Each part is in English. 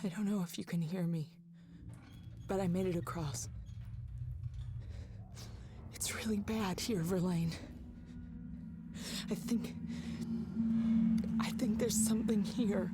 I don't know if you can hear me, but I made it across. It's really bad here, Verlaine. I think there's something here.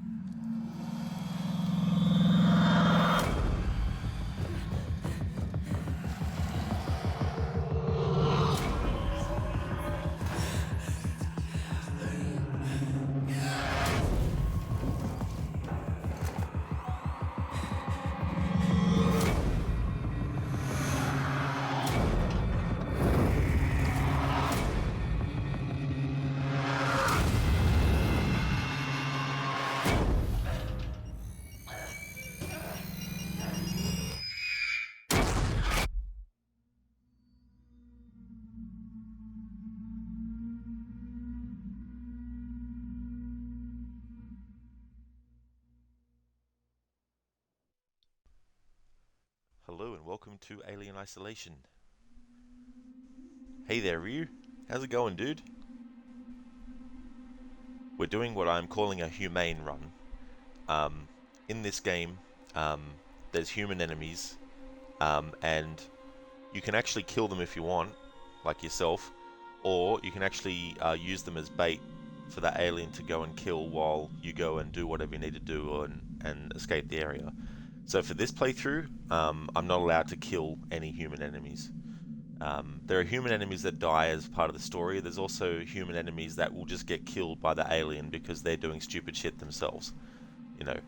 Hello and welcome to Alien Isolation. Hey there, Ryu. How's it going, dude? We're doing what I'm calling a humane run. In this game, there's human enemies, and you can actually kill them if you want, like yourself, or you can actually use them as bait for that alien to go and kill while you go and do whatever you need to do and escape the area. So for this playthrough, I'm not allowed to kill any human enemies. There are human enemies that die as part of the story. There's also human enemies that will just get killed by the alien because they're doing stupid shit themselves, you know.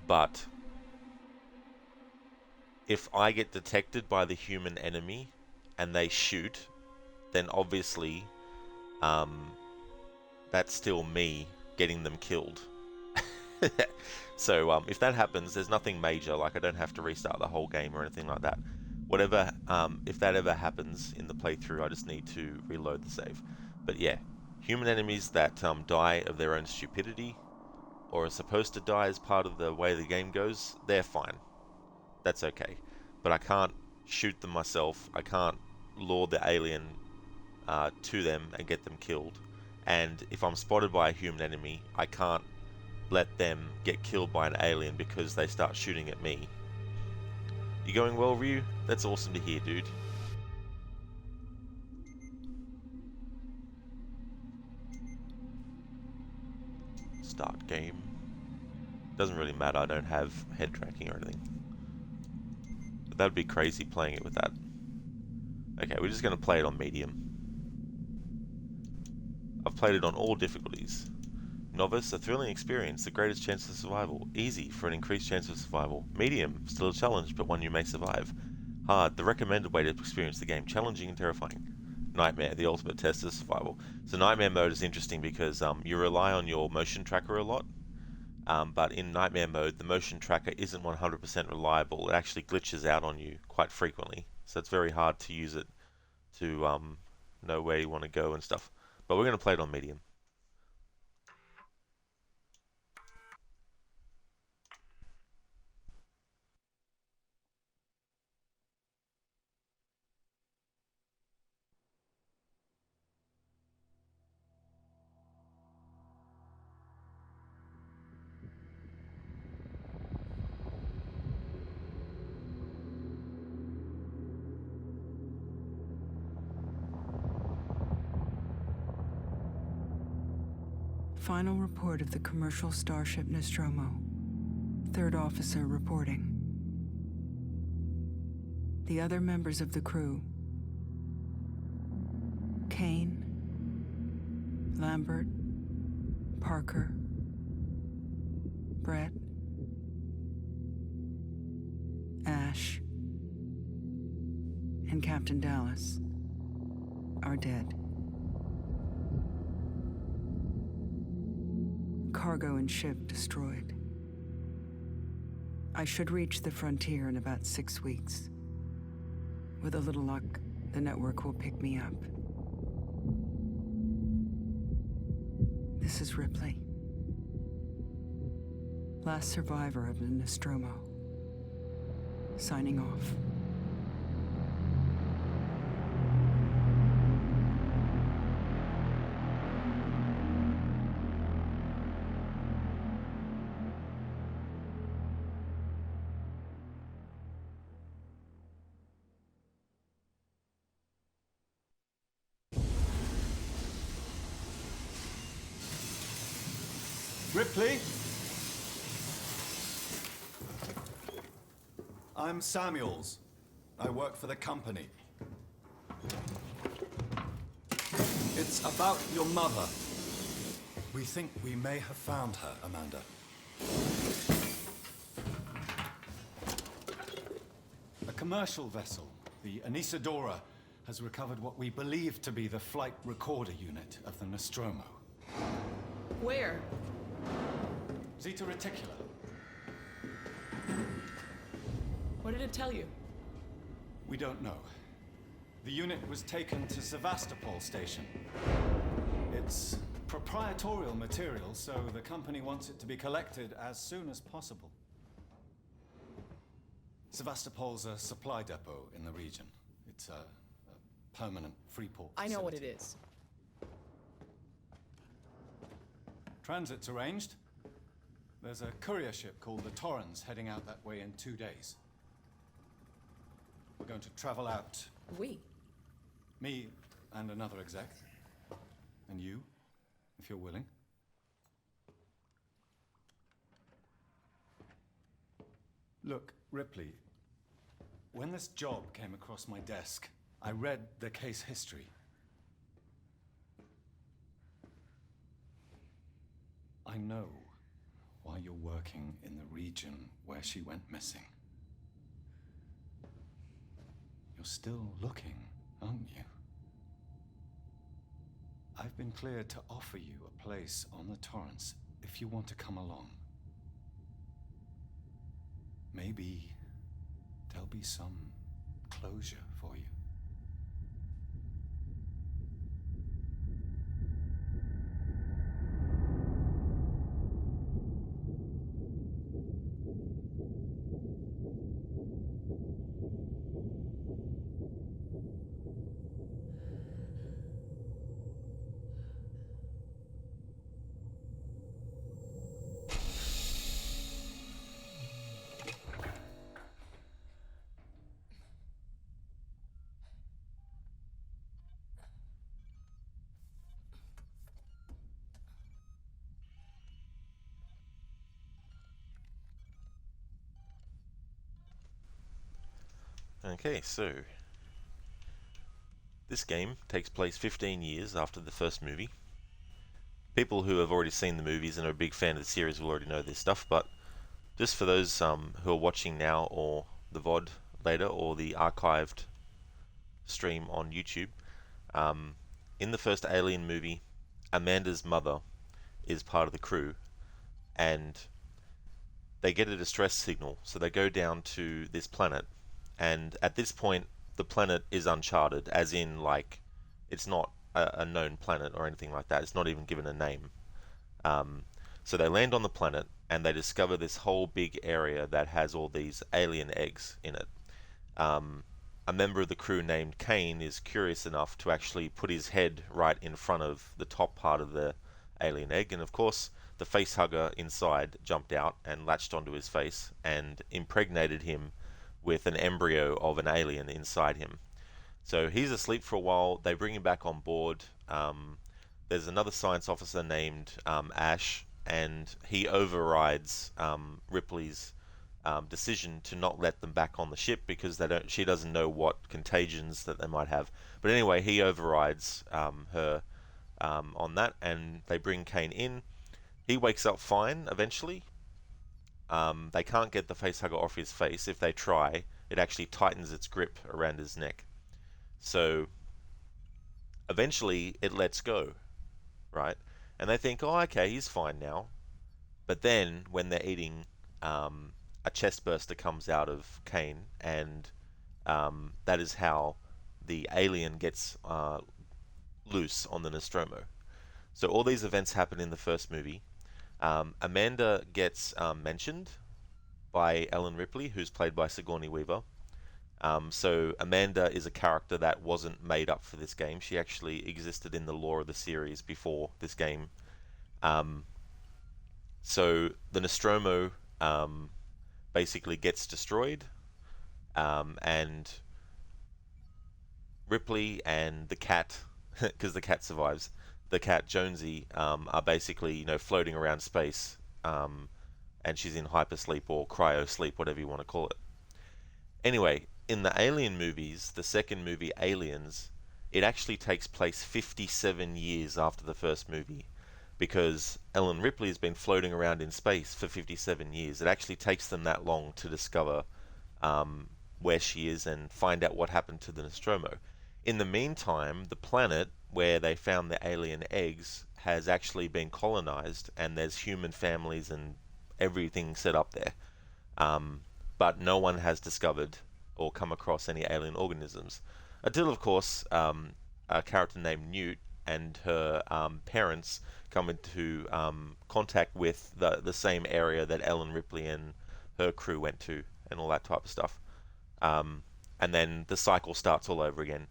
But if I get detected by the human enemy and they shoot, then obviously that's still me getting them killed. So if that happens, there's nothing major, like I don't have to restart the whole game or anything like that. Whatever, if that ever happens in the playthrough, I just need to reload the save. But yeah, human enemies that die of their own stupidity, or are supposed to die as part of the way the game goes, they're fine. That's okay. But I can't shoot them myself, I can't lure the alien to them and get them killed. And if I'm spotted by a human enemy, I can't let them get killed by an alien because they start shooting at me. You going well, Ryu? That's awesome to hear, dude. Start game. Doesn't really matter, I don't have head tracking or anything. But that'd be crazy playing it with that. Okay, we're just going to play it on medium. I've played it on all difficulties. Novice, a thrilling experience, the greatest chance of survival. Easy, for an increased chance of survival. Medium, still a challenge, but one you may survive. Hard, the recommended way to experience the game. Challenging and terrifying. Nightmare, the ultimate test of survival. So Nightmare mode is interesting because you rely on your motion tracker a lot. But in Nightmare mode, the motion tracker isn't 100% reliable. It actually glitches out on you quite frequently. So it's very hard to use it to know where you want to go and stuff. But we're going to play it on medium. Final report of the commercial starship Nostromo. Third officer reporting. The other members of the crew: Kane, Lambert, Parker, Brett, Ash, and Captain Dallas are dead. Cargo and ship destroyed. I should reach the frontier in about 6 weeks. With a little luck, the network will pick me up. This is Ripley, last survivor of the Nostromo, signing off. Ripley? I'm Samuels. I work for the company. It's about your mother. We think we may have found her, Amanda. A commercial vessel, the Anisadora, has recovered what we believe to be the flight recorder unit of the Nostromo. Where? Zeta Reticula. What did it tell you? We don't know. The unit was taken to Sevastopol station. It's proprietorial material, so the company wants it to be collected as soon as possible. Sevastopol's a supply depot in the region. It's a permanent free port I know what facility. it is. Transit's arranged. There's a courier ship called the Torrens heading out that way in 2 days. We're going to travel out. We? Me and another exec. And you, if you're willing. Look, Ripley, when this job came across my desk, I read the case history. I know why you're working in the region where she went missing. You're still looking, aren't you? I've been cleared to offer you a place on the Torrens if you want to come along. Maybe there'll be some closure for you. Okay, so this game takes place 15 years after the first movie. People who have already seen the movies and are a big fan of the series will already know this stuff, but just for those who are watching now or the VOD later or the archived stream on YouTube, in the first Alien movie, Amanda's mother is part of the crew, and they get a distress signal, so they go down to this planet, and at this point the planet is uncharted, as in, like, it's not a known planet or anything like that. It's not even given a name. So they land on the planet and they discover this whole big area that has all these alien eggs in it. A member of the crew named Kane is curious enough to actually put his head right in front of the top part of the alien egg, and of course the facehugger inside jumped out and latched onto his face and impregnated him with an embryo of an alien inside him. So he's asleep for a while. They bring him back on board. There's another science officer named Ash, and he overrides Ripley's decision to not let them back on the ship because she doesn't know what contagions that they might have. But anyway, he overrides her on that, and they bring Kane in. He wakes up fine eventually. They can't get the facehugger off his face. If they try, it actually tightens its grip around his neck. So eventually it lets go, right? And they think, oh, okay, he's fine now. But then when they're eating, a chest burster comes out of Kane, and that is how the alien gets loose on the Nostromo. So all these events happen in the first movie. Amanda gets mentioned by Ellen Ripley, who's played by Sigourney Weaver. So Amanda is a character that wasn't made up for this game. She actually existed in the lore of the series before this game. So the Nostromo basically gets destroyed, and Ripley and the cat, because the cat survives, the cat Jonesy, are basically, floating around space, and she's in hypersleep or cryo sleep, whatever you want to call it. Anyway, in the Alien movies, the second movie, Aliens, it actually takes place 57 years after the first movie, because Ellen Ripley has been floating around in space for 57 years. It actually takes them that long to discover where she is and find out what happened to the Nostromo. In the meantime, the planet where they found the alien eggs has actually been colonized, and there's human families and everything set up there. But no one has discovered or come across any alien organisms. Until, of course, a character named Newt and her parents come into contact with the same area that Ellen Ripley and her crew went to, and all that type of stuff. And then the cycle starts all over again.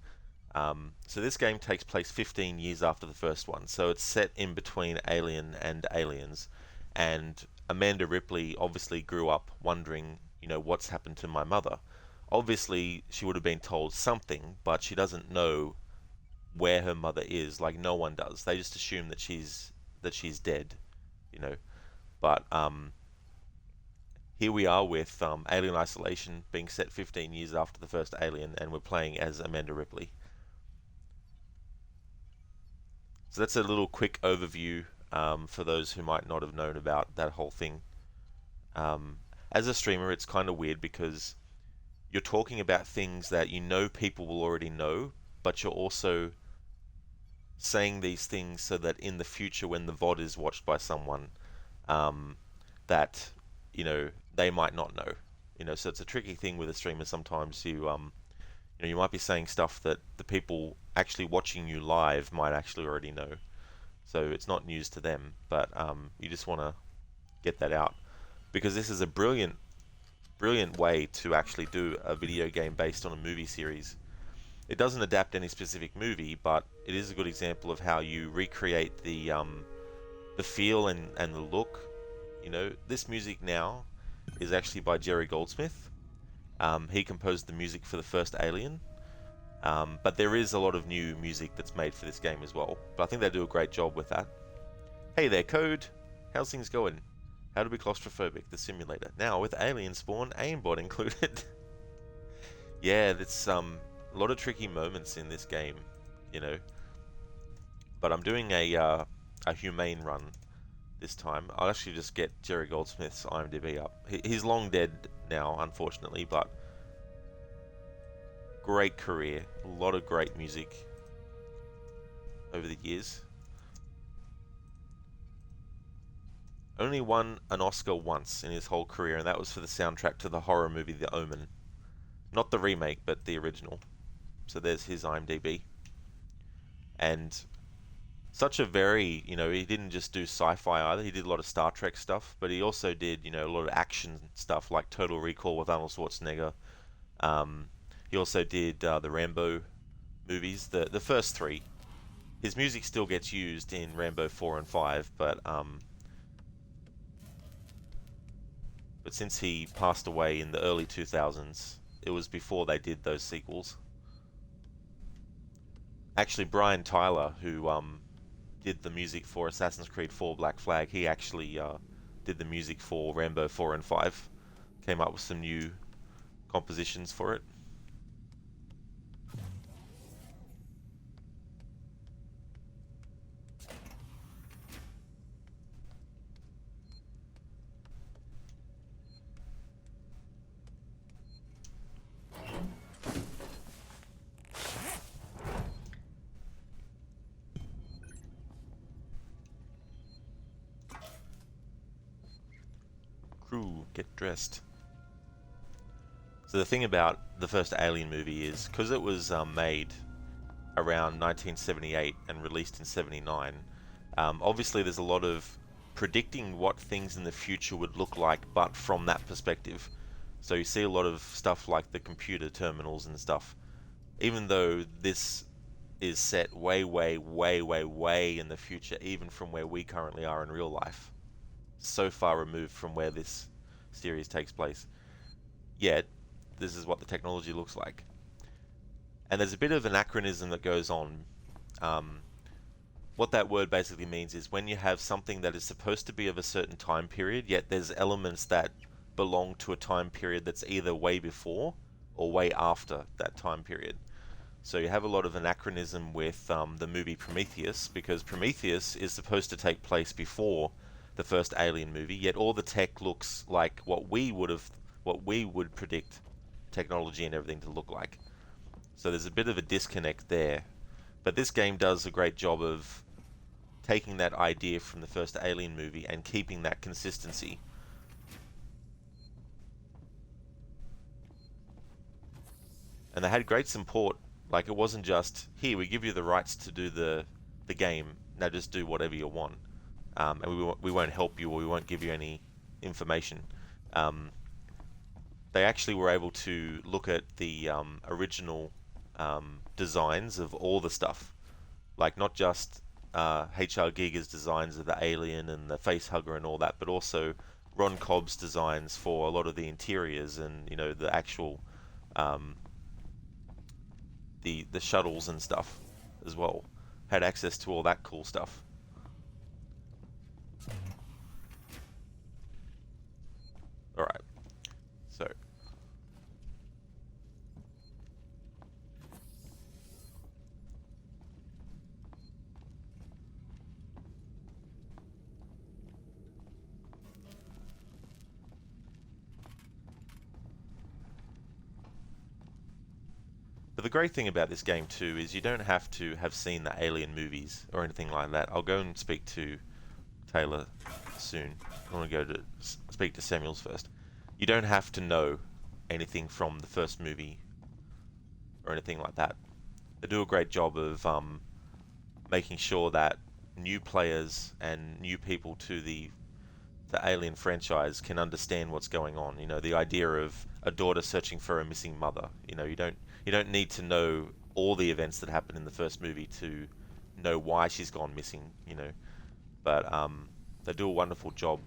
So this game takes place 15 years after the first one, so it's set in between Alien and Aliens, and Amanda Ripley obviously grew up wondering, what's happened to my mother. Obviously, she would have been told something, but she doesn't know where her mother is. Like, no one does. They just assume that she's dead, But here we are with Alien Isolation being set 15 years after the first Alien, and we're playing as Amanda Ripley. So that's a little quick overview for those who might not have known about that whole thing. As a streamer, it's kind of weird because you're talking about things that people will already know, but you're also saying these things so that in the future, when the VOD is watched by someone, that they might not know. So it's a tricky thing with a streamer. Sometimes you might be saying stuff that the people actually watching you live might actually already know. So it's not news to them, but you just want to get that out, because this is a brilliant way to actually do a video game based on a movie series. It doesn't adapt any specific movie, but it is a good example of how you recreate the feel and the look. This music now is actually by Jerry Goldsmith. He composed the music for the first Alien, but there is a lot of new music that's made for this game as well. But I think they do a great job with that. Hey there, Code. How's things going? How to be claustrophobic, the simulator. Now with Alien Spawn aimbot included. Yeah, there's a lot of tricky moments in this game, But I'm doing a humane run this time. I'll actually just get Jerry Goldsmith's IMDb up. He's long dead now, unfortunately, but great career. A lot of great music over the years. Only won an Oscar once in his whole career, and that was for the soundtrack to the horror movie The Omen. Not the remake, but the original. So there's his IMDb. And such a very, he didn't just do sci-fi either. He did a lot of Star Trek stuff, but he also did, a lot of action stuff like Total Recall with Arnold Schwarzenegger. He also did the Rambo movies, the first three. His music still gets used in Rambo 4 and 5, but since he passed away in the early 2000s, it was before they did those sequels. Actually, Brian Tyler, who did the music for Assassin's Creed 4 Black Flag, he actually did the music for Rambo 4 and 5. Came up with some new compositions for it. Crew, get dressed. So the thing about the first Alien movie is, because it was made around 1978 and released in 79, obviously there's a lot of predicting what things in the future would look like, but from that perspective. So you see a lot of stuff like the computer terminals and stuff. Even though this is set way, way, way, way, way in the future, even from where we currently are in real life. So far removed from where this series takes place. Yet, this is what the technology looks like. And there's a bit of anachronism that goes on. what that word basically means is when you have something that is supposed to be of a certain time period, yet there's elements that belong to a time period that's either way before or way after that time period. So you have a lot of anachronism with the movie Prometheus, because Prometheus is supposed to take place before the first Alien movie, yet all the tech looks like what we would predict technology and everything to look like. So there's a bit of a disconnect there. But this game does a great job of taking that idea from the first Alien movie and keeping that consistency. And they had great support. Like, it wasn't just, here, we give you the rights to do the game, now just do whatever you want. And we won't help you, or we won't give you any information. They actually were able to look at the original designs of all the stuff. Like, not just H.R. Giger's designs of the alien and the facehugger and all that, but also Ron Cobb's designs for a lot of the interiors and, you know, the actual the shuttles and stuff as well. Had access to all that cool stuff. Alright, so but the great thing about this game too is you don't have to have seen the Alien movies or anything like that. I'll go and speak to Taylor soon. I want to go to speak to Samuels first. You don't have to know anything from the first movie or anything like that. They do a great job of making sure that new players and new people to the Alien franchise can understand what's going on. You know, the idea of a daughter searching for a missing mother. You know, you don't need to know all the events that happened in the first movie to know why she's gone missing. You know, but they do a wonderful job.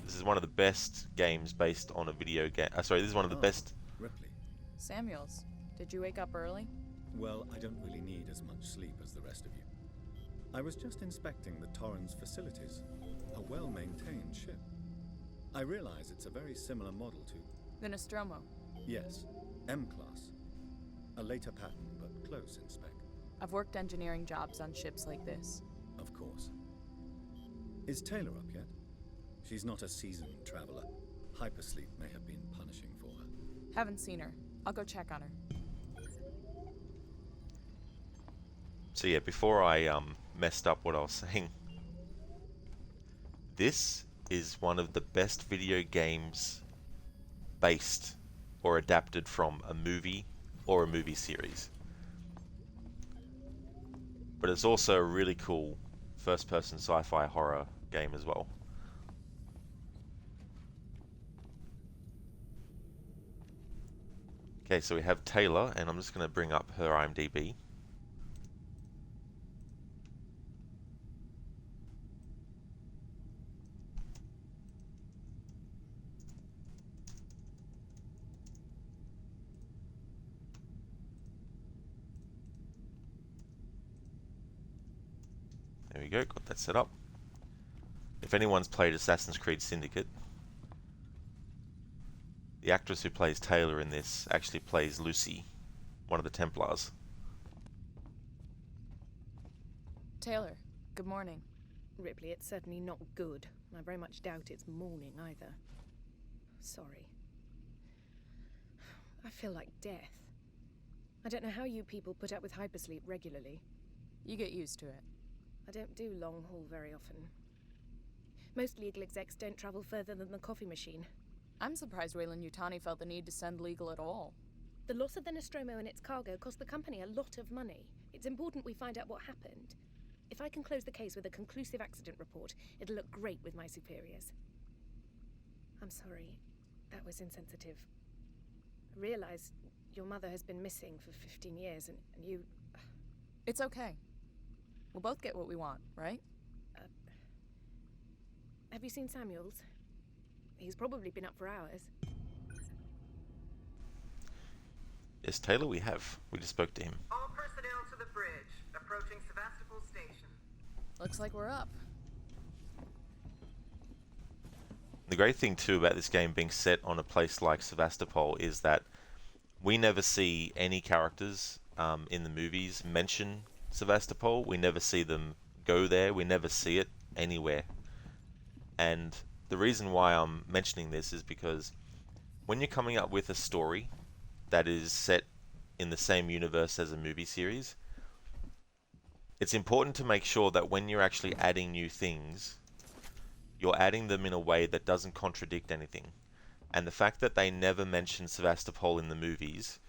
This is one of the best games based on a video game. Sorry, this is one of the best. Ripley. Samuels, did you wake up early? Well, I don't really need as much sleep as the rest of you. I was just inspecting the Torrens facilities. A well-maintained ship. I realize it's a very similar model to... The Nostromo. Yes, M-Class. A later pattern, but close in spec. I've worked engineering jobs on ships like this. Of course. Is Taylor up yet? She's not a seasoned traveler. Hypersleep may have been punishing for her. Haven't seen her. I'll go check on her. So yeah, before I messed up what I was saying, this is one of the best video games based or adapted from a movie or a movie series. But it's also a really cool first-person sci-fi horror game as well. Okay, so we have Taylor, and I'm just going to bring up her IMDb. There we go, got that set up. If anyone's played Assassin's Creed Syndicate, the actress who plays Taylor in this actually plays Lucy, one of the Templars. Taylor, good morning. Ripley, it's certainly not good. I very much doubt it's morning either. Sorry. I feel like death. I don't know how you people put up with hypersleep regularly. You get used to it. I don't do long haul very often. Most legal execs don't travel further than the coffee machine. I'm surprised Weyland-Yutani felt the need to send legal at all. The loss of the Nostromo and its cargo cost the company a lot of money. It's important we find out what happened. If I can close the case with a conclusive accident report, it'll look great with my superiors. I'm sorry. That was insensitive. I realize your mother has been missing for 15 years, and you... It's okay. We'll both get what we want, right? Have you seen Samuels? He's probably been up for hours. Yes, Taylor, we have. We just spoke to him. All personnel to the bridge, approaching Sevastopol Station. Looks like we're up. The great thing too about this game being set on a place like Sevastopol is that we never see any characters in the movies mention Sevastopol. We never see them go there. We never see it anywhere. And the reason why I'm mentioning this is because when you're coming up with a story that is set in the same universe as a movie series, it's important to make sure that when you're actually adding new things, you're adding them in a way that doesn't contradict anything. And the fact that they never mention Sevastopol in the movies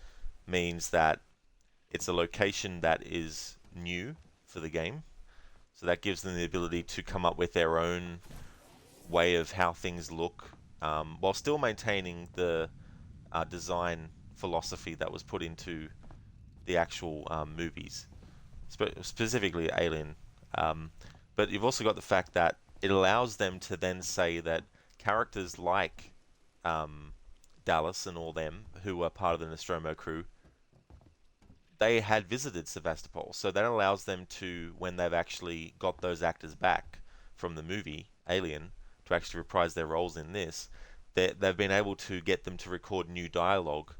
means that it's a location that is new for the game. So that gives them the ability to come up with their own way of how things look, while still maintaining the design philosophy that was put into the actual movies, specifically Alien. But you've also got the fact that it allows them to then say that characters like Dallas and all them, who were part of the Nostromo crew, they had visited Sevastopol. So that allows them to, when they've actually got those actors back from the movie Alien, to actually reprise their roles in this, they've been able to get them to record new dialogue,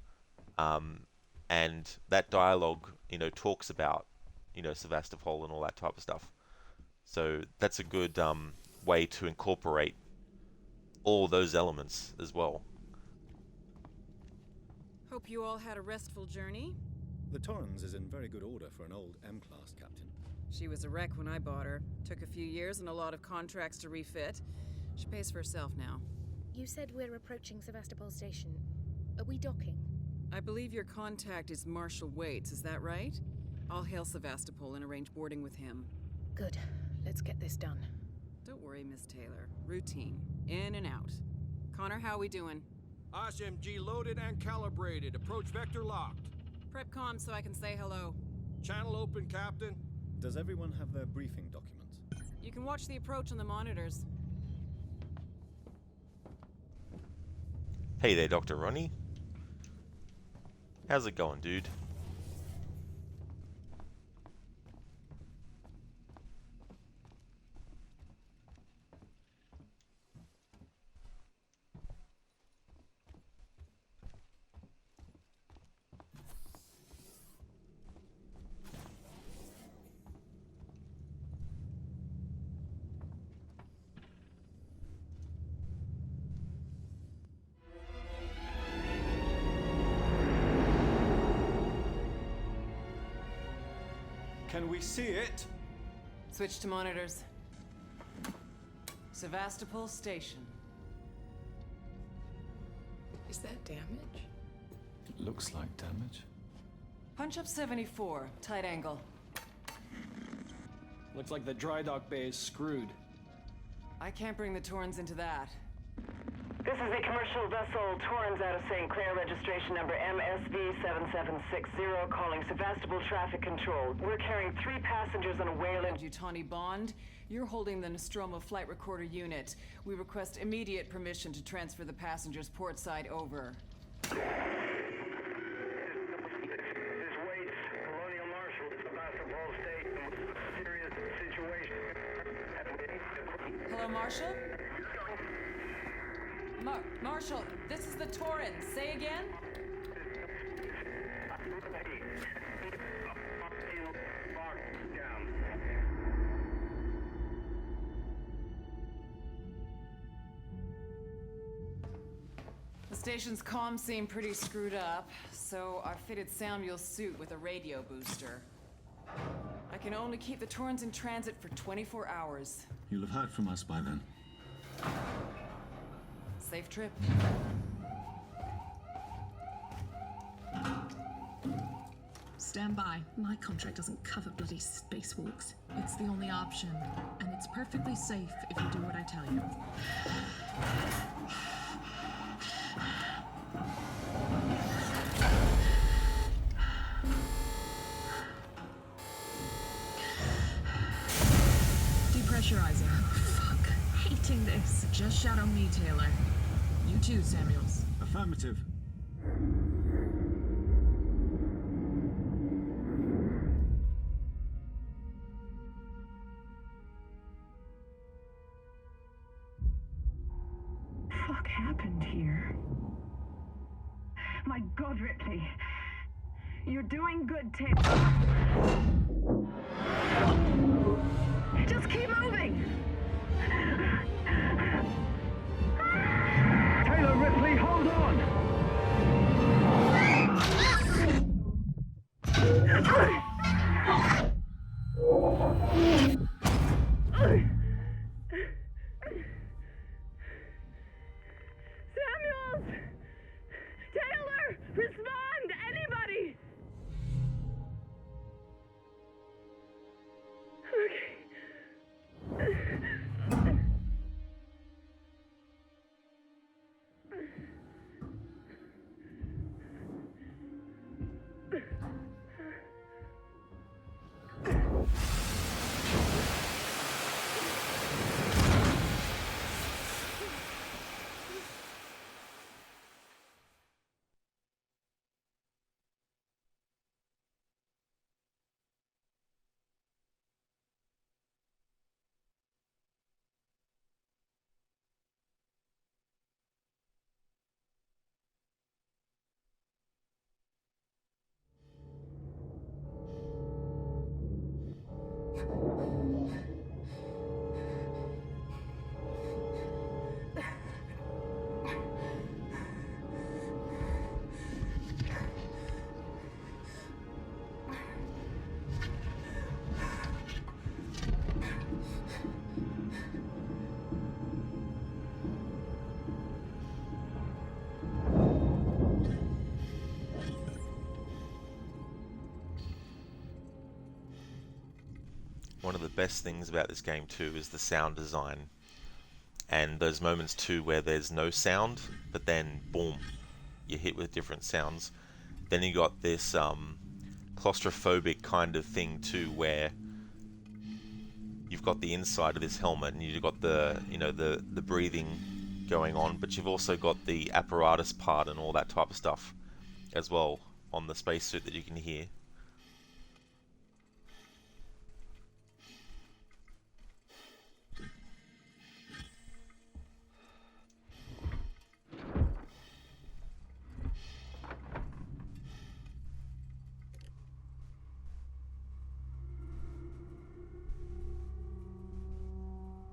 and that dialogue, talks about, Sevastopol and all that type of stuff. So that's a good way to incorporate all those elements as well. Hope you all had a restful journey. The Torrens is in very good order for an old M-class, Captain. She was a wreck when I bought her. Took a few years and a lot of contracts to refit. She pays for herself now. You said we're approaching Sevastopol Station. Are we docking? I believe your contact is Marshal Waits, is that right? I'll hail Sevastopol and arrange boarding with him. Good. Let's get this done. Don't worry, Miss Taylor. Routine. In and out. Connor, how we doing? SMG loaded and calibrated. Approach vector locked. Prep comm so I can say hello. Channel open, Captain. Does everyone have their briefing documents? You can watch the approach on the monitors. Hey there, Dr. Ronnie. How's it going, dude? Can we see it? Switch to monitors. Sevastopol Station. Is that damage? It looks like damage. Punch up 74, tight angle. Looks like the dry dock bay is screwed. I can't bring the Torrens into that. This is the commercial vessel Torrens out of St. Clair, registration number MSV7760, calling Sevastopol Traffic Control. We're carrying 3 passengers on a Wayland. Yutani Bond, you're holding the Nostromo flight recorder unit. We request immediate permission to transfer the passengers port side over. This Waits, Colonial Marshal, Sevastopol Station. Serious situation. Hello, Marshal? Marshal, this is the Torrens. Say again? The station's comms seem pretty screwed up, so I fitted Samuel's suit with a radio booster. I can only keep the Torrens in transit for 24 hours. You'll have heard from us by then. Safe trip. Stand by. My contract doesn't cover bloody spacewalks. It's the only option, and it's perfectly safe if you do what I tell you. Depressurizing. Oh, fuck. Hating this. Just shadow me, Taylor. You too, Samuels. Affirmative. around here. My God, Ripley. You're doing good, Tim. Just keep moving! Taylor, Ripley, hold on! Samuels! Taylor! Respond! Anybody! Okay. One of the best things about this game too is the sound design, and those moments too where there's no sound, but then boom, you're hit with different sounds. Then you got this claustrophobic kind of thing too, where you've got the inside of this helmet and you've got the the breathing going on, but you've also got the apparatus part and all that type of stuff as well on the spacesuit that you can hear.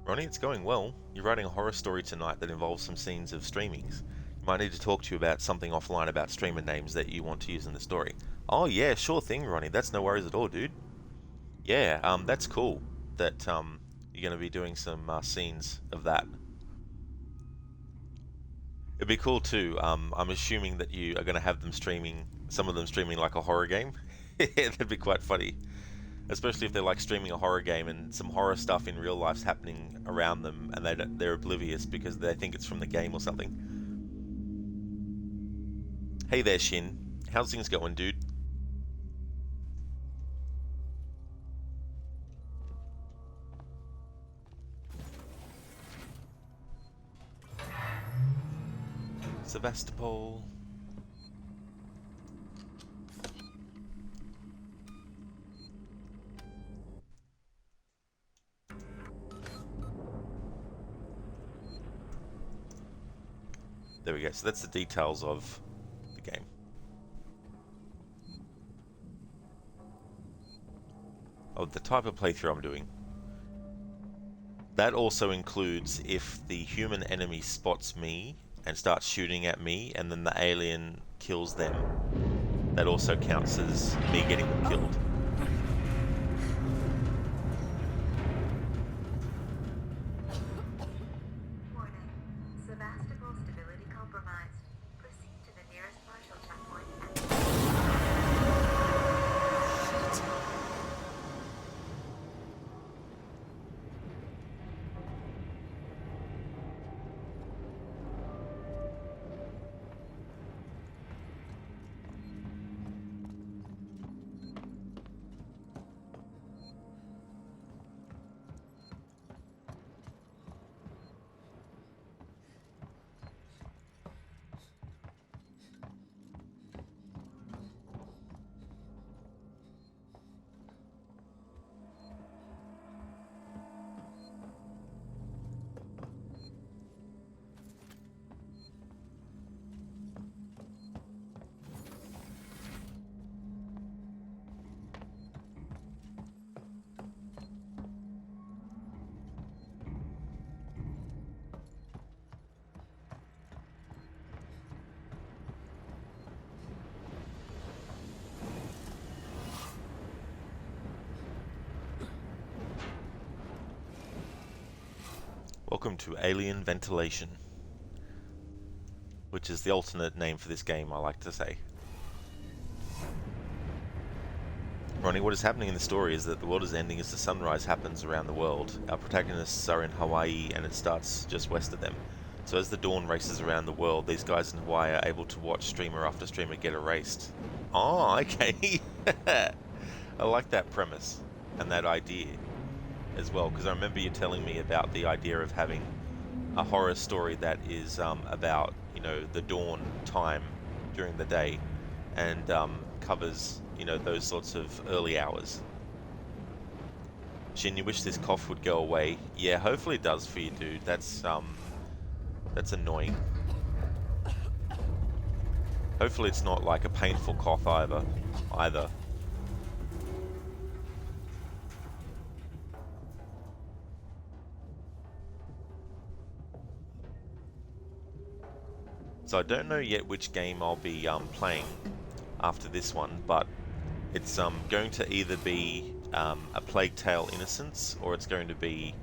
Ronnie, it's going well. You're writing a horror story tonight that involves some scenes of streamings. You might need to talk to you about something offline about streamer names that you want to use in the story. Oh yeah, sure thing, Ronnie. That's no worries at all, dude. Yeah, that's cool that you're going to be doing some scenes of that. It'd be cool too. I'm assuming that you are going to have them streaming, some of them streaming like a horror game. That'd be quite funny. Especially if they're like streaming a horror game and some horror stuff in real life's happening around them and they're oblivious because they think it's from the game or something. Hey there, Shin. How's things going, dude? Sevastopol. There we go. So that's the details of the game. Of the type of playthrough I'm doing. That also includes if the human enemy spots me and starts shooting at me and then the alien kills them. That also counts as me getting them killed. Welcome to Alien Ventilation, which is the alternate name for this game, I like to say. Ronnie, what is happening in the story is that the world is ending as the sunrise happens around the world. Our protagonists are in Hawaii and it starts just west of them. So as the dawn races around the world, these guys in Hawaii are able to watch streamer after streamer get erased. Oh, okay. I like that premise and that idea as well, because I remember you telling me about the idea of having a horror story that is about, you know, the dawn time during the day and covers, you know, those sorts of early hours. Shin, you wish this cough would go away. Yeah, hopefully it does for you, dude. That's annoying. Hopefully it's not like a painful cough either. So I don't know yet which game I'll be playing after this one, but it's going to either be a Plague Tale Innocence or it's going to be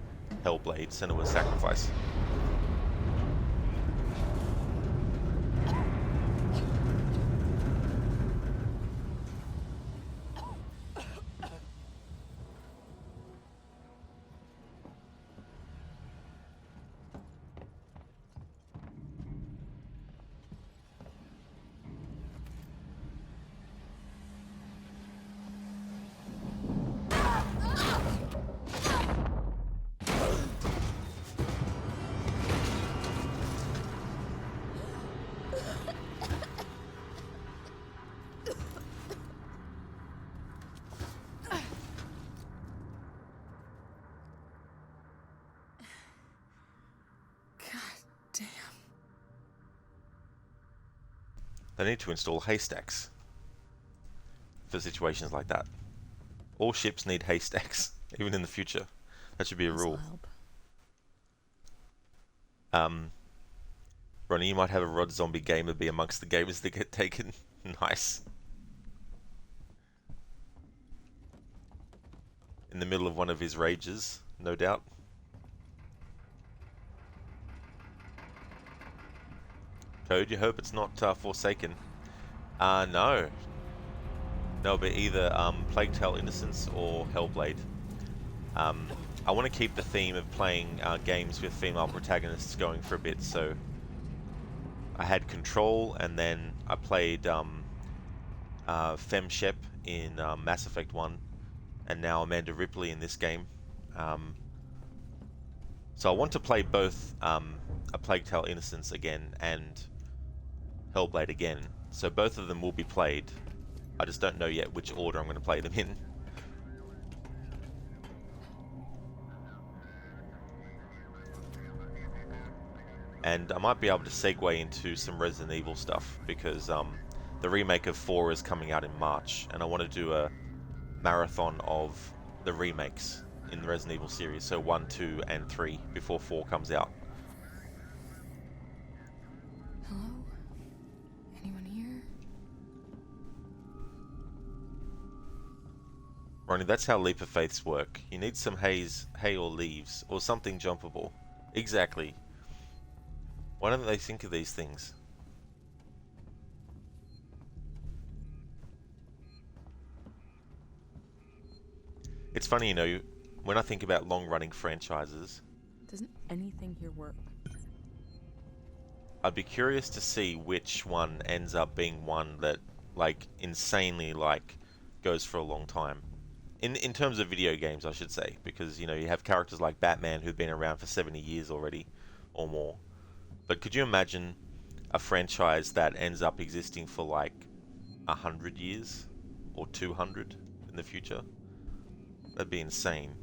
Hellblade: Senua's Sacrifice. They need to install haystacks for situations like that. All ships need haystacks, even in the future. That should be a rule. Ronnie, you might have a Rod Zombie gamer be amongst the gamers that get taken. Nice. In the middle of one of his rages, no doubt. Code, you hope it's not Forsaken. No. There'll be either Plague Tale Innocence or Hellblade. I want to keep the theme of playing games with female protagonists going for a bit, so I had Control, and then I played Fem Shep in Mass Effect 1, and now Amanda Ripley in this game. So I want to play both A Plague Tale Innocence again and Hellblade again. So both of them will be played. I just don't know yet which order I'm going to play them in. And I might be able to segue into some Resident Evil stuff, because the remake of 4 is coming out in March, and I want to do a marathon of the remakes in the Resident Evil series, so 1, 2, and 3, before 4 comes out. Hello? Anyone here? Ronnie, that's how leap of faiths work. You need some hay or leaves, or something jumpable. Exactly. Why don't they think of these things? It's funny, you know, when I think about long-running franchises... Doesn't anything here work? I'd be curious to see which one ends up being one that, like, insanely, like, goes for a long time. In terms of video games, I should say, because, you know, you have characters like Batman who've been around for 70 years already, or more. But could you imagine a franchise that ends up existing for like 100 years or 200 in the future? That'd be insane.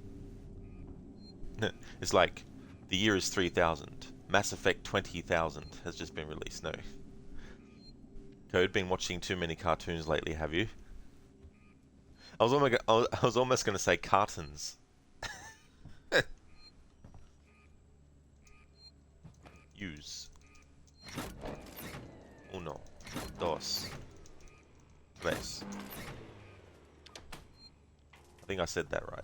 It's like the year is 3000. Mass Effect 20,000 has just been released. No. Code, been watching too many cartoons lately, have you? I was almost going to say cartons. Use. Uno. Dos. Tres. I think I said that right.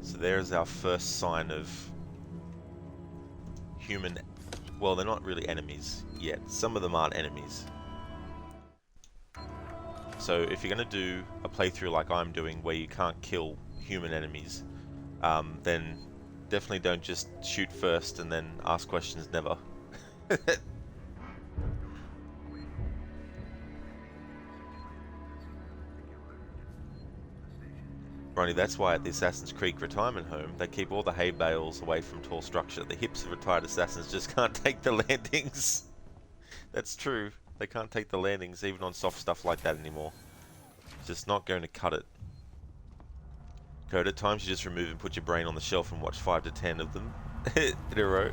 So there's our first sign of human... Well, they're not really enemies yet. Some of them aren't enemies. So if you're going to do a playthrough like I'm doing where you can't kill human enemies, then definitely don't just shoot first and then ask questions never. Ronnie, that's why at the Assassin's Creek retirement home, they keep all the hay bales away from tall structure. The hips of retired assassins just can't take the landings. That's true. They can't take the landings even on soft stuff like that anymore. It's just not going to cut it. Code, at times you just remove and put your brain on the shelf and watch 5 to 10 of them in a row.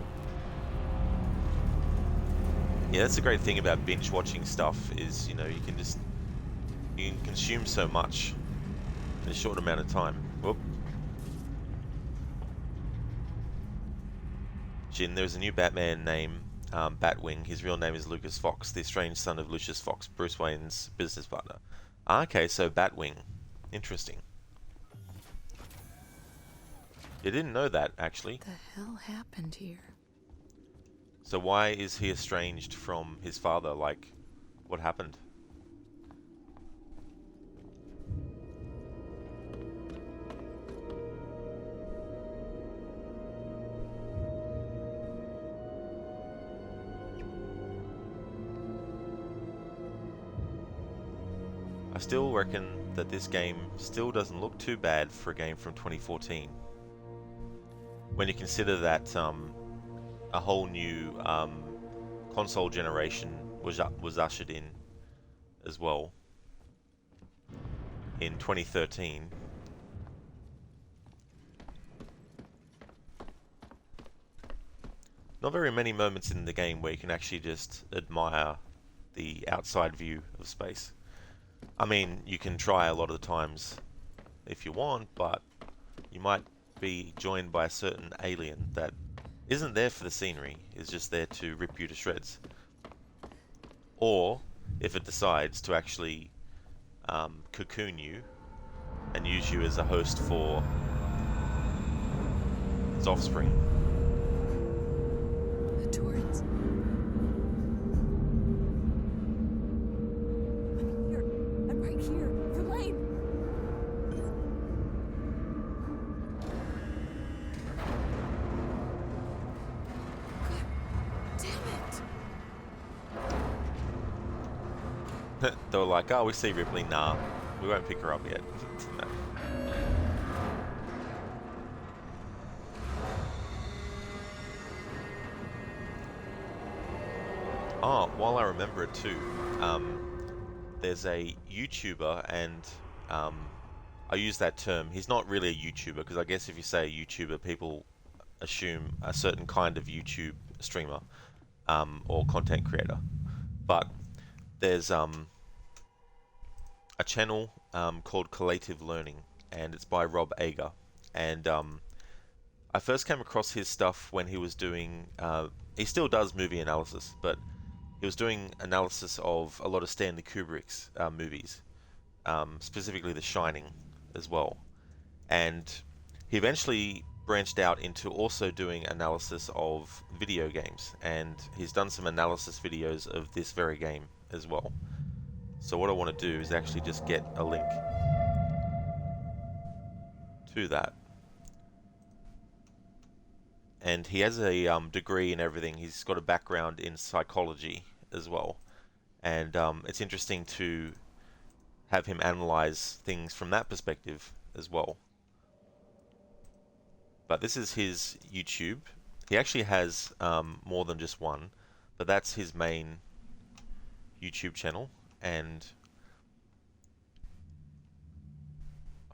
Yeah, that's the great thing about binge watching stuff is, you know, you can consume so much in a short amount of time. Whoop. Jin, there's a new Batman name, Batwing. His real name is Lucas Fox, the estranged son of Lucius Fox, Bruce Wayne's business partner. Ah, okay, so Batwing. Interesting. You didn't know that, actually. What the hell happened here? So why is he estranged from his father? Like, what happened? I still reckon that this game still doesn't look too bad for a game from 2014. When you consider that a whole new console generation was ushered in as well in 2013. Not very many moments in the game where you can actually just admire the outside view of space. I mean, you can try a lot of the times if you want, but you might be joined by a certain alien that isn't there for the scenery, is just there to rip you to shreds. Or, if it decides to actually cocoon you and use you as a host for its offspring. The Torrens. I'm here. I'm right here. Verlaine! They were like, oh, we see Ripley. Nah, we won't pick her up yet. No. Oh, while I remember it too, there's a YouTuber, and I use that term. He's not really a YouTuber, because I guess if you say a YouTuber, people assume a certain kind of YouTube streamer or content creator. But there's a channel called Collative Learning, and it's by Rob Ager. And I first came across his stuff when he was doing, he still does movie analysis, but he was doing analysis of a lot of Stanley Kubrick's movies, specifically The Shining as well. And he eventually branched out into also doing analysis of video games, and he's done some analysis videos of this very game as well. So what I want to do is actually just get a link to that. And he has a degree in everything. He's got a background in psychology as well. And it's interesting to have him analyze things from that perspective as well. But this is his YouTube. He actually has more than just one, but that's his main YouTube channel. And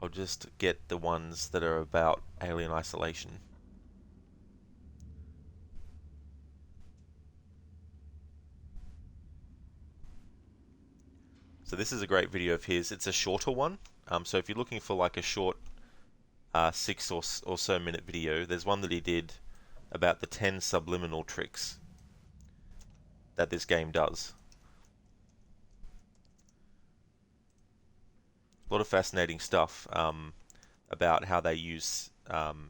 I'll just get the ones that are about alien isolation. So this is a great video of his. It's a shorter one. So if you're looking for like a short 6 or so minute video, there's one that he did about the 10 subliminal tricks that this game does. A lot of fascinating stuff about how they use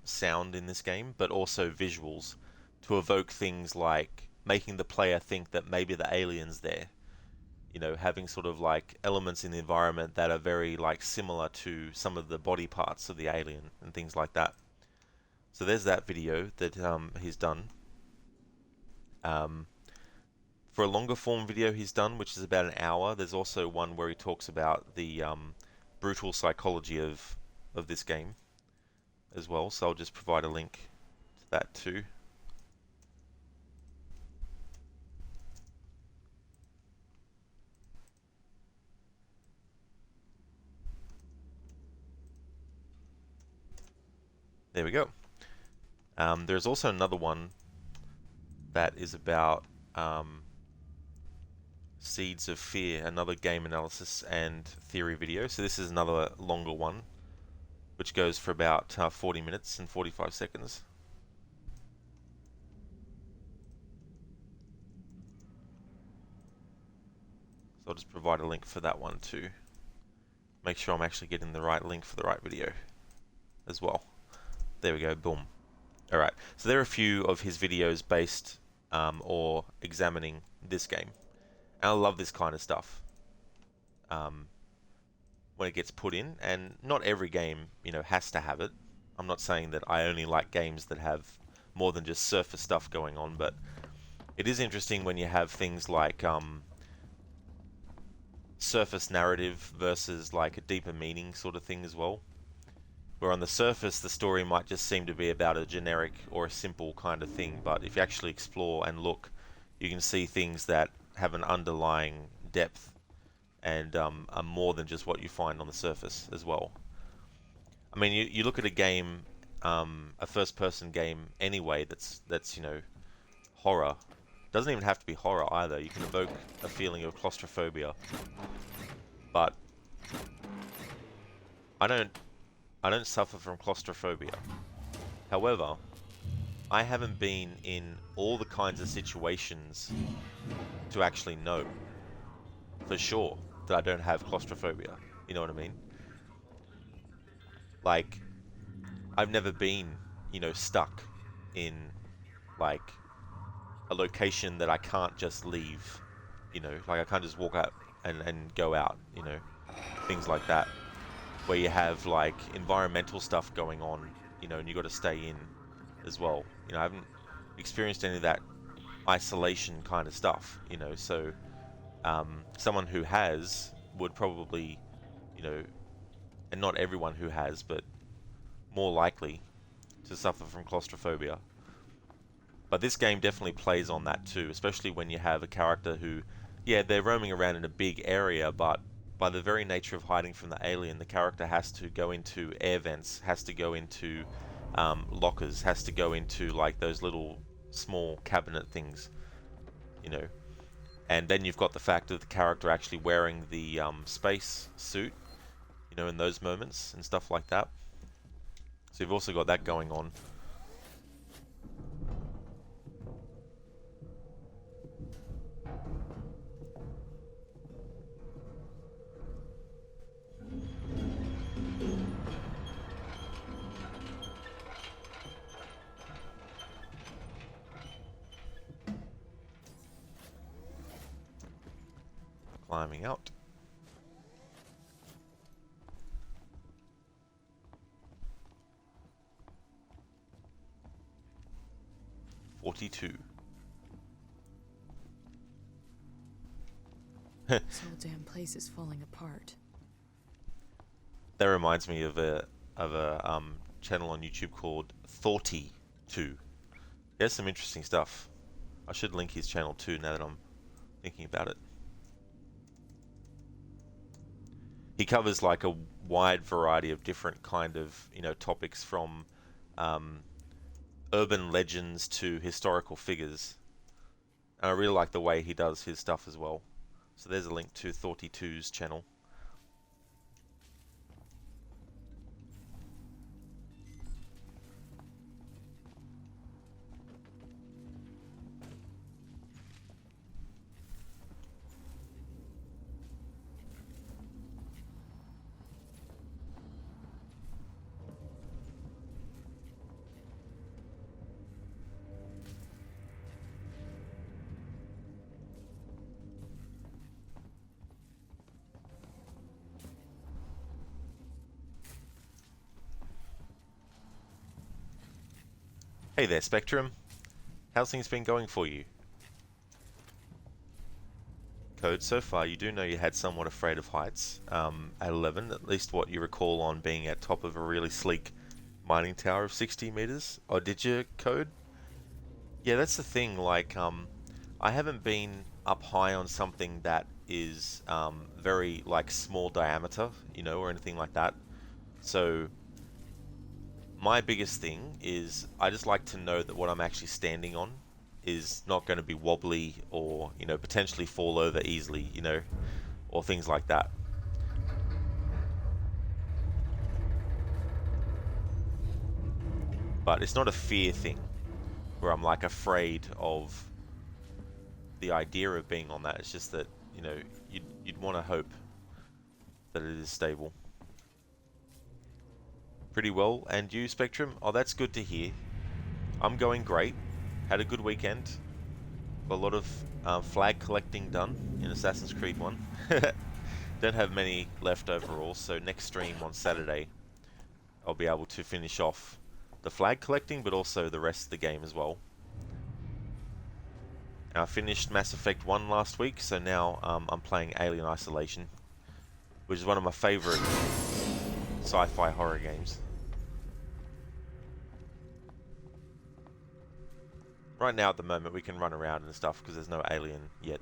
sound in this game, but also visuals to evoke things like making the player think that maybe the alien's there. You know, having sort of like elements in the environment that are very like similar to some of the body parts of the alien and things like that. So there's that video that he's done. For a longer form video he's done, which is about an hour, there's also one where he talks about the brutal psychology of this game as well. So I'll just provide a link to that too. There we go. There's also another one that is about Seeds of Fear, another game analysis and theory video. So this is another longer one, which goes for about 40 minutes and 45 seconds. So I'll just provide a link for that one too. Make sure I'm actually getting the right link for the right video as well. There we go, boom. Alright, so there are a few of his videos based or examining this game. And I love this kind of stuff when it gets put in, and not every game, you know, has to have it. I'm not saying that I only like games that have more than just surface stuff going on, but it is interesting when you have things like surface narrative versus like a deeper meaning sort of thing as well. Where on the surface the story might just seem to be about a generic or a simple kind of thing, but if you actually explore and look, you can see things that have an underlying depth and are more than just what you find on the surface as well. I mean, you look at a game, a first-person game anyway, that's you know, horror. Doesn't even have to be horror either. You can evoke a feeling of claustrophobia, but I don't suffer from claustrophobia. However, I haven't been in all the kinds of situations to actually know for sure that I don't have claustrophobia. You know what I mean? Like, I've never been, you know, stuck in like a location that I can't just leave. You know, like I can't just walk out and go out, you know, things like that. Where you have like environmental stuff going on, you know, and you got to stay in as well. You know, I haven't experienced any of that isolation kind of stuff, you know, so someone who has would probably, you know, and not everyone who has, but more likely to suffer from claustrophobia. But this game definitely plays on that too, especially when you have a character who, yeah, they're roaming around in a big area, but by the very nature of hiding from the alien, the character has to go into air vents, has to go into lockers, has to go into like those little small cabinet things, you know. And then you've got the fact of the character actually wearing the space suit, you know, in those moments and stuff like that. So you've also got that going on. Climbing out. "42. This whole damn place is falling apart. That reminds me of a channel on YouTube called 42. He has some interesting stuff. I should link his channel too now that I'm thinking about it. He covers like a wide variety of different kind of, you know, topics from urban legends to historical figures. And I really like the way he does his stuff as well. So there's a link to 42's channel. Hey there, Spectrum. How's things been going for you? Code, so far you do know you had somewhat afraid of heights at 11, at least what you recall on being at top of a really sleek mining tower of 60 meters. Or did you, Code? Yeah, that's the thing, like, I haven't been up high on something that is very, like, small diameter, you know, or anything like that. So, my biggest thing is I just like to know that what I'm actually standing on is not going to be wobbly or, you know, potentially fall over easily, you know, or things like that. But it's not a fear thing where I'm like afraid of the idea of being on that. It's just that, you know, you'd want to hope that it is stable. Pretty well. And you, Spectrum? Oh, that's good to hear. I'm going great. Had a good weekend. A lot of flag collecting done in Assassin's Creed 1. Don't have many left overall, so next stream on Saturday I'll be able to finish off the flag collecting, but also the rest of the game as well. I finished Mass Effect 1 last week, so now I'm playing Alien Isolation, which is one of my favourite sci-fi horror games. Right now, at the moment, we can run around and stuff because there's no alien yet.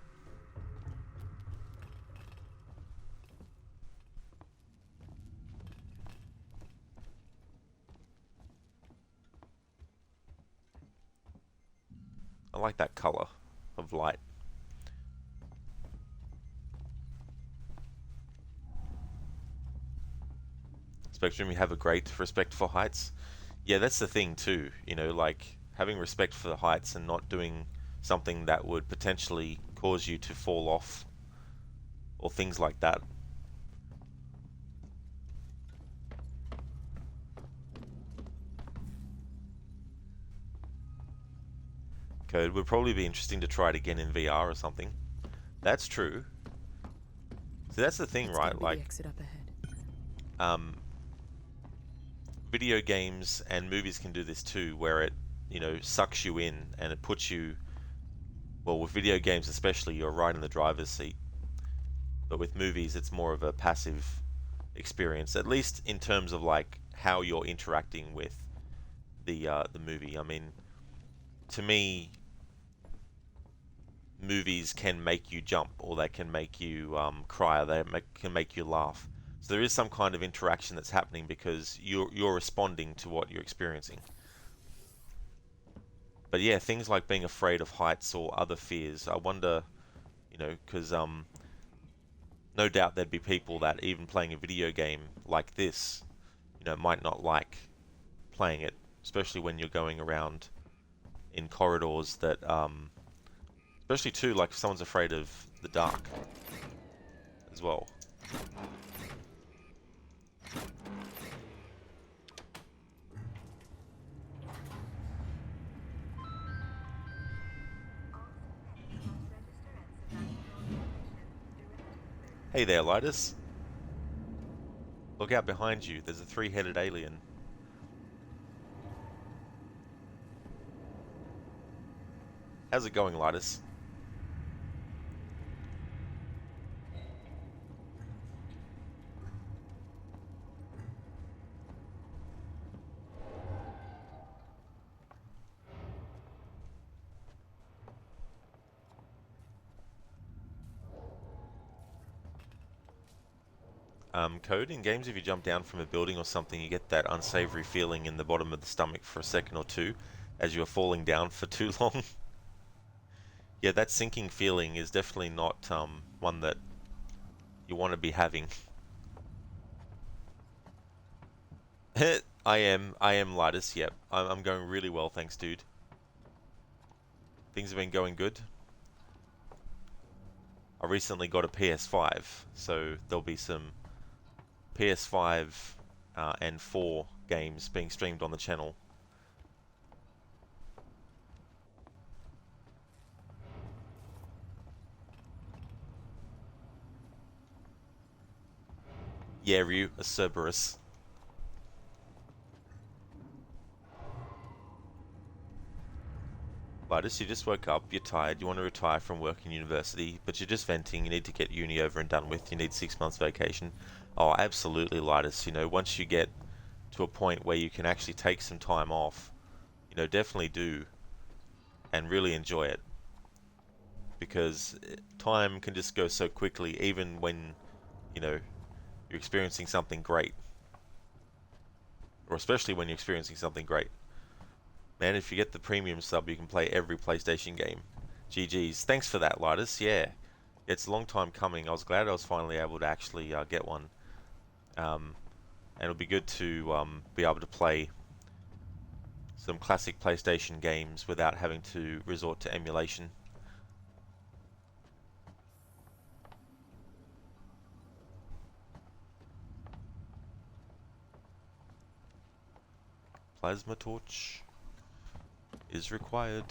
I like that colour of light. Spectrum, you have a great respect for heights. Yeah, that's the thing too, you know, like having respect for the heights and not doing something that would potentially cause you to fall off or things like that. Code would probably be interesting to try it again in VR or something. That's true. So that's the thing, right? Like, the exit up ahead. Video games and movies can do this too, where it, you know, sucks you in and it puts you, well, with video games especially, you're right in the driver's seat. But with movies, it's more of a passive experience, at least in terms of like how you're interacting with the movie. I mean, to me, movies can make you jump, or they can make you cry, or can make you laugh. So there is some kind of interaction that's happening because you're responding to what you're experiencing. But yeah, things like being afraid of heights or other fears, I wonder, you know, because no doubt there'd be people that even playing a video game like this, you know, might not like playing it, especially when you're going around in corridors that, especially too, like if someone's afraid of the dark as well. Hey there, Lidus. Look out behind you, there's a three-headed alien. How's it going, Lidus? Code in games, if you jump down from a building or something, you get that unsavory feeling in the bottom of the stomach for a second or two as you're falling down for too long. Yeah, that sinking feeling is definitely not one that you want to be having. I am Lidus, yep. I'm going really well, thanks, dude. Things have been going good. I recently got a PS5, so there'll be some PS5 and 4 games being streamed on the channel. Yeah, Ryu, a Cerberus. Linus, you just woke up, you're tired, you want to retire from work and university, but you're just venting, you need to get uni over and done with, you need 6 months vacation. Oh, absolutely, Linus. You know, once you get to a point where you can actually take some time off, you know, definitely do, and really enjoy it. Because time can just go so quickly, even when, you know, you're experiencing something great. Or especially when you're experiencing something great. Man, if you get the premium sub, you can play every PlayStation game. GG's. Thanks for that, Lidus. Yeah, it's a long time coming. I was glad I was finally able to actually get one. And it'll be good to be able to play some classic PlayStation games without having to resort to emulation. Plasma torch is required.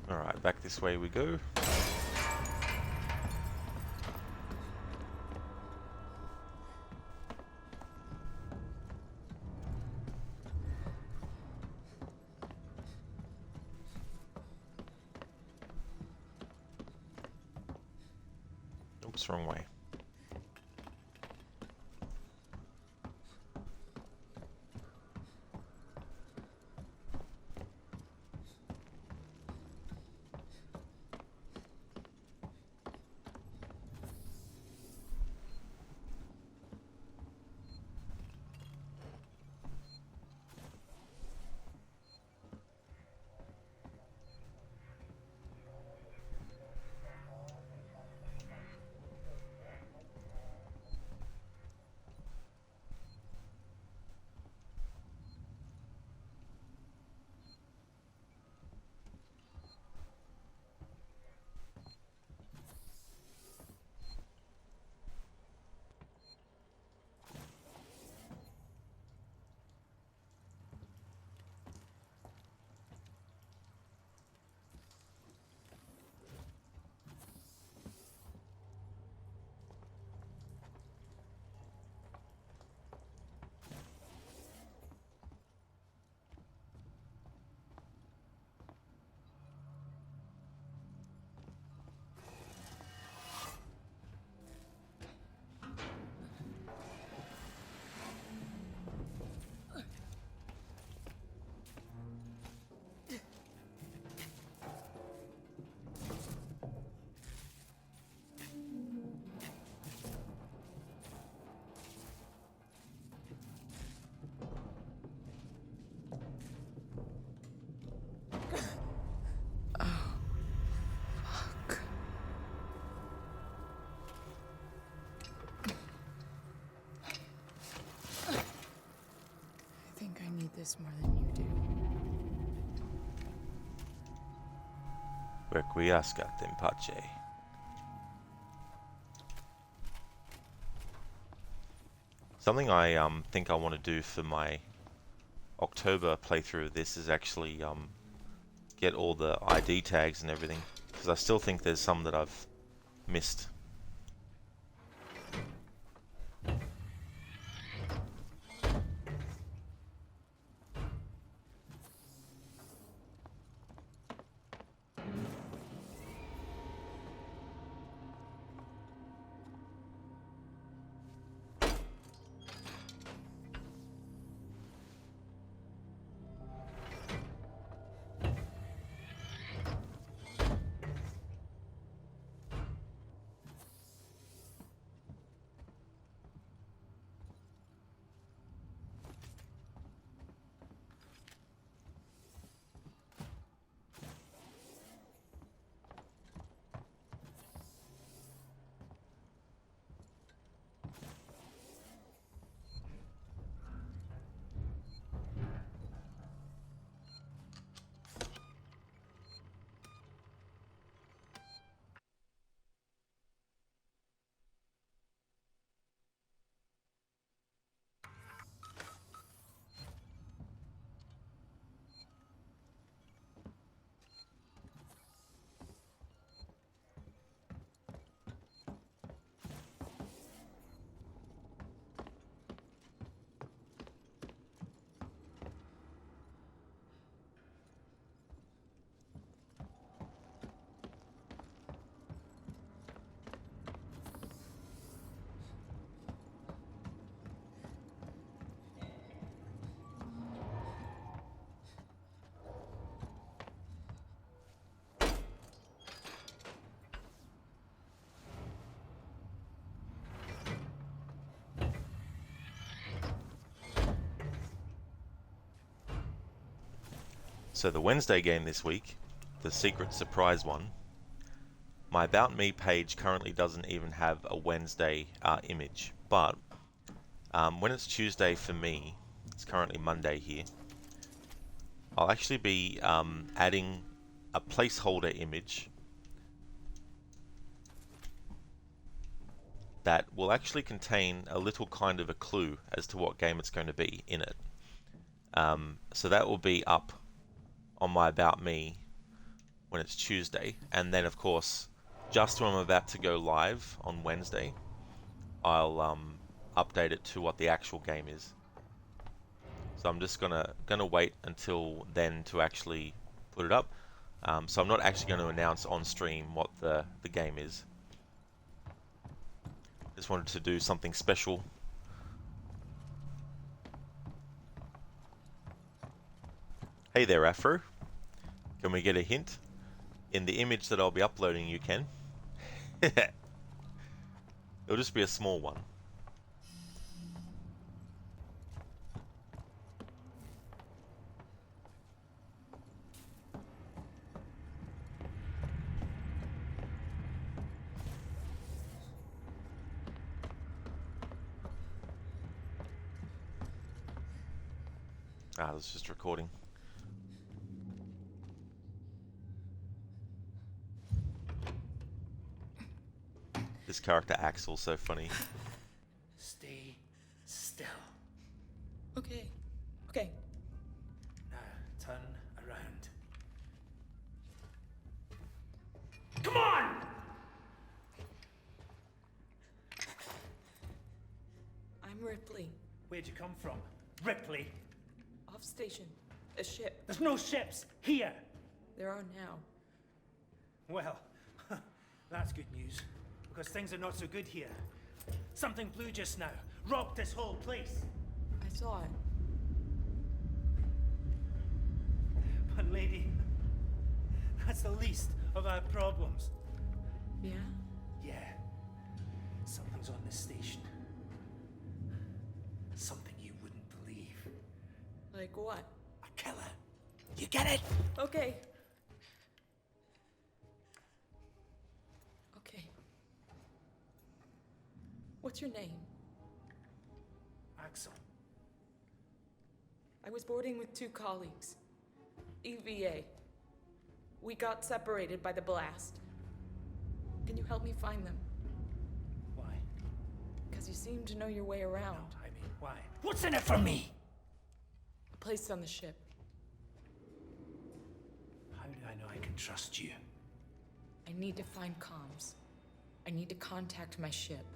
Alright, back this way we go. Oops, wrong way. I think I need this more than you do. Requiescat in pace. Something I think I want to do for my October playthrough of this is actually get all the ID tags and everything, because I still think there's some that I've missed. So the Wednesday game this week, the secret surprise one, my About Me page currently doesn't even have a Wednesday image, but when it's Tuesday for me, it's currently Monday here, I'll actually be adding a placeholder image that will actually contain a little kind of a clue as to what game it's going to be in it. So that will be up on my About Me when it's Tuesday, and then of course just when I'm about to go live on Wednesday, I'll update it to what the actual game is. So I'm just gonna wait until then to actually put it up. So I'm not actually going to announce on stream what the game is. Just wanted to do something special. Hey there, Afro. Can we get a hint? In the image that I'll be uploading, you can. It'll just be a small one. Ah, that's just recording. This character Axel's so funny. Stay still. Okay. Okay. Now turn around. Come on! I'm Ripley. Where'd you come from? Ripley? Off station. A ship. There's no ships here. There are now. Well, that's good news. Because things are not so good here. Something blue just now. Rocked this whole place. I saw it. But lady, that's the least of our problems. Yeah? Yeah. Something's on this station. Something you wouldn't believe. Like what? A killer. You get it? Okay. Okay. What's your name? Axel. I was boarding with 2 colleagues. EVA. We got separated by the blast. Can you help me find them? Why? Because you seem to know your way around. No, I mean, why? What's in it for me? A place on the ship. How do I know I can trust you? I need to find comms. I need to contact my ship.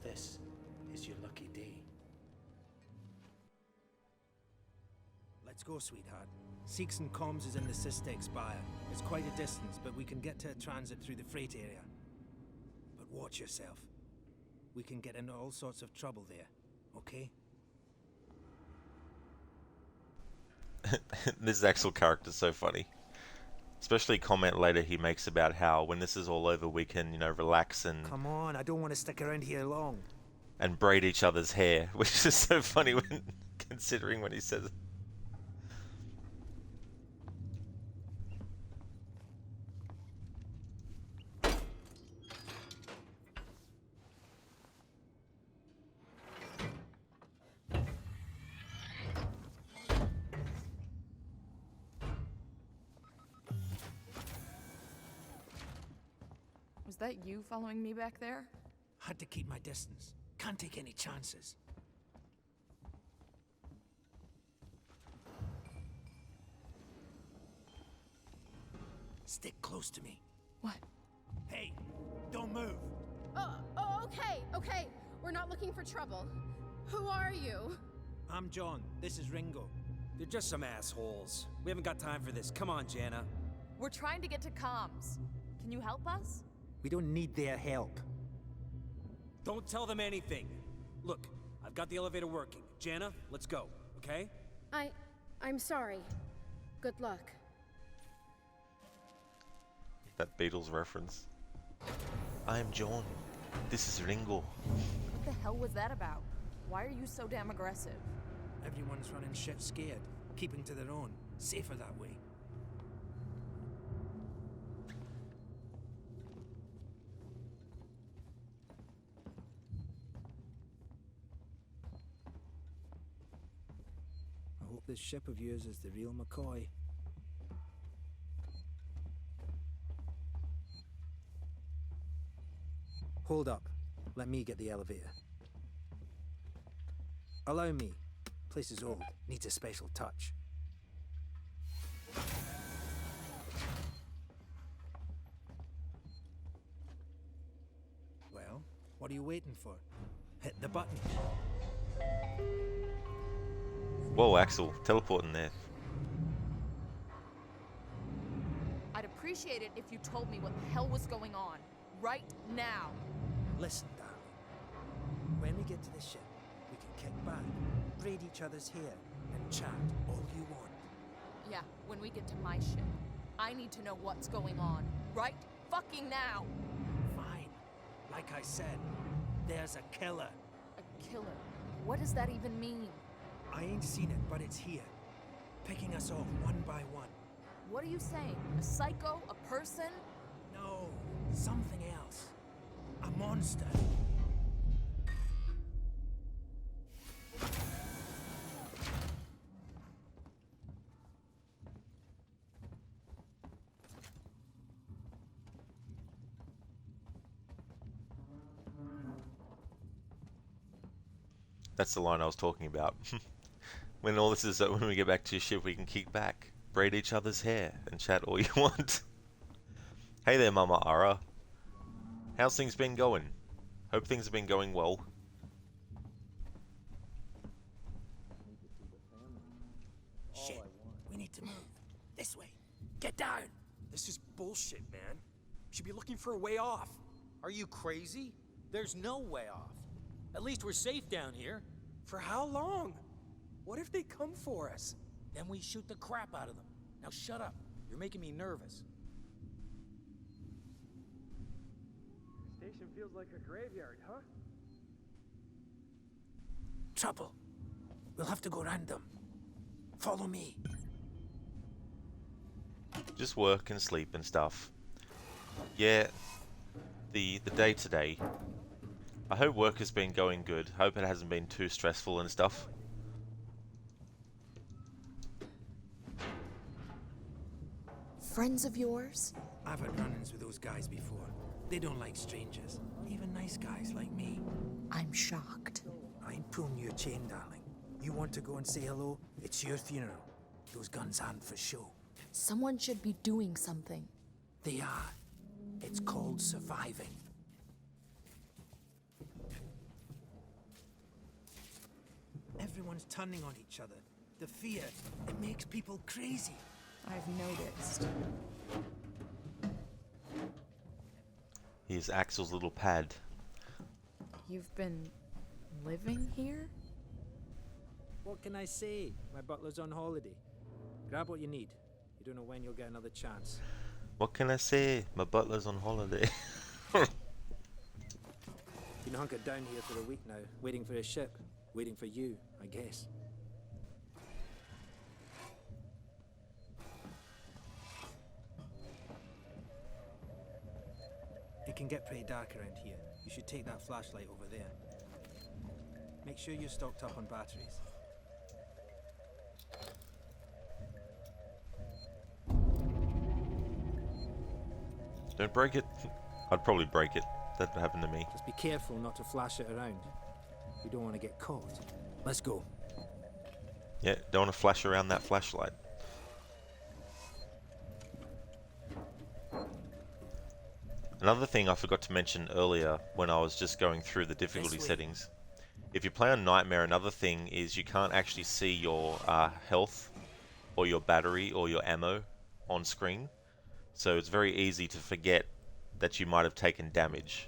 This is your lucky day. Let's go, sweetheart. Seeks and comms is in the Systex Spire. It's quite a distance, but we can get to a transit through the freight area. But watch yourself. We can get into all sorts of trouble there, okay? This Axel character's so funny. Especially comment later he makes about how when this is all over we can, you know, relax and... Come on, I don't want to stick around here long. And braid each other's hair, which is so funny when considering when he says it. Was that you following me back there? Had to keep my distance. Can't take any chances. Stick close to me. What? Hey, don't move. Okay. We're not looking for trouble. Who are you? I'm John. This is Ringo. They're just some assholes. We haven't got time for this. Come on, Jana. We're trying to get to comms. Can you help us? We don't need their help. Don't tell them anything. Look, I've got the elevator working. Jana, let's go, okay? I'm sorry. Good luck. That Beatles reference. I'm John. This is Ringo. What the hell was that about? Why are you so damn aggressive? Everyone's running shit scared, keeping to their own. Safer that way. I hope this ship of yours is the real McCoy. Hold up. Let me get the elevator. Allow me. Place is old. Needs a special touch. Well, what are you waiting for? Hit the button. Whoa, Axel, teleporting there. I'd appreciate it if you told me what the hell was going on. Right now. Listen, darling. When we get to the ship, we can kick back, braid each other's hair, and chat all you want. Yeah, when we get to my ship, I need to know what's going on. Right fucking now. Fine. Like I said, there's a killer. A killer? What does that even mean? I ain't seen it, but it's here. Picking us off one by one. What are you saying? A psycho? A person? No, something else. A monster. That's the line I was talking about. When all this is, when we get back to your ship, we can kick back, braid each other's hair, and chat all you want. Hey there, Mama Ara. How's things been going? Hope things have been going well. Shit, we need to move. This way. Get down! This is bullshit, man. You should be looking for a way off. Are you crazy? There's no way off. At least we're safe down here. For how long? What if they come for us? Then we shoot the crap out of them. Now shut up. You're making me nervous. Station feels like a graveyard, huh? Trouble. We'll have to go round them. Follow me. Just work and sleep and stuff. Yeah, the day today. I hope work has been going good. Hope it hasn't been too stressful and stuff. Friends of yours? I've had run-ins with those guys before. They don't like strangers. Even nice guys like me. I'm shocked. I ain't pulling your chain, darling. You want to go and say hello? It's your funeral. Those guns aren't for show. Someone should be doing something. They are. It's called surviving. Everyone's turning on each other. The fear, it makes people crazy. I've noticed. Here's Axel's little pad. You've been living here? What can I say? My butler's on holiday. Grab what you need. You don't know when you'll get another chance. What can I say? My butler's on holiday. Been hunkered down here for a week now, waiting for a ship. Waiting for you, I guess. It can get pretty dark around here. You should take that flashlight over there. Make sure you're stocked up on batteries. Don't break it. I'd probably break it. That happened to me. Just be careful not to flash it around. We don't want to get caught. Let's go. Yeah, don't want to flash around that flashlight. Another thing I forgot to mention earlier when I was just going through the difficulty settings. If you play on Nightmare, another thing is you can't actually see your health or your battery or your ammo on screen. So it's very easy to forget that you might have taken damage.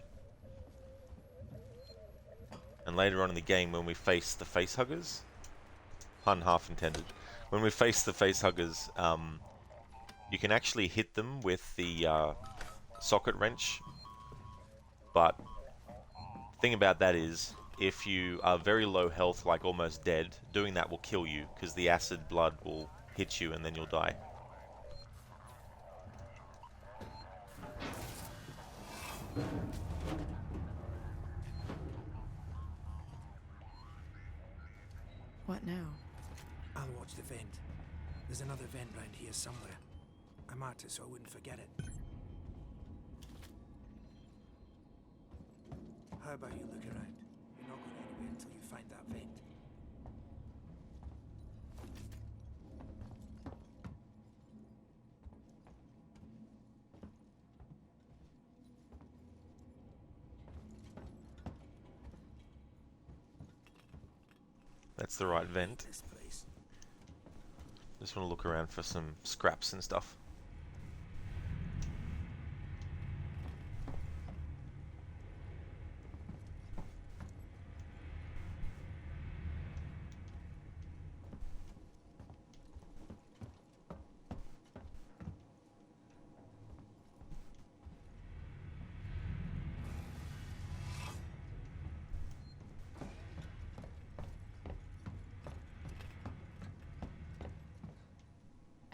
And later on in the game, when we face the facehuggers, pun half intended, when we face the facehuggers, you can actually hit them with the socket wrench, but thing about that is, if you are very low health, like almost dead, doing that will kill you, because the acid blood will hit you and then you'll die. What now? I'll watch the vent. There's another vent round here somewhere. I marked it so I wouldn't forget it. How about you look around? You're not going anywhere until you find that vent. That's the right vent. This place. Just want to look around for some scraps and stuff.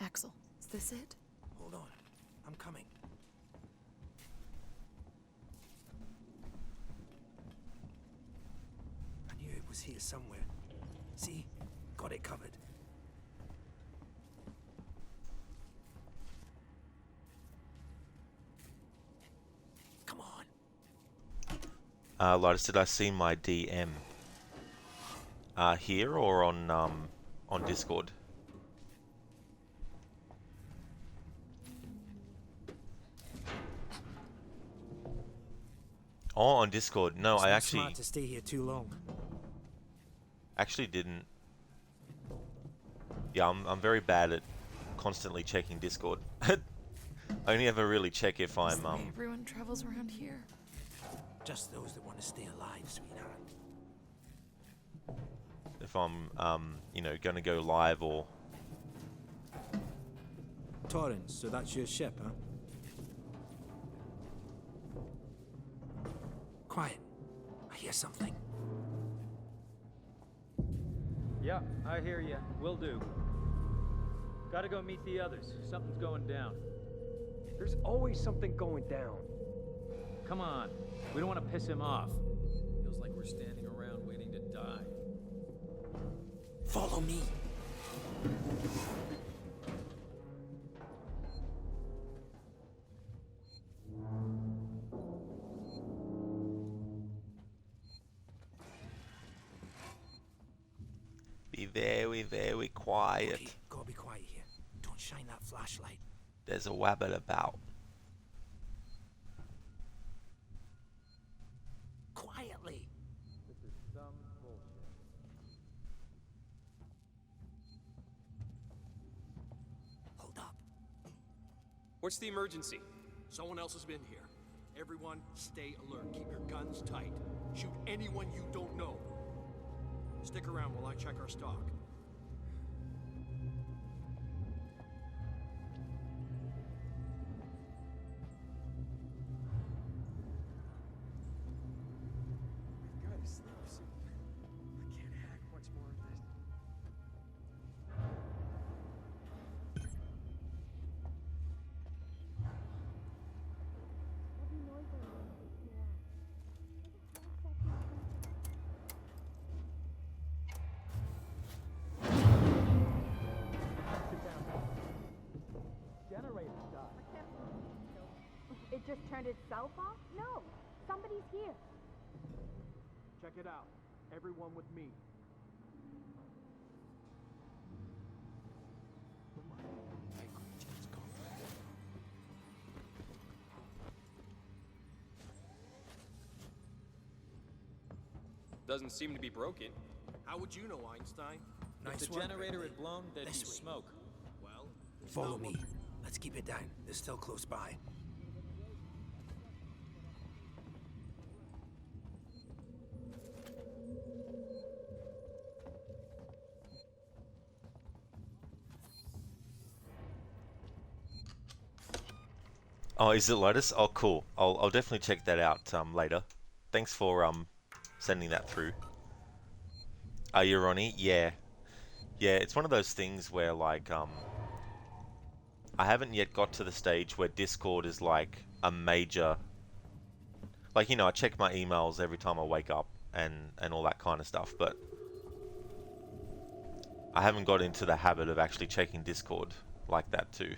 Axel, is this it? Hold on. I'm coming. I knew it was here somewhere. See? Got it covered. Come on. Lotus, did I see my DM? Here or on Discord? Oh, on Discord. No, It's I not actually smart to stay here too long. didn't. Yeah, I'm very bad at constantly checking Discord. I only ever really check if I'm Everyone travels around here. Just those that want to stay alive, sweetheart. if I'm you know, gonna go live or. Torrens, so that's your ship, huh? Quiet. I hear something. Yeah, I hear you. Will do. Gotta go meet the others. Something's going down. There's always something going down. Come on. We don't want to piss him off. Feels like we're standing around waiting to die. Follow me. Be very, very quiet. Okay, gotta be quiet here. Don't shine that flashlight. There's a wabbit about. Quietly. This is some bullshit. Hold up. What's the emergency? Someone else has been here. Everyone, stay alert. Keep your guns tight. Shoot anyone you don't know. Stick around while I check our stock. I've got a sleep suit. I can't hack much more of this. Generator died. It just turned itself off? No. Somebody's here. Check it out. Everyone with me. Doesn't seem to be broken. How would you know, Einstein? If the generator had blown, there'd be smoke. Well, Follow me. Let's keep it down. They're still close by. Oh, is it Lotus? Oh, cool. I'll definitely check that out later. Thanks for sending that through. Are you, Ronnie? Yeah. Yeah, it's one of those things where, like, I haven't yet got to the stage where Discord is, like, a major... Like, you know, I check my emails every time I wake up and all that kind of stuff, but I haven't got into the habit of actually checking Discord like that, too.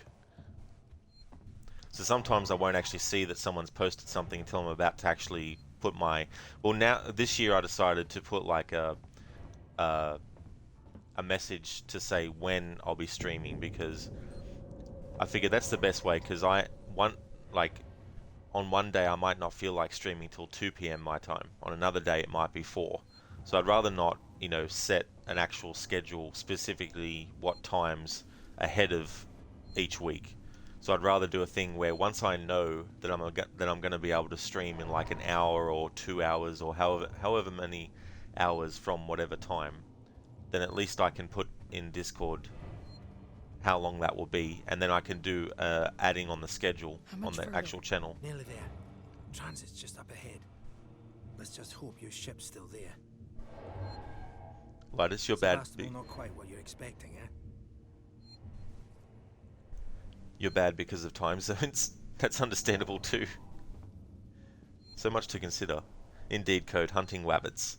So sometimes I won't actually see that someone's posted something until I'm about to actually put my... Well, now, this year I decided to put, like, a message to say when I'll be streaming, because I figured that's the best way, because on one day I might not feel like streaming till 2 p.m. my time. On another day it might be 4. So I'd rather not, you know, set an actual schedule specifically what times ahead of each week. So I'd rather do a thing where once I know that I'm going to be able to stream in like an hour or 2 hours or however many hours from whatever time, then at least I can put in Discord how long that will be, and then I can do adding on the schedule on the actual channel. Nearly there. Transit's just up ahead. Let's just hope your ship's still there. Linus, you're bad. Sevastopol not quite what you're expecting, eh? You're bad because of time zones. That's understandable too. So much to consider. Indeed, Code, hunting wabbits.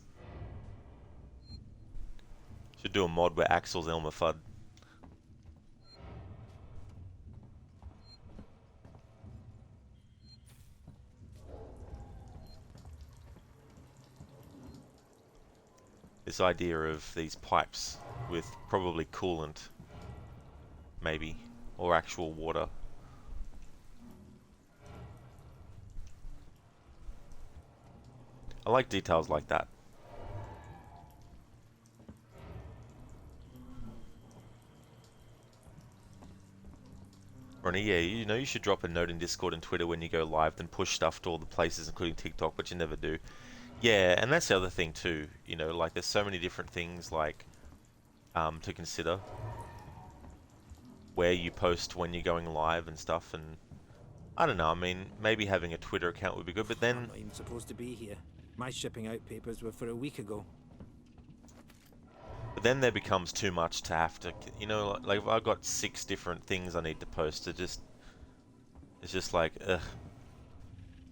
Should do a mod where Axel's Elmer Fudd. This idea of these pipes with probably coolant, maybe, or actual water. I like details like that. Ronnie, yeah, you know you should drop a note in Discord and Twitter when you go live, then push stuff to all the places, including TikTok, but you never do. Yeah, and that's the other thing too, you know, like there's so many different things like to consider. Where you post when you're going live and stuff, and I don't know, I mean, maybe having a Twitter account would be good, but then... I'm not even supposed to be here. My shipping out papers were for a week ago. But then there becomes too much to have to, you know, like if I've got 6 different things I need to post, it's just like, ugh.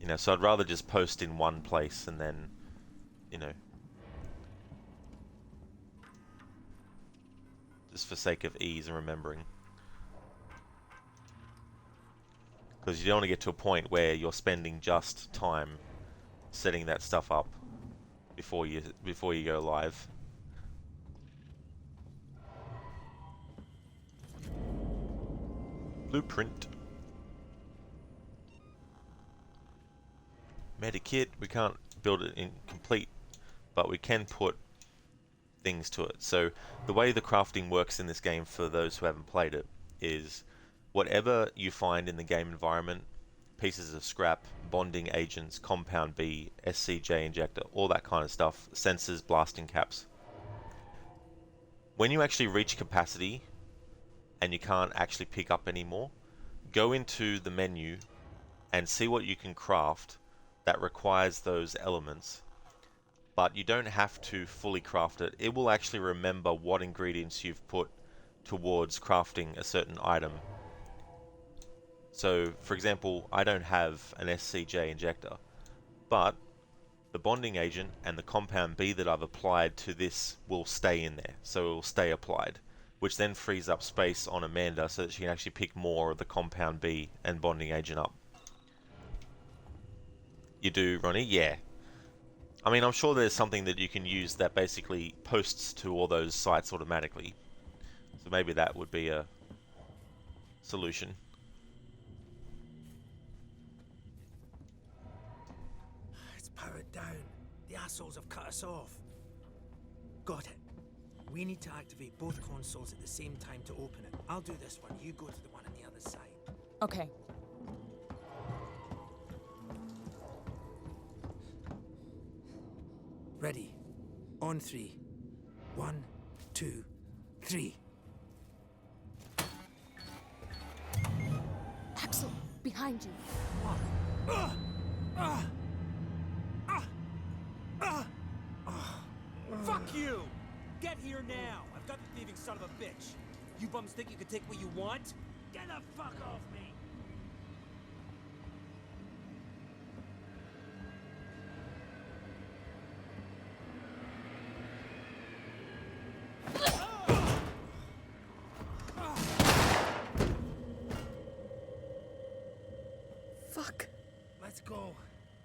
You know, so I'd rather just post in one place and then, you know, just for sake of ease and remembering. Because you don't want to get to a point where you're spending just time setting that stuff up before you go live. Blueprint. Medikit, we can't build it in complete, but we can put things to it. So the way the crafting works in this game, for those who haven't played it, is whatever you find in the game environment, pieces of scrap, bonding agents, compound B, SCJ injector, all that kind of stuff, sensors, blasting caps. When you actually reach capacity and you can't actually pick up anymore, go into the menu and see what you can craft that requires those elements. But you don't have to fully craft it. It will actually remember what ingredients you've put towards crafting a certain item. So, for example, I don't have an SCJ injector, but the bonding agent and the compound B that I've applied to this will stay in there, so it will stay applied, which then frees up space on Amanda so that she can actually pick more of the compound B and bonding agent up. You do, Ronnie? Yeah. I mean, I'm sure there's something that you can use that basically posts to all those sites automatically. So maybe that would be a solution. It's powered down. The assholes have cut us off. Got it. We need to activate both consoles at the same time to open it. I'll do this one. You go to the one on the other side. Okay. Ready. On 3. 1, 2, 3. Axel, behind you. son of a bitch. You bums think you can take what you want? Get the fuck off me! Fuck. Let's go.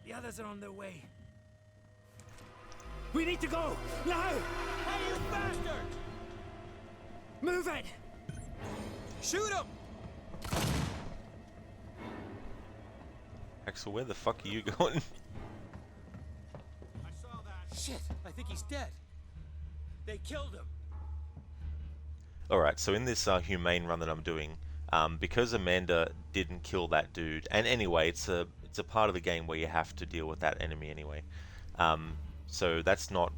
The others are on their way. We need to go! Now! Hey, you bastard! Move it! Shoot him! Axel, where the fuck are you going? I saw that. Shit, I think he's dead. They killed him. Alright, so in this humane run that I'm doing, because Amanda didn't kill that dude, and anyway, it's a part of the game where you have to deal with that enemy anyway. So that's not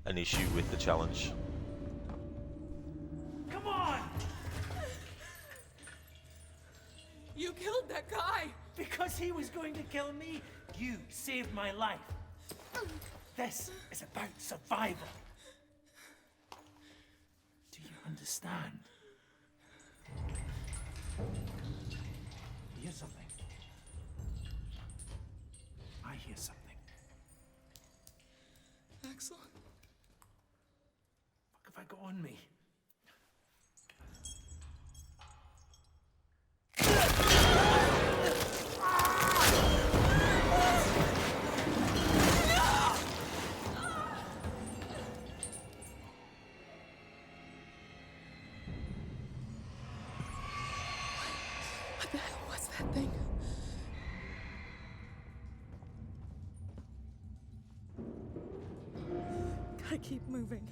an issue with the challenge. Come on! You killed that guy! Because he was going to kill me, you saved my life. This is about survival. Do you understand? You hear something? I hear something. Axel? What have I got on me? What the hell was that thing? Gotta keep moving.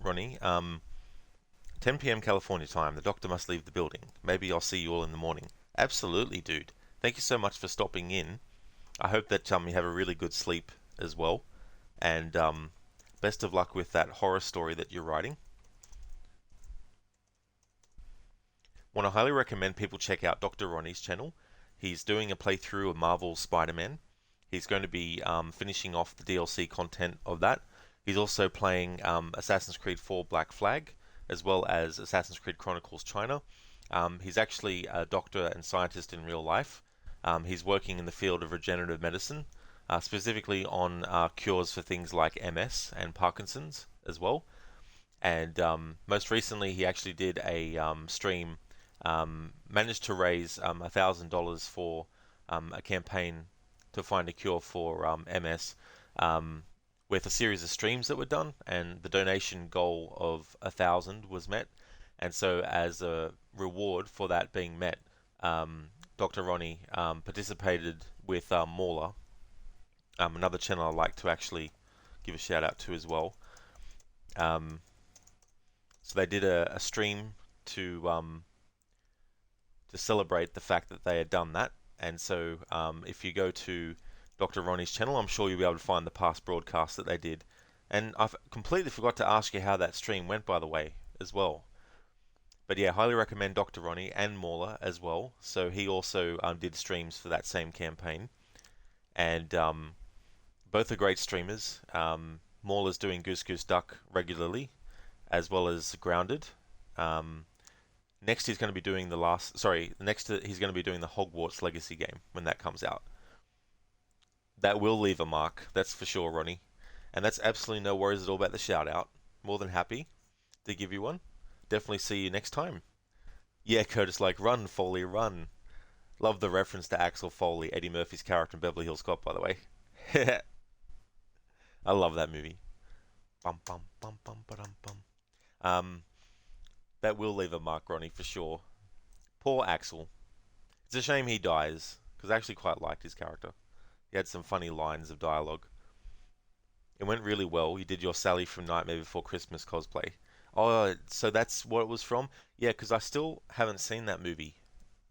Ronnie, 10 p.m. California time. The doctor must leave the building. Maybe I'll see you all in the morning. Absolutely, dude. Thank you so much for stopping in. I hope that you have a really good sleep as well. And best of luck with that horror story that you're writing. Want to highly recommend people check out Dr. Ronnie's channel. He's doing a playthrough of Marvel's Spider-Man. He's going to be finishing off the DLC content of that. He's also playing Assassin's Creed 4 Black Flag, as well as Assassin's Creed Chronicles China. He's actually a doctor and scientist in real life. He's working in the field of regenerative medicine, specifically on cures for things like MS and Parkinson's as well. And most recently, he actually did a stream, managed to raise $1,000 for a campaign to find a cure for MS, with a series of streams that were done, and the donation goal of 1,000 was met. And so, as a reward for that being met, Dr. Ronnie participated with Mauler, another channel I'd like to actually give a shout out to as well. So they did a stream to celebrate the fact that they had done that. And so if you go to Dr. Ronnie's channel, I'm sure you'll be able to find the past broadcasts that they did. And I've completely forgot to ask you how that stream went, by the way, as well. But yeah, highly recommend Dr. Ronnie and Mauler as well. So he also did streams for that same campaign. And both are great streamers. Mauler's doing Goose Goose Duck regularly, as well as Grounded. Next he's going to be doing he's going to be doing the Hogwarts Legacy game when that comes out. That will leave a mark, that's for sure, Ronnie. And that's absolutely no worries at all about the shout out. More than happy to give you one. Definitely see you next time. Yeah, Curtis, like, run, Foley, run. Love the reference to Axel Foley, Eddie Murphy's character in Beverly Hills Cop, by the way. I love that movie. Bum bum bum bum ba-dum bum. That will leave a mark, Ronnie, for sure. Poor Axel. It's a shame he dies, because I actually quite liked his character. He had some funny lines of dialogue. It went really well. You did your Sally from Nightmare Before Christmas cosplay. Oh, so that's what it was from? Yeah, because I still haven't seen that movie.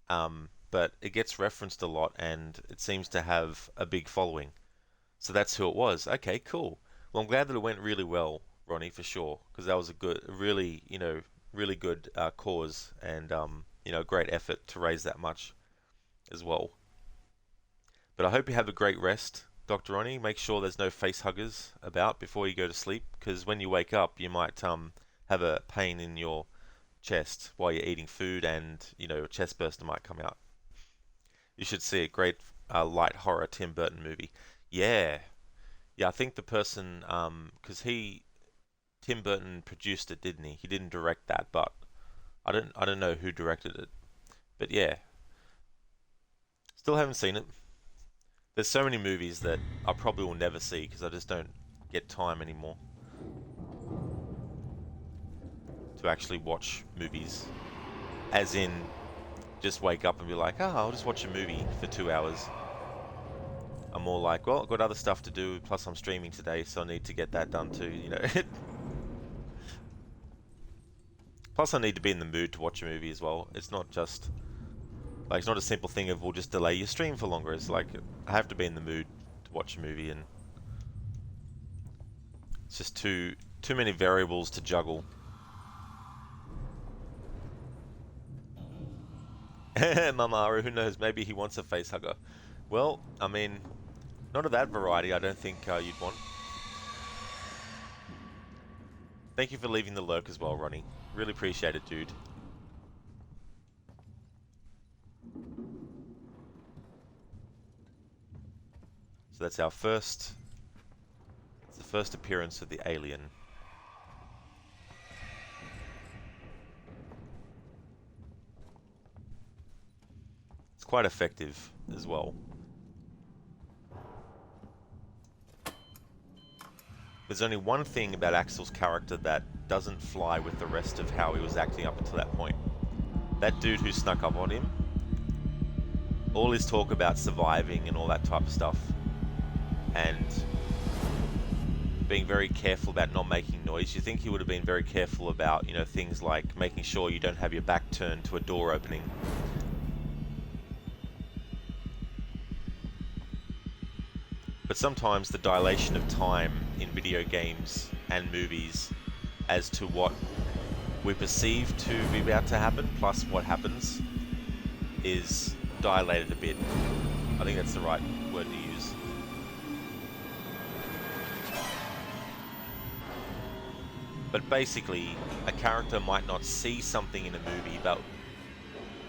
But it gets referenced a lot, and it seems to have a big following. So that's who it was. Okay, cool. Well, I'm glad that it went really well, Ronnie, for sure, because that was a good, really good cause, and great effort to raise that much as well. But I hope you have a great rest. Dr. Ronnie, make sure there's no face huggers about before you go to sleep, because when you wake up, you might have a pain in your chest while you're eating food, and a chest burster might come out. You should see a great light horror Tim Burton movie. Yeah, I think the person, because Tim Burton produced it, didn't he? He didn't direct that, but I don't know who directed it. But yeah, still haven't seen it. There's so many movies that I probably will never see because I just don't get time anymore to actually watch movies. As in, just wake up and be like, I'll just watch a movie for 2 hours. I'm more like, well, I've got other stuff to do, plus I'm streaming today, so I need to get that done too, Plus I need to be in the mood to watch a movie as well. It's not just, it's not a simple thing of, we'll just delay your stream for longer. It's like, I have to be in the mood to watch a movie, and it's just too many variables to juggle. Mamaru, who knows, maybe he wants a face hugger. Well, I mean, not of that variety, I don't think you'd want. Thank you for leaving the lurk as well, Ronnie. Really appreciate it, dude. So that's our first... It's the first appearance of the alien. It's quite effective as well. There's only one thing about Axel's character that doesn't fly with the rest of how he was acting up until that point. That dude who snuck up on him, all his talk about surviving and all that type of stuff, and being very careful about not making noise. You think he would have been very careful about, things like making sure you don't have your back turned to a door opening. But sometimes the dilation of time in video games and movies as to what we perceive to be about to happen, plus what happens, is dilated a bit. I think that's the right word to use. But basically, a character might not see something in a movie, but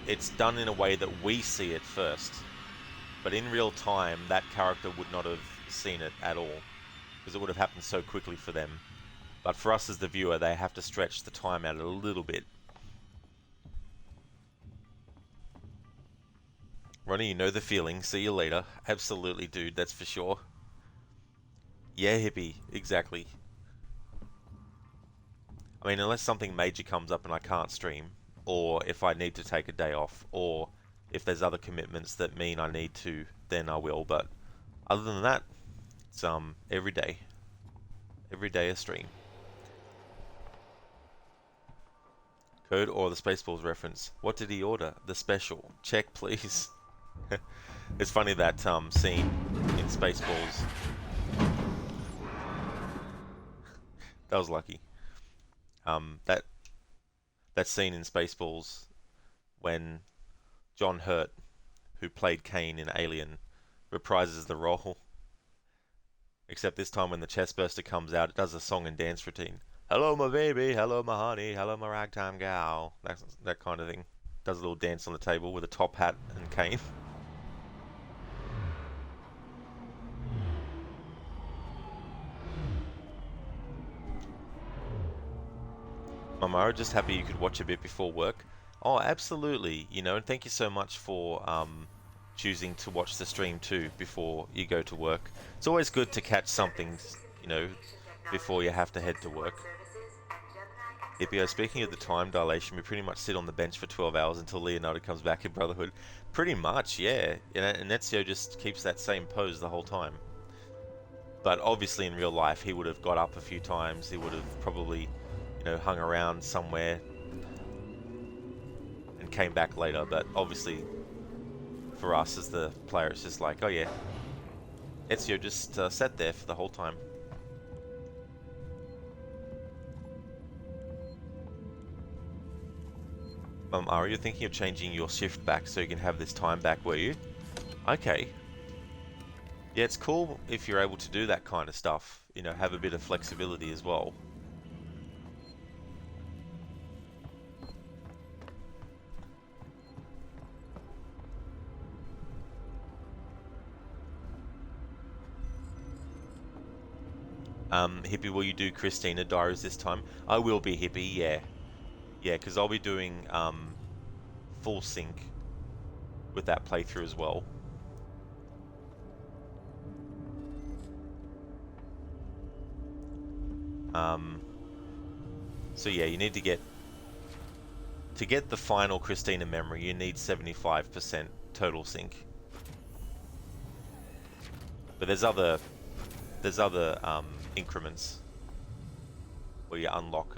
it's done in a way that we see it first. But in real time, that character would not have seen it at all, because it would have happened so quickly for them. But for us as the viewer, they have to stretch the time out a little bit. Ronnie, you know the feeling. See you later. Absolutely, dude. That's for sure. Yeah, hippie. Exactly. I mean, unless something major comes up and I can't stream, or if I need to take a day off, or if there's other commitments that mean I need to, then I will. But other than that, it's every day a stream. Code or the Spaceballs reference. What did he order? The special. Check, please. It's funny that scene in Spaceballs. That was lucky. That scene in Spaceballs when John Hurt, who played Kane in Alien, reprises the role. Except this time when the chestburster comes out, it does a song and dance routine. Hello my baby, hello my honey, hello my ragtime gal. That kind of thing. Does a little dance on the table with a top hat and cane. Mamara, just happy you could watch a bit before work. Oh, absolutely. And thank you so much for choosing to watch the stream too before you go to work. It's always good to catch something, before you have to head to work. Hippio, speaking of the time dilation, we pretty much sit on the bench for 12 hours until Leonardo comes back in Brotherhood. Pretty much, yeah. And Ezio just keeps that same pose the whole time. But obviously in real life, he would have got up a few times. He would have probably, hung around somewhere and came back later. But obviously, for us as the player, it's just like, oh yeah, Ezio just sat there for the whole time. Are you thinking of changing your shift back so you can have this time back, were you? Okay. Yeah, it's cool if you're able to do that kind of stuff. You know, have a bit of flexibility as well. Hippie, will you do Christina Diaries this time? I will be, Hippie, yeah. Yeah, because I'll be doing full sync with that playthrough as well. So yeah, you need to get the final Christina memory, you need 75% total sync. But there's other increments where you unlock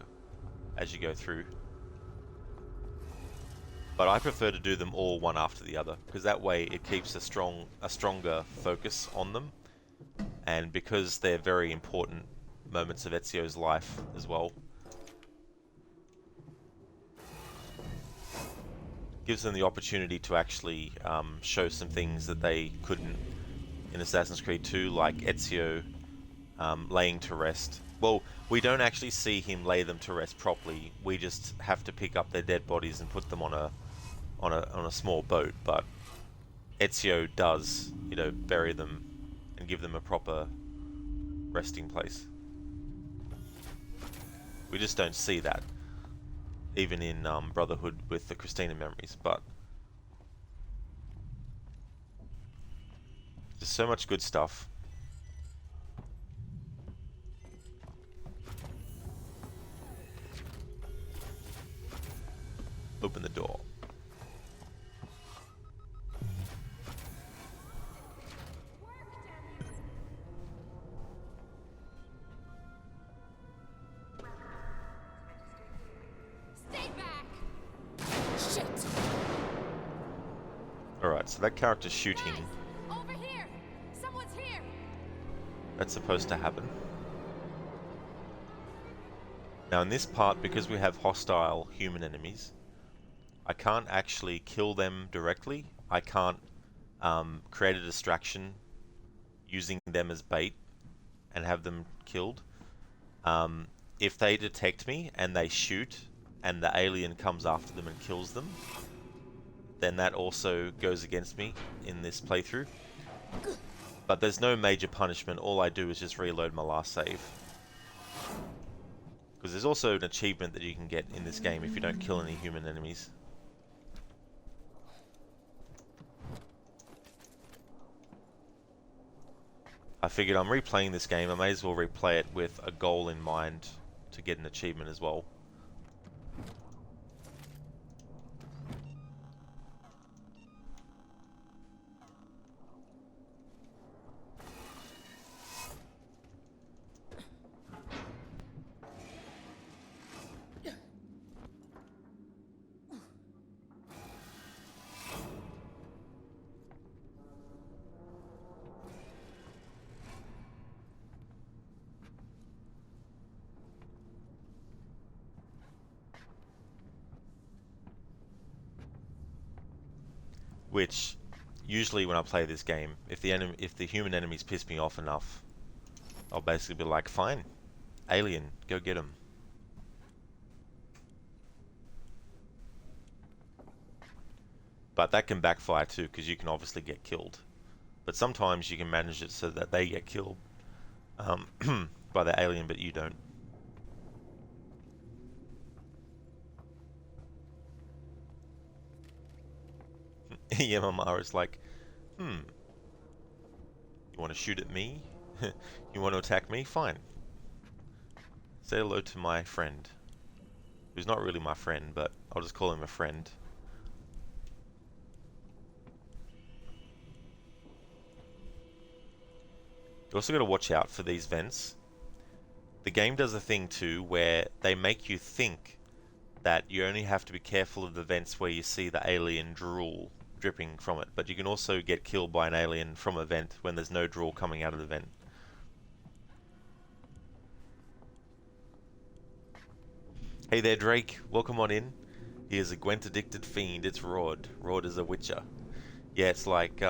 as you go through. But I prefer to do them all one after the other, because that way it keeps a stronger focus on them, and because they're very important moments of Ezio's life as well. Gives them the opportunity to actually show some things that they couldn't in Assassin's Creed 2, like Ezio laying to rest. Well, we don't actually see him lay them to rest properly. We just have to pick up their dead bodies and put them on a small boat. But Ezio does, you know, bury them and give them a proper resting place. We just don't see that, even in Brotherhood with the Christina memories. But there's so much good stuff. Open the door. Stay back! Shit! Alright, so that character's shooting. Guys, over here! Someone's here! That's supposed to happen. Now in this part, because we have hostile human enemies, I can't actually kill them directly. I can't create a distraction using them as bait and have them killed. If they detect me and they shoot and the alien comes after them and kills them, then that also goes against me in this playthrough. But there's no major punishment. All I do is just reload my last save. Because there's also an achievement that you can get in this game if you don't kill any human enemies. I figured I'm replaying this game, I may as well replay it with a goal in mind to get an achievement as well. Which, usually when I play this game, if the human enemies piss me off enough, I'll basically be like, fine, alien, go get him. But that can backfire too, because you can obviously get killed. But sometimes you can manage it so that they get killed by the alien, but you don't. Yamamara's like, you want to shoot at me? You want to attack me? Fine. Say hello to my friend. Who's not really my friend, but I'll just call him a friend. You also got to watch out for these vents. The game does a thing too where they make you think that you only have to be careful of the vents where you see the alien drool dripping from it, but you can also get killed by an alien from a vent when there's no drool coming out of the vent. Hey there, Drake. Welcome on in. He is a Gwent-addicted fiend. It's Rod. Rod is a witcher. Yeah, it's like,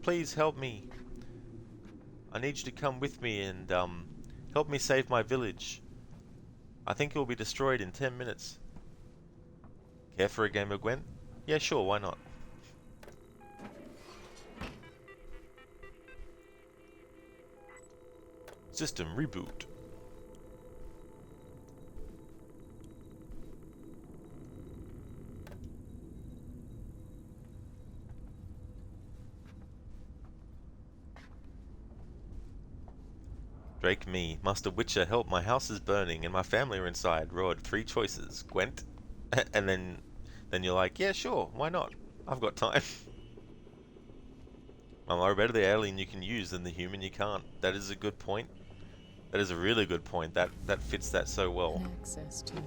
please help me. I need you to come with me and help me save my village. I think it will be destroyed in 10 minutes. Care for a game of Gwent? Yeah, sure, why not? System reboot. Drake me. Must a witcher help? My house is burning and my family are inside. Rod, 3 choices. Gwent. And then you're like, yeah, sure, why not? I've got time. I'm better the alien you can use than the human you can't. That is a good point. That is a really good point. That fits that so well. Access to her.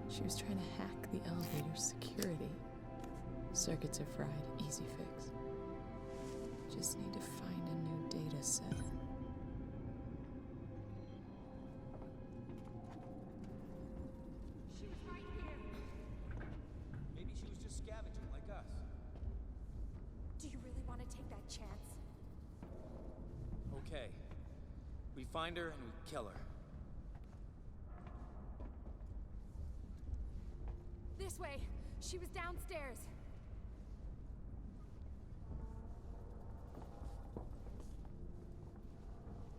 She was trying to hack the elevator's security. Circuits are fried. Easy fix. Just need to find a new data set. She was right here. Maybe she was just scavenging like us. Do you really want to take that chance? Okay. We find her and we kill her. This way. She was downstairs.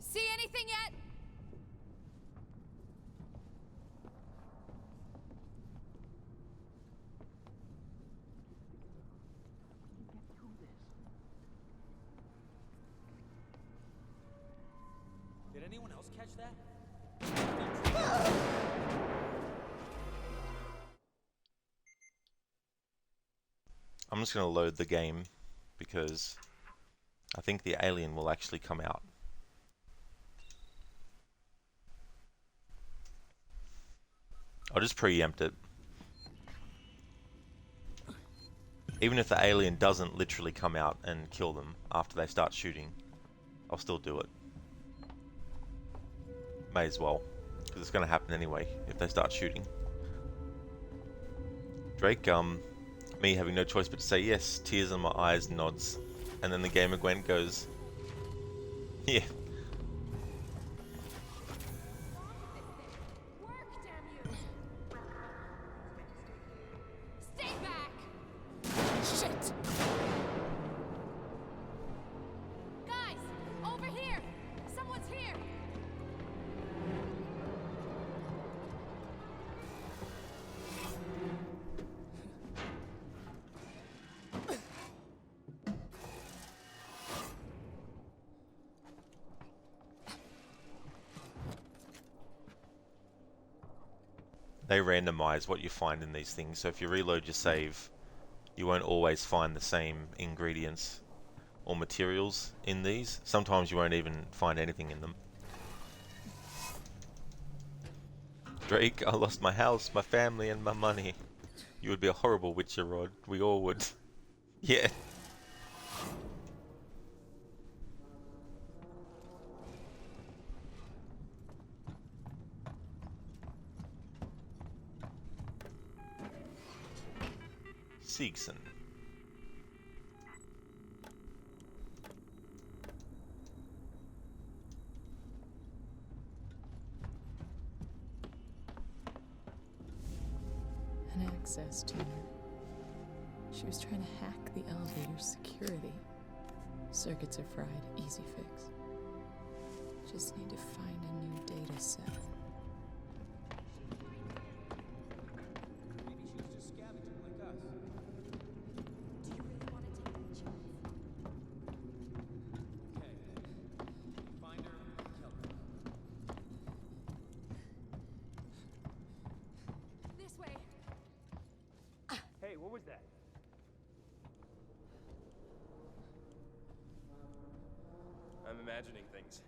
See anything yet? Did anyone else catch that? I'm just going to load the game because I think the alien will actually come out. I'll just preempt it. Even if the alien doesn't literally come out and kill them after they start shooting, I'll still do it. May as well, because it's going to happen anyway if they start shooting. Drake, me having no choice but to say yes, tears in my eyes, nods, and then the gamer Gwen goes, yeah. Stay back! Shit! Guys, over here! Someone's here! They randomize what you find in these things, so if you reload your save, you won't always find the same ingredients or materials in these. Sometimes you won't even find anything in them. Drake, I lost my house, my family, and my money. You would be a horrible witcher, Rod. We all would. Yeah. Siegson. An access to her. She was trying to hack the elevator's security. Circuits are fried. Easy fix. Just need to find a new data set. Maybe she was just scavenging like us. Do you really want to take that chance? Okay. We find her and we kill her. This way. Hey, what was that? I'm imagining things.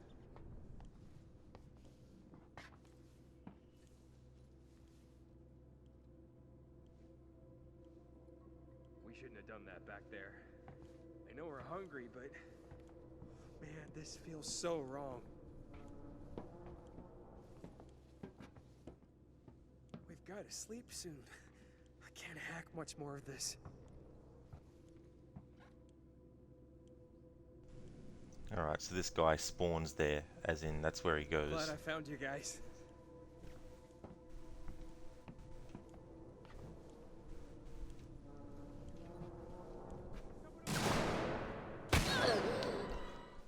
We shouldn't have done that back there. I know we're hungry, but man, this feels so wrong. We've got to sleep soon. I can't hack much more of this. Alright, so this guy spawns there, as in that's where he goes. Glad I found you guys.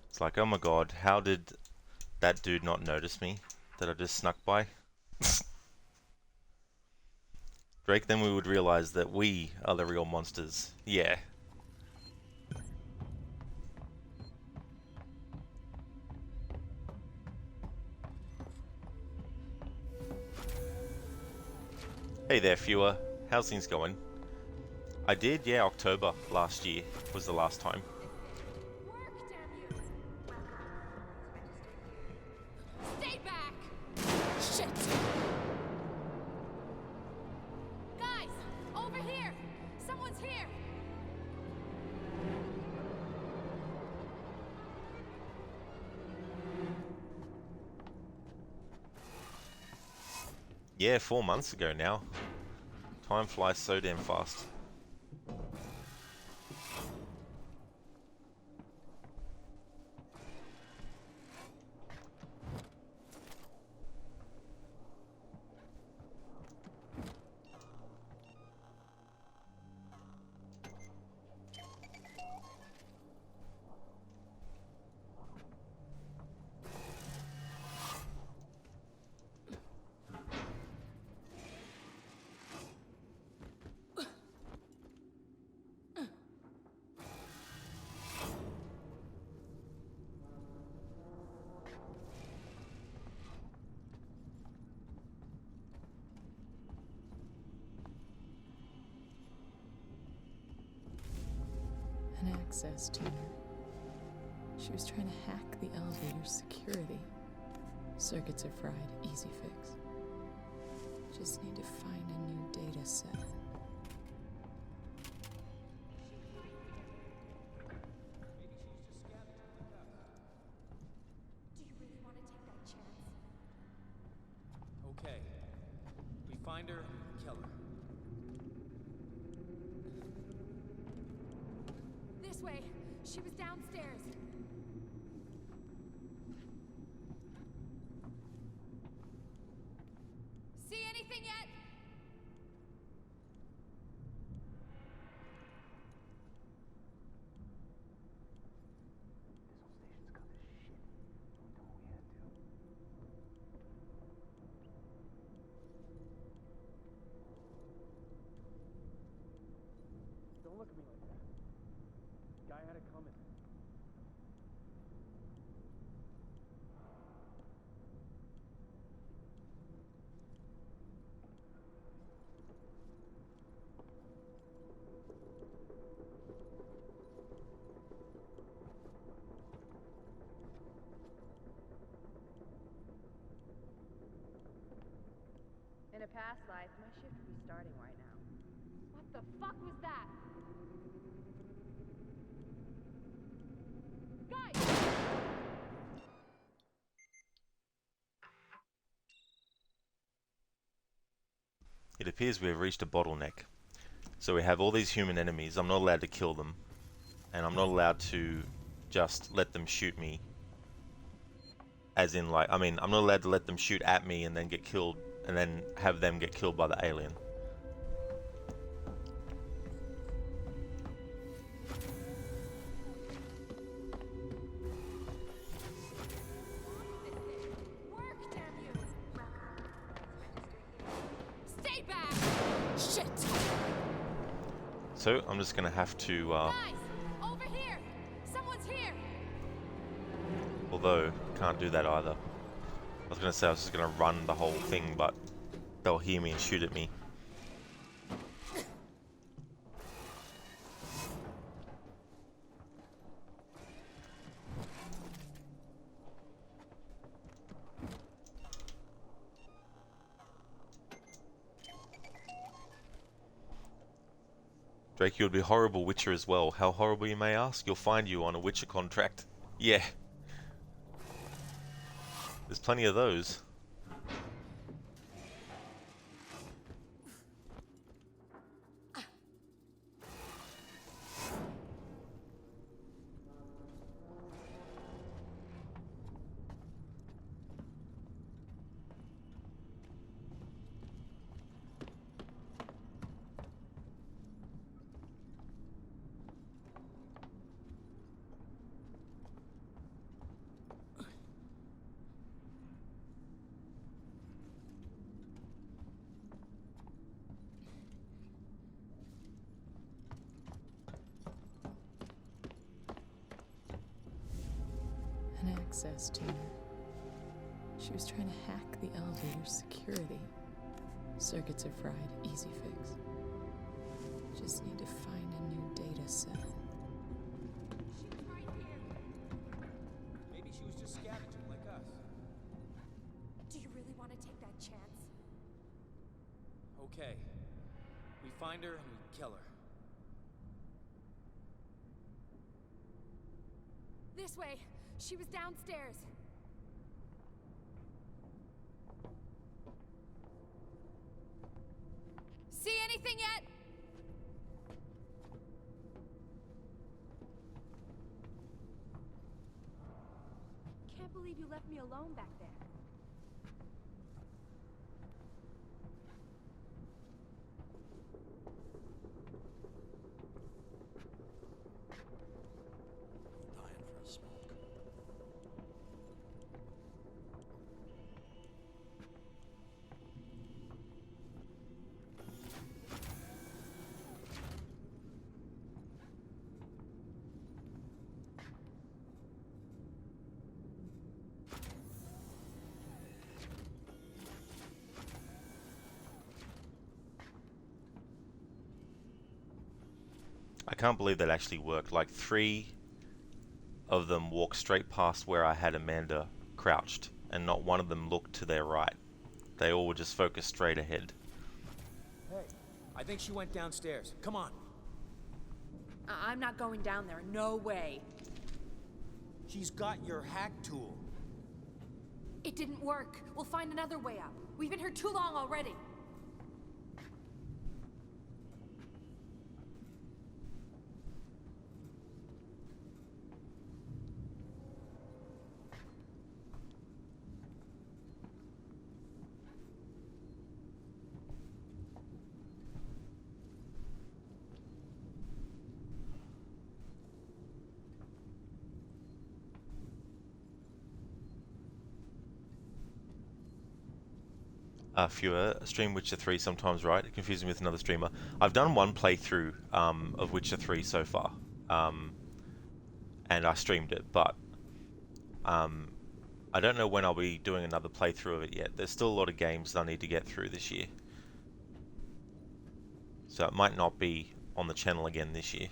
It's like, oh my god, how did that dude not notice me that I just snuck by? Drake, then we would realize that we are the real monsters. Yeah. Hey there, Fewer. How's things going? I did, yeah, October last year was the last time. Stay back! Shit! Guys, over here! Someone's here! Yeah, 4 months ago now. Time flies so damn fast. An access tuner. She was trying to hack the elevator's security. Circuits are fried, easy fix. Just need to find a new data set. Okay. We find her, kill her. This way. She was downstairs. See anything yet? Don't look at me like that. Guy had it coming. In a past life, my shift would be starting right now. What the fuck was that? Guys! It appears we have reached a bottleneck. So we have all these human enemies. I'm not allowed to kill them. And I'm not allowed to just let them shoot me. As in, like, I mean, I'm not allowed to let them shoot at me and then get killed. And then have them get killed by the alien. Stay back! Shit! So I'm just gonna have to, Guys, over here! Someone's here! although, can't do that either. I was gonna say I was just gonna run the whole thing, but they'll hear me and shoot at me. Drake, you would be a horrible Witcher as well. How horrible, you may ask? You'll find you on a Witcher contract. Yeah. There's plenty of those. access to her. She was trying to hack the elevator security. Circuits are fried, easy fix. Just need to find a new data set. Maybe she was just scavenging like us. Do you really want to take that chance? Okay. We find her and we kill her. This way. She was downstairs. See anything yet? Can't believe you left me alone back there. Dying for a smoke. I can't believe that actually worked. Like 3 of them walked straight past where I had Amanda crouched, and not one of them looked to their right. They all were just focused straight ahead. Hey, I think she went downstairs. Come on. I'm not going down there. No way. She's got your hack tool. It didn't work. We'll find another way up. We've been here too long already. Fewer stream Witcher 3 sometimes, right? Confusing with another streamer. I've done one playthrough of Witcher 3 so far, and I streamed it, but I don't know when I'll be doing another playthrough of it yet. There's still a lot of games that I need to get through this year, so it might not be on the channel again this year.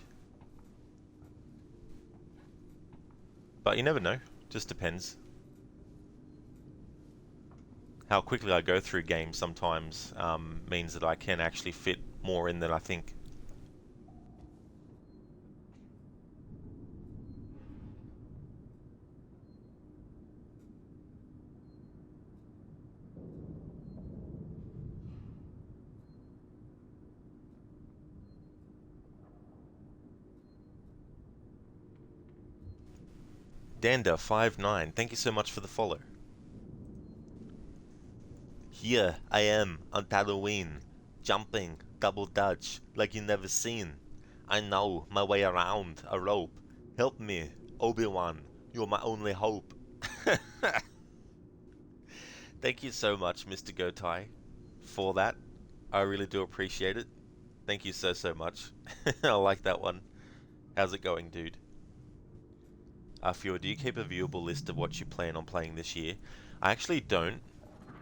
But you never know, just depends. How quickly I go through games sometimes means that I can actually fit more in than I think. Danda59, thank you so much for the follow. Here I am on Halloween, jumping double dutch like you never seen. I know my way around a rope. Help me, Obi-Wan, you're my only hope. Thank you so much, Mr. Gotai, for that. I really do appreciate it. Thank you so much. I like that one. How's it going, dude? Fiora, do you keep a viewable list of what you plan on playing this year? I actually don't,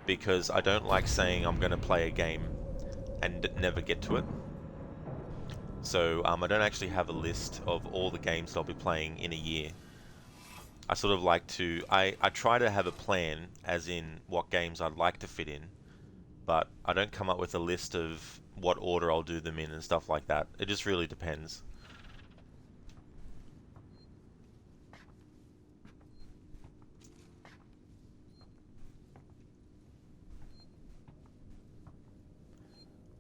because I don't like saying I'm going to play a game and never get to it. So I don't actually have a list of all the games I'll be playing in a year. I sort of like to, I try to have a plan, as in what games I'd like to fit in, but I don't come up with a list of what order I'll do them in and stuff like that. It just really depends.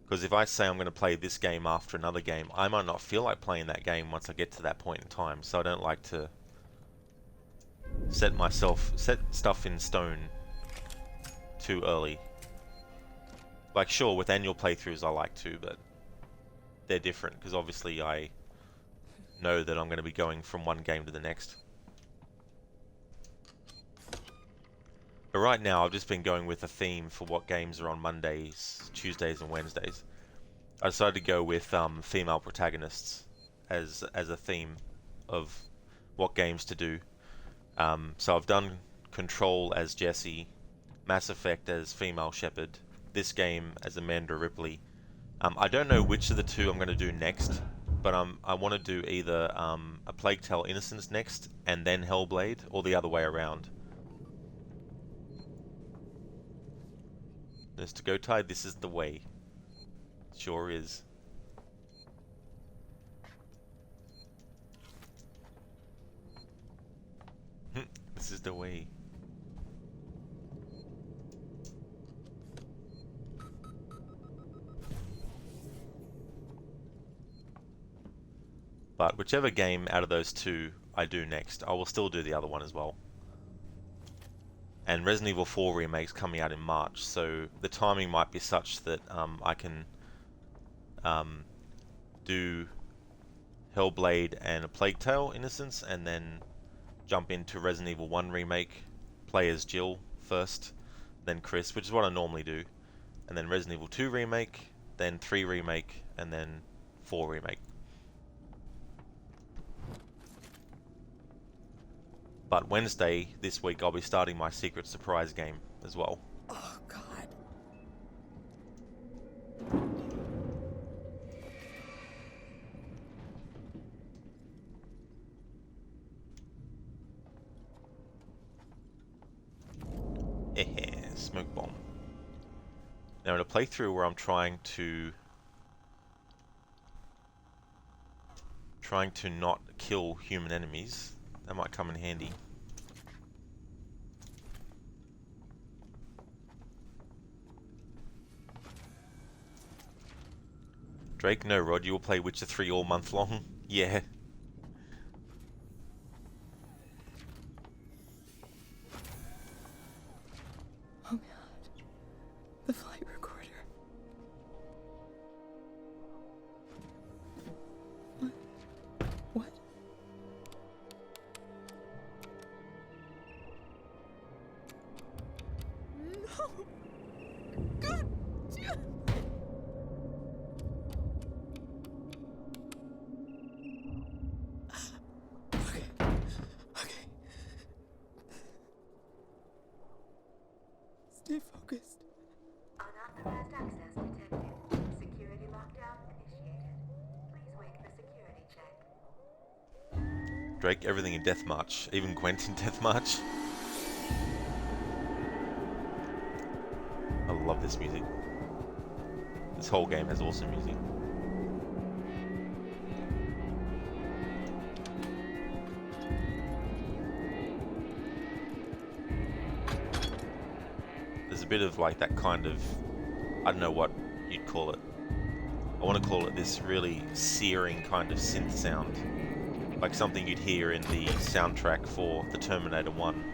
Because if I say I'm going to play this game after another game, I might not feel like playing that game once I get to that point in time. So I don't like to set stuff in stone too early. Like, sure, with annual playthroughs I like to, but they're different because obviously I know that I'm going to be going from one game to the next. But right now, I've just been going with a theme for what games are on Mondays, Tuesdays, and Wednesdays. I decided to go with female protagonists as a theme of what games to do. So I've done Control as Jesse, Mass Effect as Female Shepard, this game as Amanda Ripley. I don't know which of the two I'm going to do next, but I want to do either A Plague Tale Innocence next and then Hellblade, or the other way around. Mr. Gotai, this is the way. Sure is. This is the way. But whichever game out of those two I do next, I will still do the other one as well. And Resident Evil 4 Remake's coming out in March, so the timing might be such that I can do Hellblade and A Plague Tale Innocence, and then jump into Resident Evil 1 Remake, play as Jill first, then Chris, which is what I normally do, and then Resident Evil 2 Remake, then 3 Remake, and then 4 Remake. But Wednesday this week I'll be starting my Secret Surprise game as well. Oh, God. Smoke bomb. Now in a playthrough where I'm trying to not kill human enemies, that might come in handy. Drake, no Rod, you will play Witcher 3 all month long? Yeah. Oh God. The flight recorder. What? No! God! Okay. Stay focused. Unauthorized access detected. Security lockdown initiated. Please wait for security check. Drake, everything in Death March. Even Gwent in Death March. I love this music. This whole game has awesome music. There's a bit of like that kind of, I don't know what you'd call it. I want to call it this really searing kind of synth sound. Like something you'd hear in the soundtrack for the Terminator 1.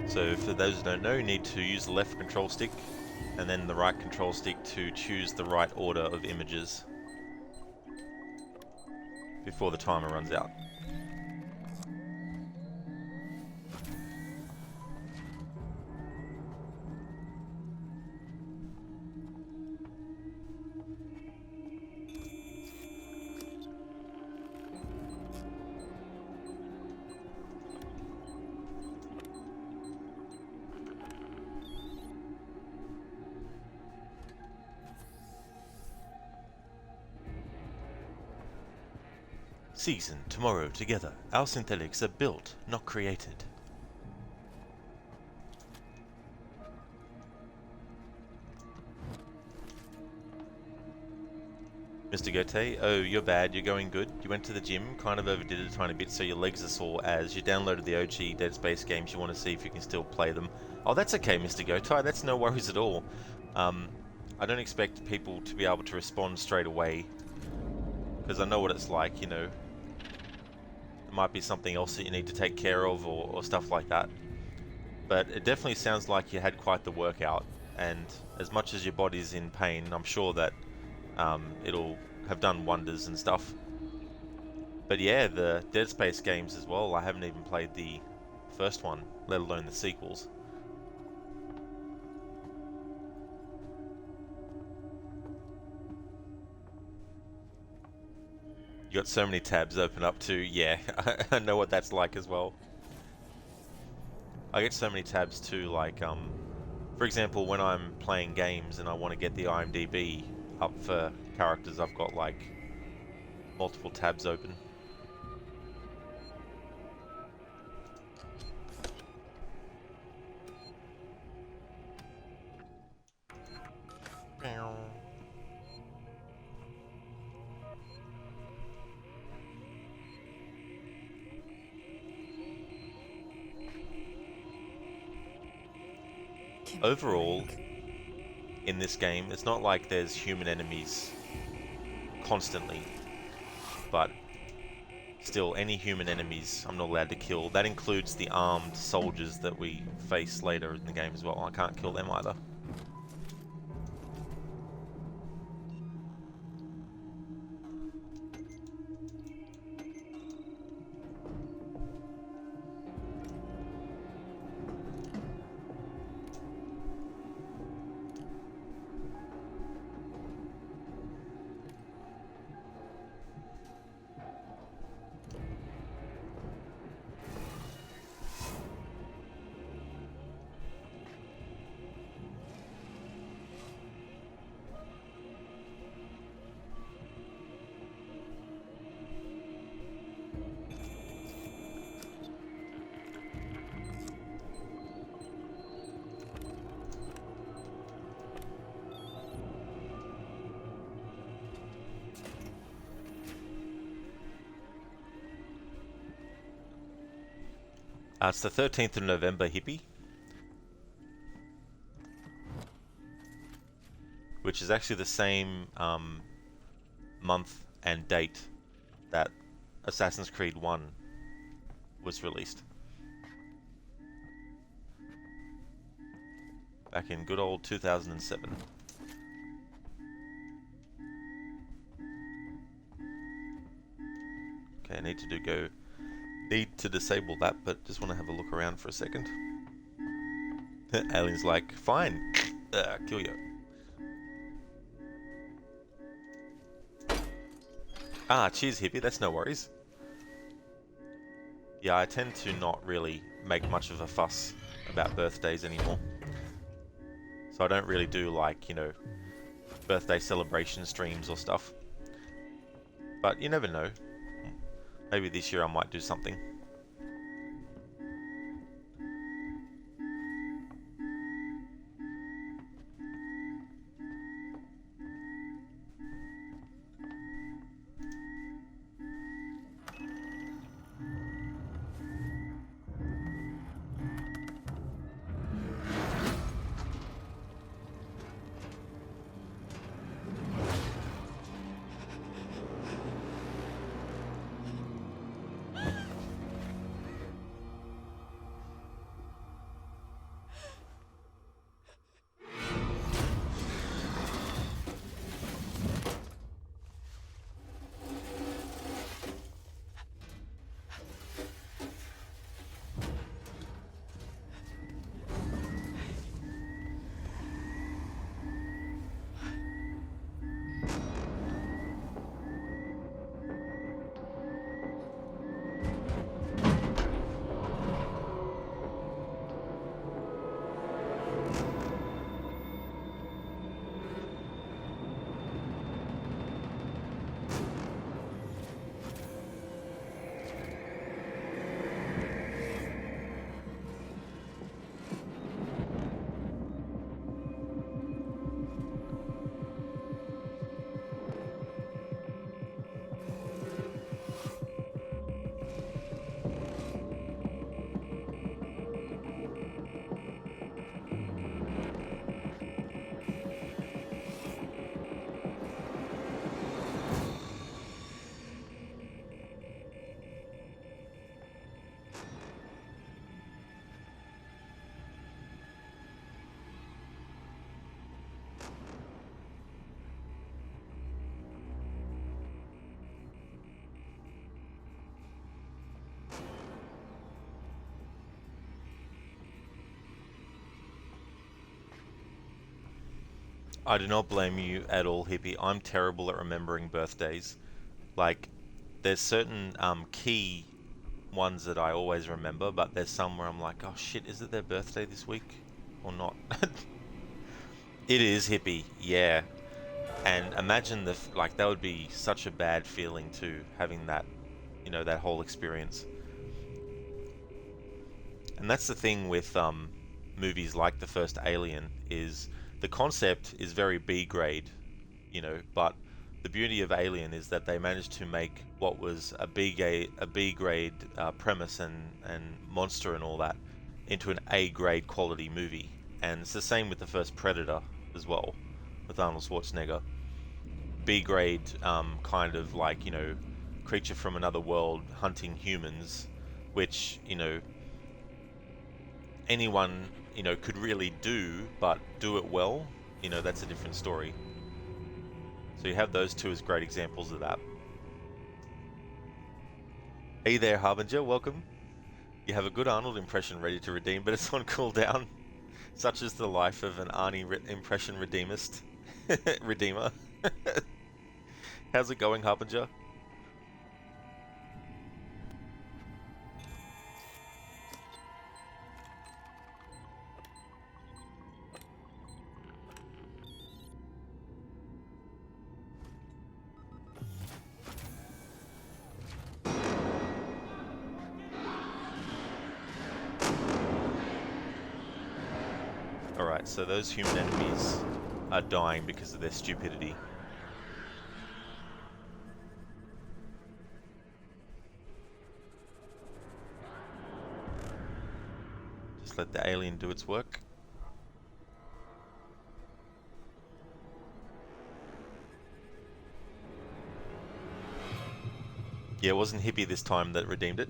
So for those who don't know, you need to use the left control stick and then the right control stick to choose the right order of images before the timer runs out. Season tomorrow together. Our synthetics are built, not created. Mr. Gote, oh, you're bad, you're going good. You went to the gym, kind of overdid it a tiny bit, so your legs are sore as you downloaded the OG Dead Space games. You want to see if you can still play them. Oh, that's okay, Mr. Gote, that's no worries at all. I don't expect people to be able to respond straight away, because I know what it's like, you know. There might be something else that you need to take care of or stuff like that. But it definitely sounds like you had quite the workout, and as much as your body's in pain, I'm sure that it'll have done wonders and stuff. But yeah, the Dead Space games as well, I haven't even played the first one, let alone the sequels. You got so many tabs open up too. Yeah, I know what that's like as well. I get so many tabs too, like, for example, when I'm playing games and I want to get the IMDb up for characters, I've got, like, multiple tabs open. Overall, in this game, it's not like there's human enemies constantly, but still, any human enemies I'm not allowed to kill. That includes the armed soldiers that we face later in the game as well. I can't kill them either. It's the 13th of November, hippie. Which is actually the same month and date that Assassin's Creed 1 was released. Back in good old 2007. Okay, I need to disable that, but just want to have a look around for a second. Alien's like, fine, kill you. Ah, cheers, hippie, that's no worries. Yeah, I tend to not really make much of a fuss about birthdays anymore. So I don't really do, like, you know, birthday celebration streams or stuff. But you never know. Maybe this year I might do something. I do not blame you at all, Hippie. I'm terrible at remembering birthdays. Like, there's certain key ones that I always remember, but there's some where I'm like, oh shit, is it their birthday this week or not? It is, Hippie, yeah. And imagine like that would be such a bad feeling too, having that, you know, that whole experience. And that's the thing with movies like the first Alien, is the concept is very B grade, you know, but the beauty of Alien is that they managed to make what was a B grade premise and monster and all that into an A grade quality movie. And it's the same with the first Predator as well, with Arnold Schwarzenegger. B grade kind of like, you know, creature from another world hunting humans, which, you know, anyone, you know, could really do, but do it well, you know, that's a different story. So you have those two as great examples of that. Hey there, Harbinger, welcome. You have a good Arnold impression ready to redeem, but it's on cooldown. Such is the life of an Arnie impression redeemist. Redeemer. How's it going, Harbinger? Alright, so those human enemies are dying because of their stupidity. Just let the alien do its work. Yeah, it wasn't Hippie this time that redeemed it.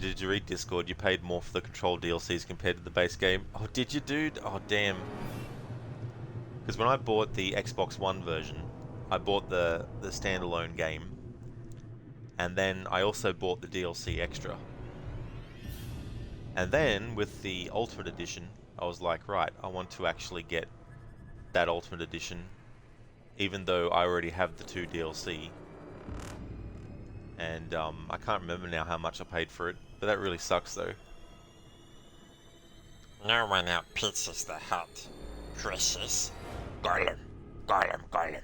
Did you read Discord? You paid more for the Control DLCs compared to the base game. Oh, did you, dude? Oh, damn. Because when I bought the Xbox One version, I bought the standalone game, and then I also bought the DLC extra. And then, with the Ultimate Edition, I was like, right, I want to actually get that Ultimate Edition, even though I already have the 2 DLC. And I can't remember now how much I paid for it, but that really sucks though. No one outpizzas the hut, precious. Gollum, Gollum, Gollum.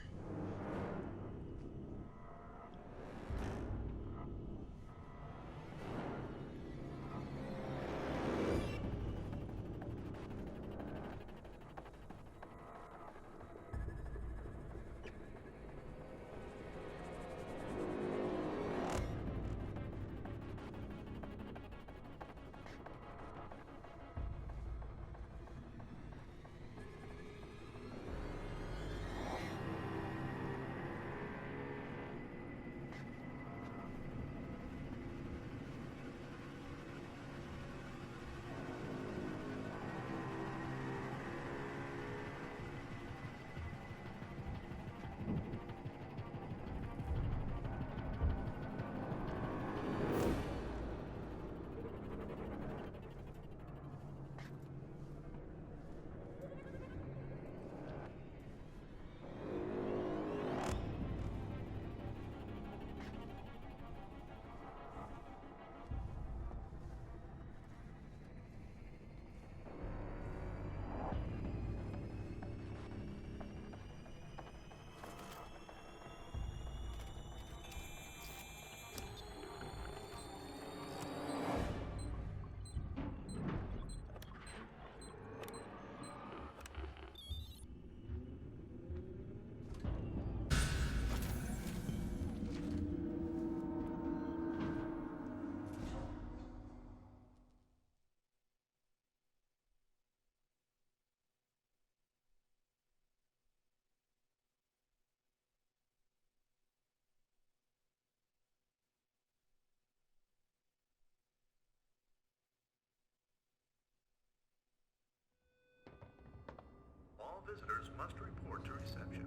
All visitors must report to reception.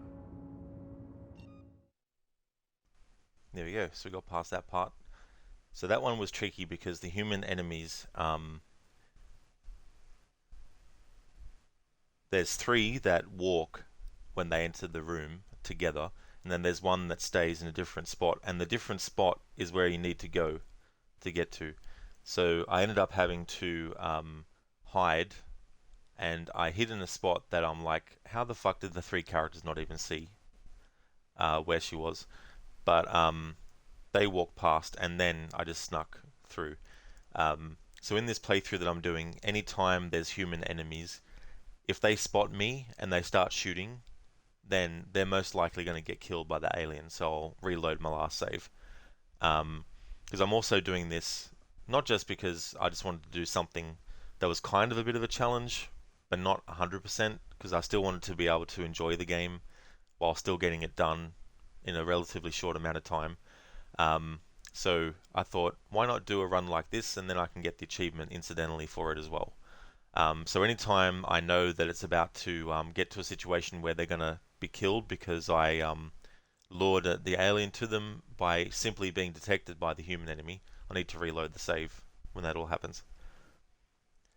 There we go, so we got past that part. So that one was tricky because the human enemies, there's 3 that walk when they enter the room together, and then there's 1 that stays in a different spot, and the different spot is where you need to go to get to. So I ended up having to hide, and I hid in a spot that I'm like, how the fuck did the 3 characters not even see where she was? But they walked past, and then I just snuck through. So in this playthrough that I'm doing, anytime there's human enemies, if they spot me and they start shooting, then they're most likely going to get killed by the alien, so I'll reload my last save. Because I'm also doing this not just because I just wanted to do something that was kind of a bit of a challenge, but not 100%, because I still wanted to be able to enjoy the game while still getting it done in a relatively short amount of time. So I thought, why not do a run like this, and then I can get the achievement incidentally for it as well. So anytime I know that it's about to get to a situation where they're going to be killed because I lured the alien to them by simply being detected by the human enemy, I need to reload the save when that all happens.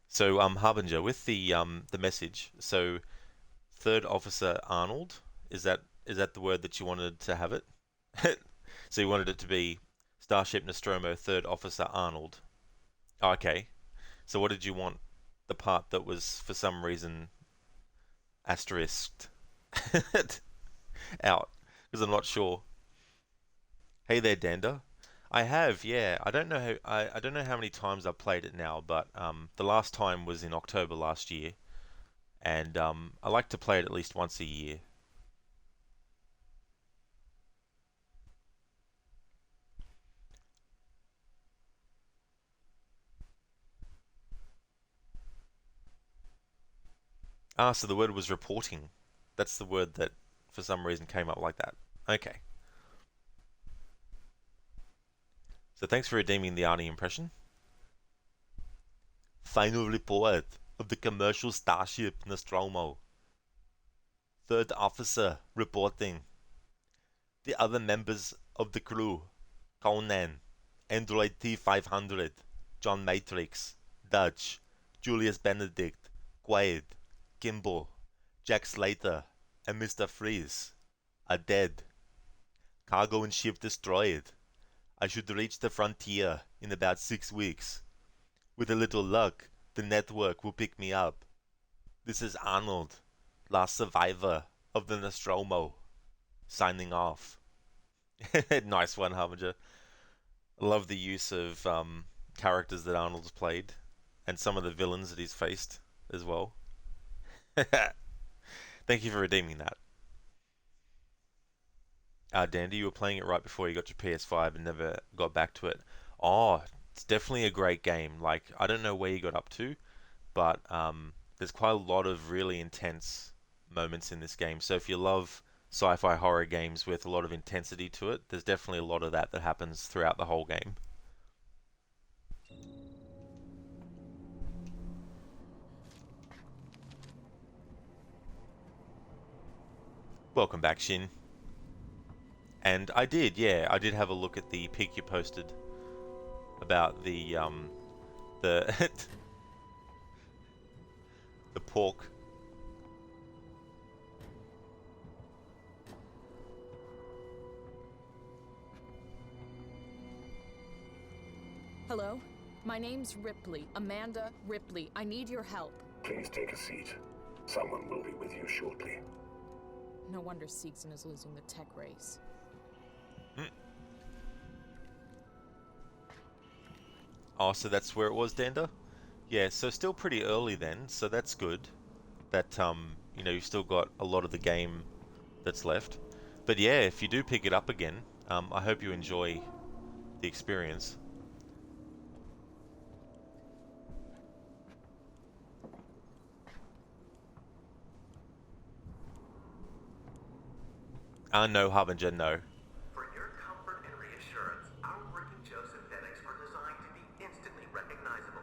So Harbinger, with the message, so Third Officer Arnold, is that the word that you wanted to have it? So you wanted it to be Starship Nostromo Third Officer Arnold. Oh, okay. So what did you want the part that was for some reason asterisked out? Because I'm not sure. Hey there, Dander. I have, yeah. I don't know how many times I've played it now, but the last time was in October last year, and I like to play it at least once a year. Ah, so the word was reporting. That's the word that for some reason came up like that. Okay. So thanks for redeeming the Arnie impression. Final report of the commercial starship Nostromo. Third officer reporting. The other members of the crew: Conan, Android T500, John Matrix, Dutch, Julius Benedict, Quaid, Kimball, Jack Slater, and Mr. Freeze are dead. Cargo and ship destroyed. I should reach the frontier in about 6 weeks. With a little luck, the network will pick me up. This is Arnold, last survivor of the Nostromo, signing off. Nice one, Harbinger. I love the use of characters that Arnold's played, and some of the villains that he's faced as well. Thank you for redeeming that. Dandy, you were playing it right before you got your PS5 and never got back to it. Oh, it's definitely a great game. Like, I don't know where you got up to, but there's quite a lot of really intense moments in this game. So if you love sci-fi horror games with a lot of intensity to it, there's definitely a lot of that happens throughout the whole game. Welcome back, Shin. And I did have a look at the pic you posted about the the pork. Hello? My name's Ripley. Amanda Ripley. I need your help. Please take a seat. Someone will be with you shortly. No wonder Seegson is losing the tech race. Oh, so that's where it was, Dander? Yeah, so still pretty early then, so that's good. That, you know, you've still got a lot of the game that's left. But yeah, if you do pick it up again, I hope you enjoy the experience. No, Harbinger, no. For your comfort and reassurance, our working Joe synthetics are designed to be instantly recognizable.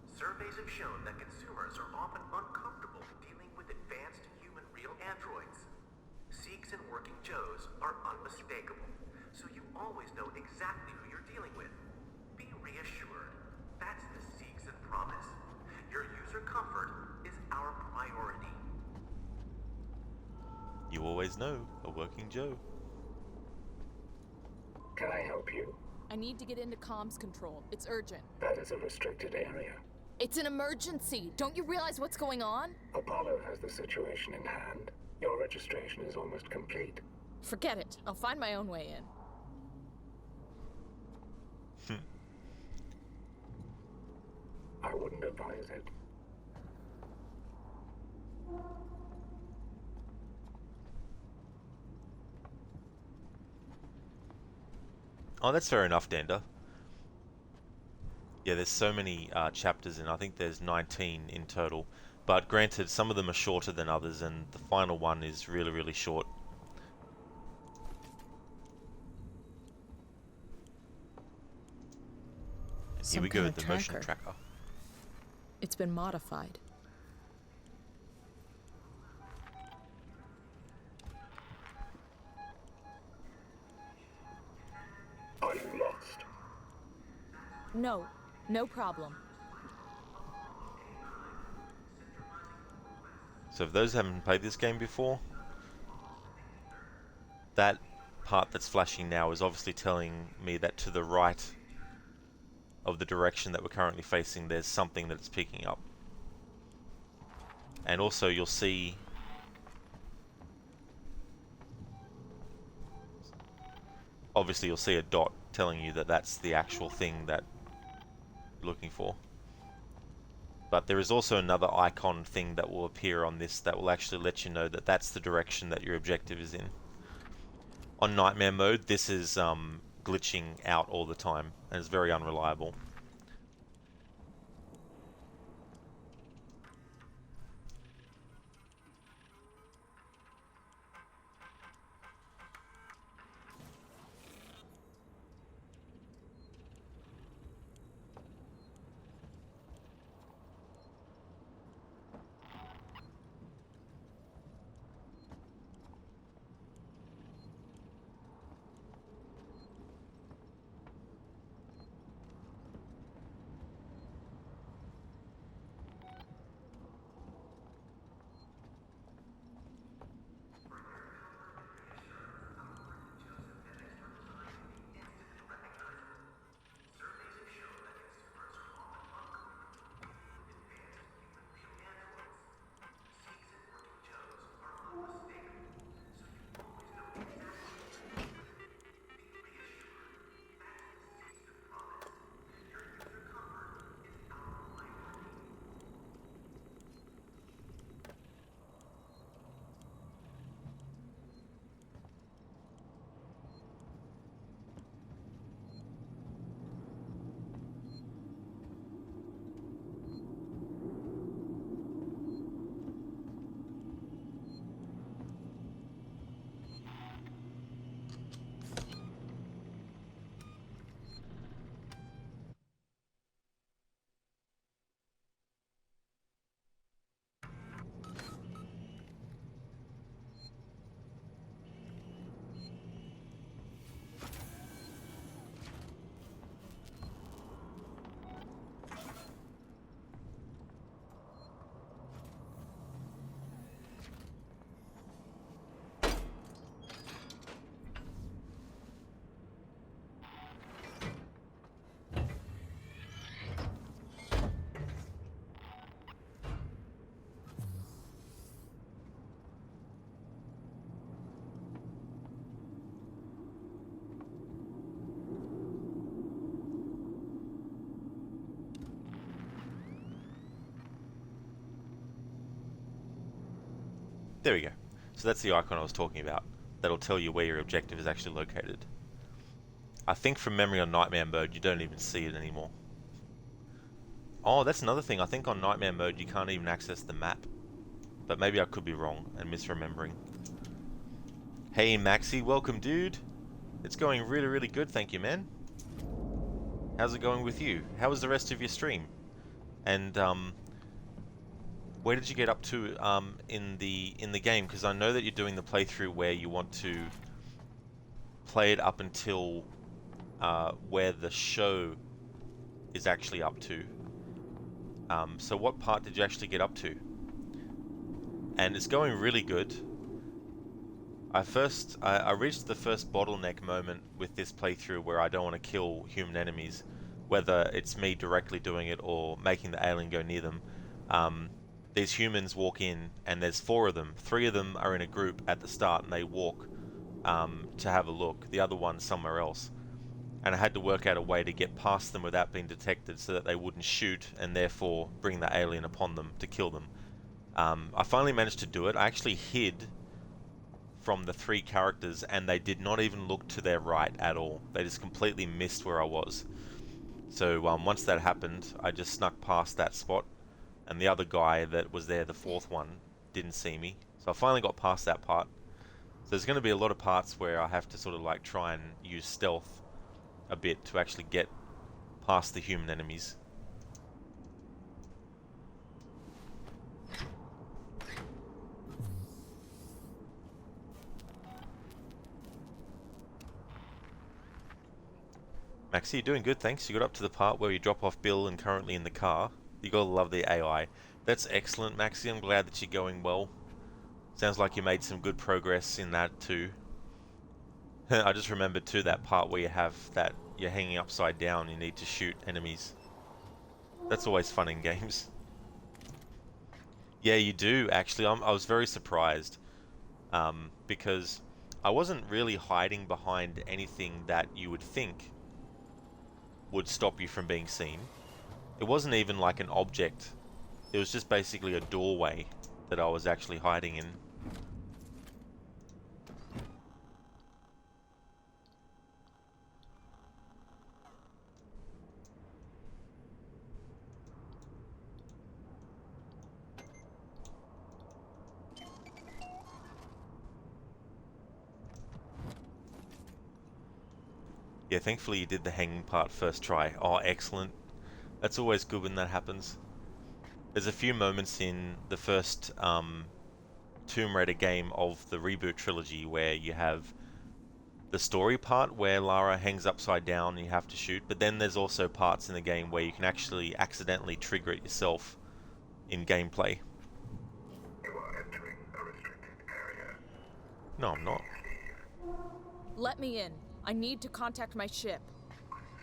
Surveys have shown that consumers are often uncomfortable dealing with advanced human real androids. Seeks and working Joes are unmistakable, so you always know exactly who you're dealing with. Be reassured. That's the Seeks and promise. Your user comfort is our priority. You always know a working Joe. Can I help you? I need to get into comms control. It's urgent. That is a restricted area. It's an emergency. Don't you realize what's going on? Apollo has the situation in hand. Your registration is almost complete. Forget it. I'll find my own way in. I wouldn't advise it. Oh, that's fair enough, Dander. Yeah, there's so many chapters in. I think there's 19 in total. But granted, some of them are shorter than others, and the final one is really, really short. And here we go, the motion tracker. It's been modified. Are you lost? No, no problem. So if those haven't played this game before, that part that's flashing now is obviously telling me that to the right of the direction that we're currently facing, there's something that it's picking up. And also you'll see obviously you'll see a dot telling you that that's the actual thing that you're looking for. But there is also another icon thing that will appear on this that will actually let you know that that's the direction that your objective is in. On Nightmare mode, this is glitching out all the time and is very unreliable. There we go. So that's the icon I was talking about. That'll tell you where your objective is actually located. I think from memory on Nightmare mode you don't even see it anymore. Oh, that's another thing. I think on Nightmare mode you can't even access the map. But maybe I could be wrong and misremembering. Hey Maxi, welcome dude. It's going really, really good, thank you man. How's it going with you? How was the rest of your stream? And where did you get up to in the game? Because I know that you're doing the playthrough where you want to play it up until where the show is actually up to. So what part did you actually get up to? And it's going really good. I reached the first bottleneck moment with this playthrough where I don't want to kill human enemies, whether it's me directly doing it or making the alien go near them. These humans walk in, and there's 4 of them. 3 of them are in a group at the start, and they walk to have a look. The other one's somewhere else. And I had to work out a way to get past them without being detected so that they wouldn't shoot and therefore bring the alien upon them to kill them. I finally managed to do it. I actually hid from the 3 characters, and they did not even look to their right at all. They just completely missed where I was. So once that happened, I just snuck past that spot, and the other guy that was there, the 4th one, didn't see me. So I finally got past that part. So there's going to be a lot of parts where I have to sort of like try and use stealth a bit to actually get past the human enemies. Maxie, you're doing good, thanks. You got up to the part where you drop off Bill and currently in the car. You gotta love the AI. That's excellent, Maxie. I'm glad that you're going well. Sounds like you made some good progress in that too. I just remembered too that part where you have that you're hanging upside down, you need to shoot enemies. That's always fun in games. Yeah, you do actually. I was very surprised because I wasn't really hiding behind anything that you would think would stop you from being seen. It wasn't even like an object. It was just basically a doorway that I was actually hiding in. Yeah, thankfully you did the hanging part first try. Oh, excellent. That's always good when that happens. There's a few moments in the first Tomb Raider game of the reboot trilogy where you have the story part where Lara hangs upside down and you have to shoot, but then there's also parts in the game where you can actually accidentally trigger it yourself in gameplay. You are entering a restricted area. No, I'm not. Let me in. I need to contact my ship.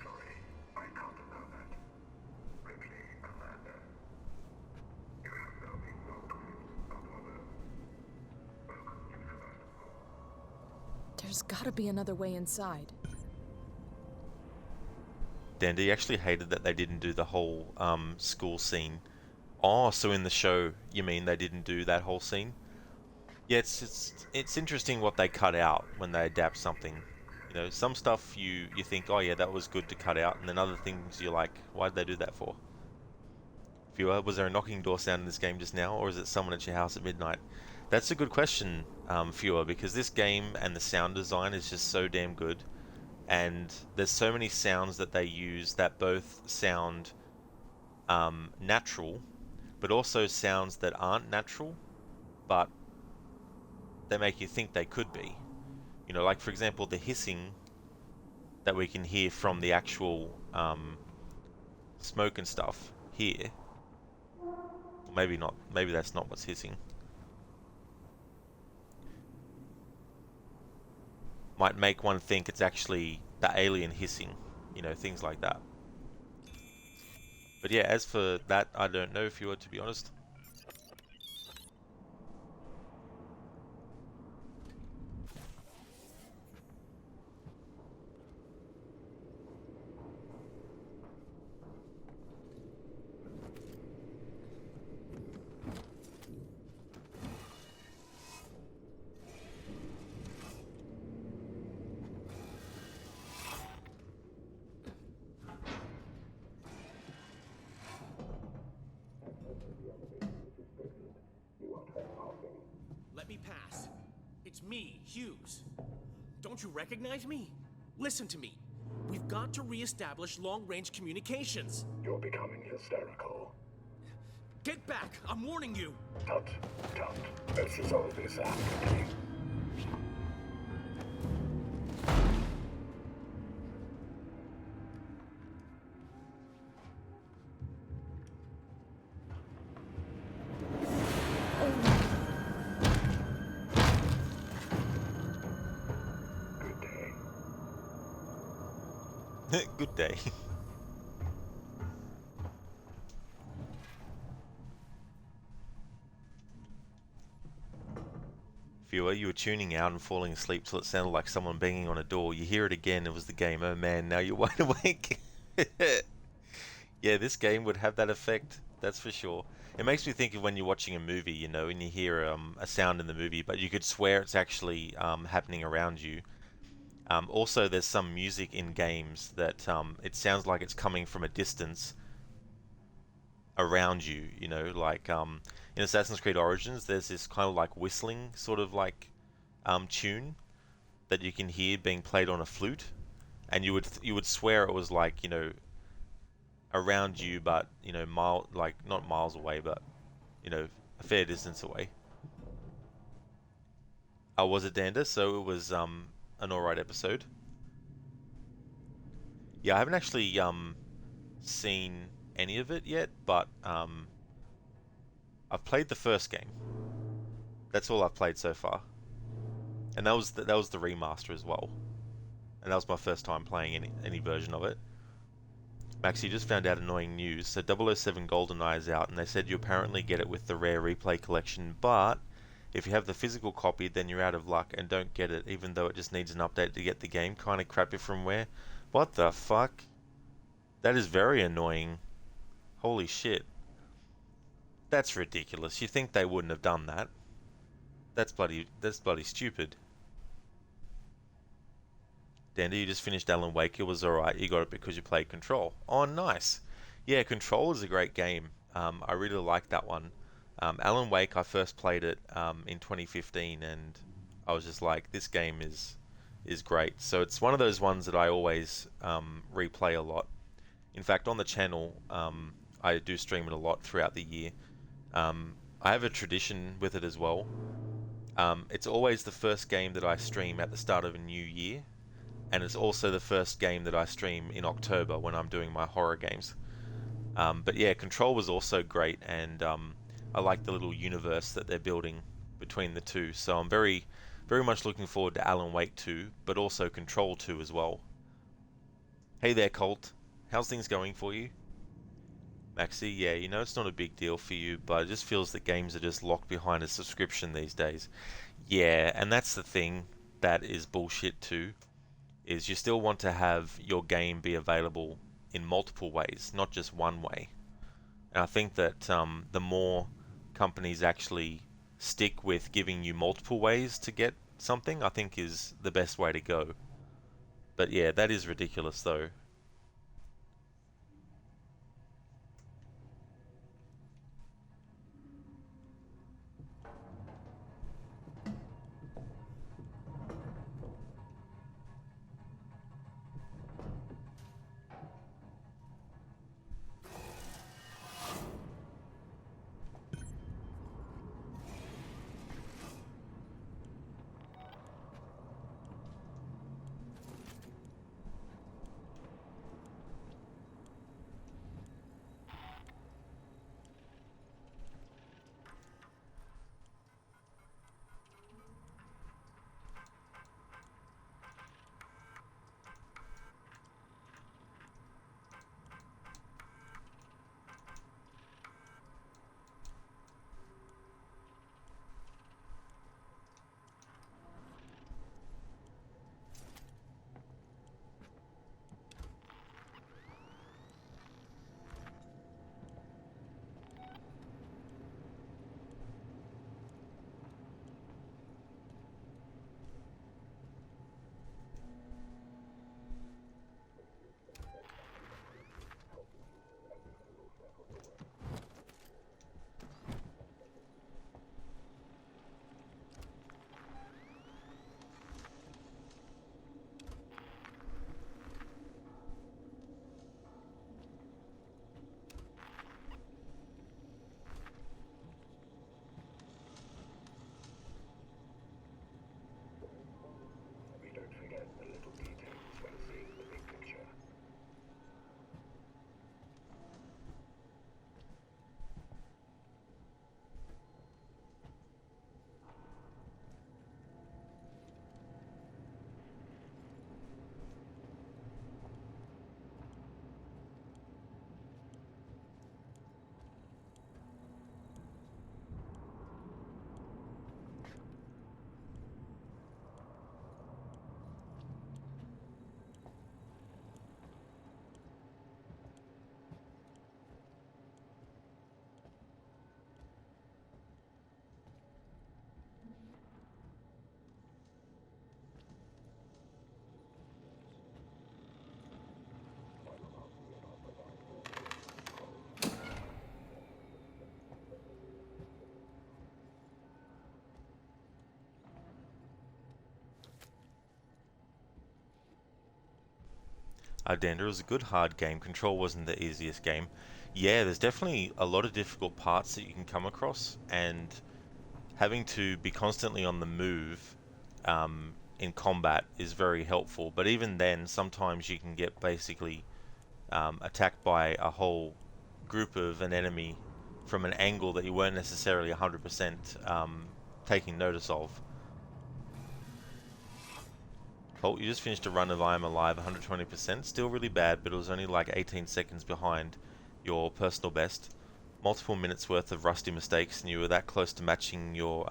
Sorry, I can't allow that. Ripley, Commander. You have now been locked with Apollo. Welcome to the first. There's gotta be another way inside. Dandy actually hated that they didn't do the whole school scene. Oh, so in the show, you mean they didn't do that whole scene? Yeah, it's interesting what they cut out when they adapt something. You know, some stuff you think, oh yeah, that was good to cut out, and then other things you're like, why did they do that for? Viewer, was there a knocking door sound in this game just now, or is it someone at your house at midnight? That's a good question, Viewer, because this game and the sound design is just so damn good, and there's so many sounds that they use that both sound natural, but also sounds that aren't natural, but they make you think they could be. You know, like for example, the hissing that we can hear from the actual smoke and stuff here. Maybe not. Maybe that's not what's hissing. Might make one think it's actually the alien hissing. You know, things like that. But yeah, as for that, I don't know, if you were to be honest. Let me pass. It's me, Hughes. Don't you recognize me? Listen to me. We've got to re-establish long-range communications. You're becoming hysterical. Get back! I'm warning you! Tut, tut. Let's resolve this amicably. Good day. Viewer, you were tuning out and falling asleep till it sounded like someone banging on a door. You hear it again, it was the game. Oh man, now you're wide awake. Yeah, this game would have that effect, that's for sure. It makes me think of when you're watching a movie, you know, and you hear a sound in the movie, but you could swear it's actually happening around you. Also, there's some music in games that it sounds like it's coming from a distance around you, you know, like in Assassin's Creed Origins, there's this kind of like whistling sort of like tune that you can hear being played on a flute, and you would swear it was like, you know, around you, but you know, like not miles away, but you know, a fair distance away. Was it Dander? So it was an alright episode. Yeah, I haven't actually seen any of it yet, but I've played the first game. That's all I've played so far, and that was the remaster as well, and that was my first time playing any version of it. Max, you just found out annoying news. So 007 GoldenEye is out, and they said you apparently get it with the Rare Replay collection, but if you have the physical copy, then you're out of luck and don't get it, even though it just needs an update to get the game. Kind of crappy from where? What the fuck? That is very annoying. Holy shit. That's ridiculous. You think they wouldn't have done that? That's bloody stupid. Dander, you just finished Alan Wake. It was alright. You got it because you played Control. Oh, nice. Yeah, Control is a great game. I really like that one. Alan Wake, I first played it in 2015, and I was just like, this game is great. So it's one of those ones that I always replay a lot. In fact, on the channel, I do stream it a lot throughout the year. I have a tradition with it as well. It's always the first game that I stream at the start of a new year, and it's also the first game that I stream in October when I'm doing my horror games. But yeah, Control was also great, and I like the little universe that they're building between the two. So I'm very, very much looking forward to Alan Wake 2, but also Control 2 as well. Hey there, Colt. How's things going for you? Maxi, yeah, you know it's not a big deal for you, but it just feels that games are just locked behind a subscription these days. Yeah, and that's the thing that is bullshit too, is you still want to have your game be available in multiple ways, not just one way. And I think that the more companies actually stick with giving you multiple ways to get something, I think is the best way to go. But yeah, that is ridiculous though. Dander. It was a good hard game. Control wasn't the easiest game. Yeah, there's definitely a lot of difficult parts that you can come across, and having to be constantly on the move in combat is very helpful. But even then, sometimes you can get basically attacked by a whole group of an enemy from an angle that you weren't necessarily 100% taking notice of. Colt, you just finished a run of I Am Alive 120%. Still really bad, but it was only like 18 seconds behind your personal best. Multiple minutes worth of rusty mistakes, and you were that close to matching your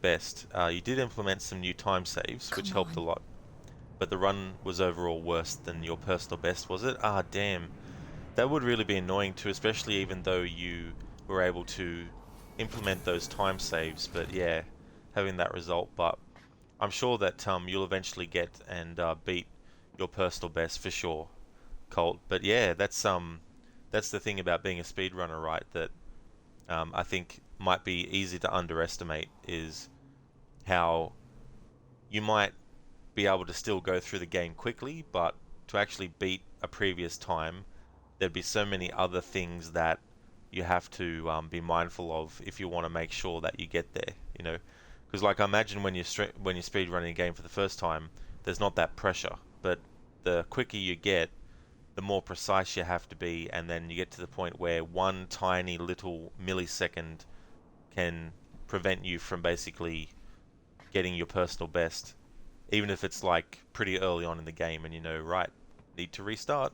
best. You did implement some new time saves, which helped a lot. But the run was overall worse than your personal best, was it? Ah, damn. That would really be annoying too, especially even though you were able to implement those time saves. But yeah, having that result. But I'm sure that you'll eventually get and beat your personal best for sure, Colt. But yeah, that's the thing about being a speedrunner, right? That I think might be easy to underestimate is how you might be able to still go through the game quickly, but to actually beat a previous time, there'd be so many other things that you have to be mindful of if you want to make sure that you get there, you know. Because like I imagine when you're speedrunning a game for the first time, there's not that pressure, but the quicker you get, the more precise you have to be, and then you get to the point where one tiny little millisecond can prevent you from basically getting your personal best, even if it's like pretty early on in the game and you know, right, need to restart.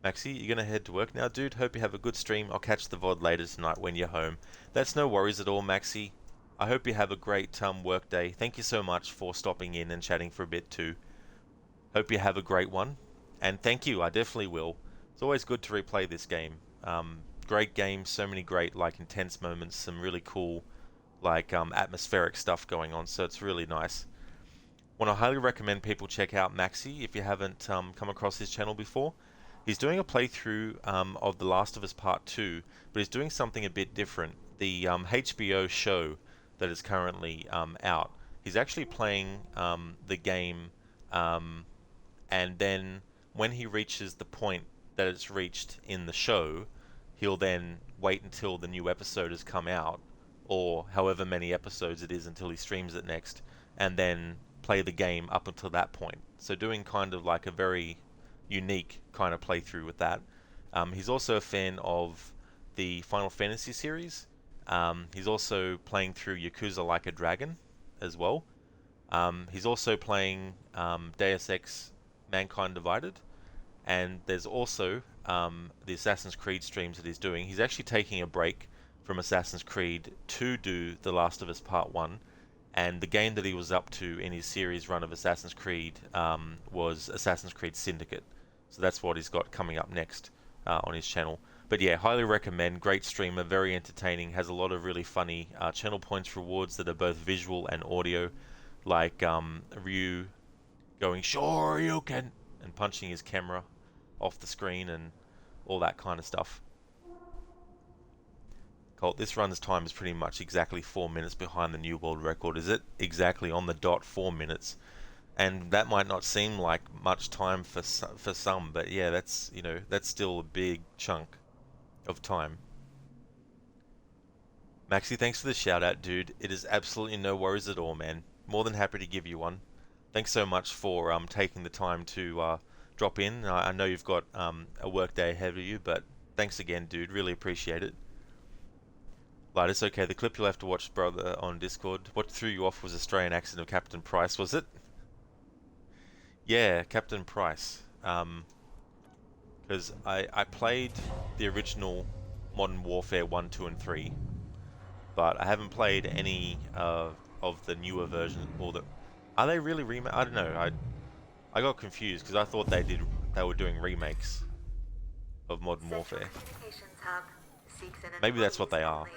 Maxi, you gonna head to work now, dude? Hope you have a good stream. I'll catch the VOD later tonight when you're home. That's no worries at all, Maxi. I hope you have a great work day. Thank you so much for stopping in and chatting for a bit too. Hope you have a great one. And thank you, I definitely will. It's always good to replay this game. Great game, so many great like intense moments, some really cool like atmospheric stuff going on, so it's really nice. Want to highly recommend people check out Maxi if you haven't come across his channel before. He's doing a playthrough of The Last of Us Part 2, but he's doing something a bit different. The HBO show that is currently out. He's actually playing the game, and then when he reaches the point that it's reached in the show, he'll then wait until the new episode has come out, or however many episodes it is until he streams it next, and then play the game up until that point. So doing kind of like a very unique kind of playthrough with that. He's also a fan of the Final Fantasy series. He's also playing through Yakuza Like a Dragon as well. He's also playing Deus Ex Mankind Divided. And there's also the Assassin's Creed streams that he's doing. He's actually taking a break from Assassin's Creed to do The Last of Us Part 1. And the game that he was up to in his series run of Assassin's Creed was Assassin's Creed Syndicate. So that's what he's got coming up next on his channel. But yeah, highly recommend. Great streamer, very entertaining, has a lot of really funny channel points rewards that are both visual and audio, like Ryu going, "Sure you can," and punching his camera off the screen and all that kind of stuff. Colt, this run's time is pretty much exactly 4 minutes behind the new world record, is it? Exactly on the dot 4 minutes. And that might not seem like much time for some, but yeah, that's, you know, that's still a big chunk of time. Maxi, thanks for the shout out, dude. It is absolutely no worries at all, man. More than happy to give you one. Thanks so much for taking the time to drop in. I know you've got a work day ahead of you, but thanks again, dude. Really appreciate it. Light, it's okay. The clip you'll have to watch, brother, on Discord. What threw you off was Australian accent of Captain Price, was it? Yeah, Captain Price. Because I played the original Modern Warfare 1, 2, and 3, but I haven't played any of the newer versions. Or the are they really remake? I don't know. I got confused because I thought they were doing remakes of Modern Warfare. Maybe that's what they are.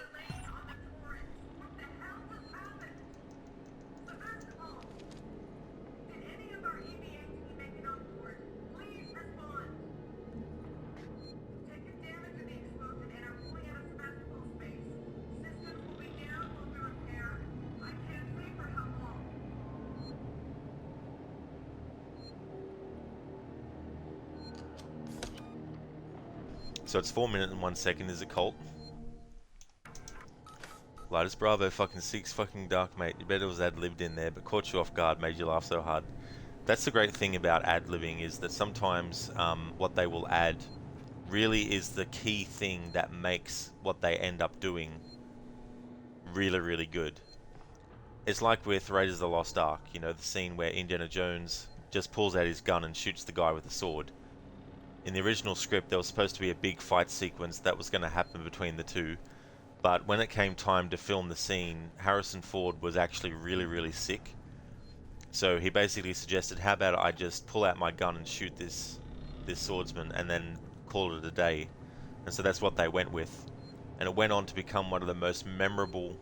So it's 4 minutes and 1 second. Is it Colt? Lightest Bravo, fucking 6 fucking dark, mate. You bet it was ad-libbed in there, but caught you off guard, made you laugh so hard. That's the great thing about ad-libbing, is that sometimes what they will add really is the key thing that makes what they end up doing really, really good. It's like with Raiders of the Lost Ark, you know, the scene where Indiana Jones just pulls out his gun and shoots the guy with the sword. In the original script, there was supposed to be a big fight sequence that was going to happen between the two, but when it came time to film the scene, Harrison Ford was actually really, really sick. So he basically suggested, how about I just pull out my gun and shoot this swordsman and then call it a day. And so that's what they went with. And it went on to become one of the most memorable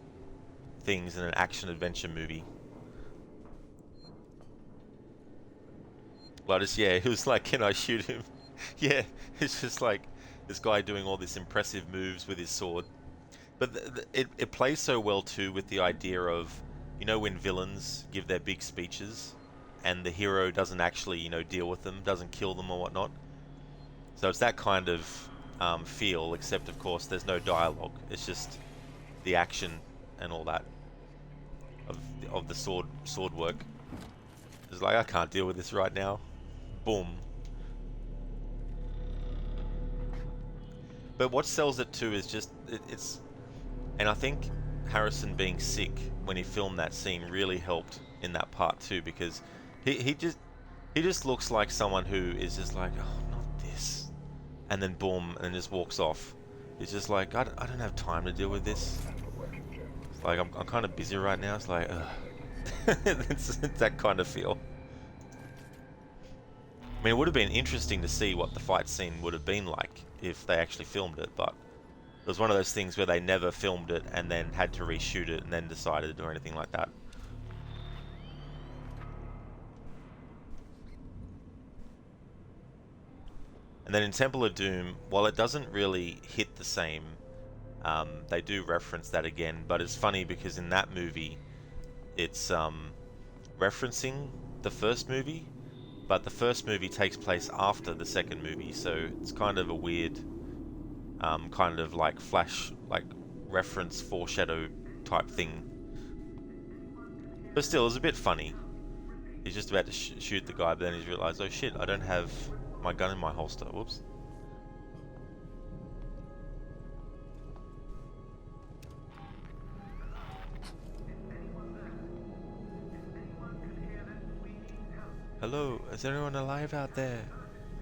things in an action-adventure movie. Lotus, yeah, he was like, can I shoot him? Yeah, it's just like this guy doing all these impressive moves with his sword. But it plays so well too with the idea of, you know, when villains give their big speeches and the hero doesn't actually, you know, deal with them, doesn't kill them or whatnot. So it's that kind of feel, except of course there's no dialogue. It's just the action and all that of the sword work. It's like, I can't deal with this right now. Boom. But what sells it too is just it's, and I think Harrison being sick when he filmed that scene really helped in that part too, because he just looks like someone who is just like, oh, not this, and then boom, and just walks off. It's just like, I don't have time to deal with this. It's like, I'm kind of busy right now. It's like, it's that kind of feel. I mean, it would have been interesting to see what the fight scene would have been like if they actually filmed it, but it was one of those things where they never filmed it and then had to reshoot it and then decided or anything like that. And then in Temple of Doom, while it doesn't really hit the same, they do reference that again, but it's funny because in that movie, it's referencing the first movie, but the first movie takes place after the second movie, so it's kind of a weird, kind of like flash, like reference foreshadow type thing. But still, it's a bit funny. He's just about to shoot the guy, but then he's realized, oh shit, I don't have my gun in my holster. Whoops. Hello, is anyone alive out there?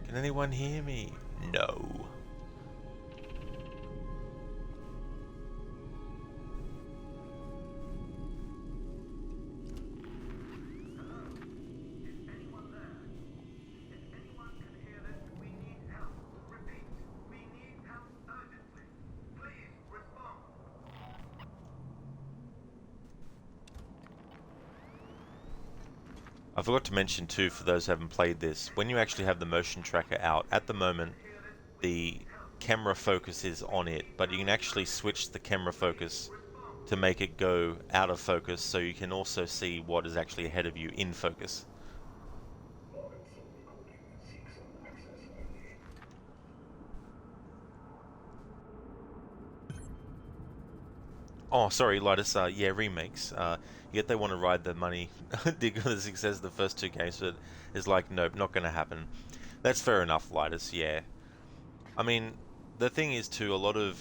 Can anyone hear me? No. I forgot to mention too, for those who haven't played this, when you actually have the motion tracker out, at the moment the camera focus is on it, but you can actually switch the camera focus to make it go out of focus, so you can also see what is actually ahead of you in focus. Oh, sorry, Lightus, yeah, remakes. Yet they want to ride the money, the success of the first two games, but it's like, nope, not going to happen. That's fair enough, Lightus, yeah. I mean, the thing is too, a lot of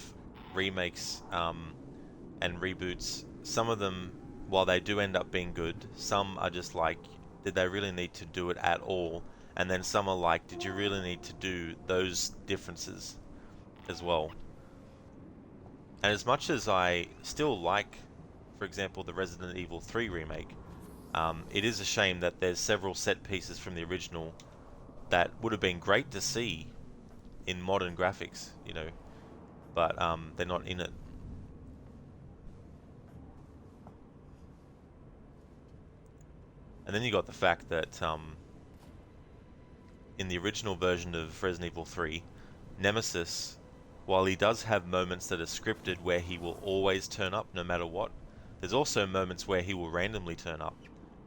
remakes and reboots, some of them, while they do end up being good, some are just like, did they really need to do it at all? And then some are like, did you really need to do those differences as well? And as much as I still like, for example, the Resident Evil 3 remake, it is a shame that there's several set pieces from the original that would have been great to see in modern graphics, you know, but they're not in it. And then you got the fact that in the original version of Resident Evil 3, Nemesis, while he does have moments that are scripted where he will always turn up no matter what, there's also moments where he will randomly turn up.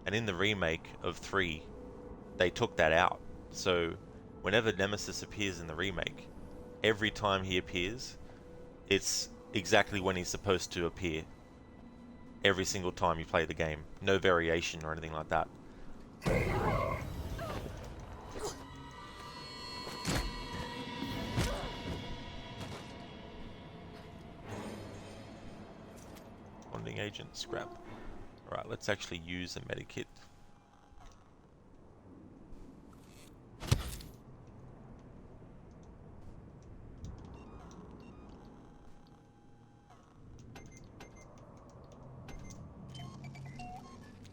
And in the remake of 3, they took that out. So whenever Nemesis appears in the remake, every time he appears, it's exactly when he's supposed to appear. Every single time you play the game. No variation or anything like that. Bonding agent, scrap. Alright, let's actually use a medikit.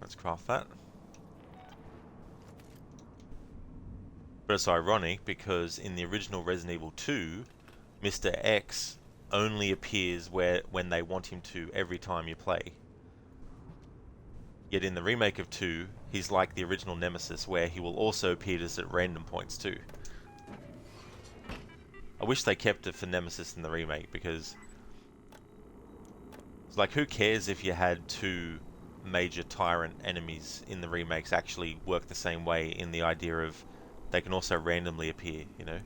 Let's craft that. But it's ironic because in the original Resident Evil 2, Mr. X only appears when they want him to every time you play. Yet in the remake of 2, he's like the original Nemesis, where he will also appear just at random points too. I wish they kept it for Nemesis in the remake, because it's like, who cares if you had 2 major tyrant enemies in the remakes actually work the same way, in the idea of they can also randomly appear, you know?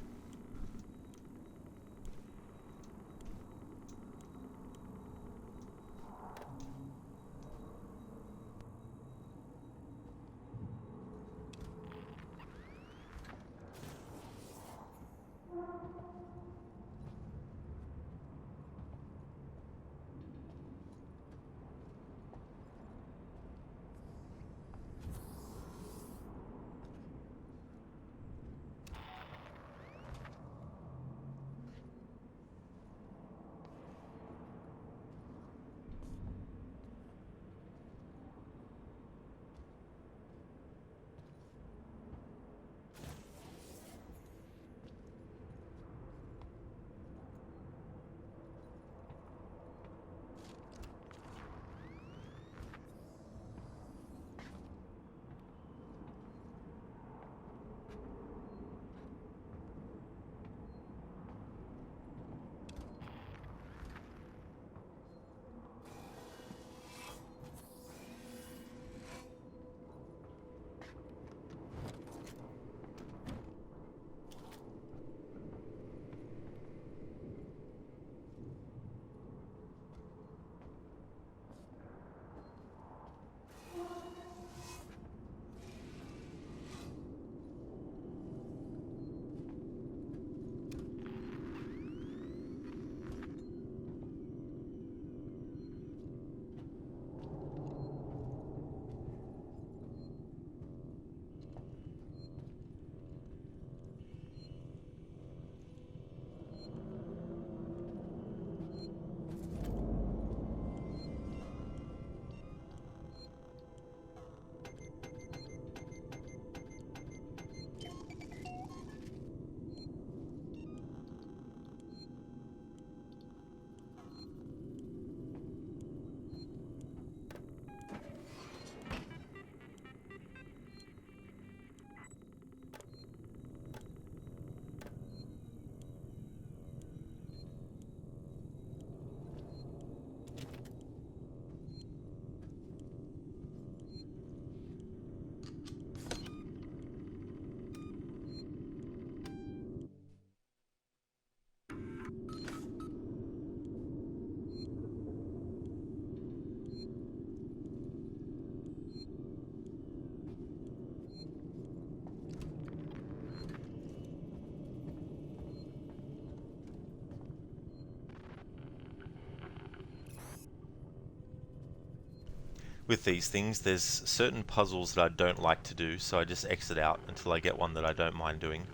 With these things, there's certain puzzles that I don't like to do, so I just exit out until I get one that I don't mind doing.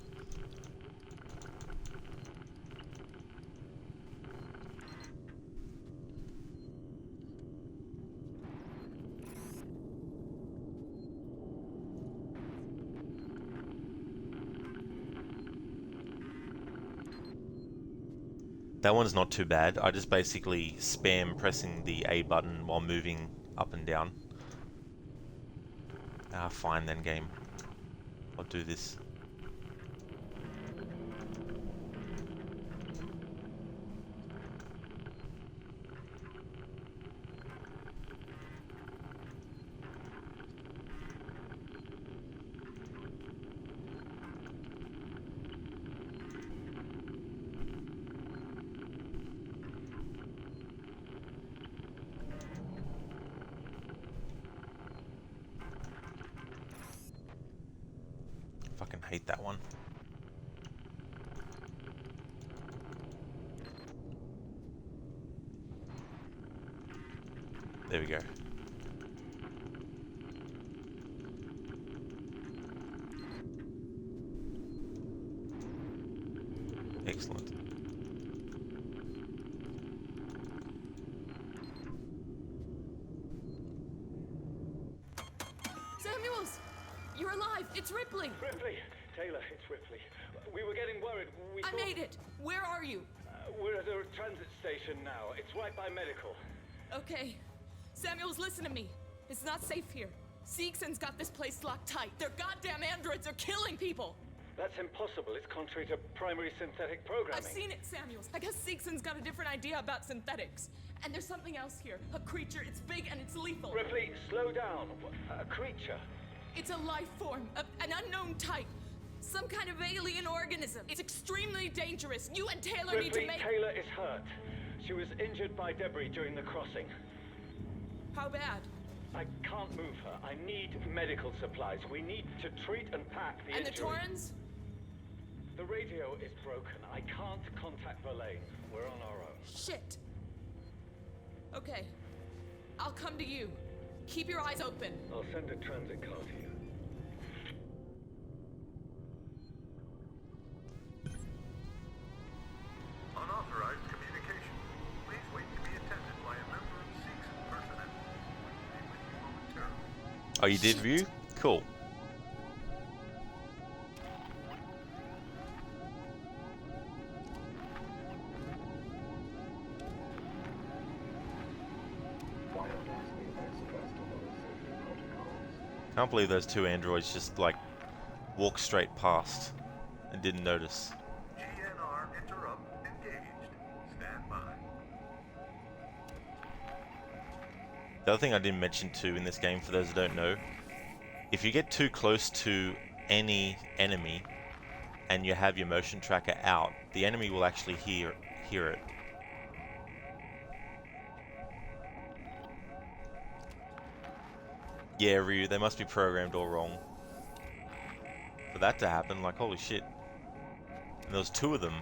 That one's not too bad. I just basically spam pressing the A button while moving up and down. Ah, fine then, game. I'll do this. Hate that one. There we go. Excellent. Samuels! You're alive! It's Ripley! Ripley! Taylor, it's Ripley. We were getting worried. I made it! Where are you? We're at a transit station now. It's right by medical. Okay. Samuels, listen to me. It's not safe here. Seegson's got this place locked tight. Their goddamn androids are killing people! That's impossible. It's contrary to primary synthetic programming. I've seen it, Samuels. I guess Seegson's got a different idea about synthetics. And there's something else here. A creature. It's big and it's lethal. Ripley, slow down. A creature? It's a life form. An unknown type. Some kind of alien organism. It's extremely dangerous. You and Taylor need to make... Taylor is hurt. She was injured by debris during the crossing. How bad? I can't move her. I need medical supplies. We need to treat and pack the injury. And the Torrens? The radio is broken. I can't contact Verlaine. We're on our own. Shit. Okay. I'll come to you. Keep your eyes open. I'll send a transit car to you. Unauthorized communication. Please wait to be attended by a member of Seegson personnel. We'll be with you momentarily. Oh, you did view? Cool. Can't believe those two androids just like walked straight past and didn't notice. GNR interrupt engaged. Stand by. The other thing I didn't mention too in this game, for those who don't know, if you get too close to any enemy and you have your motion tracker out, the enemy will actually hear it. Yeah, Ryu, they must be programmed all wrong for that to happen. Like, holy shit. And there was two of them.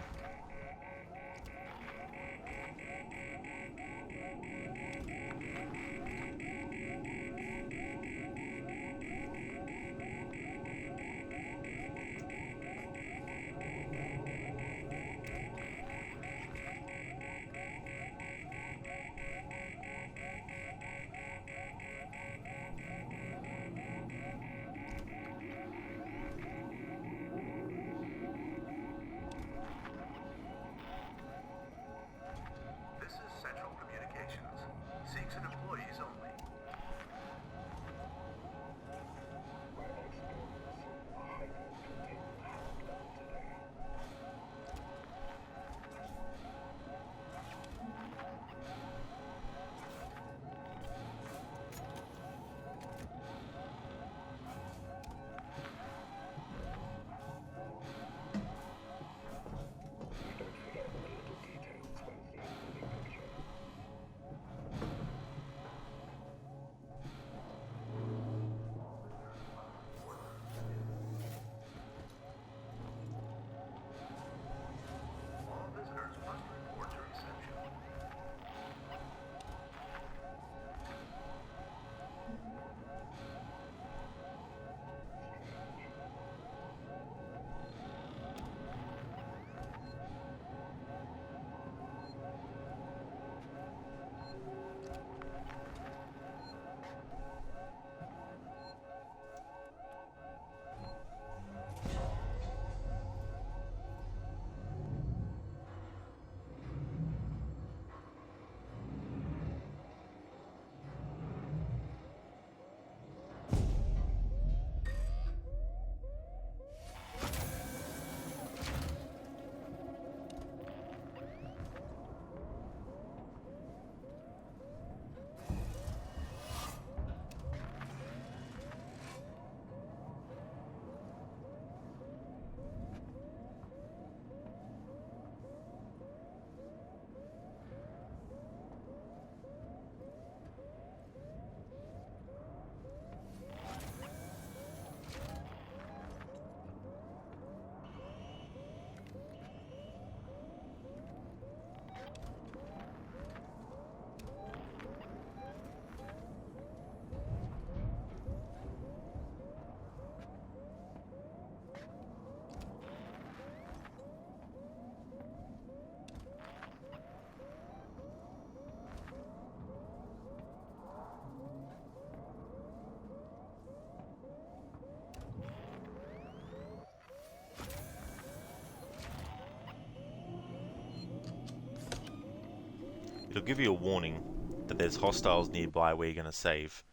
it'll give you a warning that there's hostiles nearby where you're going to save,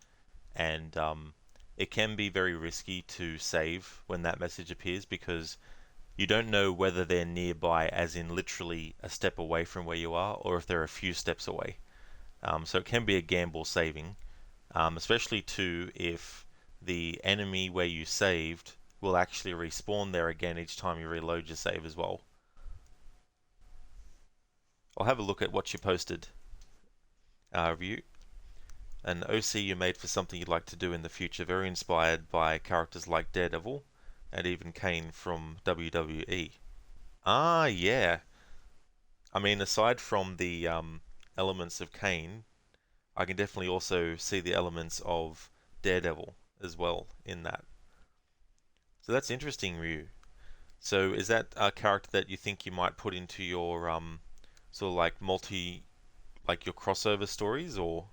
and it can be very risky to save when that message appears because you don't know whether they're nearby as in literally a step away from where you are or if they're a few steps away. So it can be a gamble saving, especially too if the enemy where you saved will actually respawn there again each time you reload your save as well. I'll have a look at what you posted. Review. An OC you made for something you'd like to do in the future, very inspired by characters like Daredevil and even Kane from WWE. Ah, yeah. I mean, aside from the elements of Kane, I can definitely also see the elements of Daredevil as well in that. So that's interesting, Ryu. So is that a character that you think you might put into your sort of like like your crossover stories, or?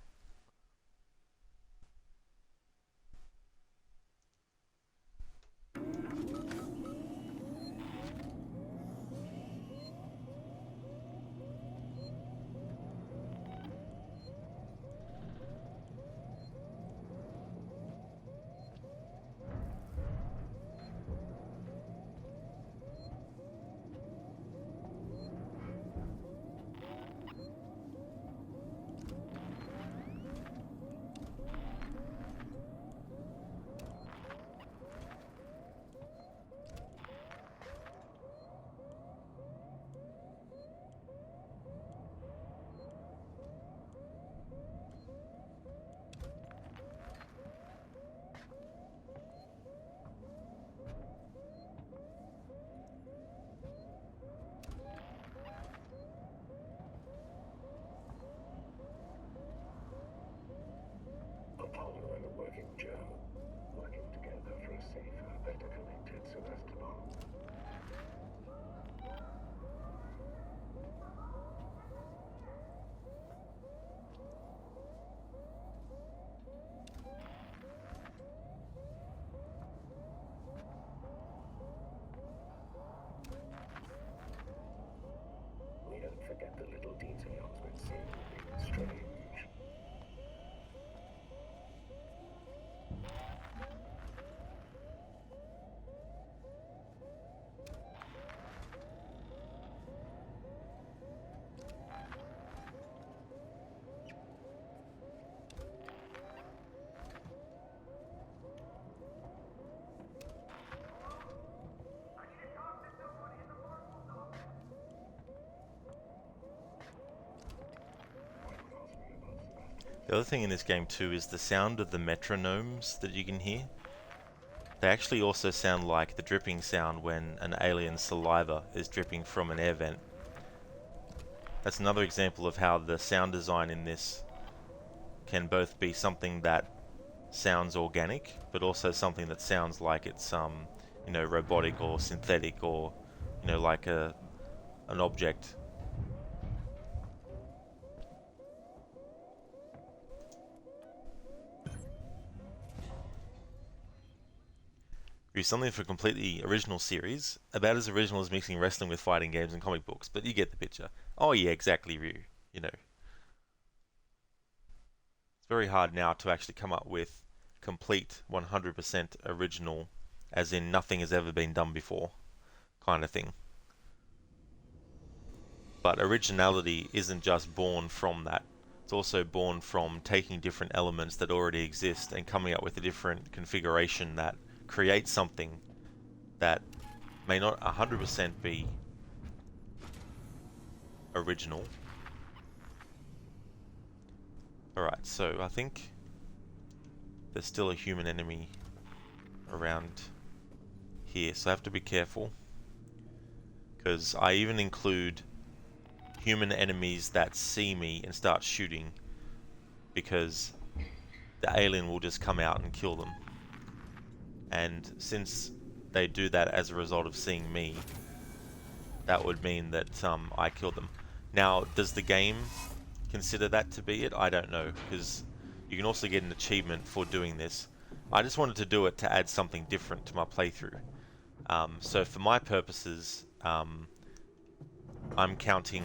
Apollo and the working Joe, working together for a safer, better connected Sebastopol. We don't forget the little details which seem strange. The other thing in this game too is the sound of the metronomes that you can hear. They actually also sound like the dripping sound when an alien's saliva is dripping from an air vent. That's another example of how the sound design in this can both be something that sounds organic, but also something that sounds like it's you know, robotic or synthetic, or you know, like an object. Review something for a completely original series, about as original as mixing wrestling with fighting games and comic books, but you get the picture. Oh yeah, exactly, Ryu. You know. It's very hard now to actually come up with complete 100% original, as in nothing has ever been done before, kind of thing. But originality isn't just born from that. It's also born from taking different elements that already exist and coming up with a different configuration that creates something that may not 100% be original. Alright, so I think there's still a human enemy around here, so I have to be careful, because I even include human enemies that see me and start shooting, because the alien will just come out and kill them. And since they do that as a result of seeing me, that would mean that I killed them. Now, does the game consider that to be it? I don't know, because you can also get an achievement for doing this. I just wanted to do it to add something different to my playthrough. So for my purposes, I'm counting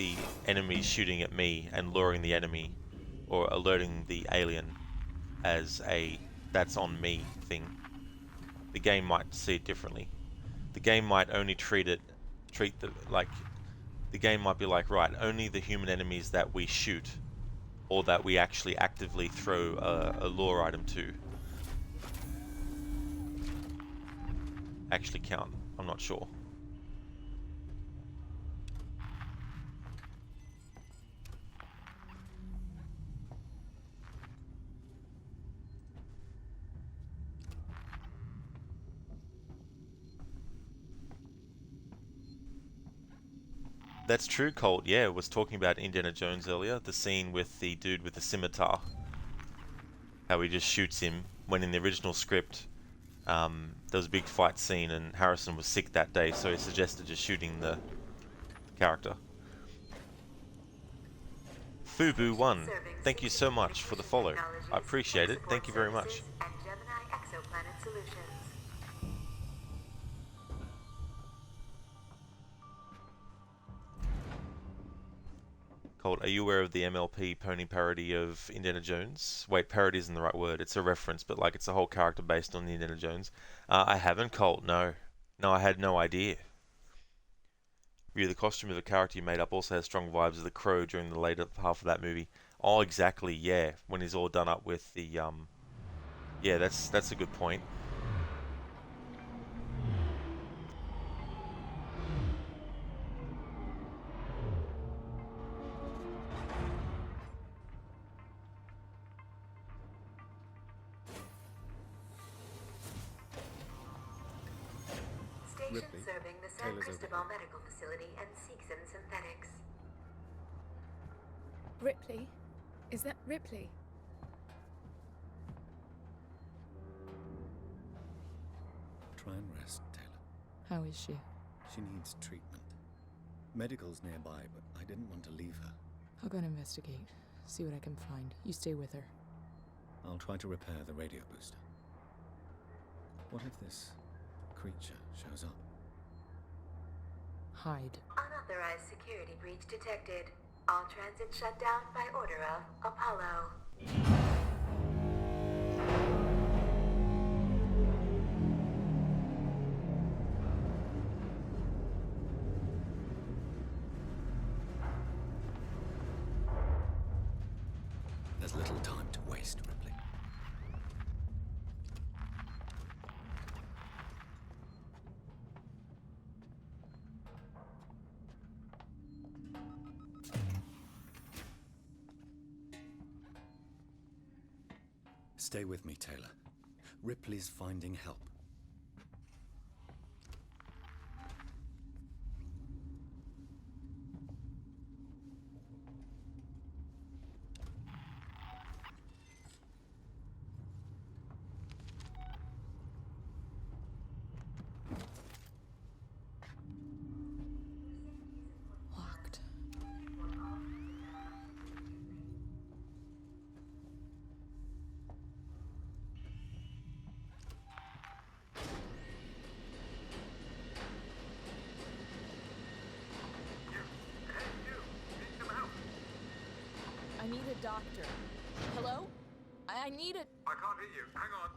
the enemy shooting at me and luring the enemy or alerting the alien as a "that's on me" thing, the game might see it differently. The game might only the game might be like, right, only the human enemies that we shoot or that we actually actively throw a lure item to actually count. I'm not sure. That's true, Colt. Yeah, was talking about Indiana Jones earlier. The scene with the dude with the scimitar. How he just shoots him. When in the original script, there was a big fight scene and Harrison was sick that day, so he suggested just shooting the character. Fubu1, thank you so much for the follow. I appreciate it. Thank you very much. And Gemini Exoplanet Solutions. Colt, are you aware of the MLP pony parody of Indiana Jones? Wait, parody isn't the right word. It's a reference, but like it's a whole character based on the Indiana Jones. I haven't, Colt, no. No, I had no idea. Ryu, the costume of the character you made up also has strong vibes of the Crow during the later half of that movie. Oh, exactly, yeah. When he's all done up with the, yeah, that's a good point. Station Ripley, serving the San Taylor's Cristobal Medical Facility and Seegson Synthetics. Ripley? Is that Ripley? Try and rest, Taylor. How is she? She needs treatment. Medical's nearby, but I didn't want to leave her. I'll go and investigate. See what I can find. You stay with her. I'll try to repair the radio booster. What if this creature shows up? Hide. Unauthorized security breach detected. All transit shut down by order of Apollo. There's little time to waste, Ripley. Stay with me, Taylor. Ripley's finding help. Locked. I need a doctor. Hello? I need a... I can't hear you. Hang on.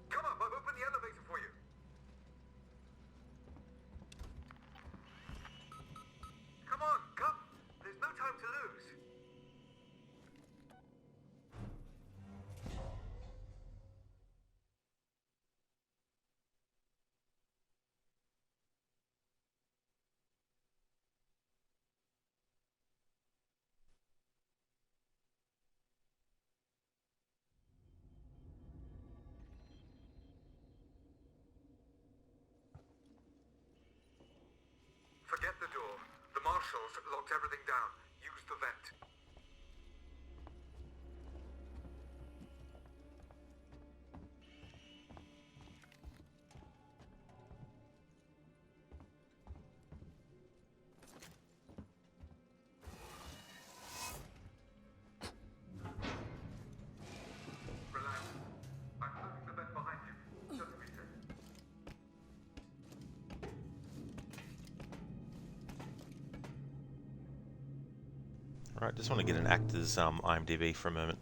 Come on, I've opened the elevator for you. Come on, come. There's no time to lose. Forget the door. The marshals locked everything down. Use the vent. Relax. I'm closing the vent behind you. Just be safe. Alright, just want to get an actor's IMDb for a moment.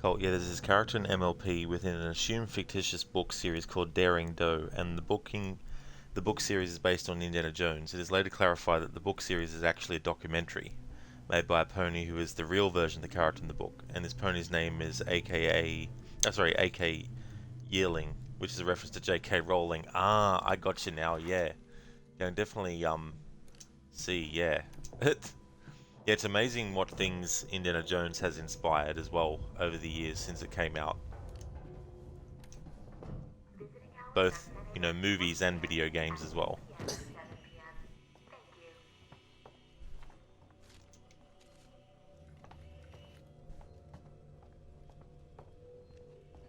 Cool, yeah, there's this character in MLP within an assumed fictitious book series called Daring Doe, and the book series is based on Indiana Jones. It is later clarified that the book series is actually a documentary made by a pony who is the real version of the character in the book, and this pony's name is A.K. Yearling, which is a reference to J.K. Rowling. Ah, I got you now, yeah. You can definitely, see, yeah. Yeah, it's amazing what things Indiana Jones has inspired as well over the years since it came out. Both, you know, movies and video games as well.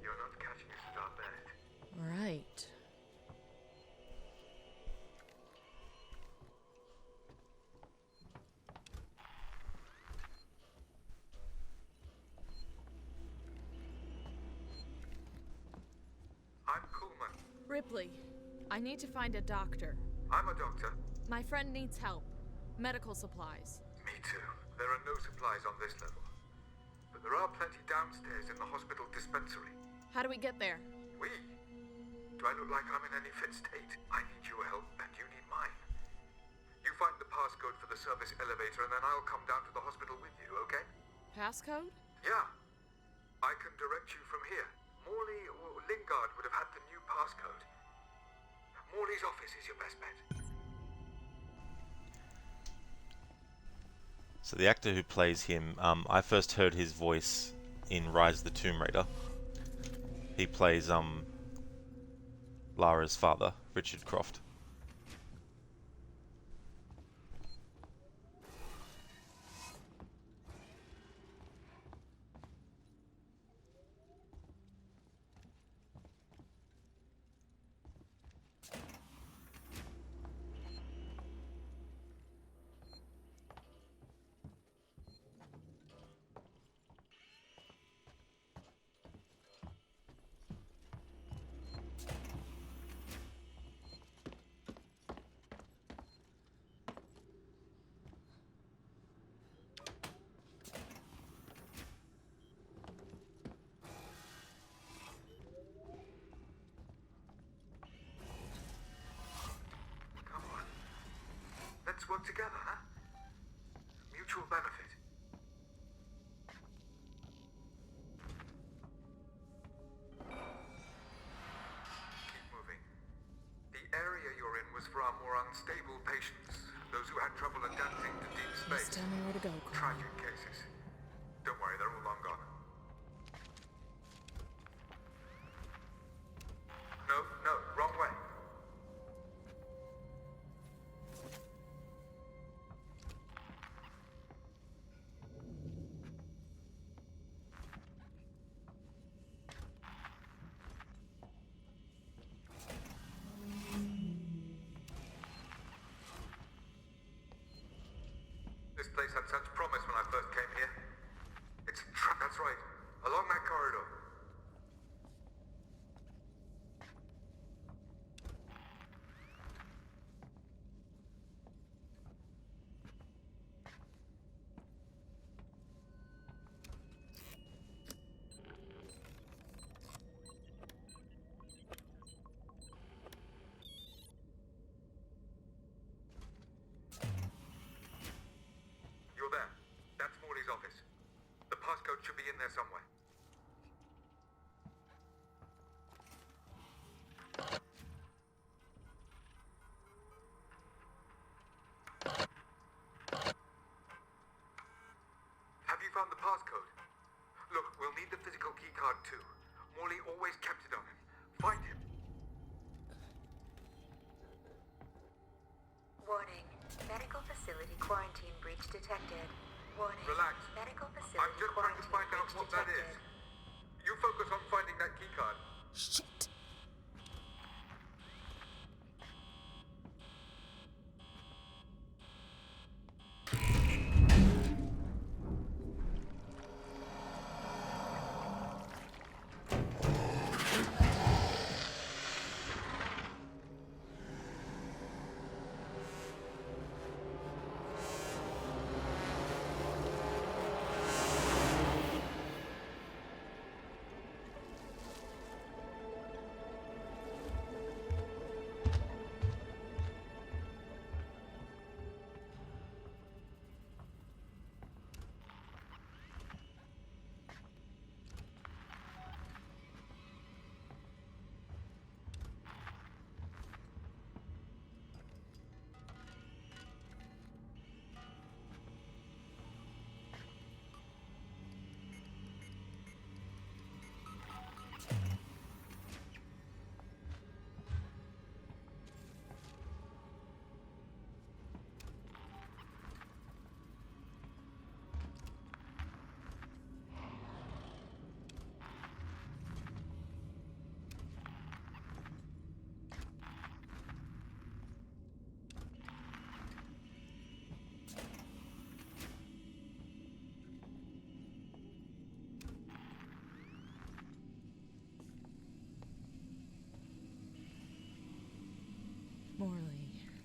You're not catching us at our best. Right. I'm Pullman. Ripley, I need to find a doctor. I'm a doctor. My friend needs help. Medical supplies. Me too. There are no supplies on this level. But there are plenty downstairs in the hospital dispensary. How do we get there? We? Do I look like I'm in any fit state? I need your help and you need mine. You find the passcode for the service elevator and then I'll come down to the hospital with you, okay? Passcode? Yeah. I can direct you from here. Morley or Lingard would have had the new passcode. Morley's office is your best bet. So the actor who plays him, I first heard his voice in Rise of the Tomb Raider. He plays Lara's father, Richard Croft. Let's work together, huh? Mutual benefit. Keep moving. The area you're in was for our more unstable patients, those who had trouble adapting to deep space. Just tell me where to go, Carl. Tragic cases. Don't worry, they're all long gone. No, wrong way. This place had such promise when I first came here. It's a trap, that's right. Along that corridor. You're there. That's Morley's office. The passcode should be in there somewhere. Have you found the passcode? Look, Look, we'll need the physical keycard too. Morley always kept it on him. Find him. Warning. Medical facility quarantine breach detected. Warning. Relax. Medical I'm facility just trying to quarantine find out breach what that detected. is. You focus on finding that keycard. Shit.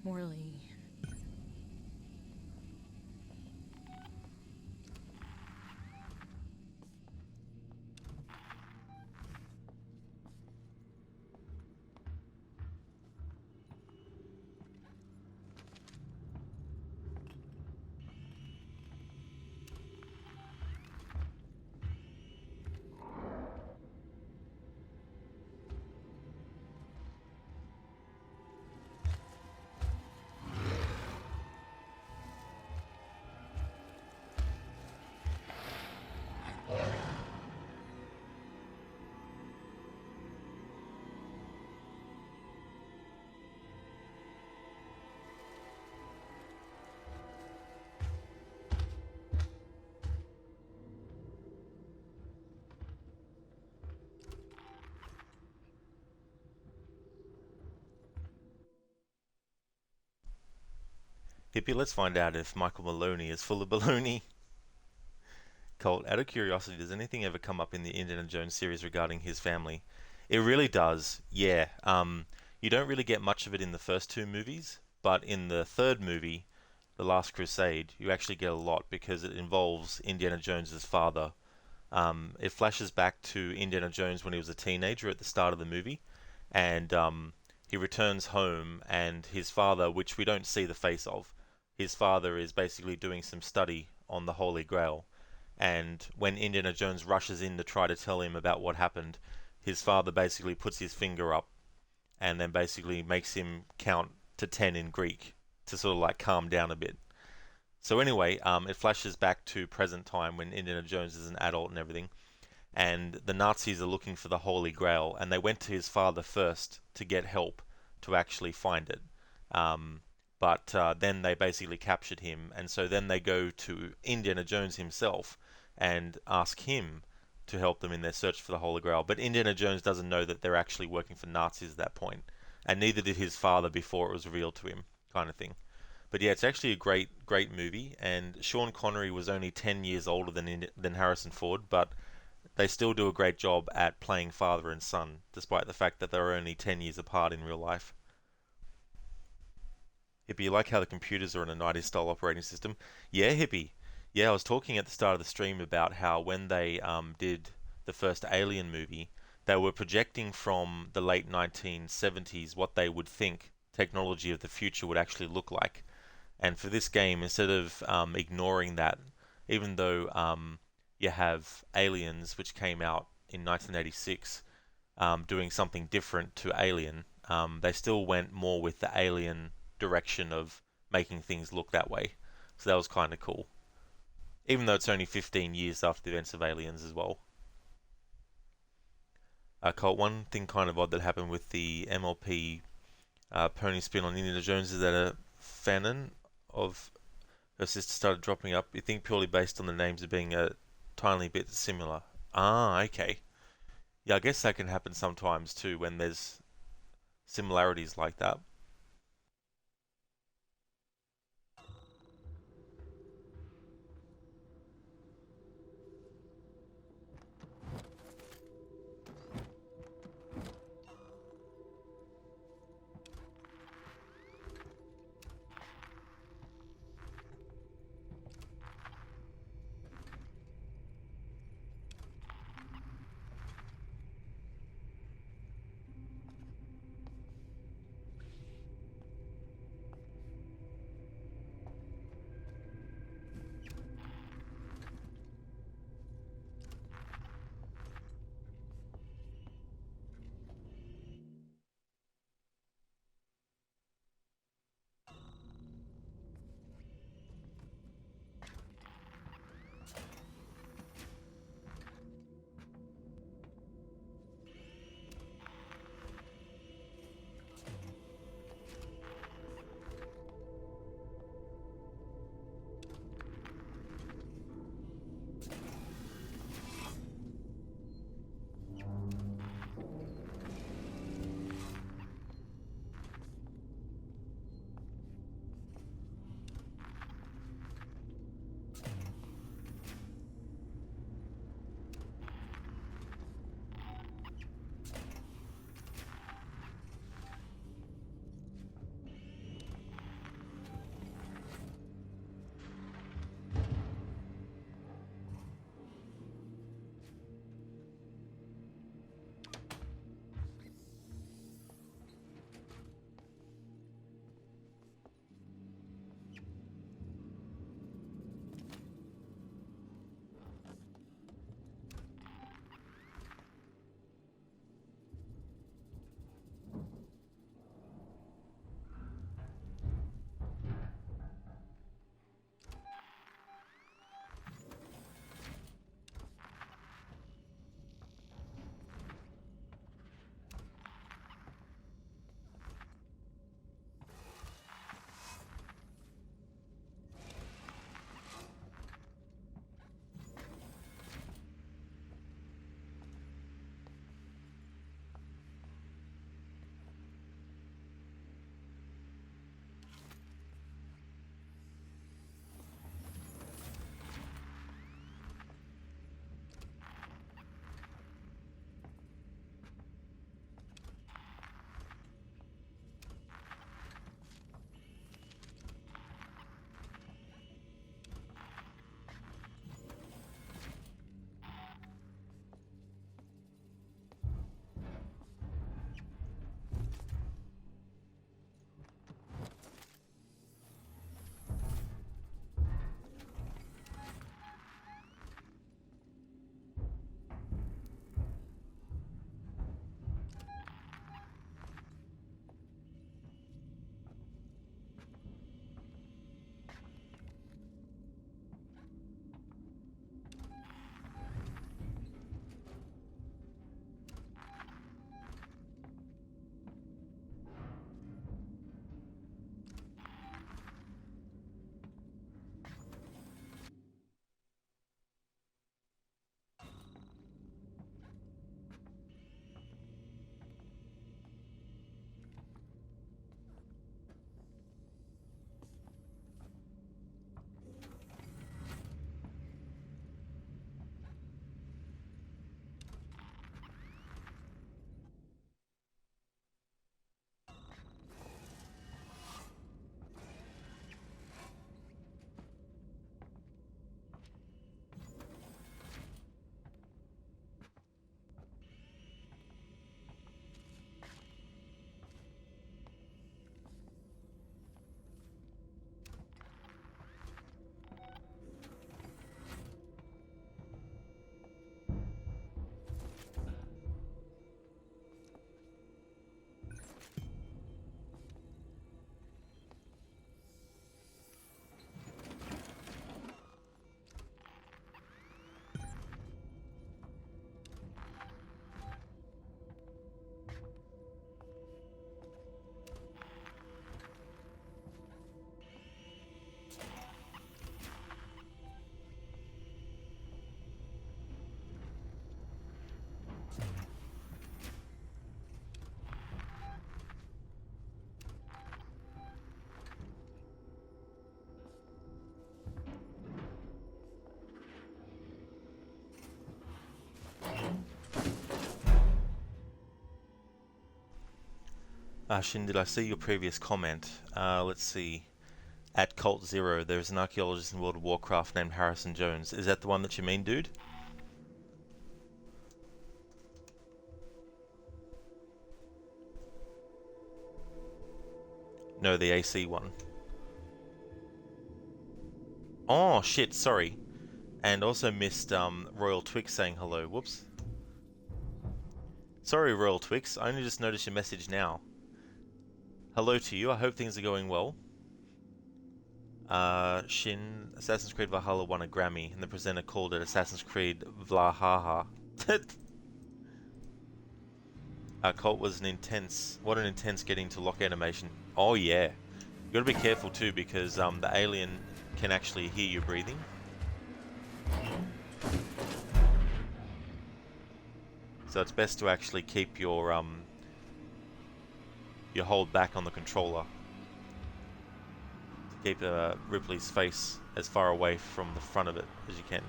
Morley. Hippie, let's find out if Michael Maloney is full of baloney. Colt, out of curiosity, does anything ever come up in the Indiana Jones series regarding his family? It really does, yeah. You don't really get much of it in the first two movies, but in the third movie, The Last Crusade, you actually get a lot because it involves Indiana Jones's father. It flashes back to Indiana Jones when he was a teenager at the start of the movie, and he returns home, and his father, which we don't see the face of, his father is basically doing some study on the Holy Grail. And when Indiana Jones rushes in to try to tell him about what happened, his father basically puts his finger up and then basically makes him count to 10 in Greek to sort of like calm down a bit. So anyway, it flashes back to present time when Indiana Jones is an adult and everything, and the Nazis are looking for the Holy Grail, and they went to his father first to get help to actually find it. But then they basically captured him, and so then they go to Indiana Jones himself and ask him to help them in their search for the Holy Grail. But Indiana Jones doesn't know that they're actually working for Nazis at that point, and neither did his father before it was revealed to him, kind of thing. But yeah, it's actually a great movie, and Sean Connery was only 10 years older than Harrison Ford, but they still do a great job at playing father and son, despite the fact that they're only 10 years apart in real life. Hippie, you like how the computers are on a 90s style operating system? Yeah, Hippie. Yeah, I was talking at the start of the stream about how when they did the first Alien movie, they were projecting from the late 1970s what they would think technology of the future would actually look like. And for this game, instead of ignoring that, even though you have Aliens, which came out in 1986, doing something different to Alien, they still went more with the Alien direction of making things look that way. So that was kind of cool. even though it's only 15 years after the events of Aliens as well. Colt, one thing kind of odd that happened with the MLP pony spin on Indiana Jones is that a fanon of her sister started dropping up. You think purely based on the names of being a tiny bit similar. Ah, okay. Yeah, I guess that can happen sometimes too when there's similarities like that. Shin, did I see your previous comment? Let's see. At Cult Zero, there's an archaeologist in World of Warcraft named Harrison Jones. Is that the one that you mean, dude? No, the AC one. Oh, shit, sorry. And also missed Royal Twix saying hello. Whoops. Sorry, Royal Twix. I only just noticed your message now. Hello to you. I hope things are going well. Shin, Assassin's Creed Valhalla won a Grammy, and the presenter called it Assassin's Creed Vlahaha. Colt was an intense... What an intense getting to lock animation. Oh, yeah. You gotta be careful, too, because the alien can actually hear you breathing. So it's best to actually keep your hold back on the controller. To keep Ripley's face as far away from the front of it as you can.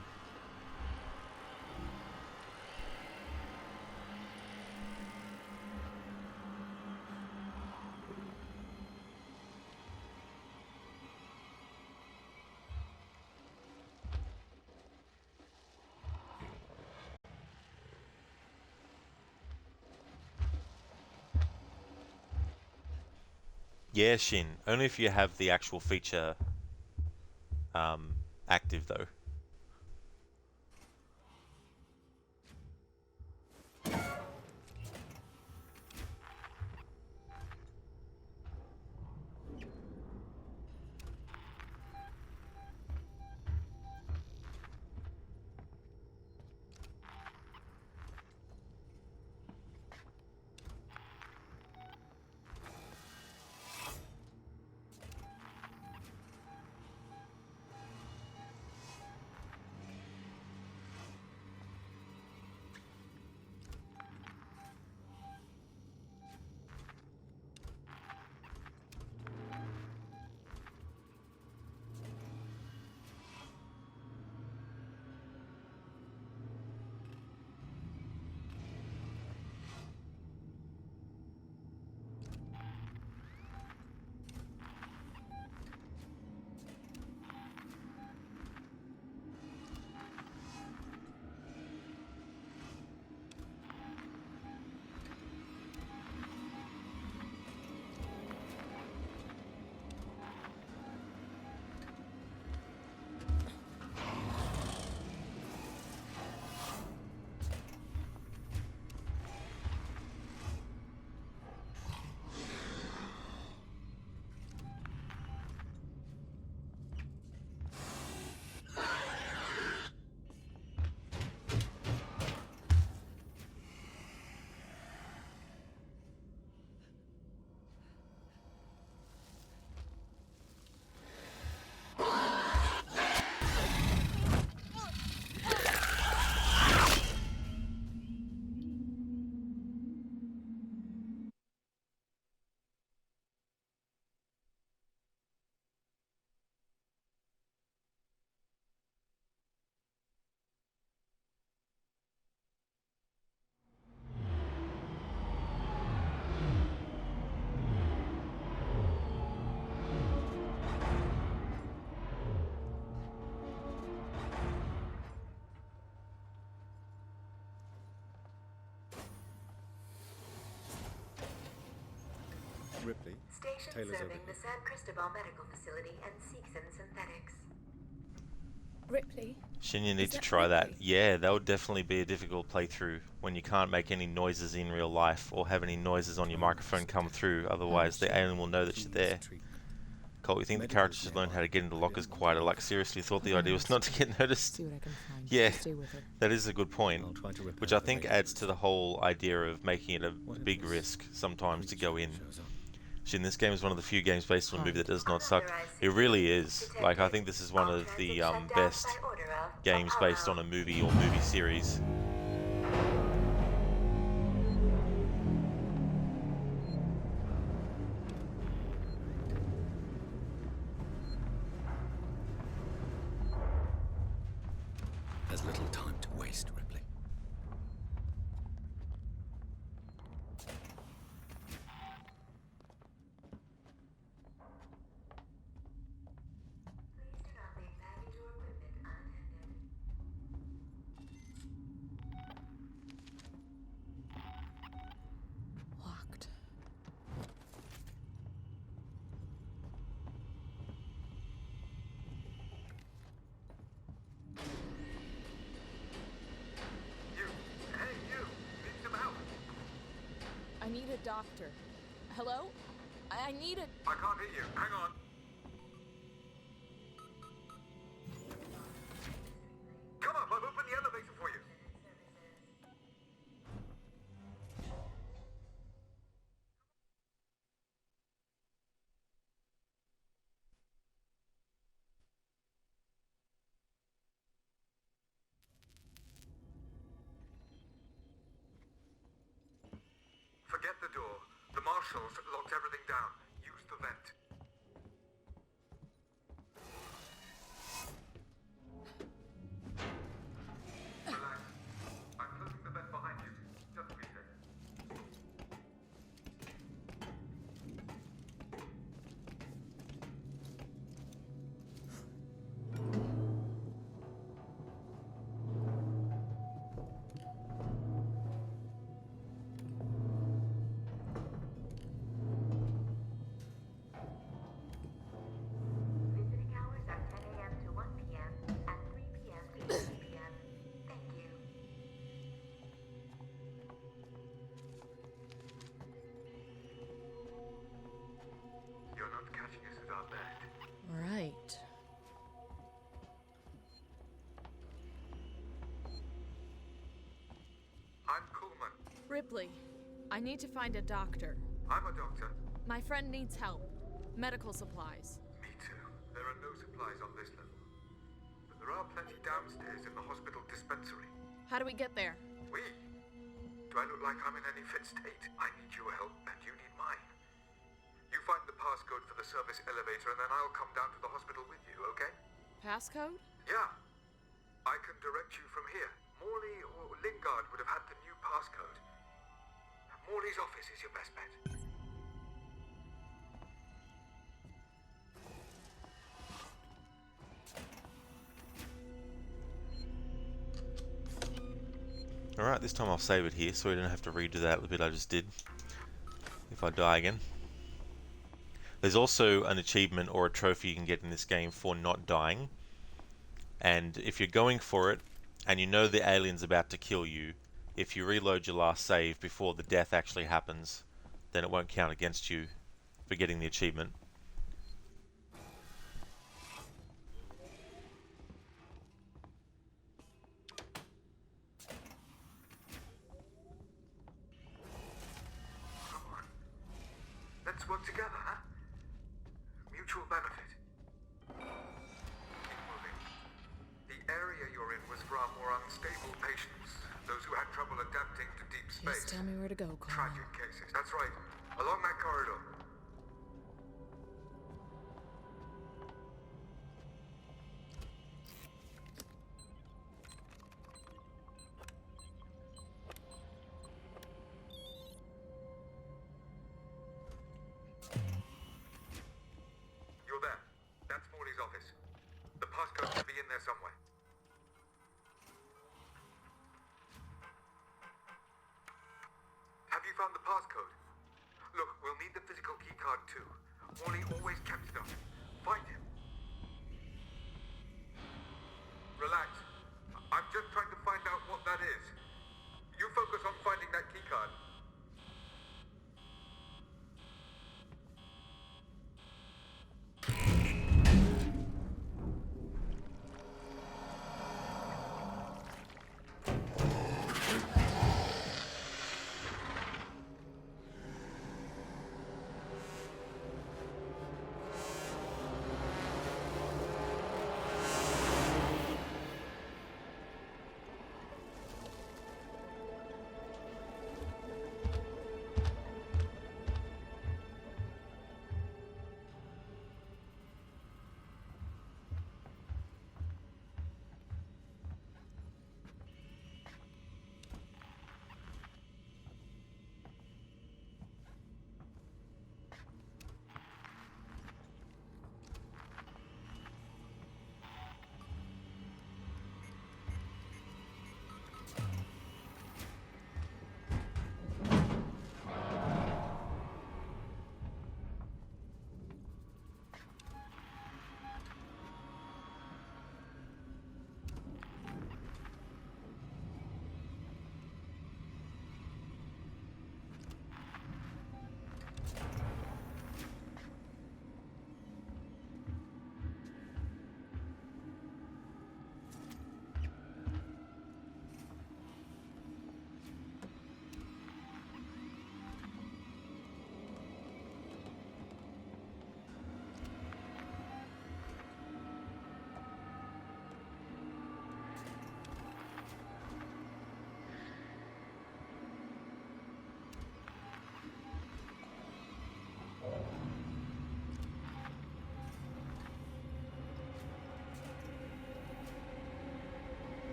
Yeah, Shin. Only if you have the actual feature active, though. Ripley, Station Taylor's serving over the San Cristobal Medical Facility and Seegson Synthetics. Ripley? Shin, you need Is to that try that. Ripley? Yeah, that would definitely be a difficult playthrough when you can't make any noises in real life or have any noises on your microphone come through. Otherwise, the alien will know that you're there. Colt, you think the characters should learn how to get into lockers quieter? Like, seriously, thought the idea was not to get noticed? See what I can find. Yeah, Stay with her. that is a good point. Which I think adds to the whole idea of making it a big risk sometimes to go in. Shin, this game is one of the few games based on a movie that does not suck. It really is. Like, I think this is one of the best games based on a movie or movie series. There's little time to waste, Ripley. need a doctor. Hello? I need a... I can't hear you. Hang on. Come up, I've opened the elevator for you. Forget the door. The marshals locked everything down. Use the vent. Relax. I'm closing the vent behind you. Just be safe. Visiting hours are 10 a.m. to 1 p.m. and 3 p.m. to 6 p.m. Thank you. You're not catching us at our best. Right. I'm Kuhlman. Ripley, I need to find a doctor. I'm a doctor. My friend needs help. Medical supplies. Me too. There are no supplies on this level. But there are plenty downstairs in the hospital dispensary. How do we get there? We? Do I look like I'm in any fit state? I need your help and you need mine. You find the passcode for the service elevator and then I'll come down to the hospital with you, okay? Passcode? Yeah. I can direct you from here. Morley or Lingard would have had the new passcode. Morley's office is your best bet. Alright, this time I'll save it here so we don't have to redo that little bit I just did if I die again. There's also an achievement or a trophy you can get in this game for not dying, and if you're going for it and you know the alien's about to kill you, if you reload your last save before the death actually happens, then it won't count against you for getting the achievement. Let's work together, huh? Mutual benefit. Keep moving. The area you're in was for our more unstable patients, those who had trouble adapting to deep space. Just tell me where to go, Carl. Tragic cases. That's right. Along that corridor. You're there. That's Morley's office. The passcode should be in there somewhere. Have you found the passcode? Look, we'll need the physical keycard too. Morley always kept stuff. Find him. Relax. I'm just trying to find out what that is. You focus on finding that keycard.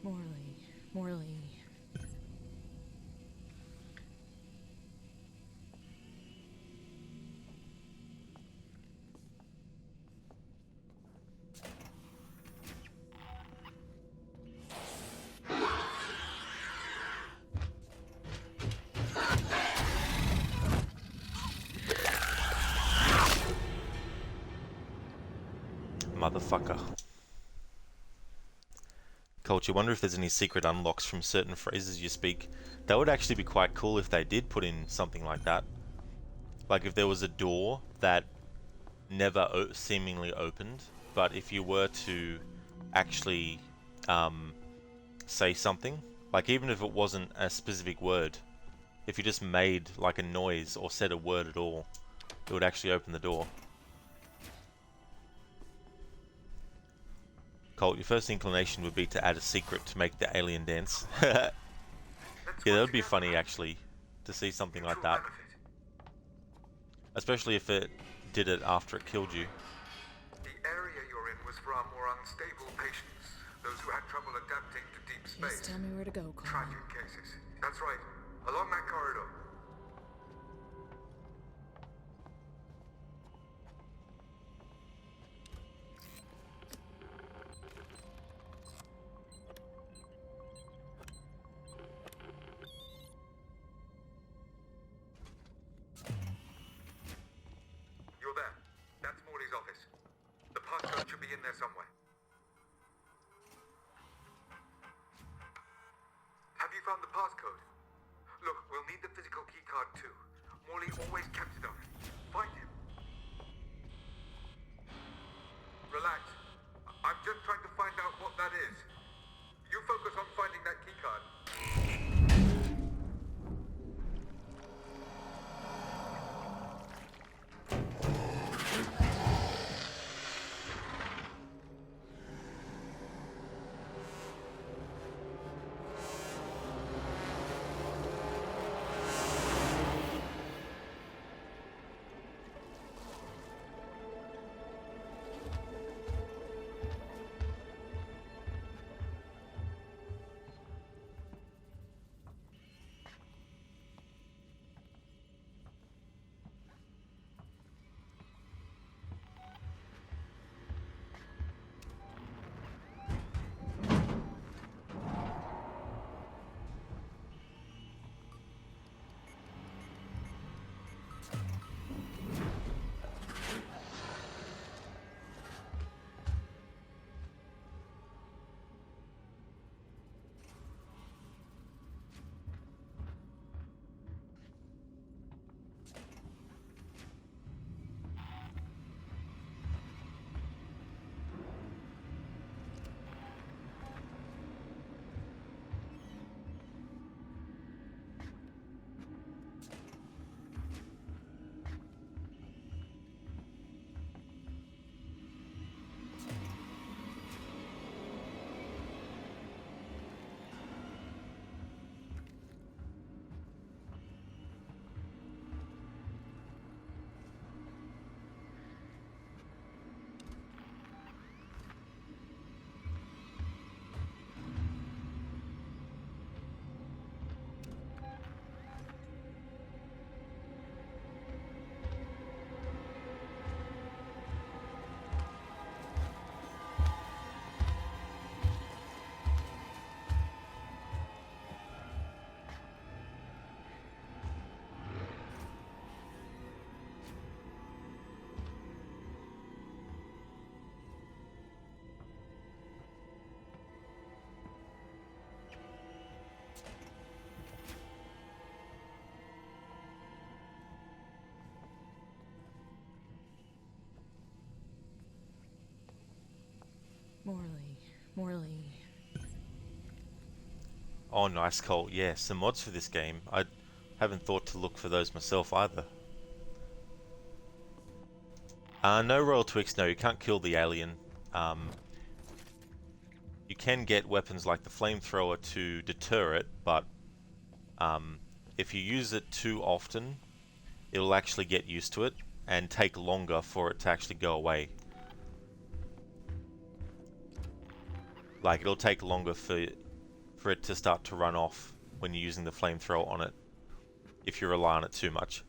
Morley. Motherfucker. Culture, wonder if there's any secret unlocks from certain phrases you speak. That would actually be quite cool if they did put in something like that. Like if there was a door that never seemingly opened, but if you were to actually say something, like even if it wasn't a specific word, if you just made like a noise or said a word at all, it would actually open the door. Colt, your first inclination would be to add a secret to make the alien dance. Yeah, that would be funny actually, to see something like that. Especially if it did it after it killed you. The area you're in was for our more unstable patients, those who had trouble adapting to deep space. Just tell me where to go, Colin. Tragic cases. That's right. Along that corridor. You're there. That's Morley's office. The passcode should be in there somewhere. Have you found the passcode? Look, we'll need the physical keycard too. Morley always kept it on him. Find him. Relax. I'm just trying to find out what that is. You focus on finding that keycard. Morley. Oh, nice, Colt. Yeah, some mods for this game. I haven't thought to look for those myself either. No Royal Twix, no, you can't kill the alien. You can get weapons like the flamethrower to deter it, but if you use it too often, it'll actually get used to it and take longer for it to actually go away. Like, it'll take longer for for it to start to run off when you're using the flamethrower on it, if you rely on it too much.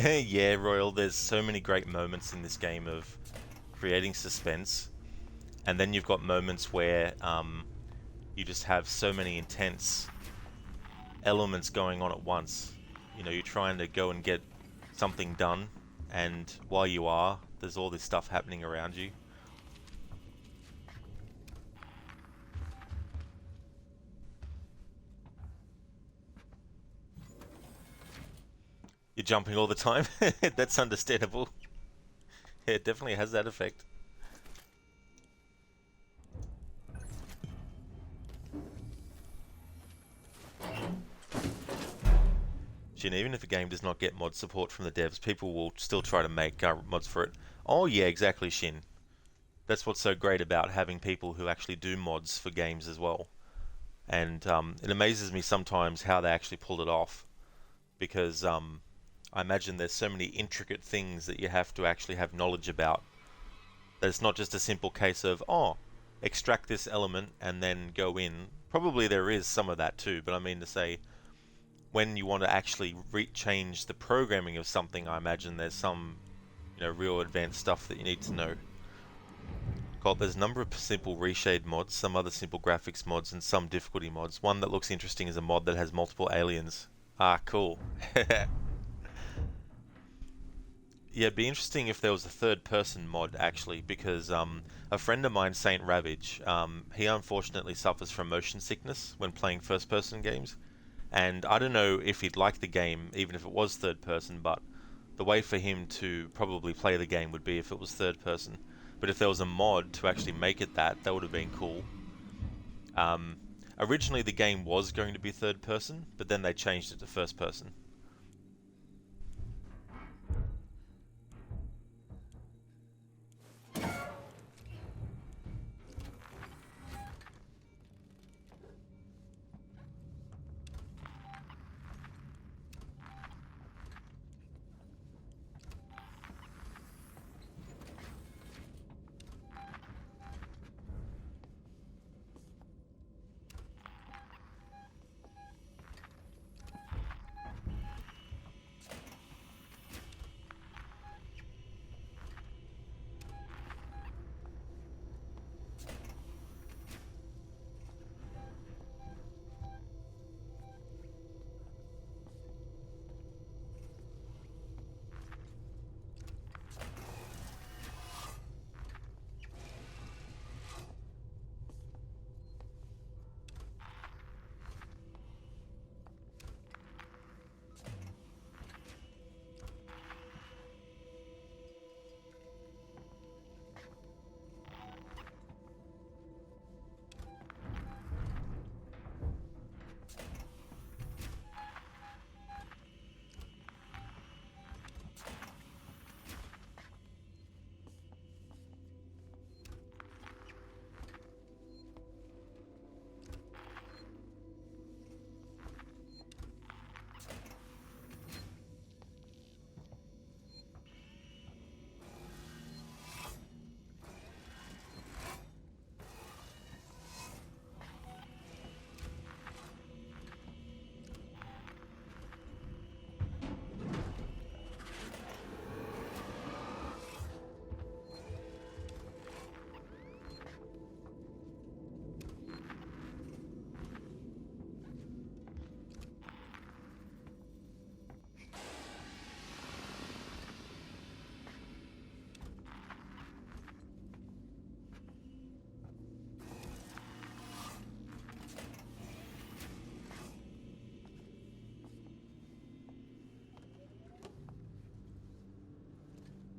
Yeah, Royal, there's so many great moments in this game of creating suspense, and then you've got moments where you just have so many intense elements going on at once. You know, you're trying to go and get something done, and while you are, there's all this stuff happening around you. You're jumping all the time? That's understandable. Yeah, it definitely has that effect. And even if a game does not get mod support from the devs, people will still try to make mods for it. Oh yeah, exactly, Shin. That's what's so great about having people who actually do mods for games as well. And it amazes me sometimes how they actually pulled it off. Because I imagine there's so many intricate things that you have to actually have knowledge about. That it's not just a simple case of, oh, extract this element and then go in. Probably there is some of that too, but I mean to say, when you want to actually change the programming of something, I imagine there's some, you know, real advanced stuff that you need to know. God, there's a number of simple reshade mods, some other simple graphics mods, and some difficulty mods. One that looks interesting is a mod that has multiple aliens. Ah, cool. Yeah, it'd be interesting if there was a third-person mod, actually, because a friend of mine, Saint Ravage, he unfortunately suffers from motion sickness when playing first-person games. And I don't know if he'd like the game, even if it was third-person, but the way for him to probably play the game would be if it was third-person. But if there was a mod to actually make it that would have been cool. Originally, the game was going to be third-person, but then they changed it to first-person.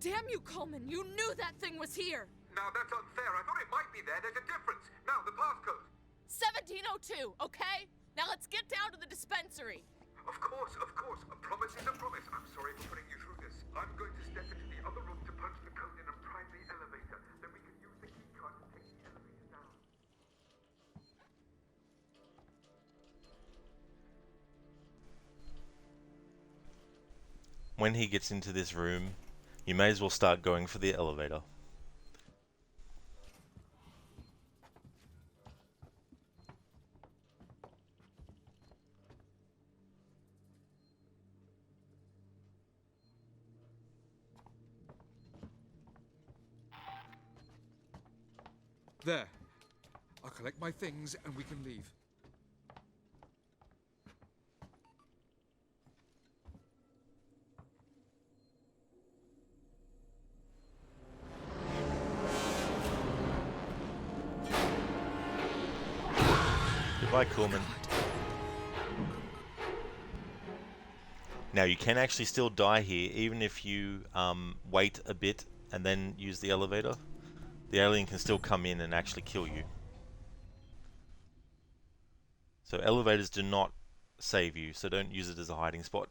Damn you, Coleman! You knew that thing was here! Now that's unfair. I thought it might be there. There's a difference. Now, the passcode. 1702, okay? Now let's get down to the dispensary. Of course, of course. A promise is a promise. I'm sorry for putting you through this. I'm going to step into the other room to punch the code in and prime the elevator. Then we can use the key card to take the elevator down. When he gets into this room, you may as well start going for the elevator. There. I'll collect my things and we can leave. Goodbye, Coolman. Now you can actually still die here, even if you wait a bit and then use the elevator. The alien can still come in and actually kill you. So elevators do not save you, so don't use it as a hiding spot.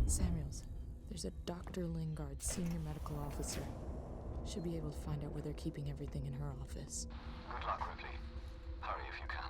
Samuels, there's a Dr. Lingard, senior medical officer. Should be able to find out where they're keeping everything in her office. Good luck, Ripley. Hurry if you can.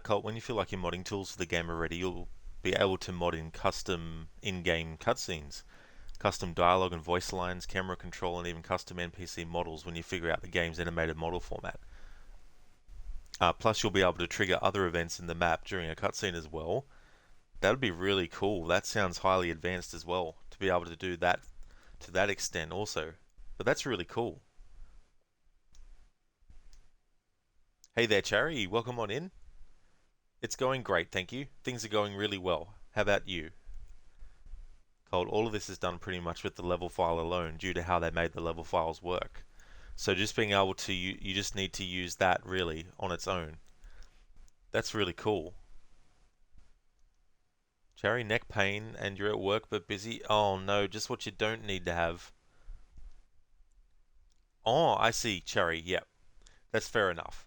Colt, when you feel like your modding tools for the game are ready, you'll be able to mod in custom in-game cutscenes, custom dialogue and voice lines, camera control, and even custom NPC models when you figure out the game's animated model format. Plus, you'll be able to trigger other events in the map during a cutscene as well. That would be really cool. That sounds highly advanced as well, to be able to do that to that extent also. But that's really cool. Hey there, Cherry. Welcome on in. It's going great, thank you. Things are going really well. How about you? Cold, all of this is done pretty much with the level file alone due to how they made the level files work. So just being able to, you just need to use that really on its own. That's really cool. Cherry, neck pain and you're at work but busy? Oh no, just what you don't need to have. Oh, I see, Cherry, yep. That's fair enough.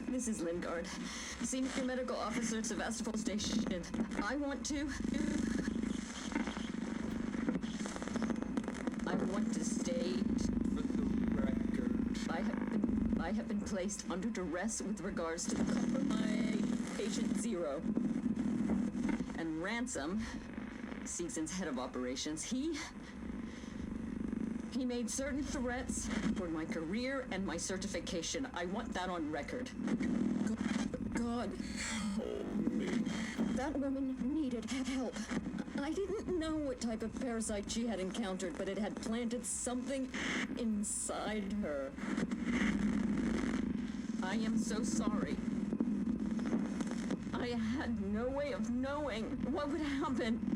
This is Lingard, Senior Medical Officer at Sevastopol Station. I want to state for the record. I have been placed under duress with regards to the compromise patient Zero. And Ransom, Season's head of operations, he made certain threats for my career and my certification. I want that on record. God help me. That woman needed help. I didn't know what type of parasite she had encountered, but it had planted something inside her. I am so sorry. I had no way of knowing what would happen.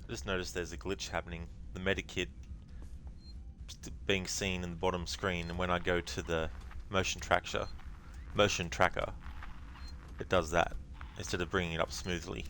I just noticed there's a glitch happening. The medikit being seen in the bottom screen, and when I go to the motion tracker, it does that instead of bringing it up smoothly.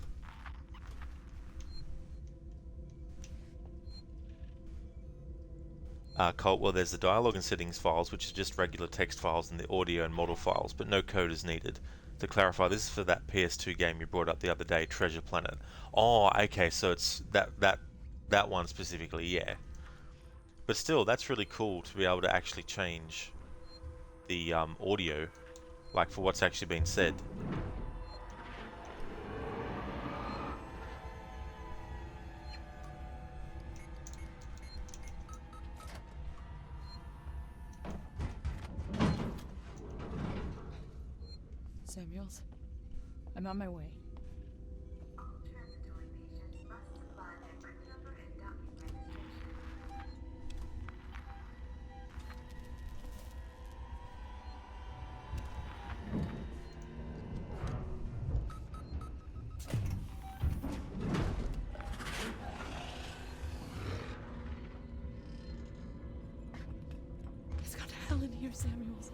Colt, well, there's the dialogue and settings files, which is just regular text files, and the audio and model files, but no code is needed. To clarify, this is for that PS2 game you brought up the other day, Treasure Planet. Oh, okay, so it's that one specifically, yeah. But still, that's really cool to be able to actually change the audio, like for what's actually been said. Samuels, I'm on my way. It's gone to hell in here, Samuels.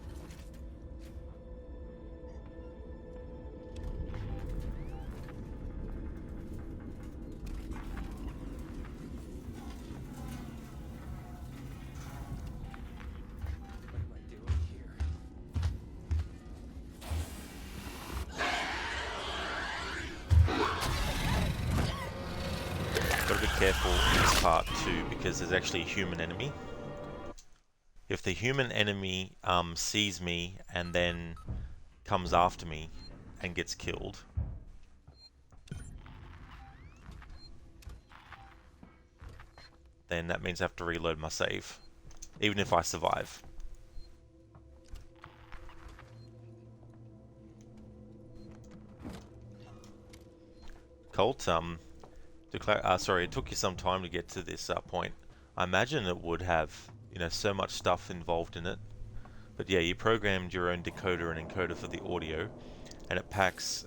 Gotta be careful in this part too, because there's actually a human enemy. If the human enemy sees me and then comes after me and gets killed, then that means I have to reload my save, even if I survive. difficult. Sorry, it took you some time to get to this point. I imagine it would have, you know, so much stuff involved in it. But yeah, you programmed your own decoder and encoder for the audio, and it puts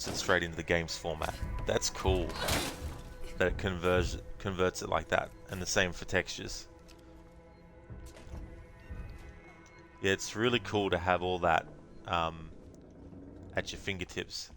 it straight into the game's format. That's cool that it converts it like that, and the same for textures. Yeah, it's really cool to have all that at your fingertips.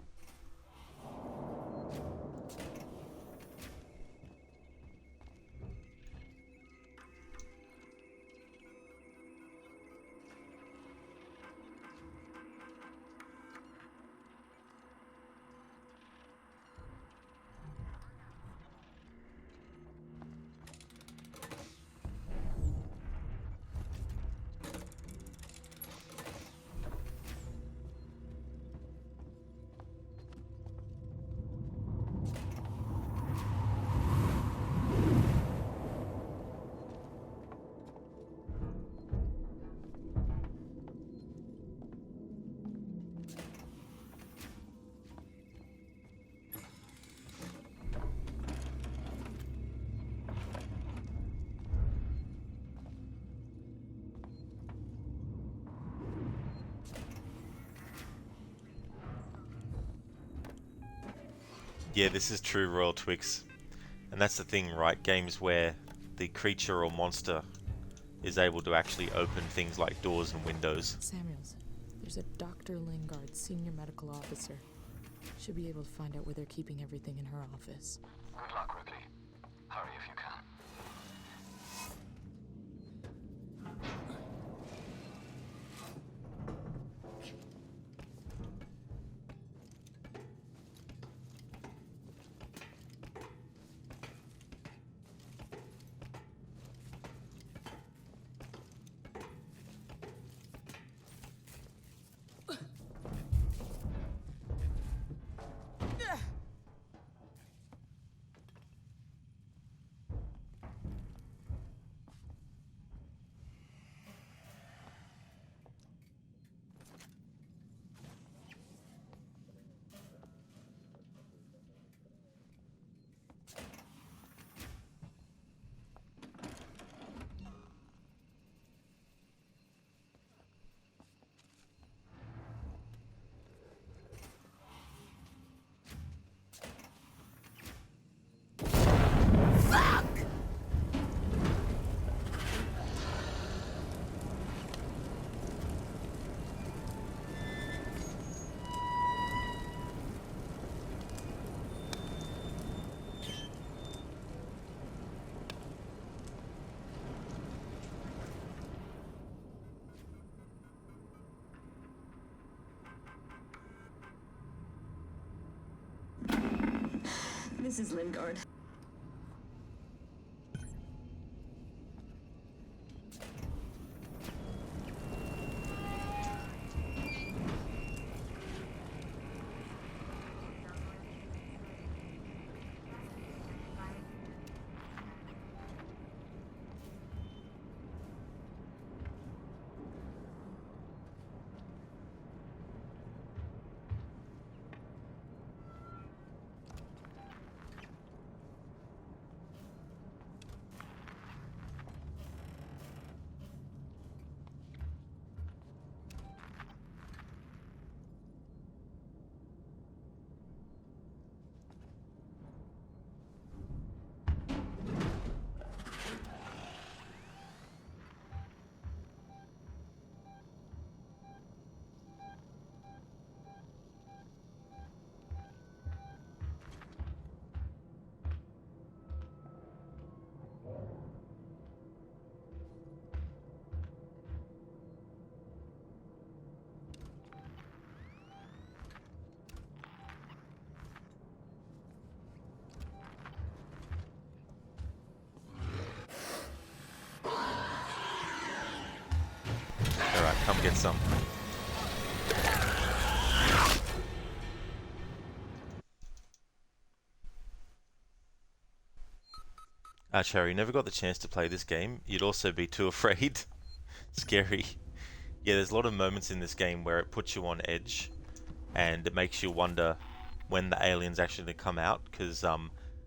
Yeah, this is true Royal Twix. And that's the thing, right? Games where the creature or monster is able to actually open things like doors and windows. Samuels, there's a Dr. Lingard, senior medical officer. Should be able to find out where they're keeping everything in her office. Good luck, Ripley. Hurry if you can. This is Lingard. Alright, come get some. Cherry, never got the chance to play this game. You'd also be too afraid. Scary. Yeah, there's a lot of moments in this game where it puts you on edge and it makes you wonder when the alien's actually going to come out, because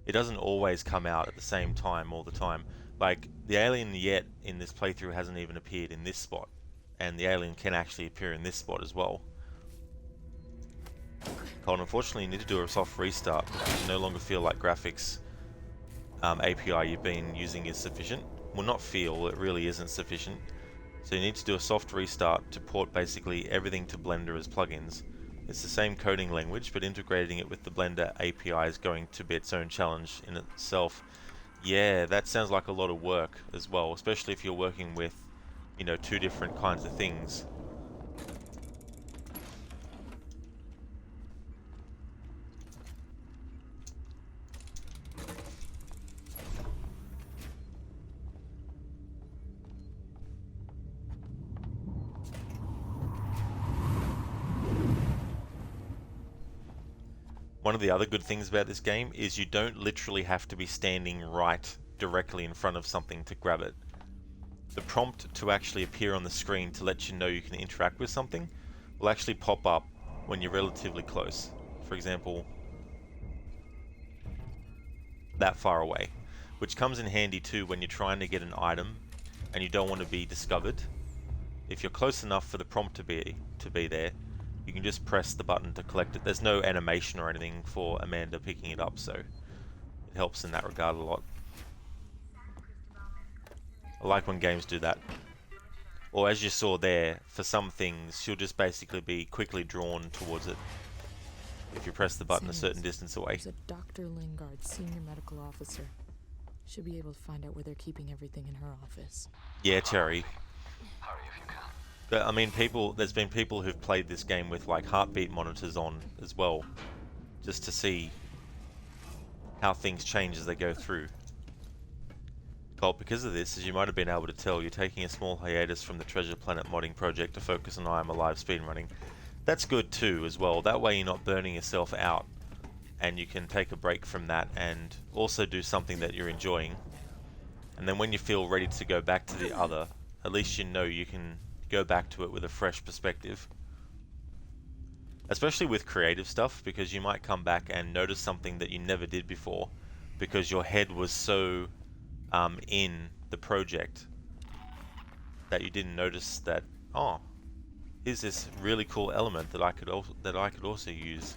it doesn't always come out at the same time all the time. Like, the alien yet in this playthrough hasn't even appeared in this spot, and the alien can actually appear in this spot as well. Colin, unfortunately you need to do a soft restart because you no longer feel like graphics API you've been using is sufficient. Well, not feel, it really isn't sufficient. So you need to do a soft restart to port basically everything to Blender as plugins. It's the same coding language, but integrating it with the Blender API is going to be its own challenge in itself. Yeah, that sounds like a lot of work as well, especially if you're working with, you know, two different kinds of things. One of the other good things about this game is you don't literally have to be standing right directly in front of something to grab it. The prompt to actually appear on the screen to let you know you can interact with something will actually pop up when you're relatively close. For example, that far away, which comes in handy too when you're trying to get an item and you don't want to be discovered. If you're close enough for the prompt to be there, you can just press the button to collect it. There's no animation or anything for Amanda picking it up, so it helps in that regard a lot. I like when games do that. Or as you saw there, for some things, she'll just basically be quickly drawn towards it if you press the button a certain distance away. There's a Dr. Lingard, senior medical officer. Should be able to find out where they're keeping everything in her office. Yeah, Terry. But, I mean, there's been people who've played this game with like heartbeat monitors on as well, just to see how things change as they go through. Colt, because of this, as you might have been able to tell, you're taking a small hiatus from the Treasure Planet modding project to focus on I Am Alive speedrunning. That's good too as well, that way you're not burning yourself out, and you can take a break from that and also do something that you're enjoying. And then when you feel ready to go back to the other, at least you know you can go back to it with a fresh perspective. Especially with creative stuff, because you might come back and notice something that you never did before because your head was so in the project that you didn't notice that, oh, here's this really cool element that I could also use.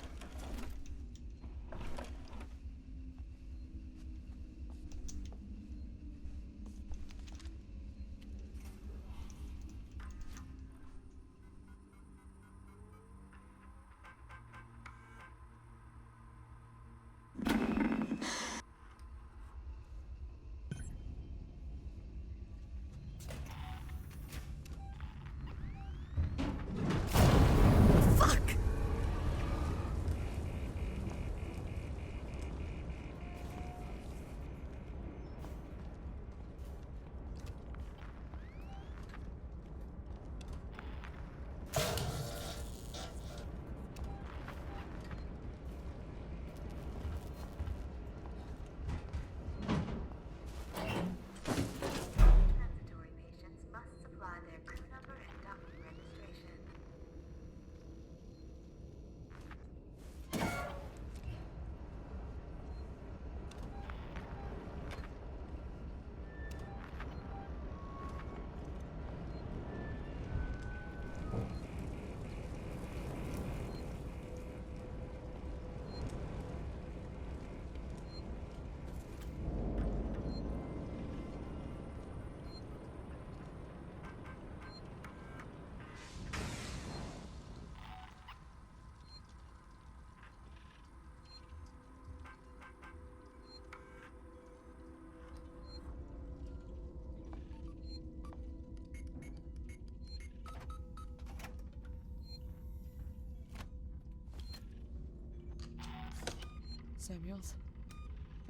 Samuels,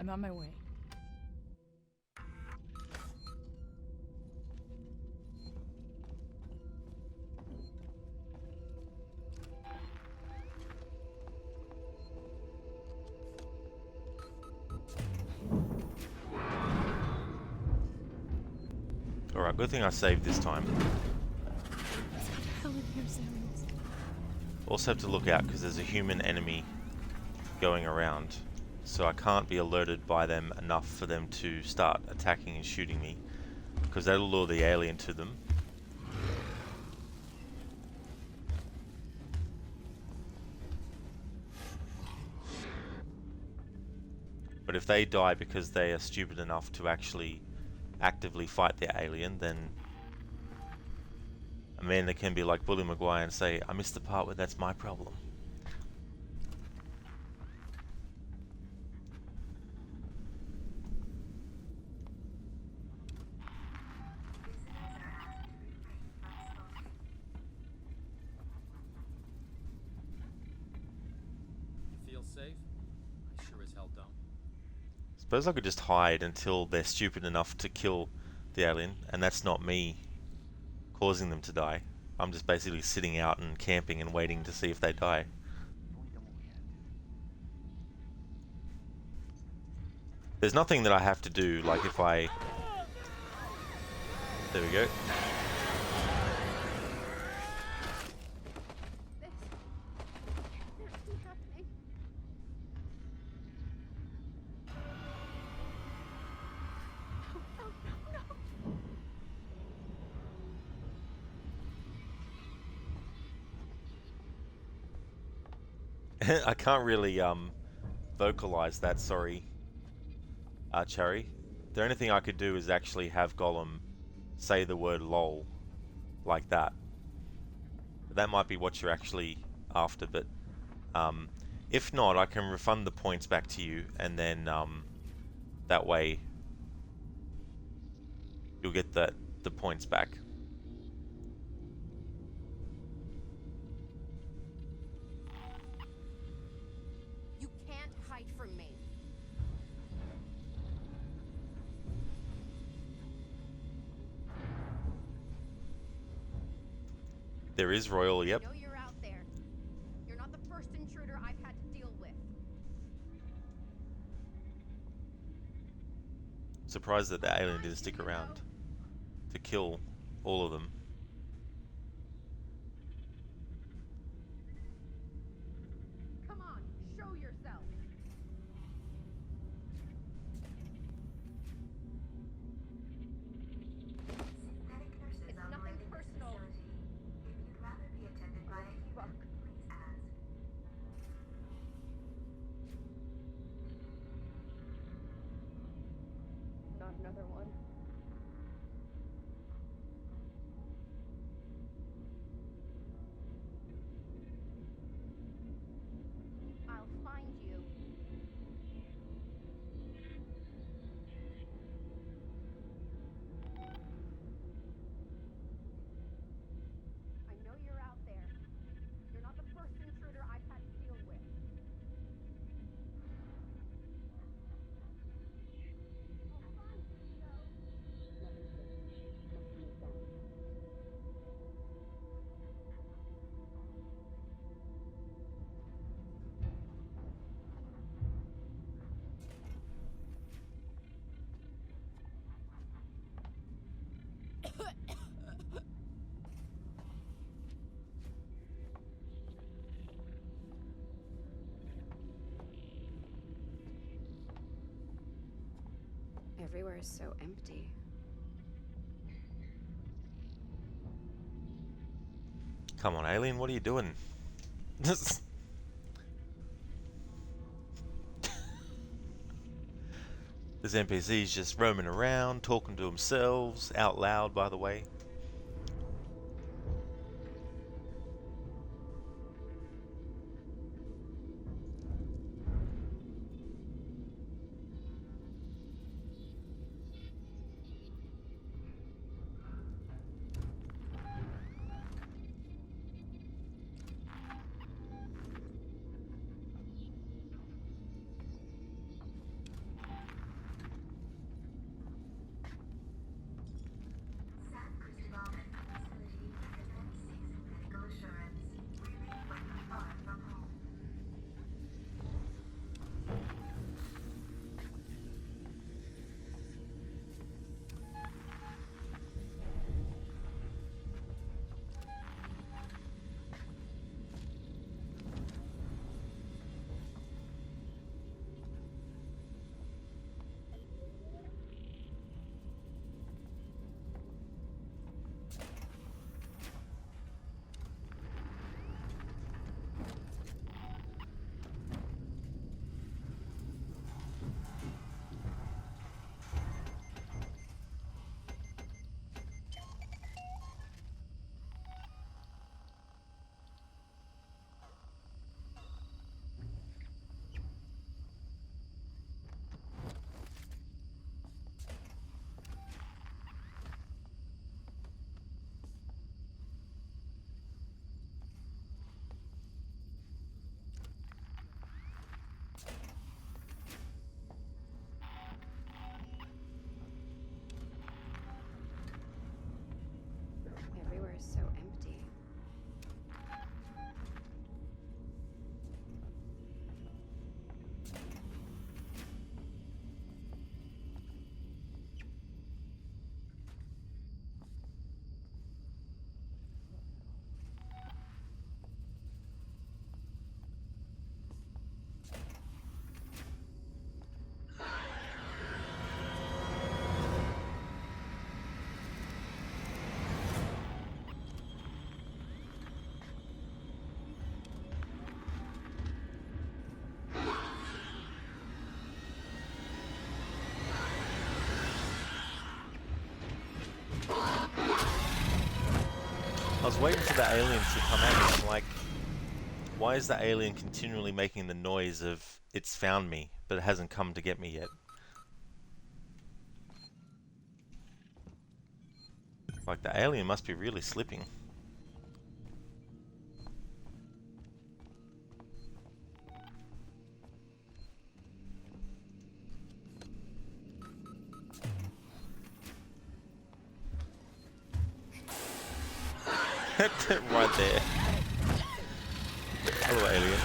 I'm on my way. Alright, good thing I saved this time. What's the hell in here, Samuels? Also have to look out because there's a human enemy going around, so I can't be alerted by them enough for them to start attacking and shooting me, because that'll lure the alien to them. But if they die because they are stupid enough to actually actively fight the alien, then Amanda can be like Bully Maguire and say, I missed the part where that's my problem. Feel safe? I sure as hell don't. Suppose I could just hide until they're stupid enough to kill the alien, and that's not me causing them to die. I'm just basically sitting out and camping and waiting to see if they die. There's nothing that I have to do, like if I... There we go. I can't really vocalize that, sorry, Cherry. The only thing I could do is actually have Gollum say the word lol like that. That might be what you're actually after, but if not, I can refund the points back to you, and then that way you'll get the points back. You can't hide from me. There is Royal, yep. I know you're out there. You're not the first intruder I've had to deal with. Surprised that the alien didn't stick around to kill all of them. Come on, show yourself. Synthetic nurses It's operating nothing this personal. facility. If you'd rather be attended by a human, please ask. Not another one. I'll find you. I know you're out there. You're not the first intruder I've had to deal with. I'll find you, Joe. Nothing fixed. Nothing is done. Everywhere is so empty. Come on, alien, what are you doing? There's NPCs just roaming around, talking to themselves, out loud, by the way. San was waiting for the alien to come at me. I'm like, why is the alien continually making the noise of it's found me, but it hasn't come to get me yet? Like, the alien must be really slipping. Right there. Hello, alien.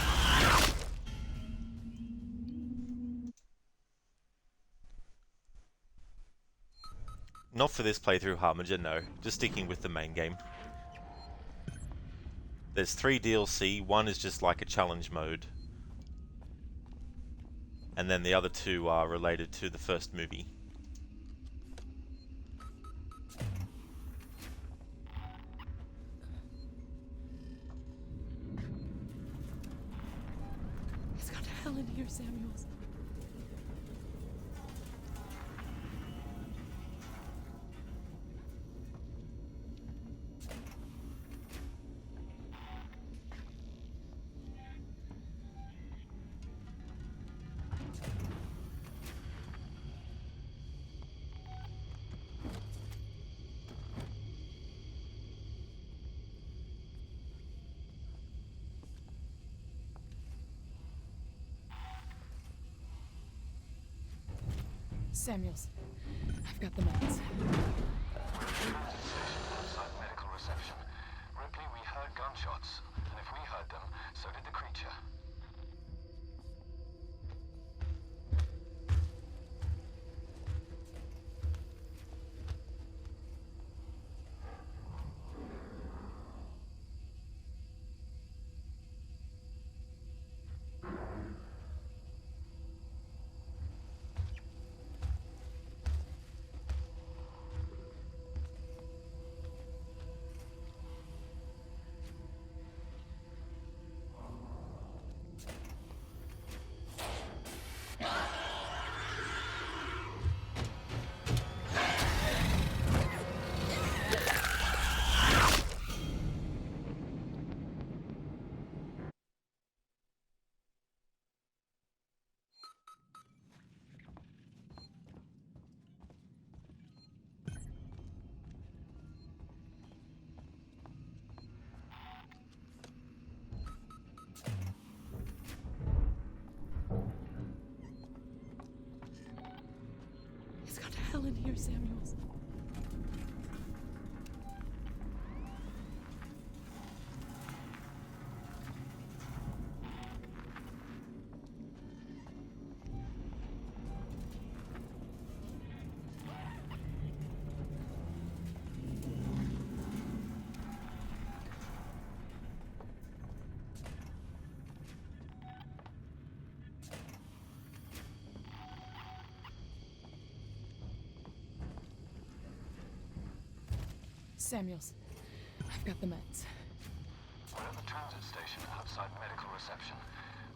Not for this playthrough, Harbinger, no. Just sticking with the main game. There's 3 DLC, one is just like a challenge mode. And then the other 2 are related to the first movie. It's gone to hell in here, Samuels. Samuels, I've got the meds. Outside medical reception. Ripley, we heard gunshots, and if we heard them, so did the creature. It's gone to hell in here, Samuels. Samuels, I've got the meds. We're at the transit station outside medical reception.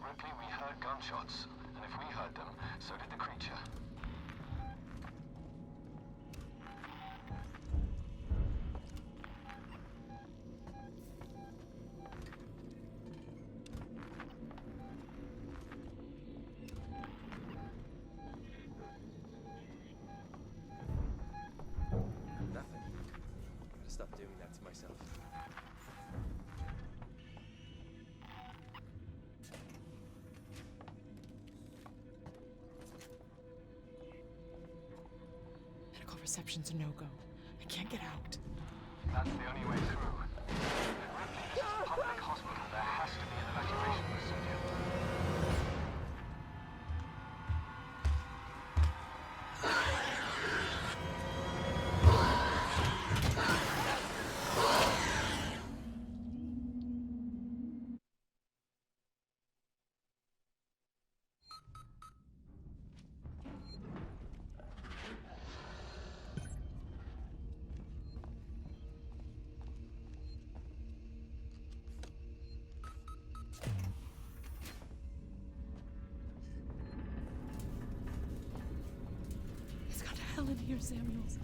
Ripley, we heard gunshots, and if we heard them, so did the creature. Nothing. Gotta stop doing that to myself. Medical reception's a no-go. I can't get out. That's the only way through. Ripley, this is a public hospital. There has to be an evacuation procedure. It's gone to hell in here, Samuels.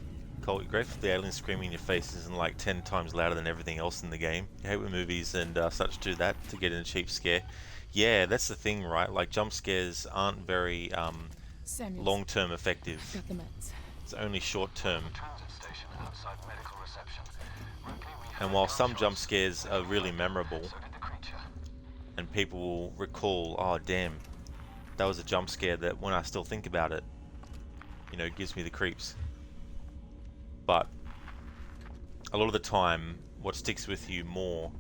Cole, you're grateful the alien screaming in your face isn't like 10 times louder than everything else in the game. You hate when movies and such do that to get in a cheap scare. Yeah, that's the thing, right? Like, jump scares aren't very Samuels, long-term effective. got the meds. It's only short-term. Transit station outside medical reception. Ripley, we And heard while some gunshots. jump scares are really memorable, So did the creature. and people will recall, oh damn, that was a jump scare that when I still think about it, you know, gives me the creeps. But a lot of the time, what sticks with you more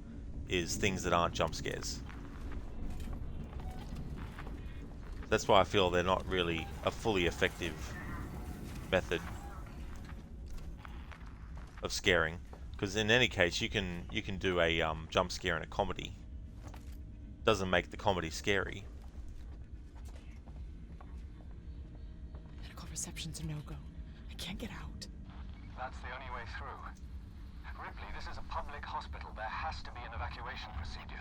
is things that aren't jump scares. That's why I feel they're not really a fully effective method of scaring, because in any case you can do a jump scare in a comedy. Doesn't make the comedy scary. Medical reception's a no-go. I can't get out. That's the only way through. Ripley, this is a public hospital. There has to be an evacuation procedure.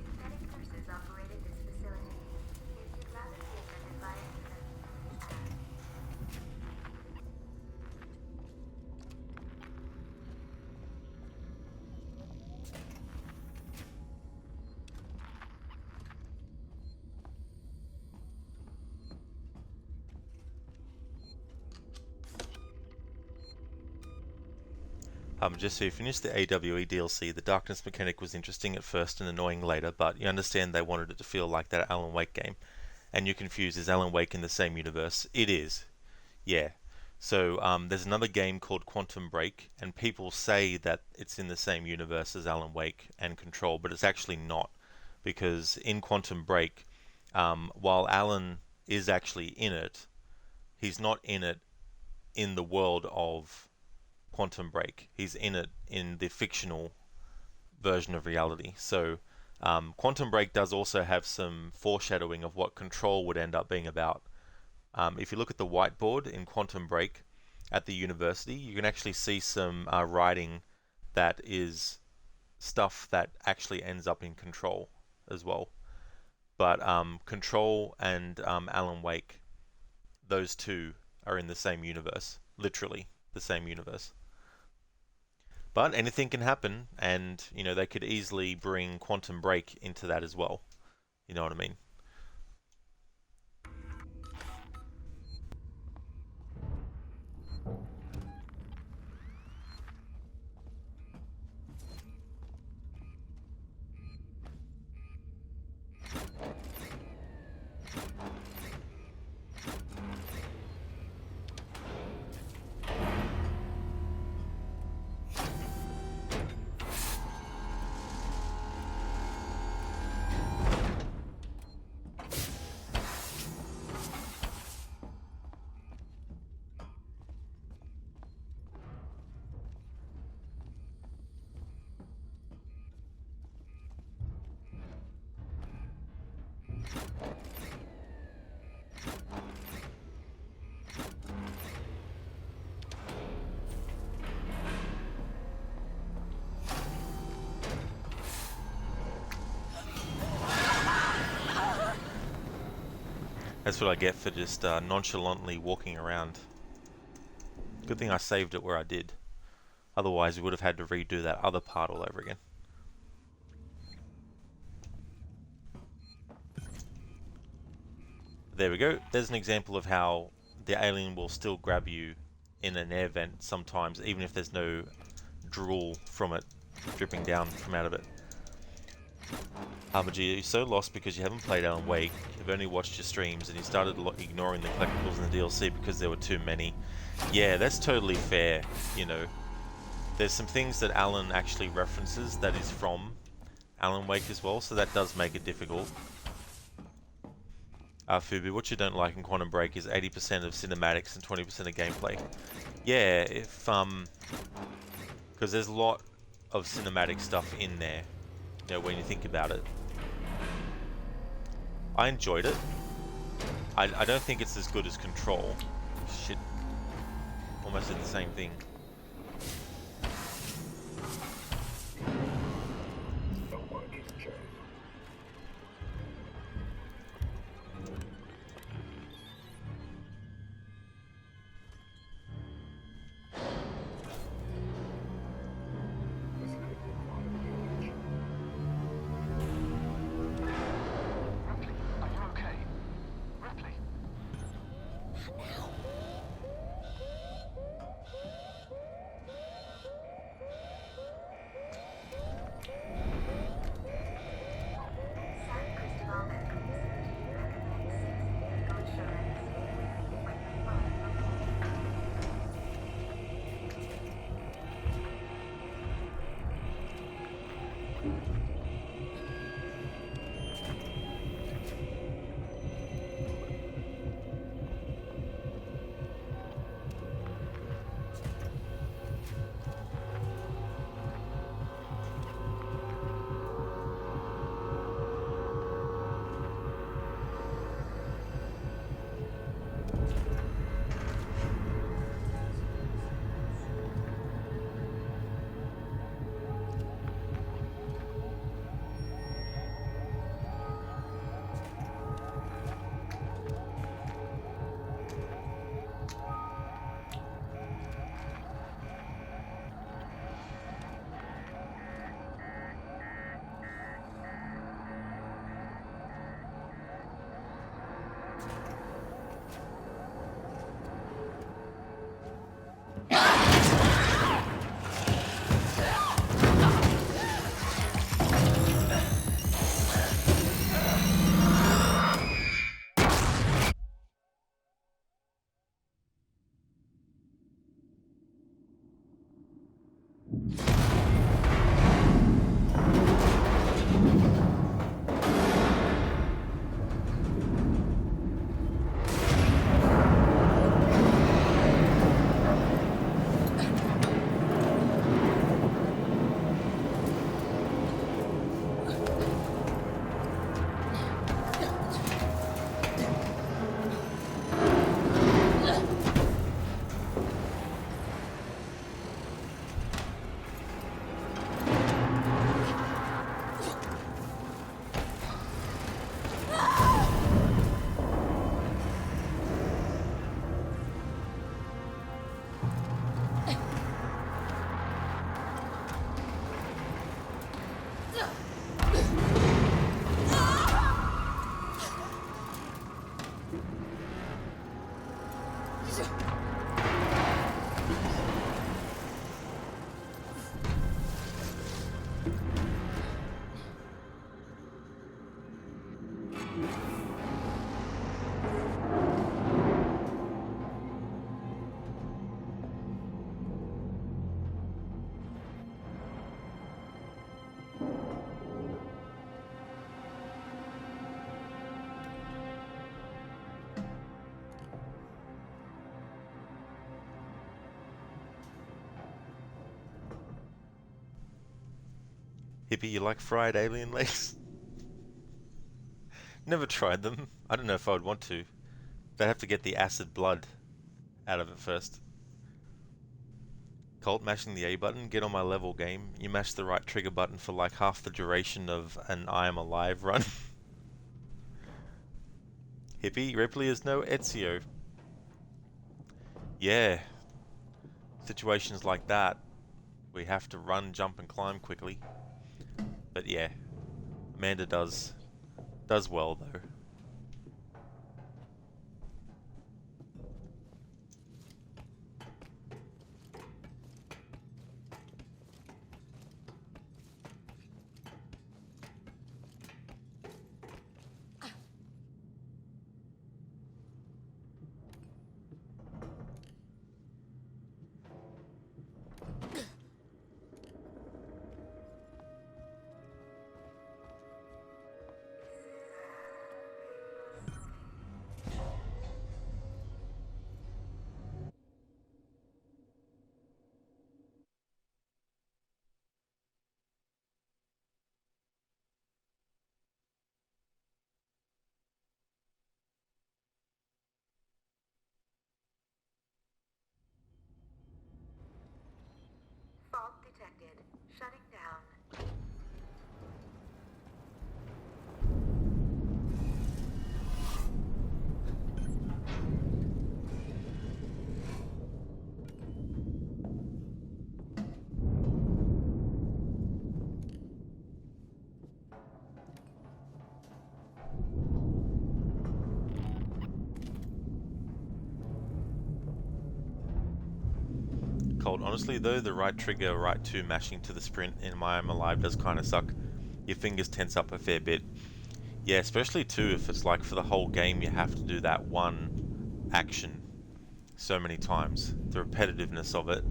Synthetic nurses operated this facility. If you'd rather be offended by it, Just so you finished the AWE DLC, the darkness mechanic was interesting at first and annoying later, but you understand they wanted it to feel like that Alan Wake game. And you're confused, is Alan Wake in the same universe? It is. Yeah. So there's another game called Quantum Break, and people say that it's in the same universe as Alan Wake and Control, but it's actually not. Because in Quantum Break, while Alan is actually in it, he's not in it in the world of Quantum Break. He's in it in the fictional version of reality. So Quantum Break does also have some foreshadowing of what Control would end up being about. If you look at the whiteboard in Quantum Break at the university, you can actually see some writing that is stuff that actually ends up in Control as well. But Control and Alan Wake, those two are in the same universe, literally the same universe. But anything can happen, and you know, they could easily bring Quantum Break into that as well. You know what I mean? That's what I get for just nonchalantly walking around. Good thing I saved it where I did. Otherwise, we would have had to redo that other part all over again. There we go. There's an example of how the alien will still grab you in an air vent sometimes, even if there's no drool from it dripping down from out of it. Harmaji, you're so lost because you haven't played Alan Wake, you've only watched your streams, and you started ignoring the collectibles and the DLC because there were too many. Yeah, that's totally fair, you know. There's some things that Alan actually references that is from Alan Wake as well, so that does make it difficult. Fubu, what you don't like in Quantum Break is 80% of cinematics and 20% of gameplay. Yeah, if because there's a lot of cinematic stuff in there, you know, when you think about it. I enjoyed it. I don't think it's as good as Control. Shit. Almost did the same thing. Hippie, you like fried alien legs? Never tried them. I don't know if I would want to. They'd have to get the acid blood out of it first. Colt mashing the A button, get on my level game. You mash the right trigger button for like half the duration of an I Am Alive run. Hippie, Ripley is no Ezio. Yeah. Situations like that, we have to run, jump, and climb quickly. But yeah, Amanda does well though. Fault detected. Shutting down. Cold. Honestly though, the right trigger, right 2 mashing to the sprint in My I'm Alive does kind of suck. Your fingers tense up a fair bit. Yeah, especially too if it's like for the whole game you have to do that one action so many times. The repetitiveness of it.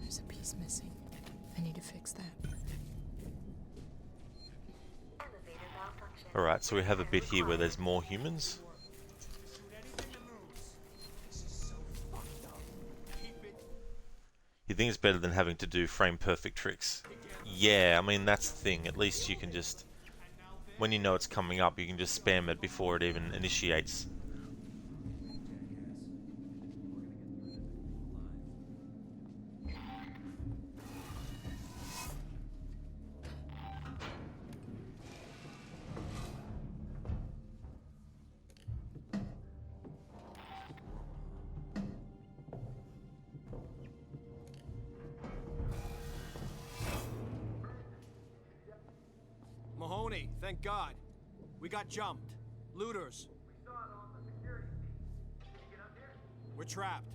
There's a piece missing. I need to fix that. Alright, so we have a bit here where there's more humans. You think it's better than having to do frame perfect tricks? Yeah, I mean that's the thing. At least you can just, when you know it's coming up, you can just spam it before it even initiates. Mahoney, thank God. We got jumped. Looters. We saw it on the security feed. Can you get up here? We're trapped.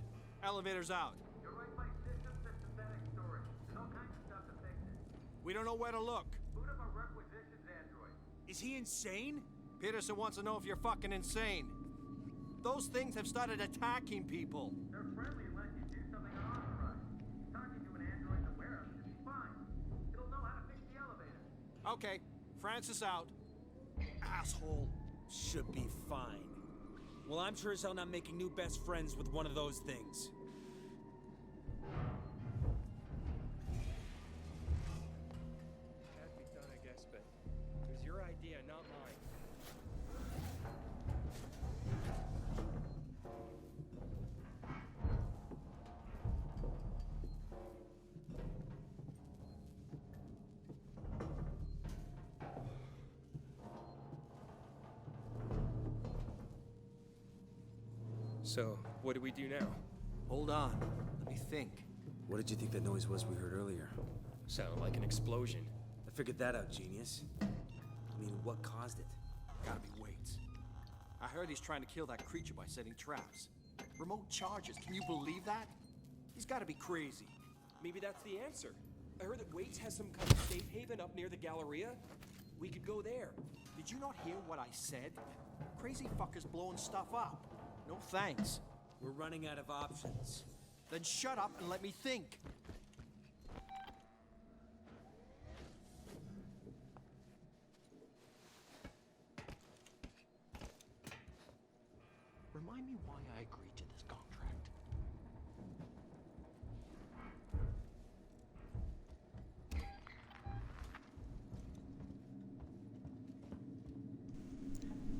Elevator's out. You're right by systems and synthetic storage. There's all kinds of stuff to fix it. We don't know where to look. Boot up a requisitions android. Is he insane? Peterson wants to know if you're fucking insane. Those things have started attacking people. They're friendly unless you do something unauthorized. Talking to an android's aware of it should be fine. It'll know how to fix the elevator. Okay, Francis out. Asshole. Should be fine. Well, I'm sure as hell not making new best friends with one of those things. Had to be done, I guess, but it was your idea, not mine. So, what do we do now? Hold on. Let me think. What did you think that noise was we heard earlier? Sounded like an explosion. I figured that out, genius. I mean, what caused it? Gotta be weights. I heard he's trying to kill that creature by setting traps. Remote charges, can you believe that? He's gotta be crazy. Maybe that's the answer. I heard that Waits has some kind of safe haven up near the Galleria. We could go there. Did you not hear what I said? Crazy fuckers blowing stuff up. No thanks. We're running out of options. Then shut up and let me think. Remind me why I agreed to this contract.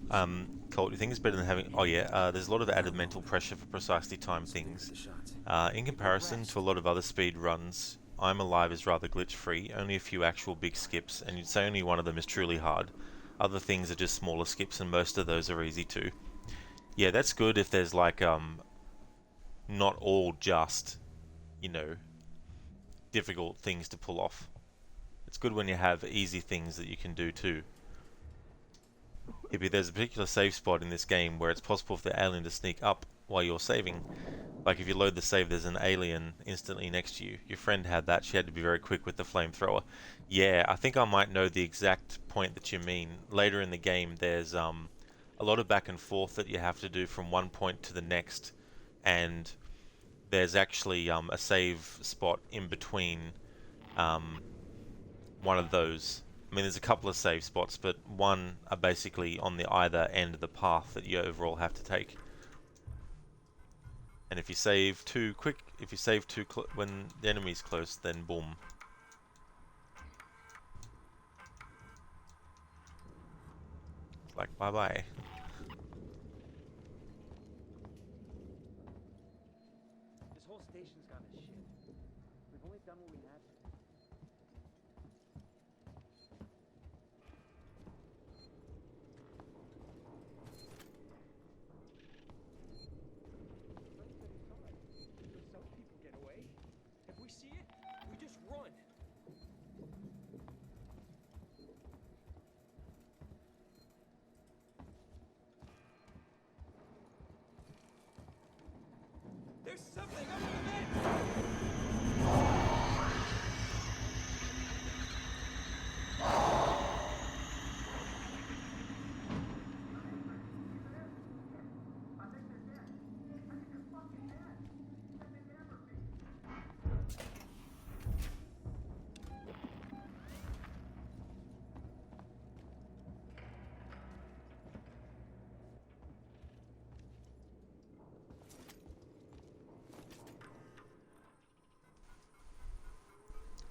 Colt, you think it's better than having... Oh yeah, there's a lot of added mental pressure for precisely timed things. In comparison to a lot of other speed runs, I'm Alive is rather glitch-free, only a few actual big skips, and you'd say only one of them is truly hard. Other things are just smaller skips, and most of those are easy too. Yeah, that's good if there's like, not all just, you know, difficult things to pull off. It's good when you have easy things that you can do too. If there's a particular save spot in this game where it's possible for the alien to sneak up while you're saving, like if you load the save there's an alien instantly next to you. Your friend had that, she had to be very quick with the flamethrower. Yeah, I think I might know the exact point that you mean. Later in the game there's a lot of back and forth that you have to do from one point to the next, and there's actually a save spot in between one of those. I mean, there's a couple of save spots, but one are basically on the either end of the path that you overall have to take. And if you save too quick, if you save too when the enemy's close, then boom. It's like bye bye. This whole station's gone to shit. We've only done what we had to. Some people get away. If we see it, we just run. There's something up in the vent!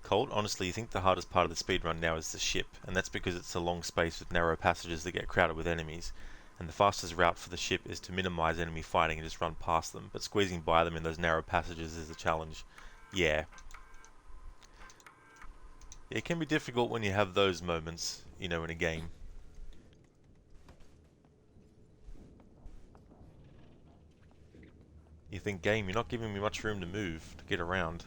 Colt, honestly, you think the hardest part of the speedrun now is the ship, and that's because it's a long space with narrow passages that get crowded with enemies, and the fastest route for the ship is to minimize enemy fighting and just run past them, but squeezing by them in those narrow passages is a challenge. Yeah. It can be difficult when you have those moments, you know, in a game. You think, game, you're not giving me much room to move, to get around.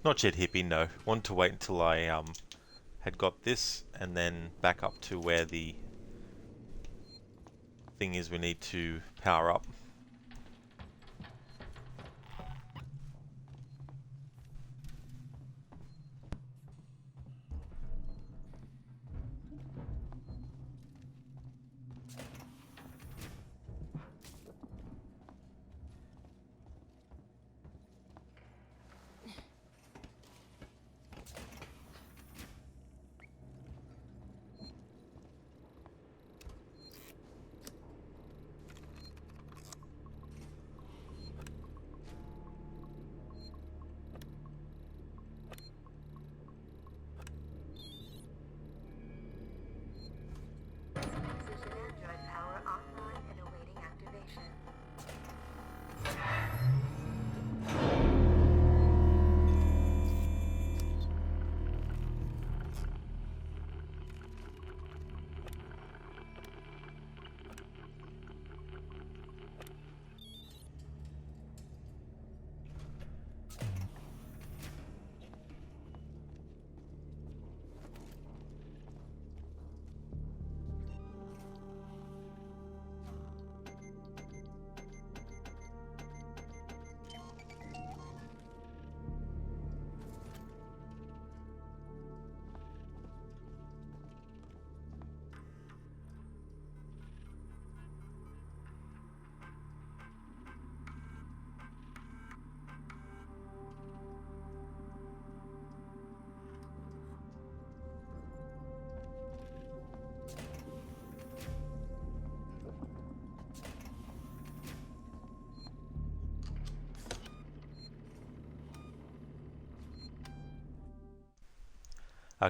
Not yet, hippie, no. Want to wait until I had got this, and then back up to where the thing is we need to power up. Precision android power online and awaiting activation.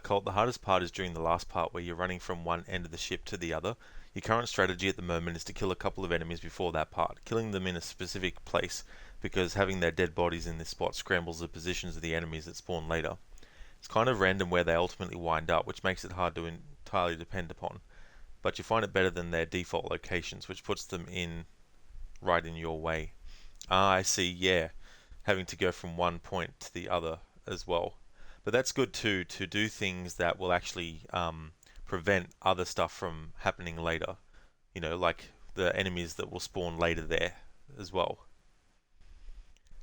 Colt, the hardest part is during the last part where you're running from one end of the ship to the other. Your current strategy at the moment is to kill a couple of enemies before that part, killing them in a specific place, because having their dead bodies in this spot scrambles the positions of the enemies that spawn later. It's kind of random where they ultimately wind up, which makes it hard to entirely depend upon, but you find it better than their default locations, which puts them in right in your way. Ah, I see, yeah, having to go from one point to the other as well. But that's good too, to do things that will actually prevent other stuff from happening later. You know, like the enemies that will spawn later there as well.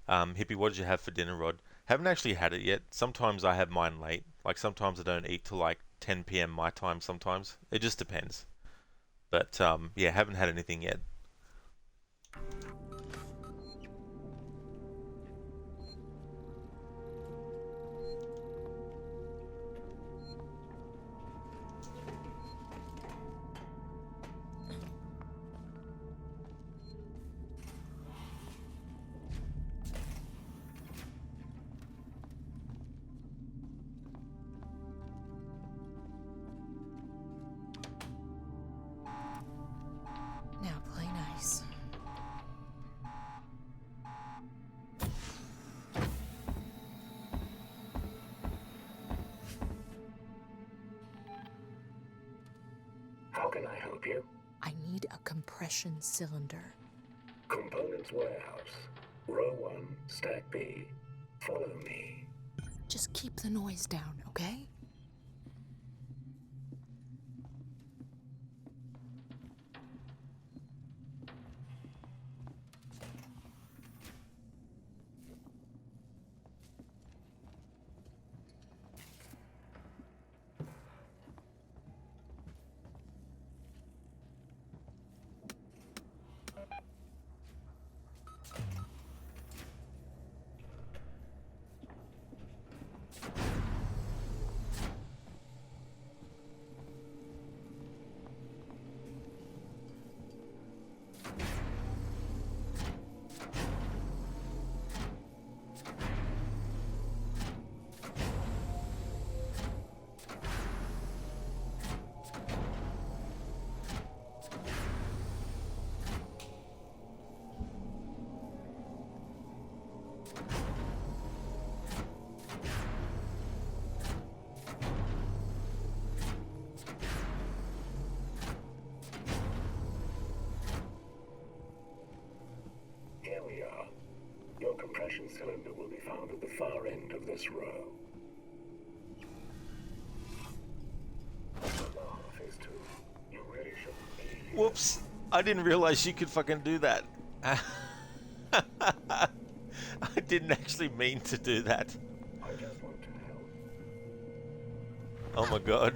Hippie, what did you have for dinner, Rod? Haven't actually had it yet. Sometimes I have mine late. Like sometimes I don't eat till like 10 p.m. my time sometimes. It just depends. But yeah, haven't had anything yet. Now play nice. How can I help you? I need a compression cylinder. Components warehouse. Row 1, stack B. Follow me. Just keep the noise down, okay? Here we are. Your compression cylinder will be found at the far end of this row. Whoops! I didn't realize you could fucking do that. I didn't actually mean to do that. I just want to help. Oh my god.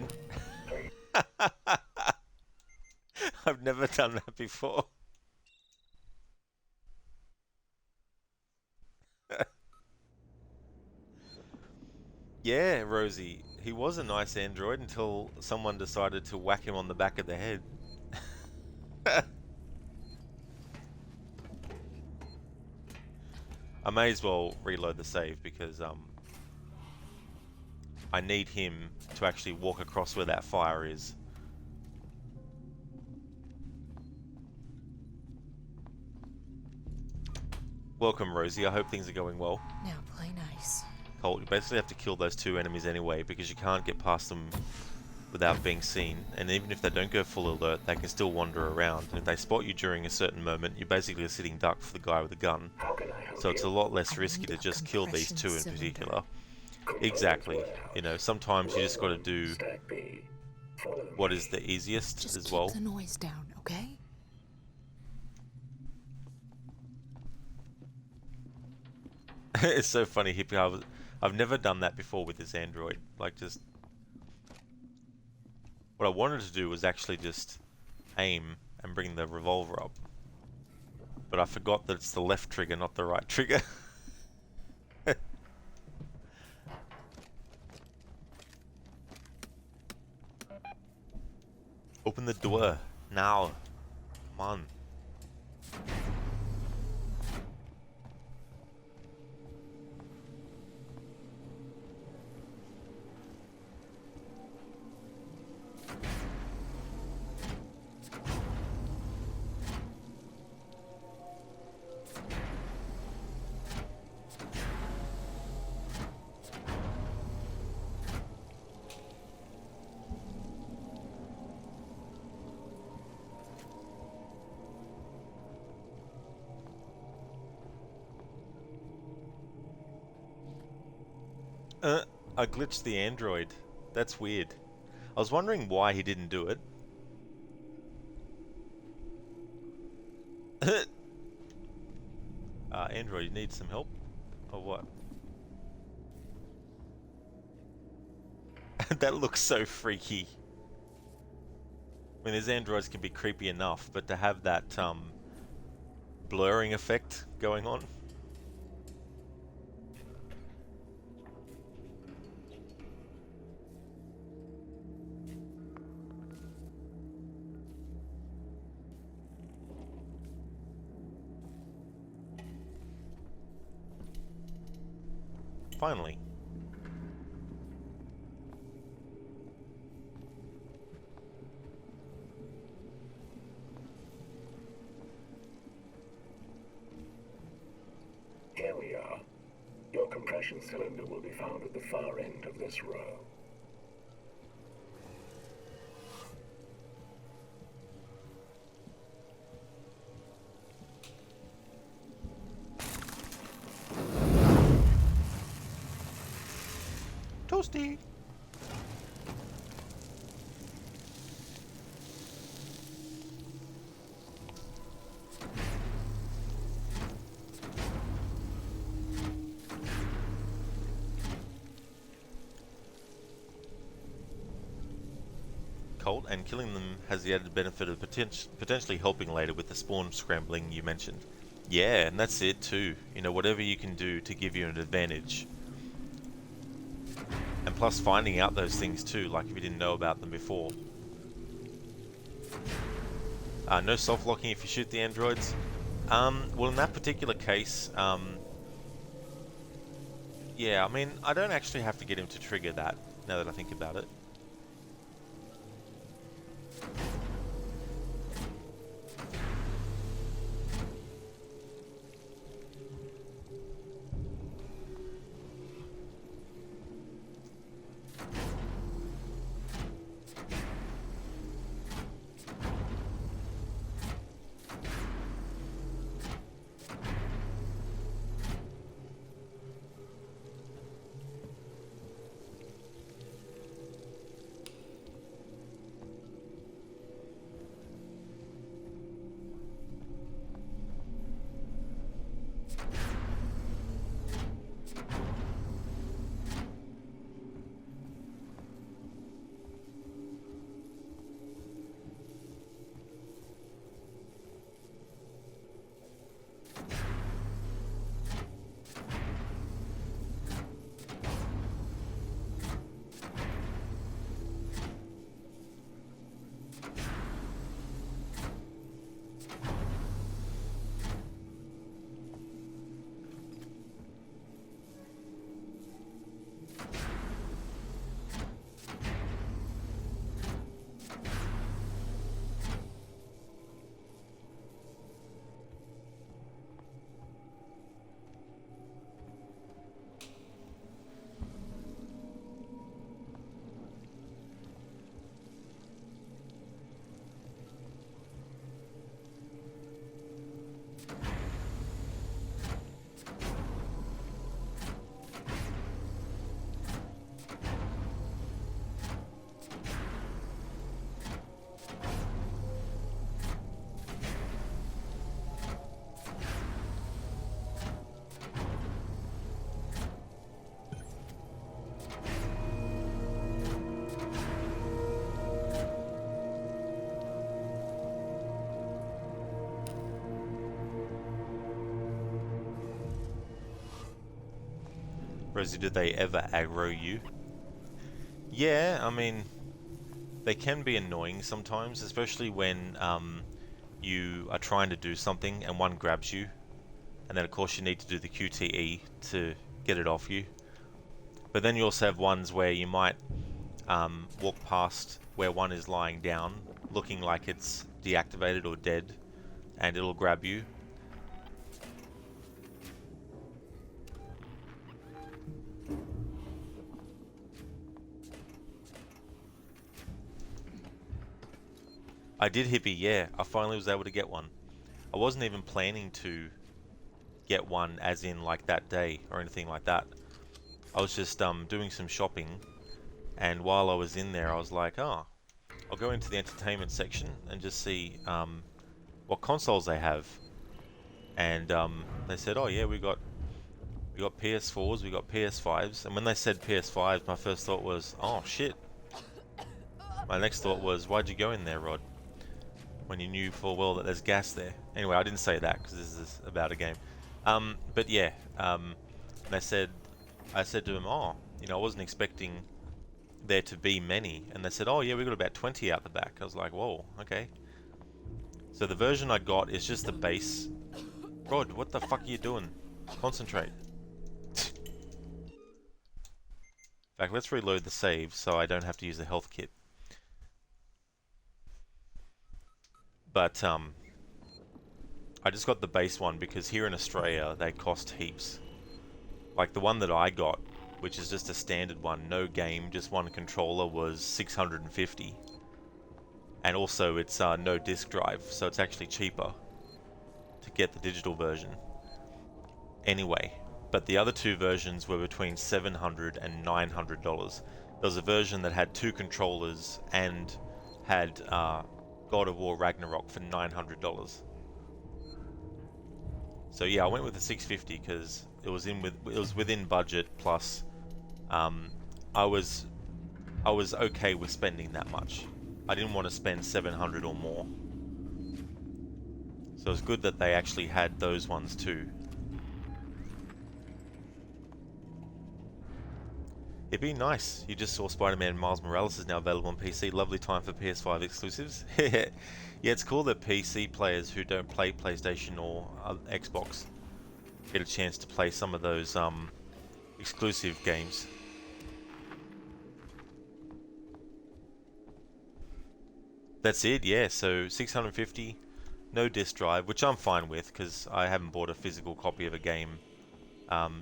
I've never done that before. Yeah, Rosie. He was a nice android until someone decided to whack him on the back of the head. I may as well reload the save because I need him to actually walk across where that fire is. Welcome, Rosie. I hope things are going well. Now play nice. Colt, you basically have to kill those two enemies anyway because you can't get past them without being seen, and even if they don't go full alert, they can still wander around, and if they spot you during a certain moment, you're basically a sitting duck for the guy with the gun. So it's a lot less risky to just kill these two in particular. Exactly. You know, sometimes you just got to do what is the easiest as well. Keep the noise down, okay? It's so funny, Hippie. I've never done that before with this android. Like, just... What I wanted to do was actually just aim and bring the revolver up. But I forgot that it's the left trigger, not the right trigger. Open the door. Now. Come on. I glitched the android. That's weird. I was wondering why he didn't do it. Android, you need some help? Or what? That looks so freaky. I mean, these androids can be creepy enough, but to have that, blurring effect going on. Finally. Here we are. Your compression cylinder will be found at the far end of this row. Toasty! Colt, and killing them has the added benefit of potentially helping later with the spawn scrambling you mentioned. Yeah, and that's it too. You know, whatever you can do to give you an advantage. And plus finding out those things too, like if you didn't know about them before. No self-locking if you shoot the androids. Well, in that particular case, yeah, I mean, I don't actually have to get him to trigger that, now that I think about it. Rosie, do they ever aggro you? Yeah, I mean, they can be annoying sometimes, especially when you are trying to do something and one grabs you, and then of course you need to do the QTE to get it off you. But then you also have ones where you might walk past where one is lying down, looking like it's deactivated or dead, and it'll grab you. I did hippie, yeah. I finally was able to get one. I wasn't even planning to get one as in like that day or anything like that. I was just doing some shopping, and while I was in there I was like, oh, I'll go into the entertainment section and just see what consoles they have. And they said, oh yeah, we got PS4s, we got PS5s. And when they said PS5s, my first thought was, oh shit. My next thought was, why'd you go in there, Rod? When you knew full well that there's gas there. Anyway, I didn't say that because this is about a game. But yeah, I said to them, oh, you know, I wasn't expecting there to be many. And they said, oh yeah, we got about 20 out the back. I was like, whoa, okay. So the version I got is just the base. Rod, what the fuck are you doing? Concentrate. In fact, let's reload the save so I don't have to use the health kit. But I just got the base one because here in Australia they cost heaps. Like the one that I got, which is just a standard one, no game, just one controller, was $650. And also it's no disc drive, so it's actually cheaper to get the digital version. Anyway, but the other two versions were between $700 and $900. There was a version that had 2 controllers and had God of War Ragnarok for $900. So yeah, I went with the 650 because it was within budget, plus I was okay with spending that much. I didn't want to spend $700 or more. So it's good that they actually had those ones too. It'd be nice. You just saw Spider-Man Miles Morales is now available on PC. Lovely time for PS5 exclusives. Yeah, it's cool that PC players who don't play PlayStation or Xbox get a chance to play some of those exclusive games. That's it, yeah. So 650, no disc drive, which I'm fine with because I haven't bought a physical copy of a game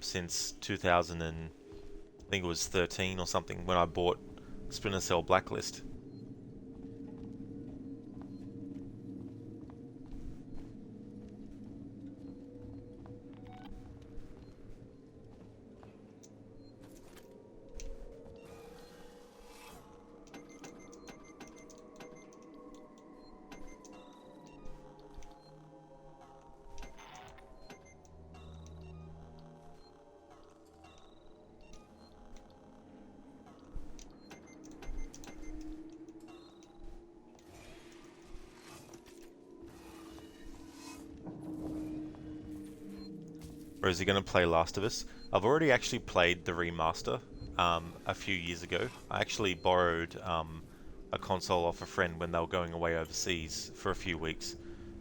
since 2000 and I think it was 13 or something when I bought Splinter Cell Blacklist. Or is he going to play Last of Us? I've already actually played the remaster a few years ago. I actually borrowed a console off a friend when they were going away overseas for a few weeks.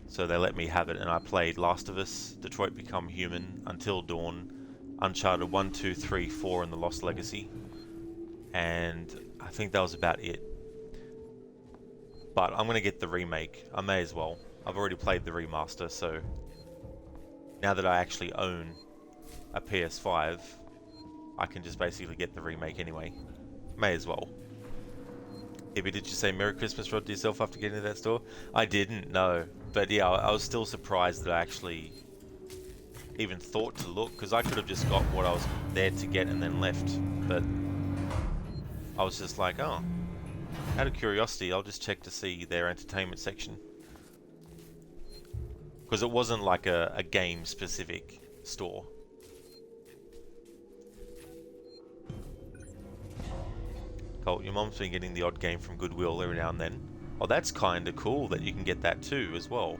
So they let me have it and I played Last of Us, Detroit Become Human, Until Dawn, Uncharted 1, 2, 3, 4 and The Lost Legacy. And I think that was about it. But I'm going to get the remake. I may as well. I've already played the remaster, so now that I actually own a PS5, I can just basically get the remake anyway. May as well. Ibby, did you say Merry Christmas, Rod, to yourself after getting to that store? I didn't, no. But yeah, I was still surprised that I actually even thought to look, because I could have just got what I was there to get and then left. But I was just like, oh, out of curiosity, I'll just check to see their entertainment section. Because it wasn't like a game-specific store. Colt, your mom's been getting the odd game from Goodwill every now and then. Oh, that's kinda cool that you can get that too, as well.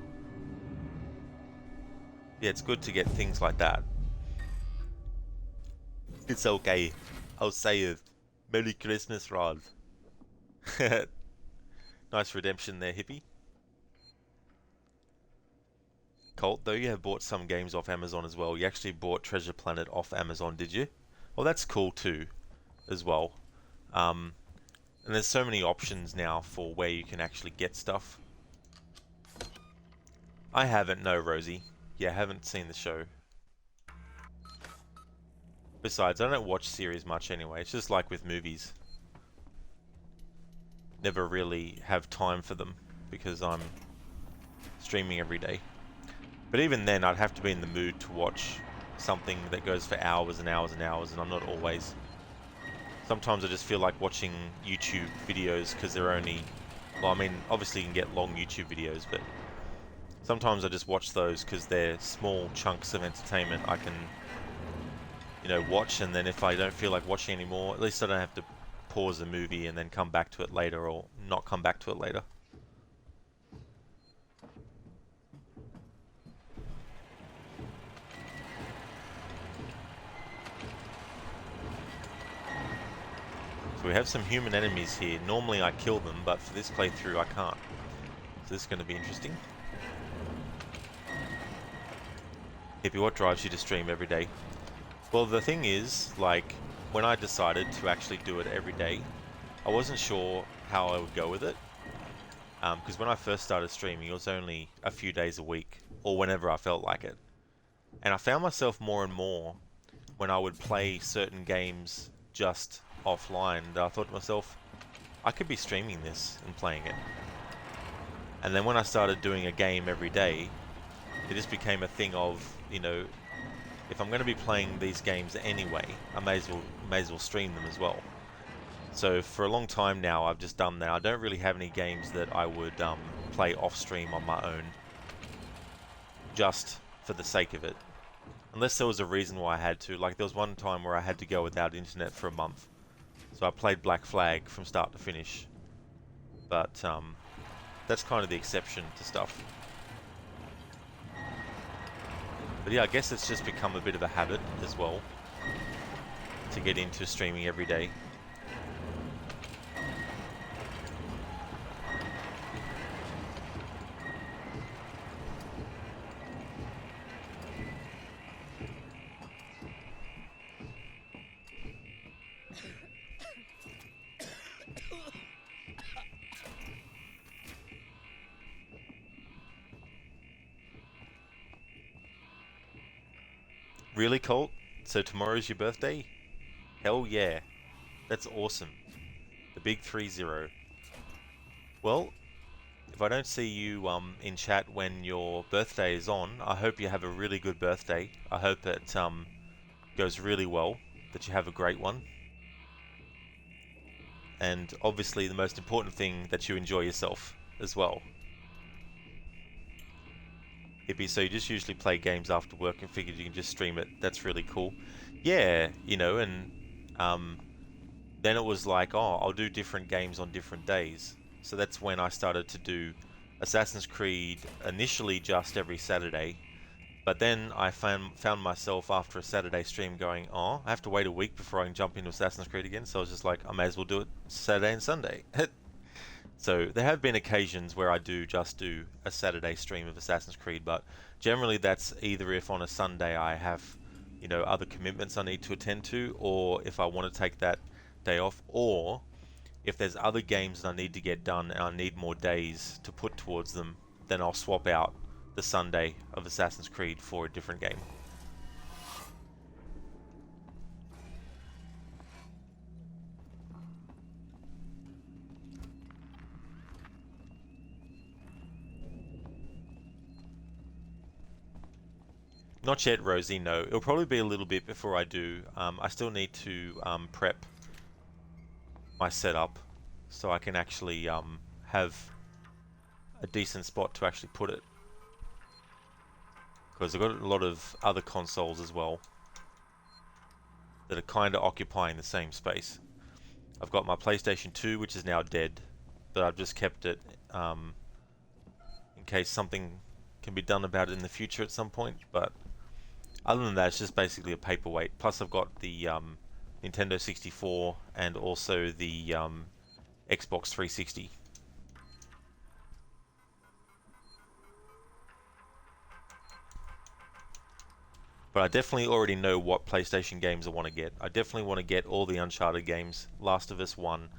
Yeah, it's good to get things like that. It's okay. I'll say it. Merry Christmas, Rod. Nice redemption there, hippie. Colt, though you have bought some games off Amazon as well. You actually bought Treasure Planet off Amazon, did you? Well, that's cool too, as well. And there's so many options now for where you can actually get stuff. I haven't, no, Rosie. Yeah, I haven't seen the show. Besides, I don't watch series much anyway. It's just like with movies. Never really have time for them because I'm streaming every day. But even then, I'd have to be in the mood to watch something that goes for hours and hours and hours, and I'm not always. Sometimes I just feel like watching YouTube videos because they're only... Well, I mean, obviously you can get long YouTube videos, but sometimes I just watch those because they're small chunks of entertainment I can, you know, watch, and then if I don't feel like watching anymore, at least I don't have to pause a movie and then come back to it later, or not come back to it later. So we have some human enemies here. Normally I kill them, but for this playthrough I can't. So this is going to be interesting. Hippie, what drives you to stream every day? Well, the thing is, like, when I decided to actually do it every day, I wasn't sure how I would go with it. Because when I first started streaming, it was only a few days a week, or whenever I felt like it. And I found myself more and more, when I would play certain games just offline, that I thought to myself, I could be streaming this and playing it. And then when I started doing a game every day, it just became a thing of, you know, if I'm going to be playing these games anyway, I may as well stream them as well. So for a long time now, I've just done that. I don't really have any games that I would play off stream on my own, just for the sake of it. Unless there was a reason why I had to. Like, there was one time where I had to go without internet for a month. So I played Black Flag from start to finish. But that's kind of the exception to stuff. But yeah, I guess it's just become a bit of a habit as well to get into streaming every day. Really, Colt? So tomorrow's your birthday? Hell yeah. That's awesome. The big 3-0. Well, if I don't see you in chat when your birthday is on, I hope you have a really good birthday. I hope it goes really well, that you have a great one. And obviously the most important thing, that you enjoy yourself as well. Hippie, so you just usually play games after work and figured you can just stream it. That's really cool. Yeah, you know, and then it was like, oh, I'll do different games on different days. So that's when I started to do Assassin's Creed initially just every Saturday. But then I found myself after a Saturday stream going, oh, I have to wait a week before I can jump into Assassin's Creed again. So I was just like, I may as well do it Saturday and Sunday. So there have been occasions where I just do a Saturday stream of Assassin's Creed, but generally that's either if on a Sunday I have, you know, other commitments I need to attend to, or if I want to take that day off, or if there's other games that I need to get done and I need more days to put towards them, then I'll swap out the Sunday of Assassin's Creed for a different game. Not yet, Rosie, no. It'll probably be a little bit before I do. I still need to prep my setup so I can actually have a decent spot to actually put it. Because I've got a lot of other consoles as well that are kind of occupying the same space. I've got my PlayStation 2, which is now dead, but I've just kept it in case something can be done about it in the future at some point. But Other than that, it's just basically a paperweight. Plus, I've got the Nintendo 64 and also the Xbox 360. But I definitely already know what PlayStation games I want to get. I definitely want to get all the Uncharted games. Last of Us 1.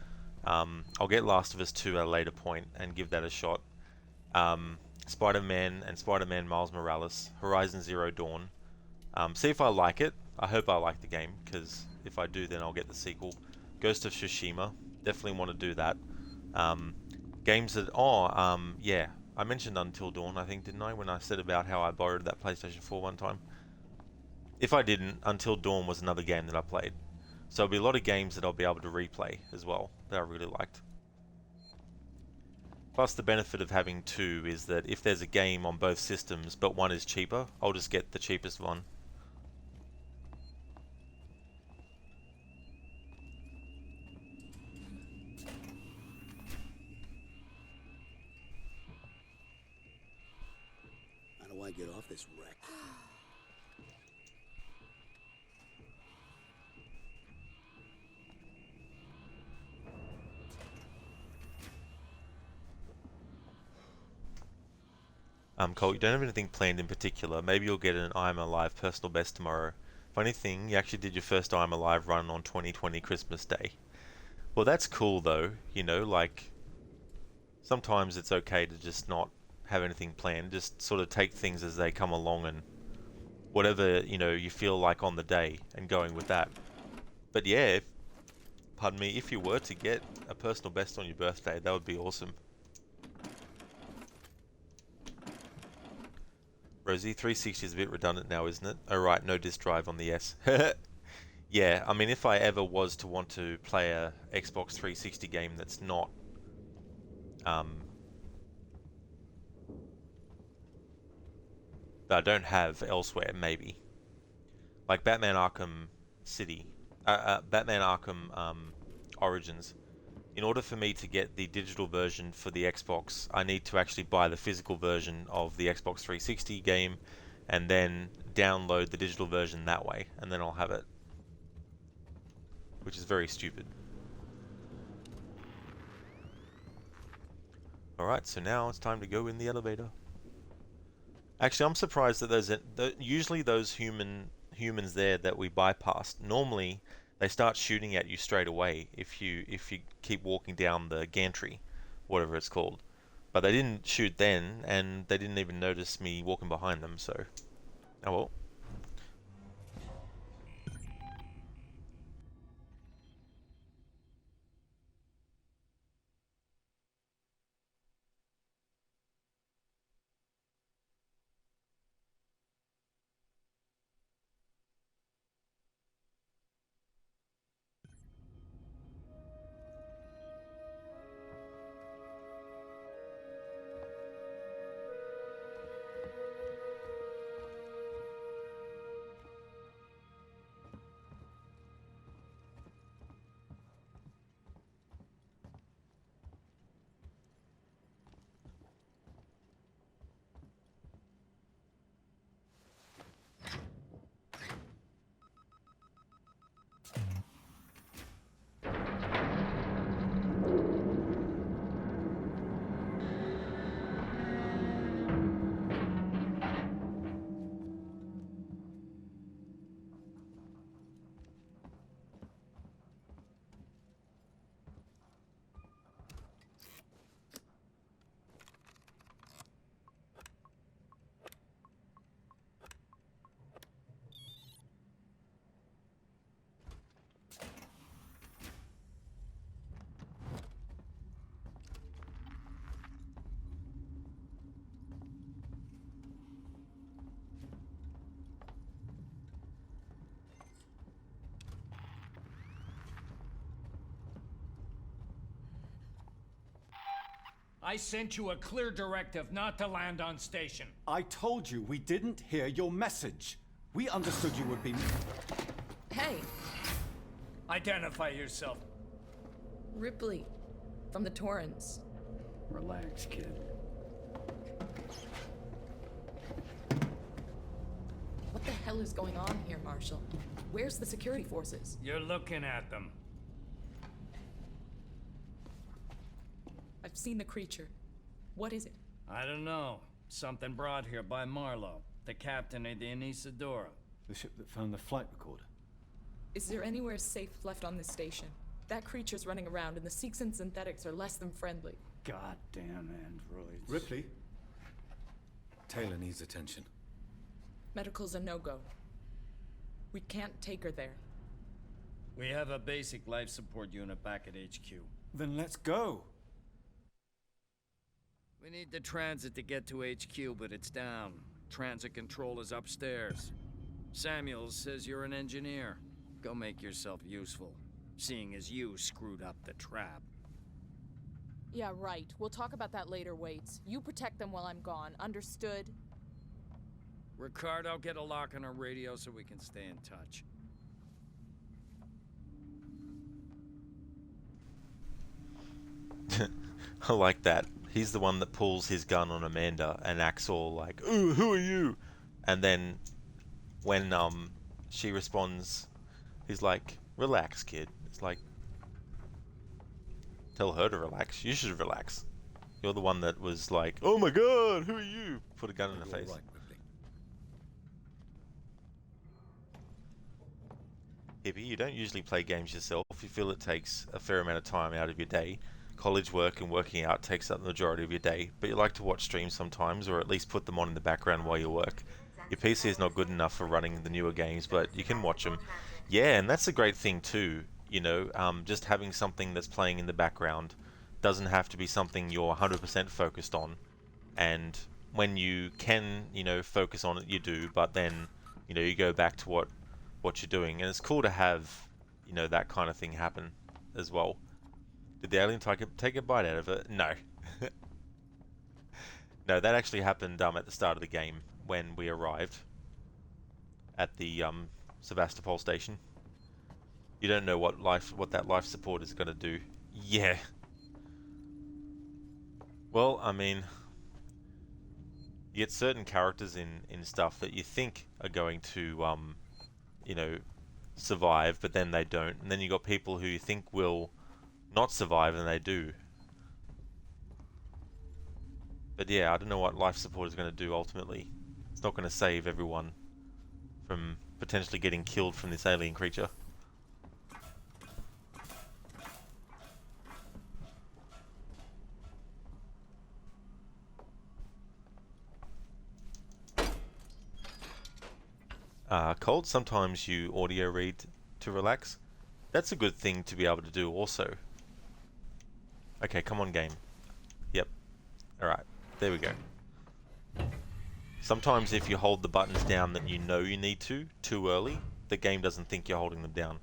I'll get Last of Us 2 at a later point and give that a shot. Spider-Man and Spider-Man Miles Morales. Horizon Zero Dawn. See if I like it. I hope I like the game, because if I do, then I'll get the sequel. Ghost of Tsushima. Definitely want to do that. Games that... yeah. I mentioned Until Dawn, I think, didn't I? When I said about how I borrowed that PlayStation 4 one time. If I didn't, Until Dawn was another game that I played. So there'll be a lot of games that I'll be able to replay as well, that I really liked. Plus the benefit of having two is that if there's a game on both systems, but one is cheaper, I'll just get the cheapest one. How do I get off this wreck? Cole, you don't have anything planned in particular. Maybe you'll get an I'm Alive personal best tomorrow. Funny thing, you actually did your first I'm Alive run on 2020 Christmas Day. Well, that's cool though, you know, like, sometimes it's okay to just not have anything planned, just sort of take things as they come along and whatever, you know, you feel like on the day and going with that. But yeah, pardon me, if you were to get a personal best on your birthday, that would be awesome. Rosie, 360 is a bit redundant now, isn't it? Oh right, no disk drive on the S. Yeah, I mean, if I ever was to want to play a Xbox 360 game that's not... that I don't have elsewhere, maybe. Like Batman Arkham City. Batman Arkham Origins. In order for me to get the digital version for the Xbox, I need to actually buy the physical version of the Xbox 360 game and then download the digital version that way, and then I'll have it. Which is very stupid. Alright, so now it's time to go in the elevator. Actually, I'm surprised that usually those humans there that we bypassed, normally they start shooting at you straight away if you keep walking down the gantry, whatever it's called. But they didn't shoot then, and they didn't even notice me walking behind them, so... oh well. I sent you a clear directive not to land on station. I told you we didn't hear your message. We understood you would be... Hey! Identify yourself. Ripley, from the Torrens. Relax, kid. What the hell is going on here, Marshall? Where's the security forces? You're looking at them. I've seen the creature. What is it? I don't know. Something brought here by Marlowe, the captain of the Anisadora. The ship that found the flight recorder. Is there anywhere safe left on this station? That creature's running around, and the Seeks and synthetics are less than friendly. Goddamn androids. Ripley? Taylor needs attention. Medical's a no-go. We can't take her there. We have a basic life support unit back at HQ. Then let's go. We need the transit to get to HQ, but it's down. Transit control is upstairs. Samuels says you're an engineer. Go make yourself useful, seeing as you screwed up the trap. Yeah, right. We'll talk about that later, Waits. You protect them while I'm gone. Understood? Ricardo, get a lock on our radio so we can stay in touch. I like that. He's the one that pulls his gun on Amanda and acts all like, "Ooh, who are you?" And then when she responds, he's like, "Relax, kid." It's like, tell her to relax. You should relax. You're the one that was like, "Oh my god, who are you?" Put a gun in her face. Right, Ripley. Hippie, you don't usually play games yourself. You feel it takes a fair amount of time out of your day. College work and working out takes up the majority of your day, but you like to watch streams sometimes, or at least put them on in the background while you work. Your PC is not good enough for running the newer games, but you can watch them. Yeah, and that's a great thing too, you know, just having something that's playing in the background doesn't have to be something you're 100% focused on, and when you can, you know, focus on it, you do, but then, you know, you go back to what you're doing, and it's cool to have, you know, that kind of thing happen as well. Did the alien take a bite out of it? No. No, that actually happened at the start of the game when we arrived at the Sevastopol station. You don't know what that life support is going to do. Yeah. Well, I mean, you get certain characters in stuff that you think are going to, you know, survive, but then they don't. And then you got people who you think will not survive, and they do. But yeah, I don't know what life support is going to do ultimately. It's not going to save everyone from potentially getting killed from this alien creature. Cold, sometimes you audio read to relax. That's a good thing to be able to do also. Okay, come on, game. Yep. Alright, there we go. Sometimes if you hold the buttons down that you know you need to, too early, the game doesn't think you're holding them down.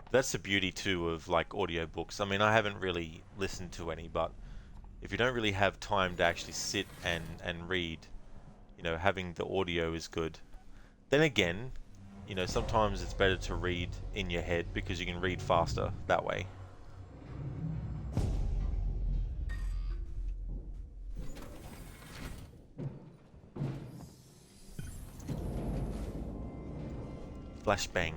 That's the beauty too of like audiobooks. I mean, I haven't really listened to any, but if you don't really have time to actually sit and read, you know, having the audio is good. Then again, you know, sometimes it's better to read in your head because you can read faster that way. Flashbang.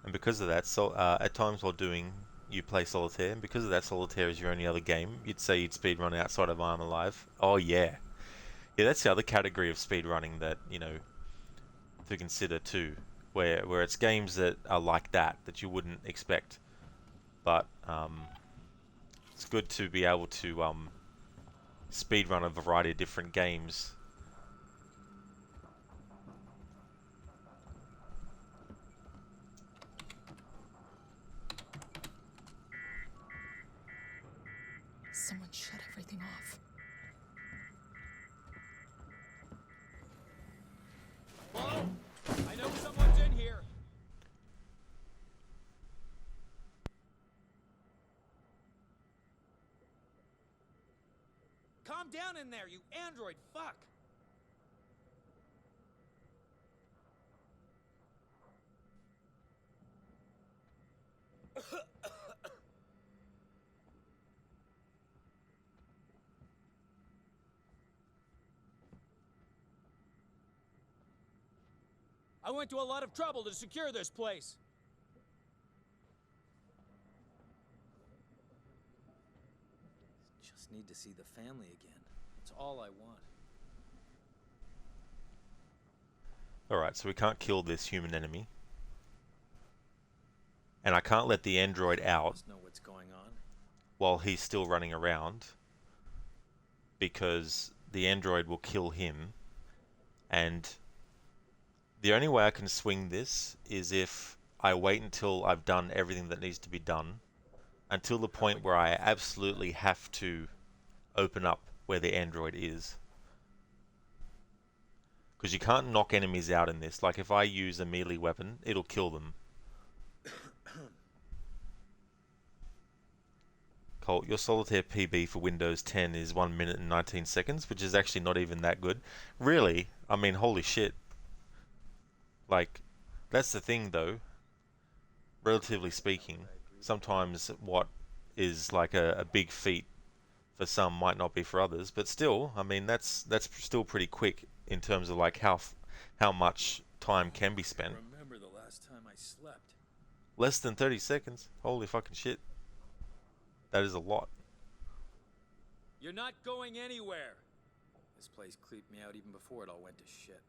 And because of that, so at times while you play solitaire, and because of that, solitaire is your only other game. You'd say you'd speedrun outside of I'm Alive. Oh yeah, yeah. That's the other category of speedrunning that, you know, to consider too, where it's games that are like that you wouldn't expect, but it's good to be able to speedrun a variety of different games. Someone shut everything off. Whoa! I know someone's in here. Calm down in there, you android fuck! I went to a lot of trouble to secure this place. Just need to see the family again. That's all I want. Alright, so we can't kill this human enemy. And I can't let the android out Must know what's going on. while he's still running around, because the android will kill him. And the only way I can swing this is if I wait until I've done everything that needs to be done, until the point where I absolutely have to open up where the android is. Because you can't knock enemies out in this. Like if I use a melee weapon, it'll kill them. Colt, your solitaire PB for Windows 10 is 1 minute and 19 seconds, which is actually not even that good. Really? I mean, holy shit. Like, that's the thing though. Relatively speaking, sometimes what is like a big feat for some might not be for others, but still, I mean, that's still pretty quick in terms of like how much time can be spent. Remember the last time I slept. Less than 30 seconds? Holy fucking shit. That is a lot. You're not going anywhere. This place creeped me out even before it all went to shit.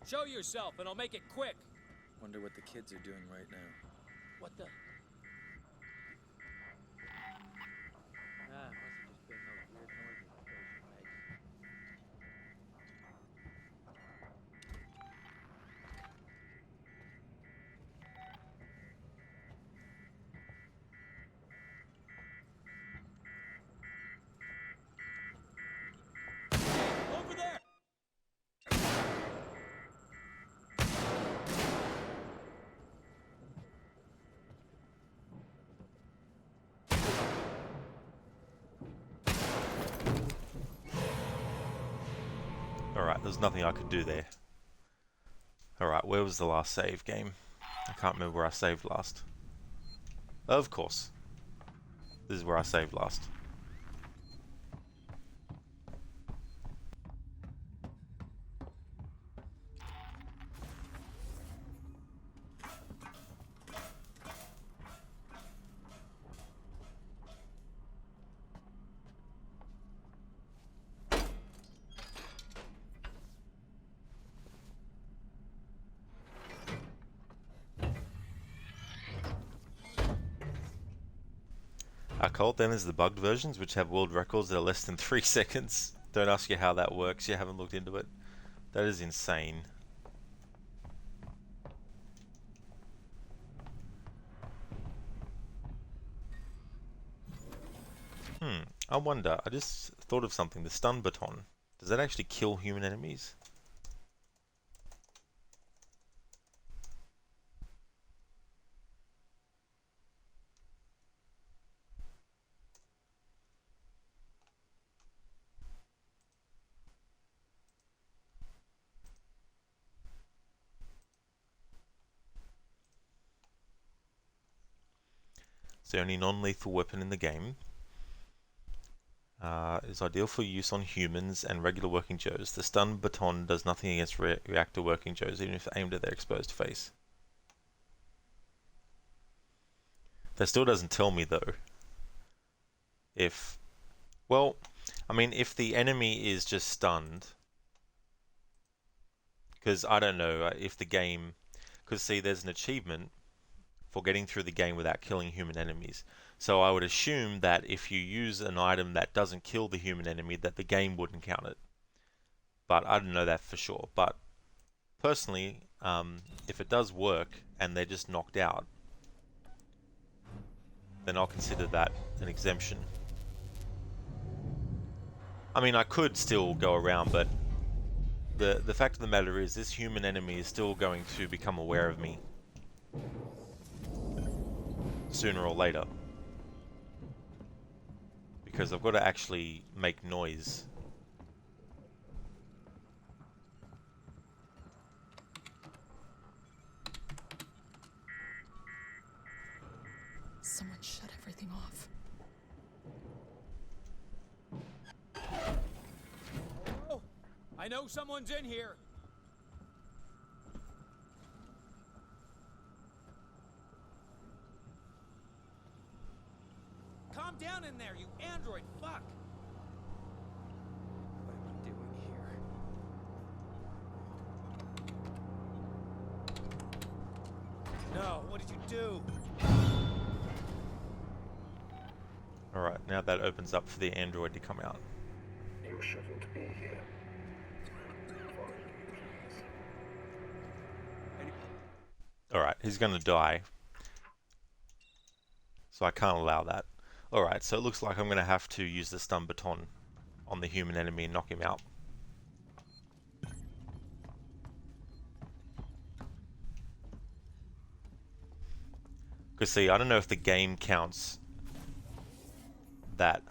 Show yourself, and I'll make it quick. Wonder what the kids are doing right now. What the? Must have just been those weird noises Ocean makes. Over there! Alright, there's nothing I could do there. Alright, where was the last save game? I can't remember where I saved last. Of course. This is where I saved last. Colt, then there's the bugged versions, which have world records that are less than 3 seconds. Don't ask you how that works, you haven't looked into it. That is insane. I wonder, I just thought of something, the stun baton. Does that actually kill human enemies? It's the only non-lethal weapon in the game. Is ideal for use on humans and regular working Joes. The stun baton does nothing against reactor working Joes, even if aimed at their exposed face. That still doesn't tell me though if, well, I mean, if the enemy is just stunned, because I don't know if the game, because see, there's an achievement for getting through the game without killing human enemies. So I would assume that if you use an item that doesn't kill the human enemy, that the game wouldn't count it. But I don't know that for sure. But personally, if it does work and they're just knocked out, then I'll consider that an exemption. I mean, I could still go around, but the fact of the matter is, this human enemy is still going to become aware of me sooner or later, because I've got to actually make noise. Someone shut everything off. Oh, I know someone's in here. Calm down in there, you android fuck! What am I doing here? No, what did you do? Alright, now that opens up for the android to come out. You shouldn't be here. Alright, he's gonna die. So I can't allow that. Alright, so it looks like I'm gonna have to use the stun baton on the human enemy and knock him out. Because see, I don't know if the game counts that,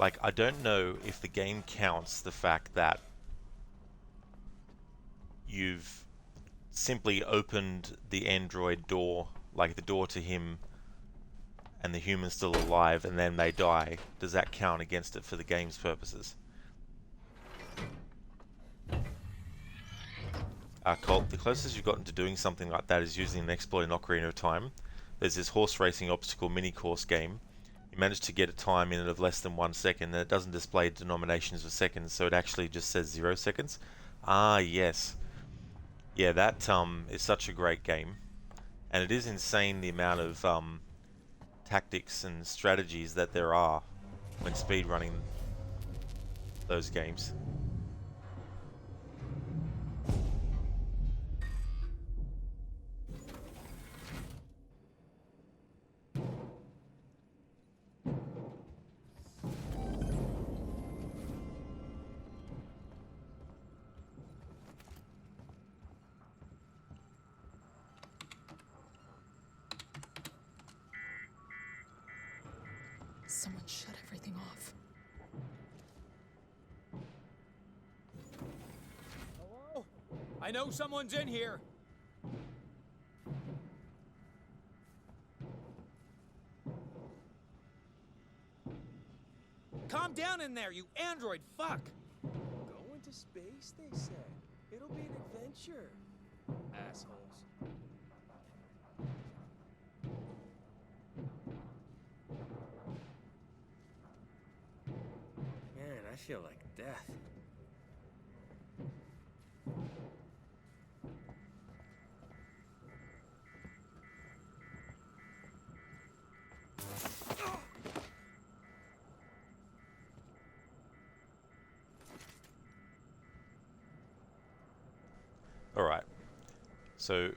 like, I don't know if the game counts the fact that you've simply opened the android door, like the door to him, and the human's still alive, and then they die. Does that count against it for the game's purposes? Colt, the closest you've gotten to doing something like that is using an exploit in Ocarina of Time. There's this horse racing obstacle mini-course game. You manage to get a time in it of less than 1 second, and it doesn't display denominations of seconds, so it actually just says 0 seconds. Ah, yes. Yeah, that is such a great game. And it is insane the amount of tactics and strategies that there are when speedrunning those games. Someone shut everything off. Hello? I know someone's in here. Calm down in there, you android fuck! Going to space, they said. It'll be an adventure. Assholes. Man, I feel like death. Alright. So,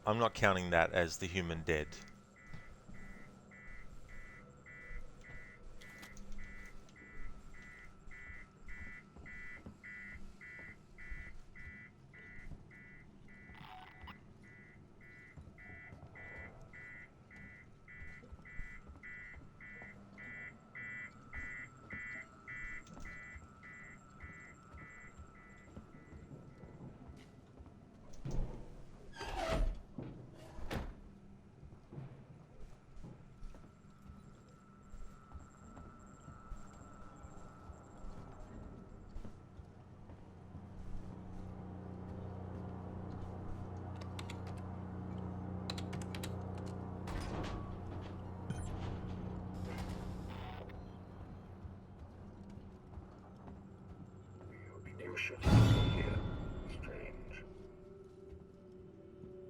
I'm not counting that as the human dead. You shouldn't be here. Strange.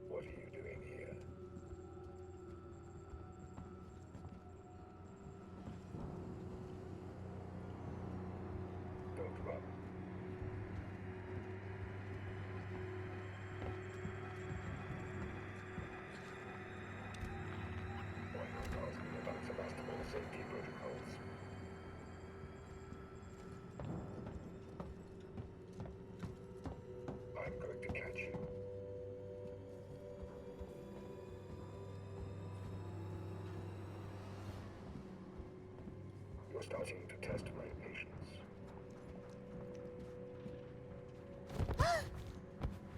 What are you doing here? Don't run. Why not ask me about Sebastopol safety protocols? You're starting to test my patience.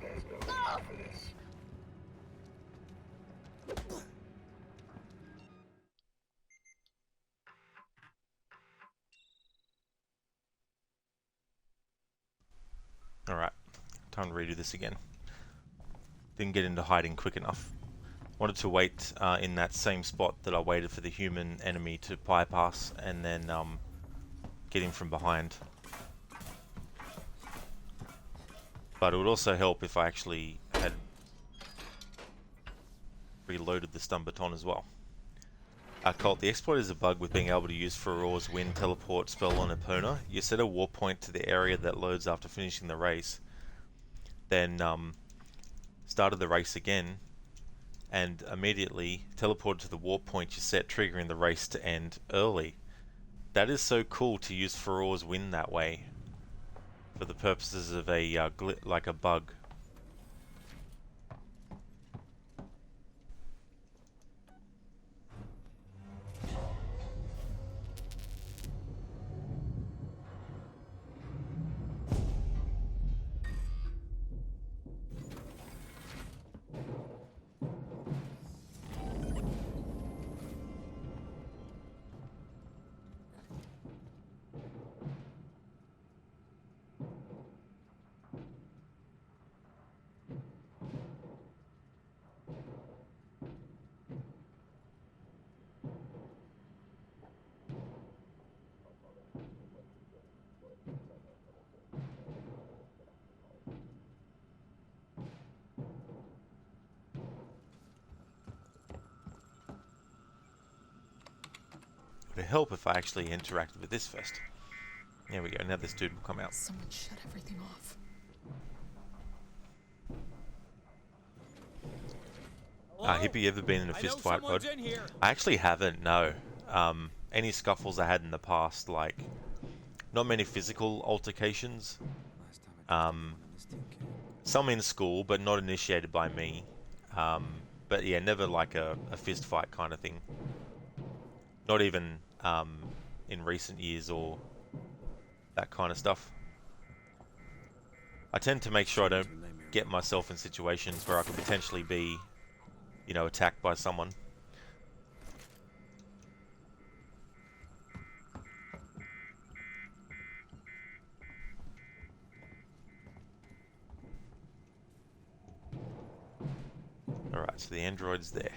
There's no need for this. Alright, time to redo this again. Didn't get into hiding quick enough. Wanted to wait in that same spot that I waited for the human enemy to bypass and then get him from behind. But it would also help if I actually had reloaded the stun baton as well. Colt, the exploit is a bug with being able to use Farore's wind teleport spell on Epona. You set a warp point to the area that loads after finishing the race, then started the race again, and immediately teleported to the warp point you set, triggering the race to end early. That is so cool to use Farore's wind that way, for the purposes of a like a bug. Would it help if I actually interacted with this first? There we go, now this dude will come out. Someone shut everything off. Hippie, ever been in a fist fight mode? I actually haven't, no. Any scuffles I had in the past, like, not many physical altercations. Some in school, but not initiated by me. But yeah, never like a fist fight kind of thing. Not even in recent years or that kind of stuff. I tend to make sure I don't get myself in situations where I could potentially be, you know, attacked by someone. Alright, so the android's there.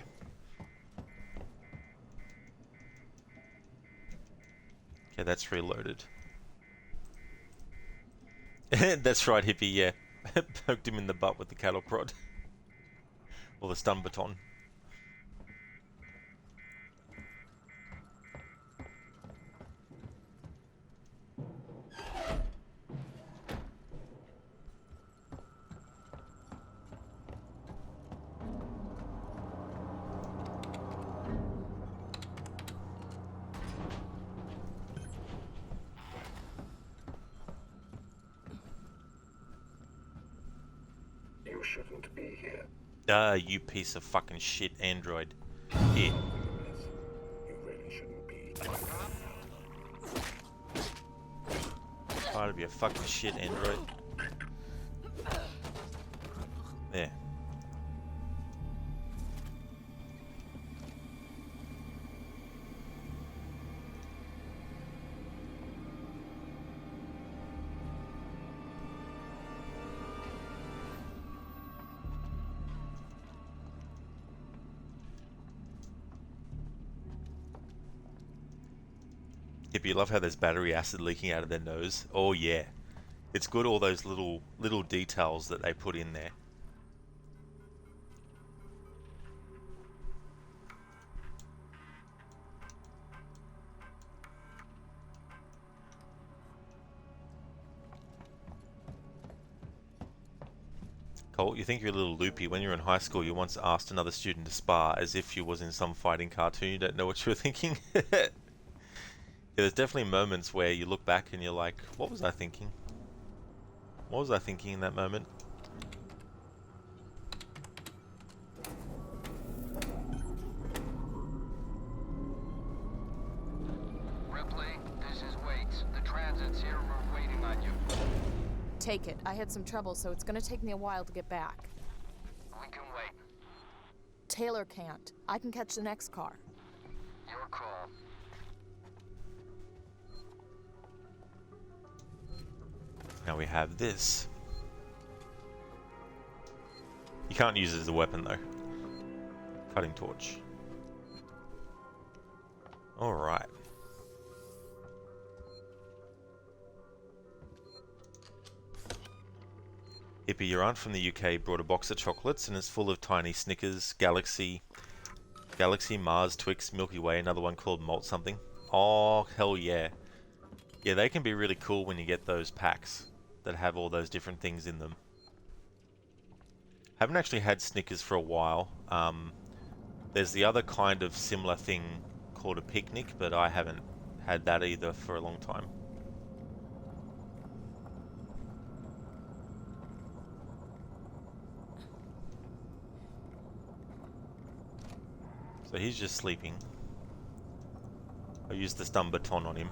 Okay, that's reloaded. That's right, Hippie, yeah. Poked him in the butt with the cattle prod. Or the stun baton. You shouldn't be here. You piece of fucking shit android. Here. You really shouldn't be. Part of your fucking shit android. There. If you love how there's battery acid leaking out of their nose. Oh yeah. It's good, all those little details that they put in there. Colt, you think you're a little loopy. When you were in high school, you once asked another student to spar as if you was in some fighting cartoon. You don't know what you were thinking. Yeah, there's definitely moments where you look back and you're like, what was I thinking? What was I thinking in that moment? Ripley, take it. I had some trouble, so it's gonna take me a while to get back. We can wait. Taylor can't. I can catch the next car. Your call. Now we have this. You can't use it as a weapon though. Cutting torch. Alright. Hippie, your aunt from the UK brought a box of chocolates and it's full of tiny Snickers, Galaxy, Mars, Twix, Milky Way, another one called Malt something. Oh, hell yeah. Yeah, they can be really cool when you get those packs that have all those different things in them. Haven't actually had Snickers for a while. There's the other kind of similar thing called a picnic, but I haven't had that either for a long time. So he's just sleeping. I used the stun baton on him.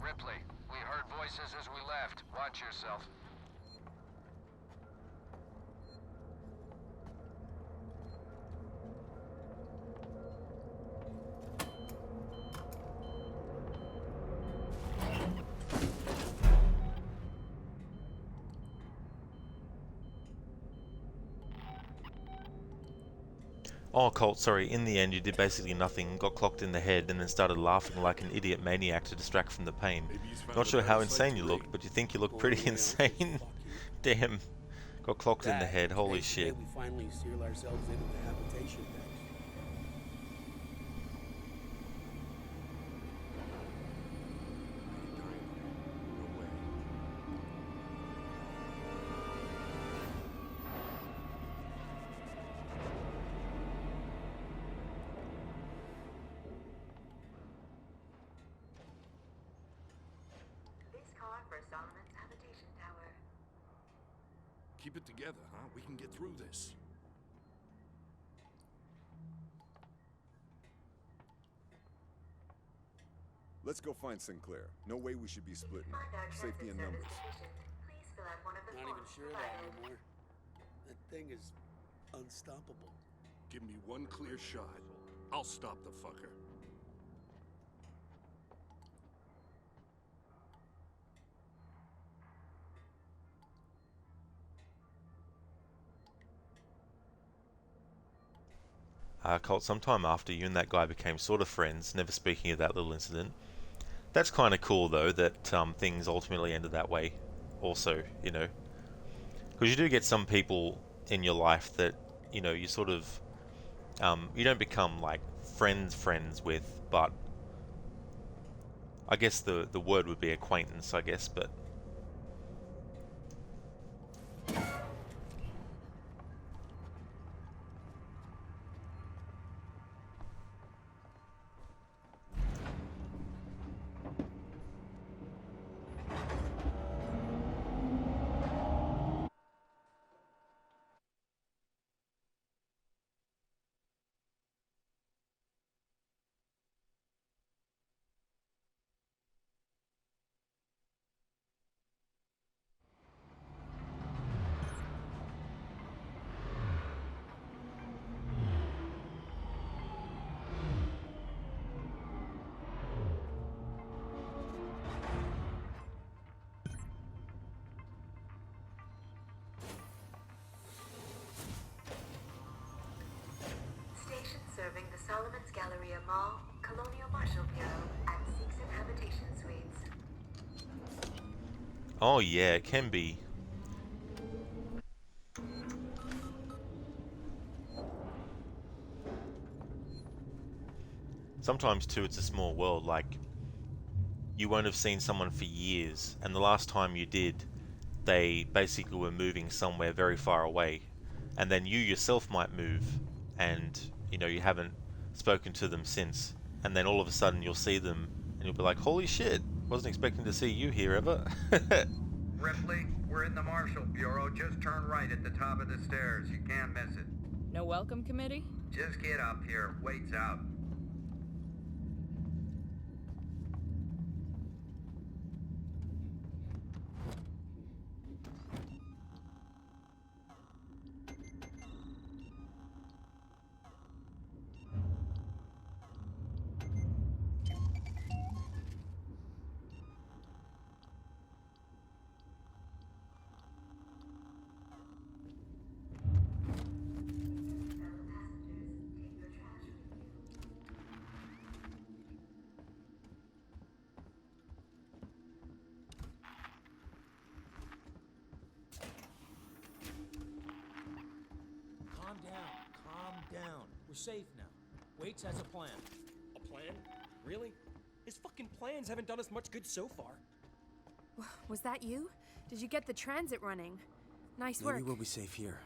Ripley, we heard voices as we left. Watch yourself. Oh, Colt, sorry, in the end you did basically nothing, got clocked in the head, and then started laughing like an idiot maniac to distract from the pain. Not sure how insane you looked, but you think you look pretty insane. Damn. Got clocked in the head, holy shit. We finally seal ourselves into the habitation deck. This car for Solomon's habitation tower. Keep it together, huh? We can get through this. Let's go find Sinclair. No way we should be splitting. Safety in numbers. Please fill out one of the Not even forms sure of that provided. anymore. That thing is unstoppable. Give me one clear shot. I'll stop the fucker. Colt, sometime after you and that guy became sort of friends, never speaking of that little incident. That's kind of cool though, that things ultimately ended that way. Also, you know. Because you do get some people in your life that, you know, you sort of, you don't become like friends with, but I guess the word would be acquaintance, I guess, but Station serving the Solomon's Galleria Mall, Colonial Marshal Bureau, and 6 habitation suites. oh yeah, it can be. Sometimes too, it's a small world. Like, you won't have seen someone for years, and the last time you did, they basically were moving somewhere very far away, and then you yourself might move, and you know, you haven't spoken to them since, and then all of a sudden you'll see them and you'll be like, holy shit, wasn't expecting to see you here ever. Ripley, we're in the Marshal Bureau. Just turn right at the top of the stairs. You can't miss it. No welcome committee? Just get up here. Wait's out. Calm down. We're safe now. Waits has a plan. A plan? Really? His fucking plans haven't done us much good so far. Was that you? Did you get the transit running? Nice work. Maybe we'll be safe here.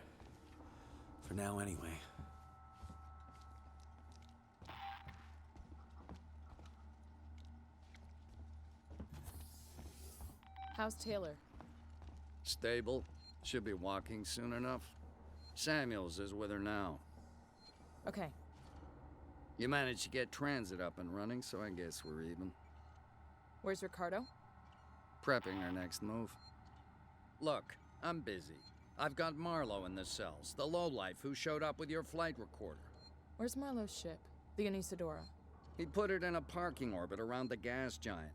For now, anyway. How's Taylor? Stable. Should be walking soon enough. Samuels is with her now. Okay. You managed to get transit up and running, so I guess we're even. Where's Ricardo? Prepping our next move. Look, I'm busy. I've got Marlowe in the cells, the lowlife who showed up with your flight recorder. Where's Marlowe's ship? The Anisadora. He put it in a parking orbit around the gas giant.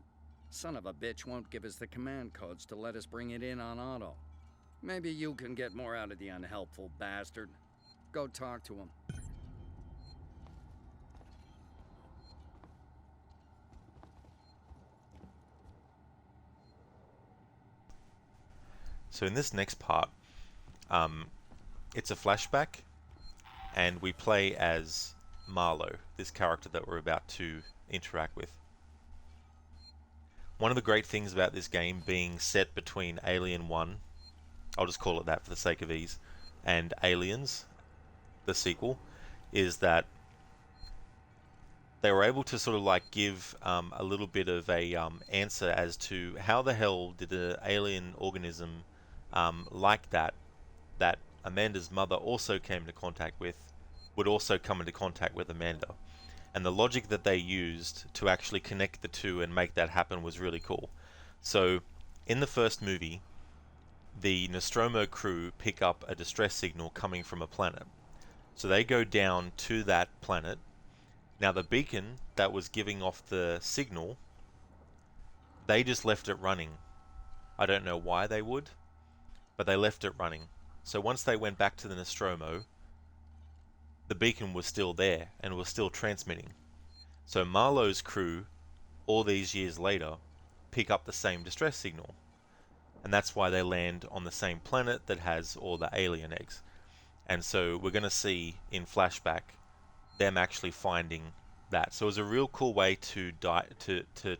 Son of a bitch won't give us the command codes to let us bring it in on auto. Maybe you can get more out of the unhelpful bastard. Go talk to him. So in this next part, it's a flashback, and we play as Marlowe, this character that we're about to interact with. One of the great things about this game being set between Alien 1, I'll just call it that for the sake of ease, and Aliens, the sequel, is that they were able to sort of like give a little bit of a answer as to how the hell did an alien organism like that Amanda's mother also came into contact with, would also come into contact with Amanda. And the logic that they used to actually connect the two and make that happen was really cool. So, in the first movie, the Nostromo crew pick up a distress signal coming from a planet. So they go down to that planet. Now the beacon that was giving off the signal, they just left it running. I don't know why they would, but they left it running. So once they went back to the Nostromo, the beacon was still there and was still transmitting. So Marlowe's crew, all these years later, pick up the same distress signal. and that's why they land on the same planet that has all the alien eggs. And so we're going to see in flashback them actually finding that. So it was a real cool way to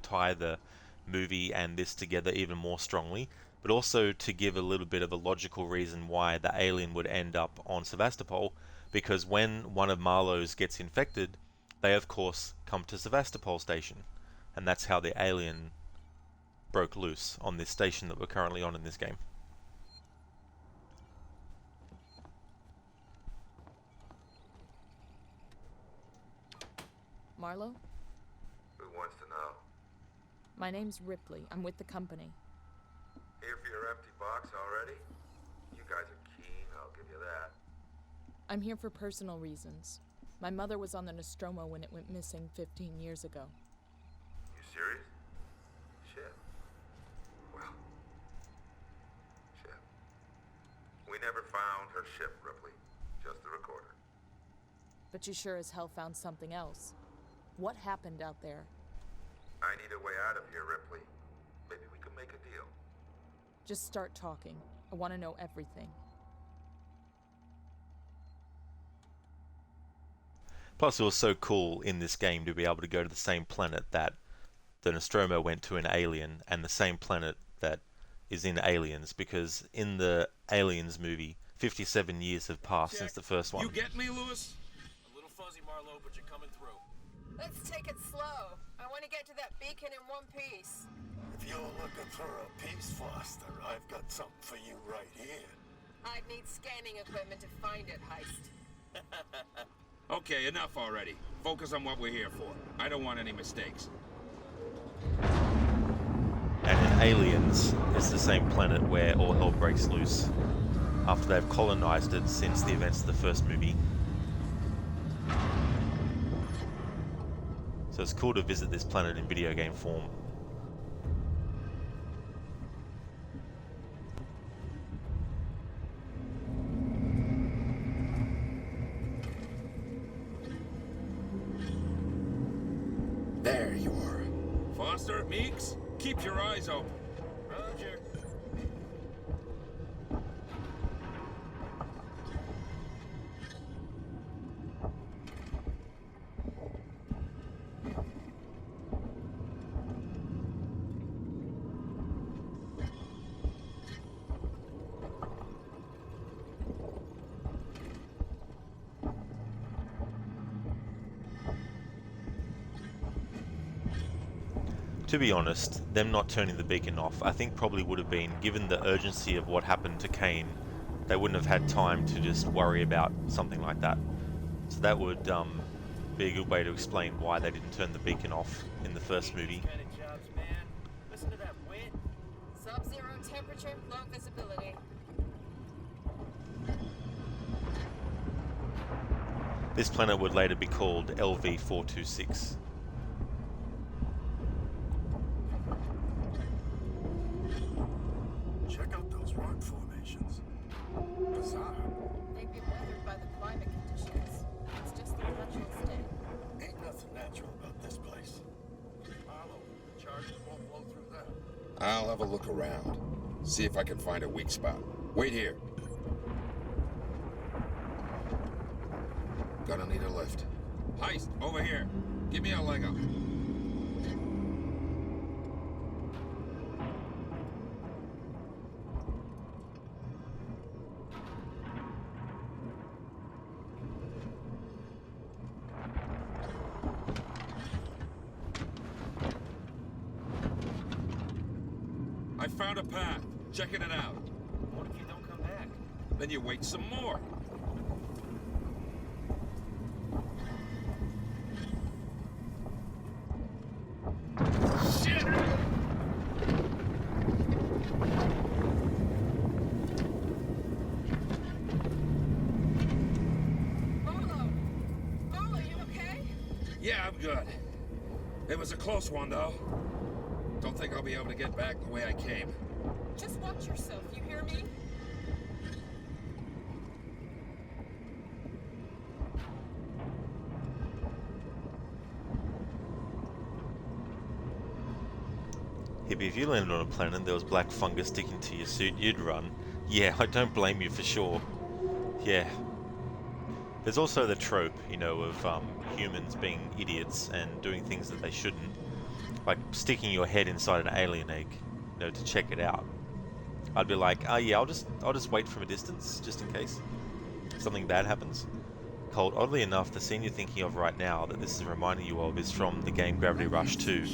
tie the movie and this together even more strongly, but also to give a little bit of a logical reason why the alien would end up on Sevastopol, because when one of Marlowe's gets infected, they of course come to Sevastopol station, and that's how the alien broke loose on this station that we're currently on in this game. Marlowe? Who wants to know? My name's Ripley. I'm with the company. Here for your empty box already? You guys are keen, I'll give you that. I'm here for personal reasons. My mother was on the Nostromo when it went missing 15 years ago. You serious? Shit. Well. Shit. We never found her ship, Ripley. Just the recorder. But you sure as hell found something else. What happened out there? I need a way out of here, Ripley. Maybe we can make a deal. Just start talking. I want to know everything. Plus it was so cool in this game to be able to go to the same planet that the Nostromo went to in Alien, and the same planet that is in Aliens, because in the Aliens movie 57 years have passed since the first one. You get me, Lewis? A little fuzzy, Marlowe, but you're coming through. Let's take it slow. I want to get to that beacon in one piece. If you're looking for a piece, Foster, I've got something for you right here. I'd need scanning equipment to find it, Heist. Okay, enough already. Focus on what we're here for. I don't want any mistakes. And in Aliens is the same planet where all hell breaks loose after they've colonized it since the events of the first movie. So it's cool to visit this planet in video game form. There you are. Foster, Meeks, keep your eyes open. Roger. To be honest, them not turning the beacon off, I think probably would have been, given the urgency of what happened to Kane, they wouldn't have had time to just worry about something like that. So that would be a good way to explain why they didn't turn the beacon off in the first movie. Listen to that wind. Sub-zero temperature, low visibility. This planet would later be called LV-426. Check out those rock formations. Bizarre. They've been weathered by the climate conditions. It's just the natural state. Ain't nothing natural about this place. Marlowe, the charges won't blow through them. I'll have a look around. See if I can find a weak spot. Wait here. Gonna need a lift. Heist, over here. Give me a leg up. I found a path. Checking it out. What if you don't come back? Then you wait some more. Shit! Marlowe, you okay? Yeah, I'm good. It was a close one, though. Don't think I'll be able to get back the way I came. Just watch yourself, you hear me? Hippie, if you landed on a planet and there was black fungus sticking to your suit, you'd run. Yeah, I don't blame you for sure. Yeah. There's also the trope, you know, of humans being idiots and doing things that they shouldn't. Like sticking your head inside an alien egg, you know, to check it out. I'd be like, oh yeah, I'll just wait from a distance, just in case something bad happens. Cold, oddly enough, the scene you're thinking of right now that this is reminding you of is from the game Gravity Rush 2.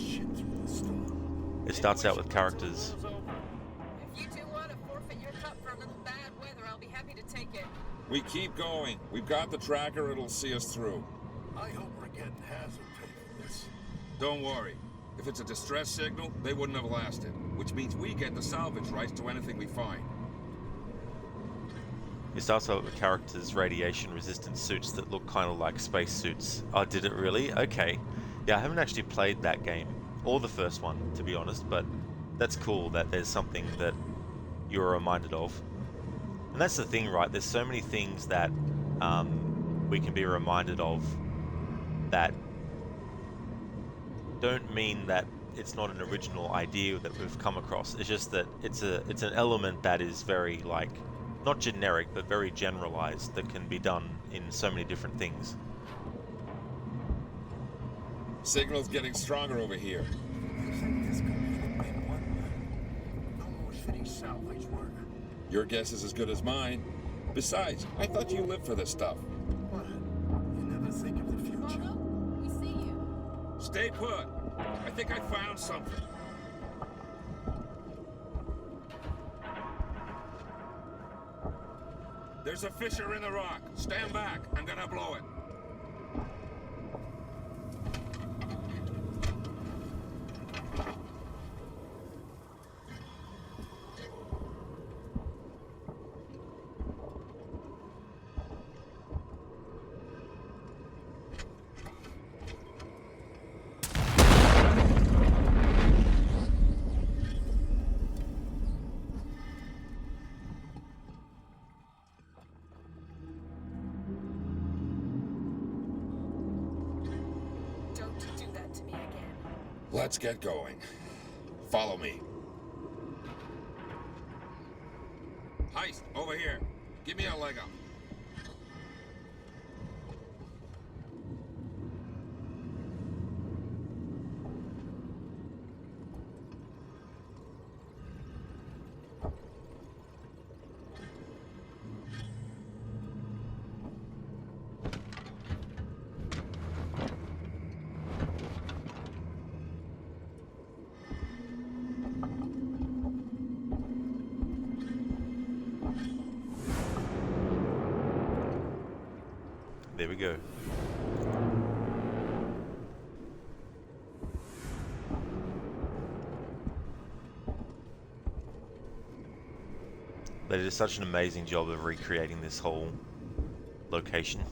It starts out with characters. If you two want to forfeit your cup for a little bad weather, I'll be happy to take it. We keep going. We've got the tracker, it'll see us through. I hope we're getting hazard pay for this. Don't worry. If it's a distress signal, they wouldn't have lasted. Which means we get the salvage rights to anything we find. It starts out with characters' radiation-resistant suits that look kind of like space suits. Oh, did it really? Okay. Yeah, I haven't actually played that game, or the first one, to be honest, but that's cool that there's something that you're reminded of. And that's the thing, right? There's so many things that we can be reminded of that don't mean that it's not an original idea that we've come across. It's just that it's an element that is very, like, not generic, but very generalized, that can be done in so many different things. Signal's getting stronger over here. Salvage work. Your guess is as good as mine. Besides, I thought you lived for this stuff. What? You never think of the future. Momo, we see you. Stay put. I think I found something. There's a fissure in the rock. Stand back. I'm gonna blow it. Let's get going. Follow me. Heist, over here. Give me a leg up. There we go. They did such an amazing job of recreating this whole location.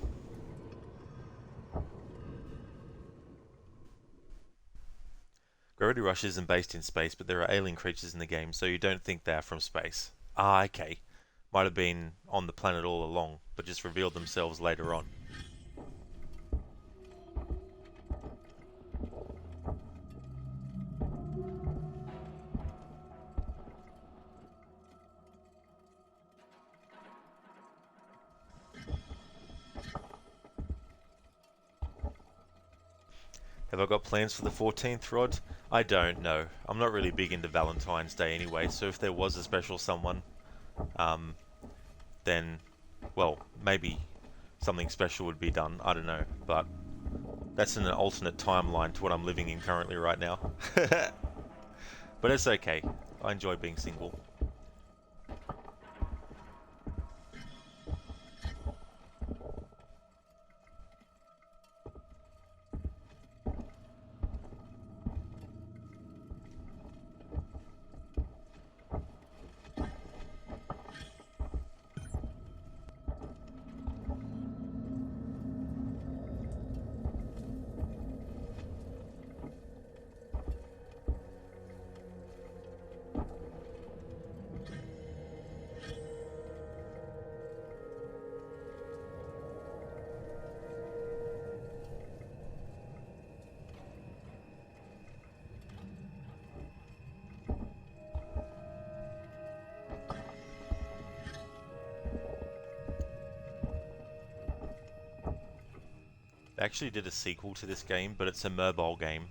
Gravity Rush isn't based in space, but there are alien creatures in the game, so you don't think they're from space. Ah, okay. Might have been on the planet all along, but just revealed themselves later on. Have I got plans for the 14th, Rod? I don't know. I'm not really big into Valentine's Day anyway, so if there was a special someone, then, well, maybe something special would be done. I don't know, but that's in an alternate timeline to what I'm living in currently right now. But it's okay. I enjoy being single. They actually did a sequel to this game, but it's a mobile game.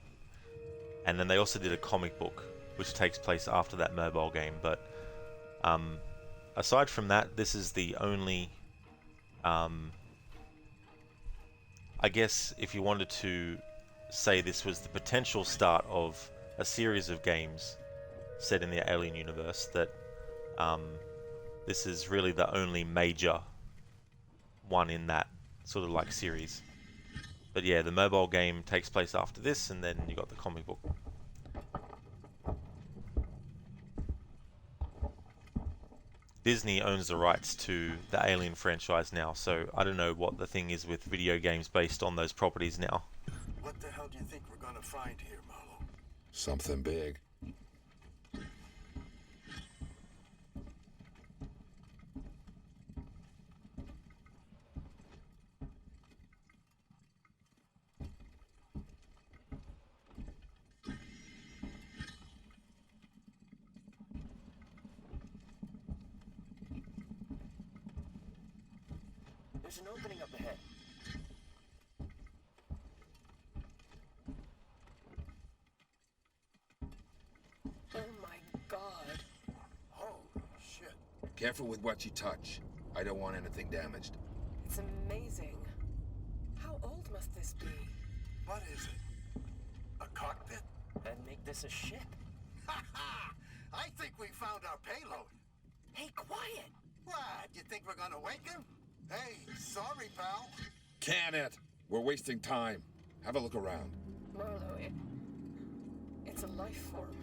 And then they also did a comic book, which takes place after that mobile game. But aside from that, this is the only... I guess if you wanted to say this was the potential start of a series of games set in the Alien universe, that this is really the only major one in that sort of like series. But yeah, the mobile game takes place after this, and then you got the comic book. Disney owns the rights to the Alien franchise now, so I don't know what the thing is with video games based on those properties now. What the hell do you think we're gonna find here, Marlowe? Something big. There's an opening up ahead. Oh my god. Holy shit. Careful with what you touch. I don't want anything damaged. It's amazing. How old must this be? What is it? A cockpit? And make this a ship. Ha ha! I think we found our payload. Hey, quiet! What? You think we're gonna wake him? Hey, sorry, pal. Can it? We're wasting time. Have a look around. Marlowe, it's a life form.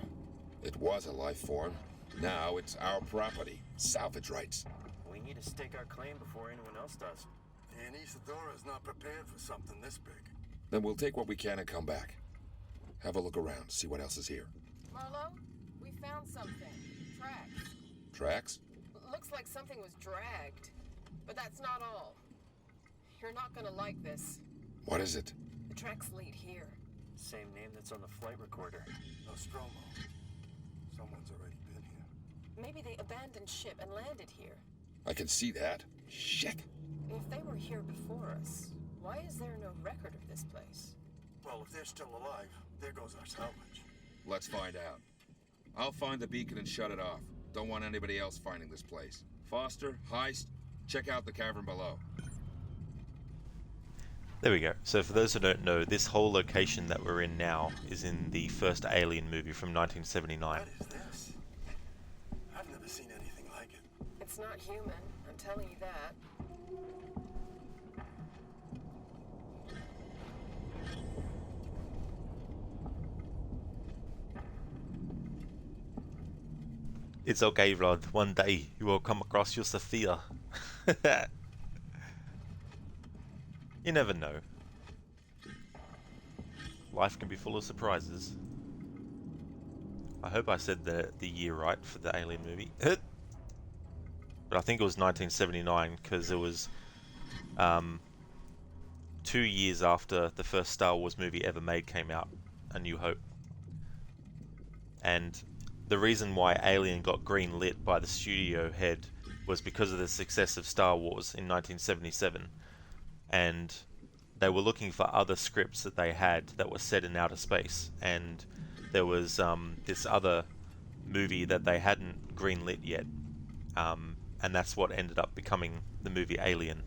It was a life form. Now it's our property. Salvage rights. We need to stake our claim before anyone else does. And Isadora's not prepared for something this big. Then we'll take what we can and come back. Have a look around, see what else is here. Marlowe, we found something. Tracks. Tracks? Looks like something was dragged. But that's not all. You're not gonna like this. What is it? The tracks lead here. Same name that's on the flight recorder. Nostromo. Someone's already been here. Maybe they abandoned ship and landed here. I can see that. Shit. If they were here before us, why is there no record of this place? Well, if they're still alive, there goes our salvage. Let's find out. I'll find the beacon and shut it off. Don't want anybody else finding this place. Foster, Heist, check out the cavern below. There we go. So for those who don't know, this whole location that we're in now is in the first Alien movie from 1979. What is this? I've never seen anything like it. It's not human, I'm telling you that. It's okay, Rod. One day you will come across your Sophia. You never know. Life can be full of surprises. I hope I said the year right for the Alien movie. But I think it was 1979 because it was 2 years after the first Star Wars movie ever made came out, A New Hope. And the reason why Alien got green lit by the studio head was because of the success of Star Wars in 1977. And they were looking for other scripts that they had that were set in outer space. And there was this other movie that they hadn't greenlit yet. And that's what ended up becoming the movie Alien.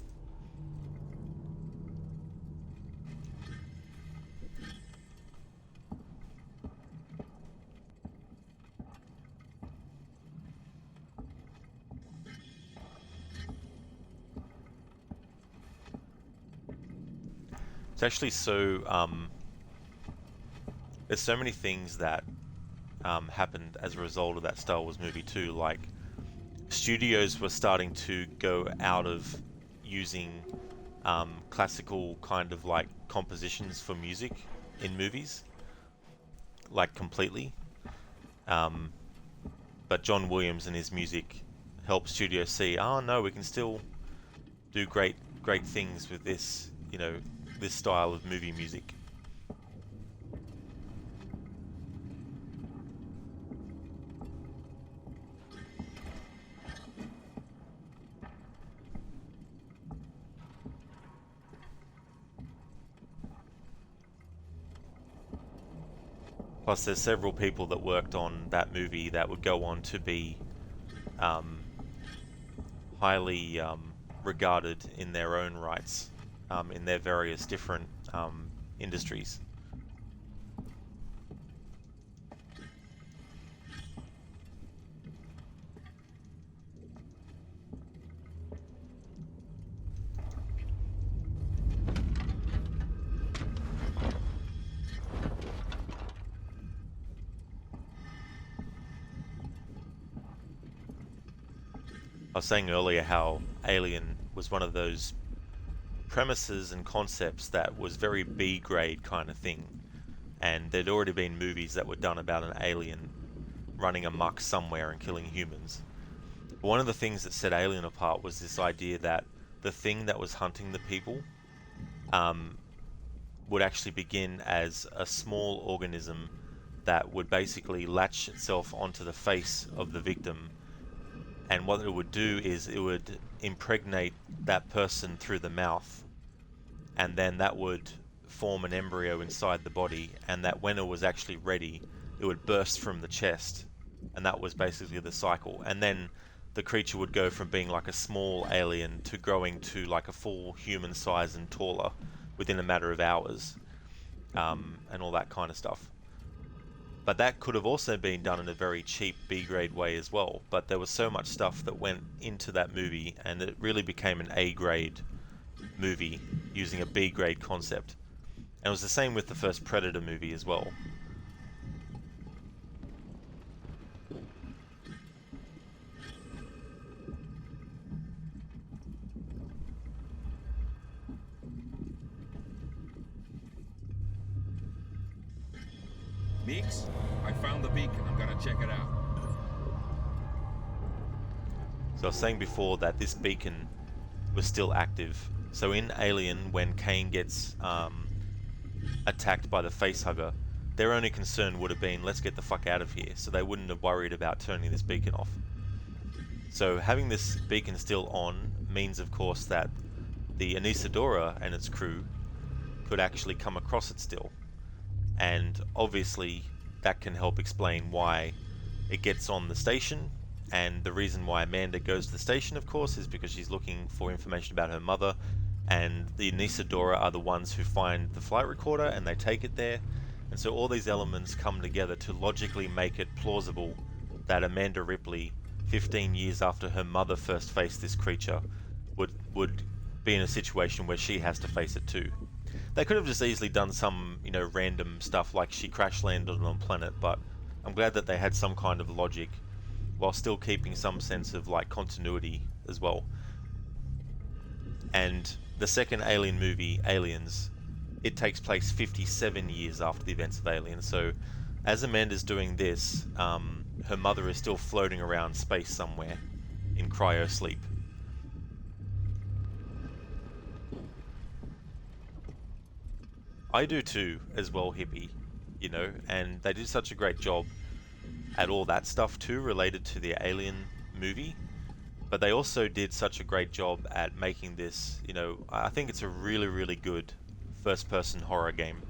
It's actually so, there's so many things that happened as a result of that Star Wars movie too, like studios were starting to go out of using classical kind of like compositions for music in movies, like completely. But John Williams and his music helped studios see, oh no, we can still do great things with this, you know, this style of movie music. Plus, there's several people that worked on that movie that would go on to be highly regarded in their own rights in their various different industries. I was saying earlier how Alien was one of those premises and concepts that was very B-grade kind of thing, and there'd already been movies that were done about an alien running amok somewhere and killing humans. But one of the things that set Alien apart was this idea that the thing that was hunting the people would actually begin as a small organism that would basically latch itself onto the face of the victim, and what it would do is it would impregnate that person through the mouth, and then that would form an embryo inside the body, and that when it was actually ready, it would burst from the chest, and that was basically the cycle. And then the creature would go from being like a small alien to growing to like a full human size and taller within a matter of hours, and all that kind of stuff. But that could have also been done in a very cheap B-grade way as well. But there was so much stuff that went into that movie, and it really became an A-grade movie using a B-grade concept. And it was the same with the first Predator movie as well. Meeks, I found the beacon. I'm gonna check it out. So I was saying before that this beacon was still active. So in Alien, when Kane gets attacked by the facehugger, their only concern would have been, let's get the fuck out of here. So they wouldn't have worried about turning this beacon off. So having this beacon still on means, of course, that the Anisadora and its crew could actually come across it still. And obviously that can help explain why it gets on the station, and the reason why Amanda goes to the station, of course, is because she's looking for information about her mother, and the Anisadora are the ones who find the flight recorder and they take it there. And so all these elements come together to logically make it plausible that Amanda Ripley, 15 years after her mother first faced this creature, would be in a situation where she has to face it too. They could have just easily done some, random stuff like she crash landed on a planet, but I'm glad that they had some kind of logic while still keeping some sense of continuity as well. And the second Alien movie, Aliens, it takes place 57 years after the events of Alien. So as Amanda's doing this, her mother is still floating around space somewhere in cryo sleep. I do too, as well, Hippie, and they did such a great job at all that stuff too, related to the Alien movie. But they also did such a great job at making this, I think it's a really, really good first-person horror game.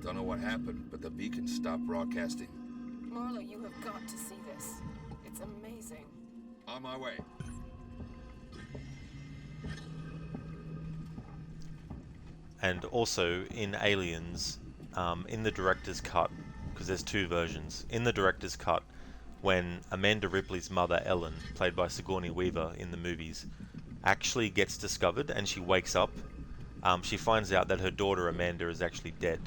Don't know what happened, but the beacon stopped broadcasting. Marlowe, you have got to see this. It's amazing. On my way. And also in Aliens, in the director's cut, because there's two versions, in the director's cut, when Amanda Ripley's mother Ellen, played by Sigourney Weaver in the movies, actually gets discovered and she wakes up, she finds out that her daughter Amanda is actually dead.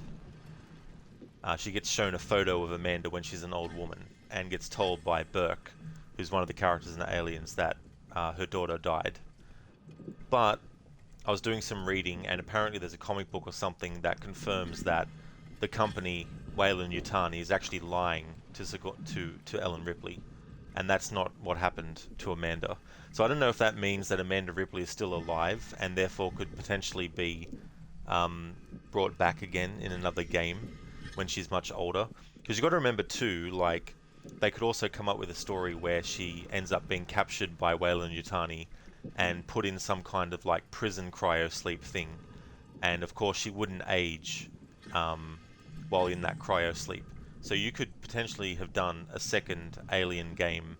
She gets shown a photo of Amanda when she's an old woman, and gets told by Burke, who's one of the characters in the Aliens, that her daughter died. But I was doing some reading, and apparently there's a comic book or something that confirms that the company, Weyland-Yutani, is actually lying to Ellen Ripley. and that's not what happened to Amanda. So I don't know if that means that Amanda Ripley is still alive and therefore could potentially be brought back again in another game when she's much older. Because you've got to remember too, like, they could also come up with a story where she ends up being captured by Weyland Yutani and put in some kind of like prison cryo sleep thing, and of course she wouldn't age while in that cryo sleep. So you could potentially have done a second Alien game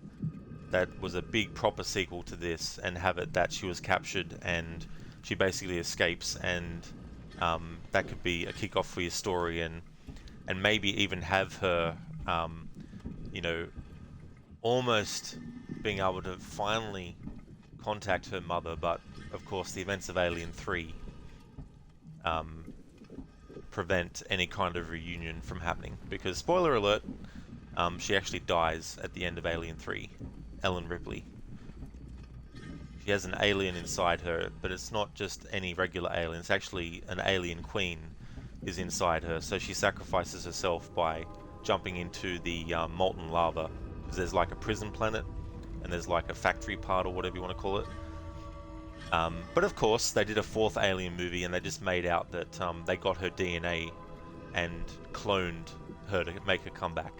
that was a big proper sequel to this, and have it that she was captured and she basically escapes, and that could be a kickoff for your story, and maybe even have her you know, almost being able to finally contact her mother, but of course the events of Alien 3 prevent any kind of reunion from happening, because, spoiler alert, she actually dies at the end of Alien 3, Ellen Ripley. She has an alien inside her, but it's not just any regular alien, it's actually an alien queen is inside her, so she sacrifices herself by jumping into the molten lava, because there's like a prison planet and there's like a factory part or whatever you want to call it. But of course they did a fourth Alien movie and they just made out that they got her DNA and cloned her to make a comeback.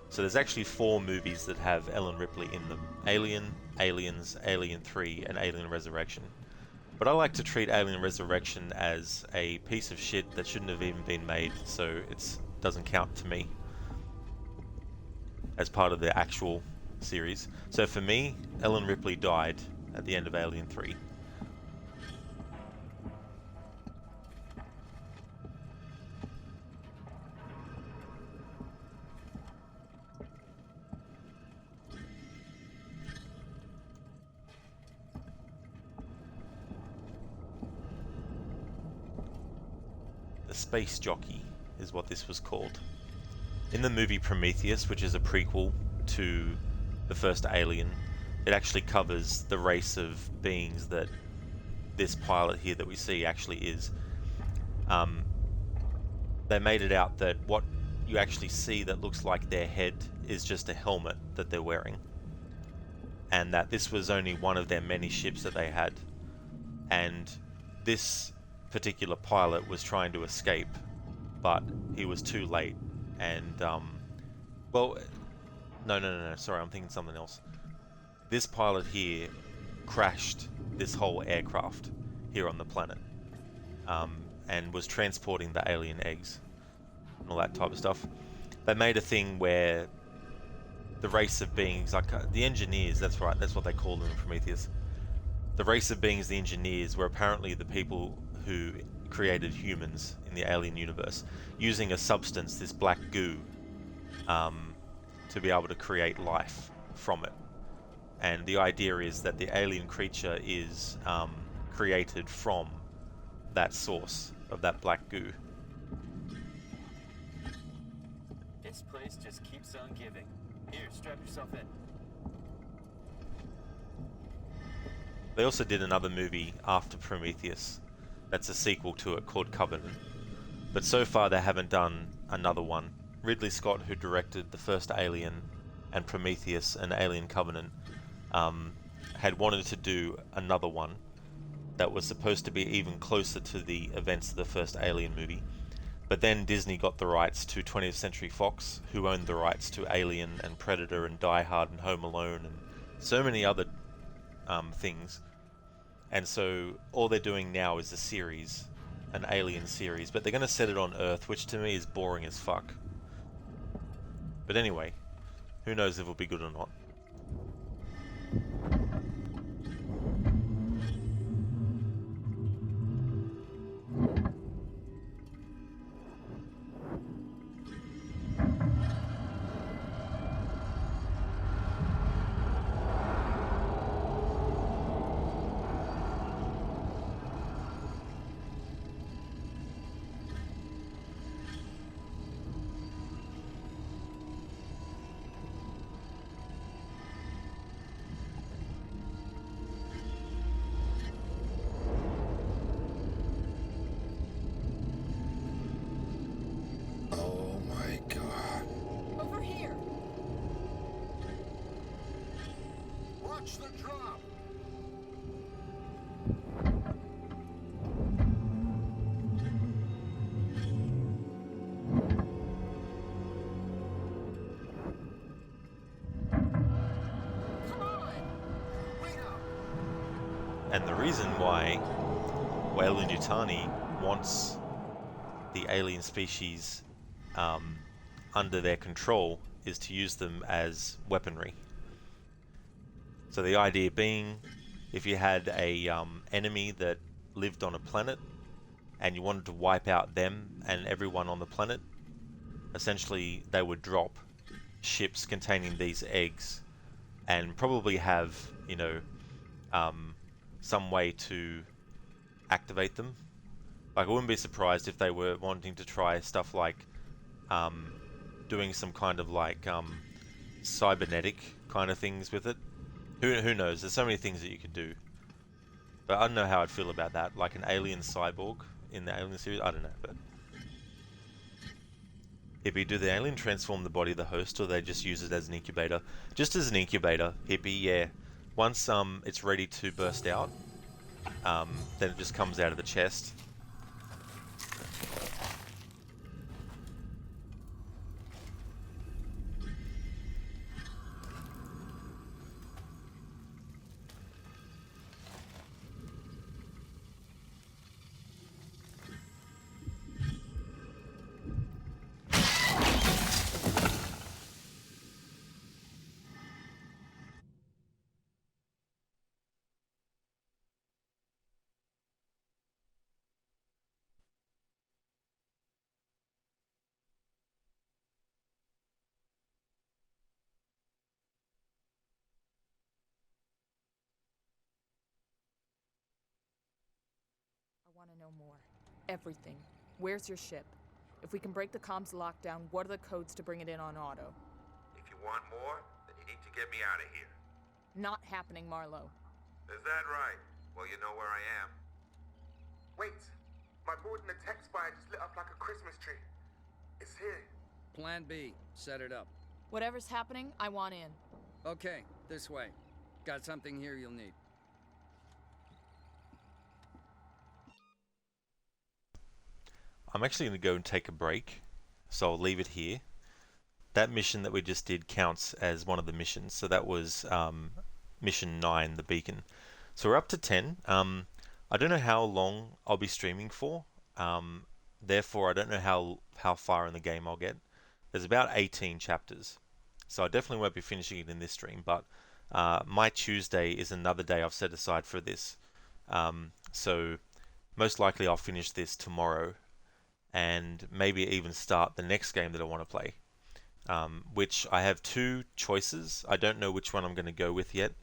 So there's actually 4 movies that have Ellen Ripley in them: Alien, Aliens, Alien 3 and Alien Resurrection. But I like to treat Alien Resurrection as a piece of shit that shouldn't have even been made, so it doesn't count to me as part of the actual series. So for me, Ellen Ripley died at the end of Alien 3. The Space Jockey is what this was called. In the movie Prometheus, which is a prequel to the first Alien, it actually covers the race of beings that this pilot here that we see actually is. They made it out that what you actually see that looks like their head is just a helmet that they're wearing, and that this was only one of their many ships that they had, and this particular pilot was trying to escape, but he was too late, and well, no, sorry, I'm thinking something else. This pilot here crashed this whole aircraft here on the planet, and was transporting the alien eggs and all that type of stuff. They made a thing where the race of beings, like the engineers, that's right, that's what they called them in Prometheus. The race of beings, the engineers, were apparently the people who created humans in the alien universe, using a substance, this black goo, to be able to create life from it. And the idea is that the alien creature is created from that source of that black goo. This place just keeps on giving. Here, strap yourself in. They also did another movie after Prometheus that's a sequel to it called Covenant, but so far they haven't done another one. Ridley Scott, who directed the first Alien and Prometheus and Alien Covenant, had wanted to do another one that was supposed to be even closer to the events of the first Alien movie, but then Disney got the rights to 20th Century Fox, who owned the rights to Alien and Predator and Die Hard and Home Alone and so many other things. And so all they're doing now is a series, an Alien series, but they're going to set it on Earth, which to me is boring as fuck. But anyway, who knows if it'll be good or not. reason why Weyland-Yutani wants the alien species under their control is to use them as weaponry. So the idea being, if you had a enemy that lived on a planet and you wanted to wipe out them and everyone on the planet, essentially they would drop ships containing these eggs and probably have, you know, some way to activate them. Like, I wouldn't be surprised if they were wanting to try stuff like doing some kind of like cybernetic kind of things with it. Who knows? There's so many things that you could do. But I don't know how I'd feel about that. Like an alien cyborg in the Alien series? I don't know. But Hippie, do the alien transform the body of the host, or they just use it as an incubator? Just as an incubator, Hippie, yeah. Once it's ready to burst out, then it just comes out of the chest. I want to know more. Everything. Where's your ship? If we can break the comms lockdown, what are the codes to bring it in on auto? If you want more, then you need to get me out of here. Not happening, Marlowe. Is that right? Well, you know where I am. Wait, my board in the tech spire just lit up like a Christmas tree. It's here. Plan B. Set it up. Whatever's happening, I want in. Okay, this way. Got something here you'll need. I'm actually going to go and take a break, so I'll leave it here. That mission that we just did counts as one of the missions, so that was mission 9, the beacon. So we're up to 10. I don't know how long I'll be streaming for, therefore I don't know how far in the game I'll get. There's about 18 chapters, so I definitely won't be finishing it in this stream, but my Tuesday is another day I've set aside for this. So most likely I'll finish this tomorrow, and maybe even start the next game that I want to play. Which I have 2 choices. I don't know which one I'm going to go with yet,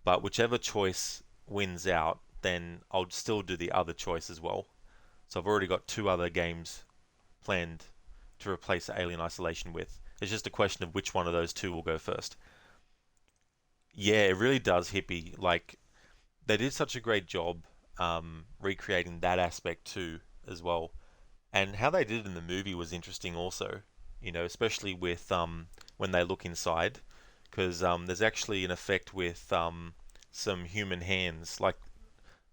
but whichever choice wins out, then I'll still do the other choice as well. So I've already got 2 other games planned to replace Alien Isolation with. It's just a question of which one of those 2 will go first. Yeah, it really does, Hippie. Like, they did such a great job recreating that aspect too as well. And how they did it in the movie was interesting also, you know, especially with when they look inside, because there's actually an effect with some human hands, like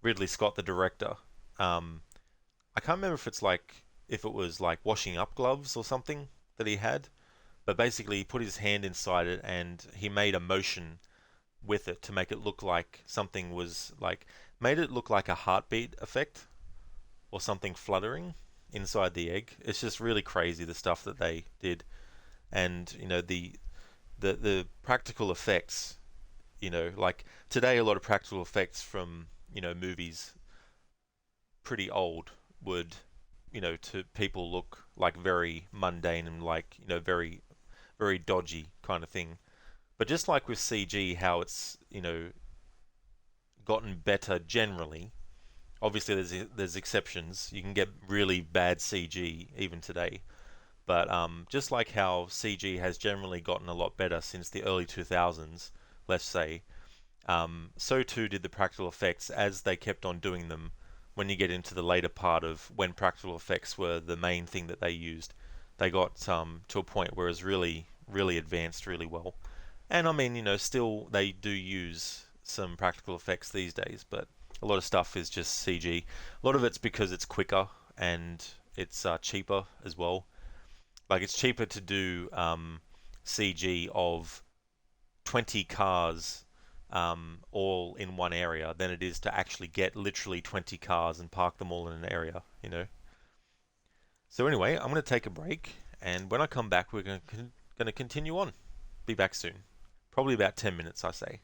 Ridley Scott, the director. I can't remember if it was like washing up gloves or something that he had, but basically he put his hand inside it and he made a motion with it to make it look like something was made it look like a heartbeat effect or something fluttering inside the egg. It's just really crazy, the stuff that they did. And you know, the practical effects, you know, like today a lot of practical effects from, you know, movies pretty old would, you know, to people look like very mundane and like, you know, very very dodgy kind of thing. But just like with CG, how it's, you know, gotten better generally. Obviously, there's exceptions. You can get really bad CG even today, but just like how CG has generally gotten a lot better since the early 2000s, let's say, so too did the practical effects as they kept on doing them. When you get into the later part of when practical effects were the main thing that they used, they got to a point where it was really, really advanced really well. And I mean, you know, still they do use some practical effects these days, but a lot of stuff is just CG. A lot of it's because it's quicker and it's cheaper as well. Like, it's cheaper to do CG of 20 cars all in one area than it is to actually get literally 20 cars and park them all in an area, you know. So anyway, I'm going to take a break, and when I come back, we're going to continue on. Be back soon. Probably about 10 minutes, I say.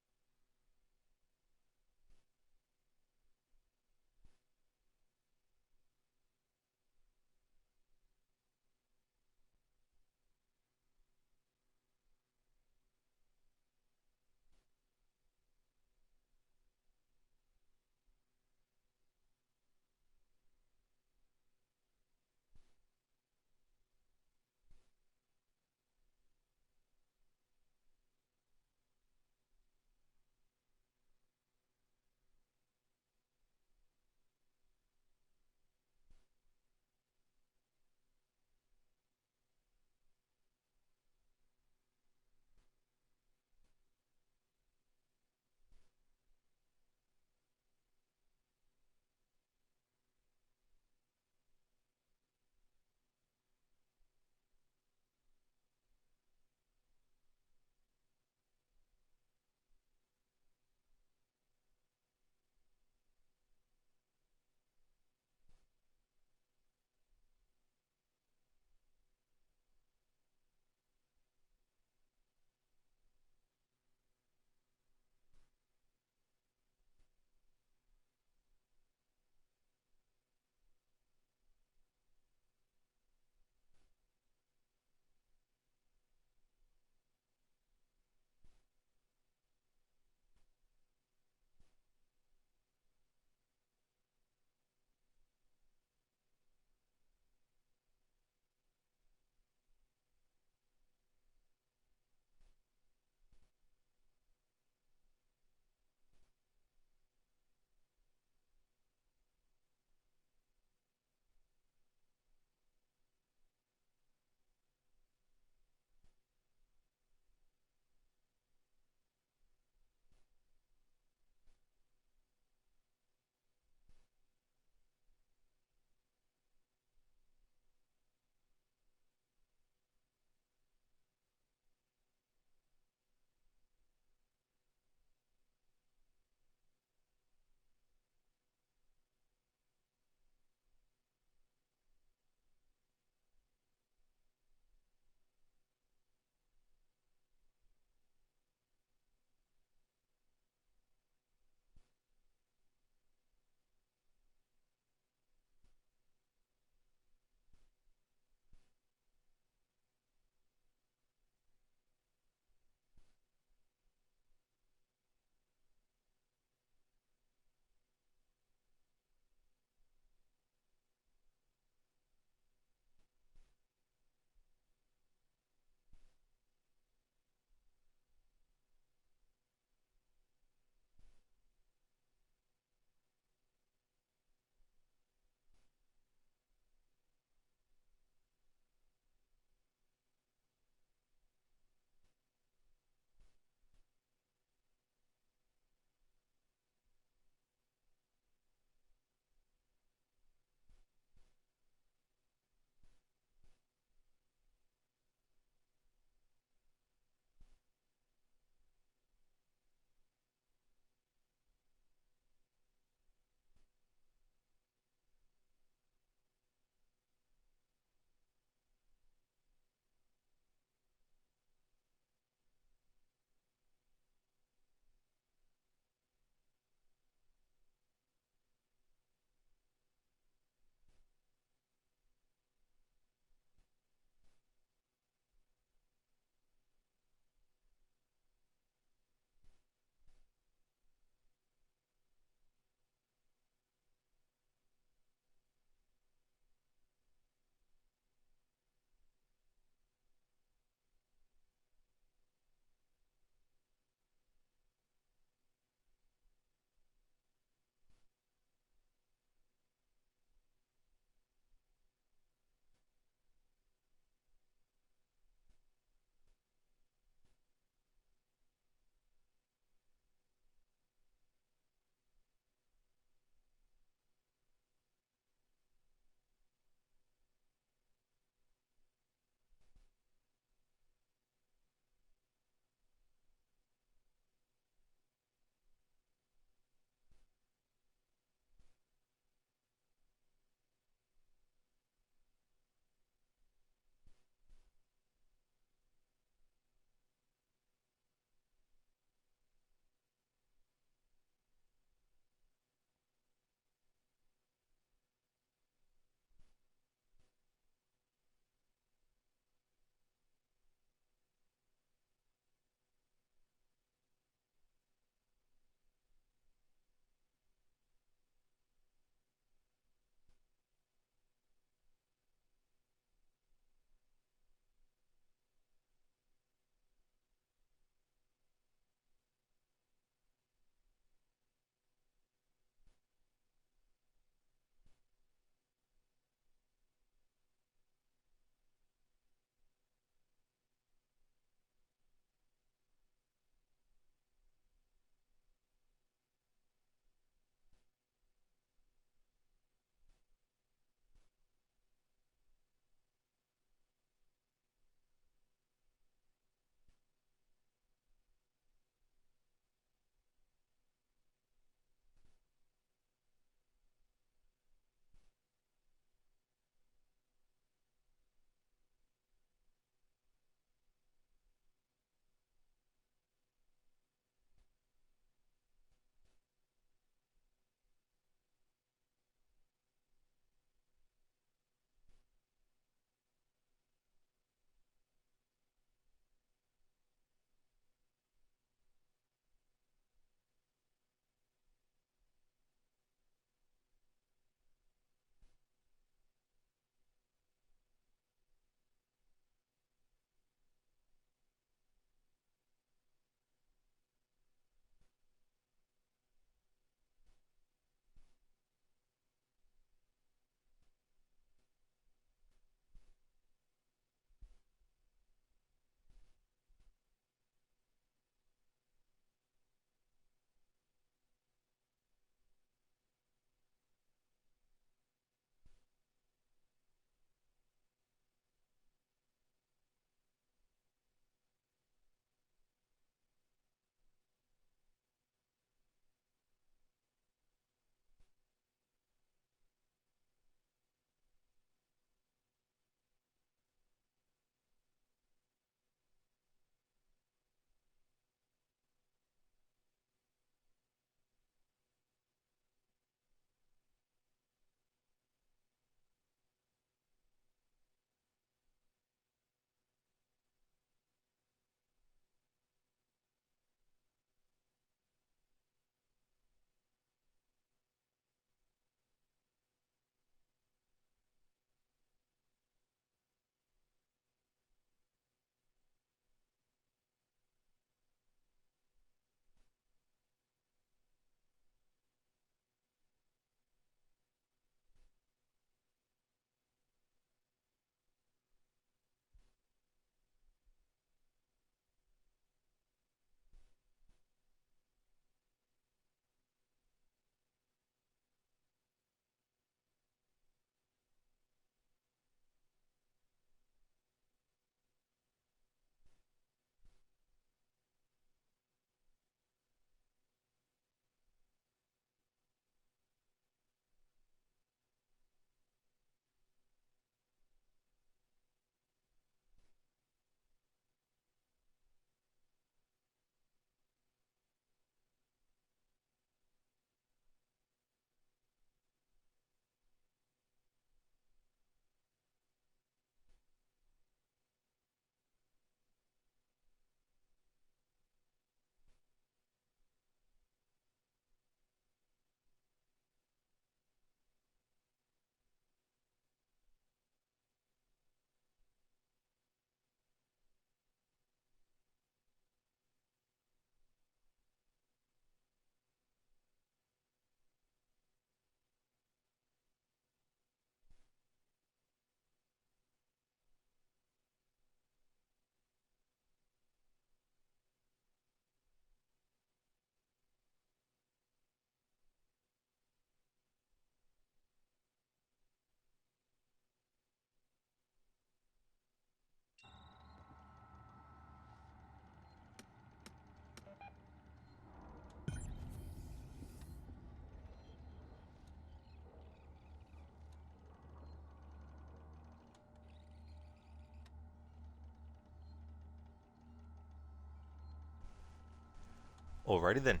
Alrighty then,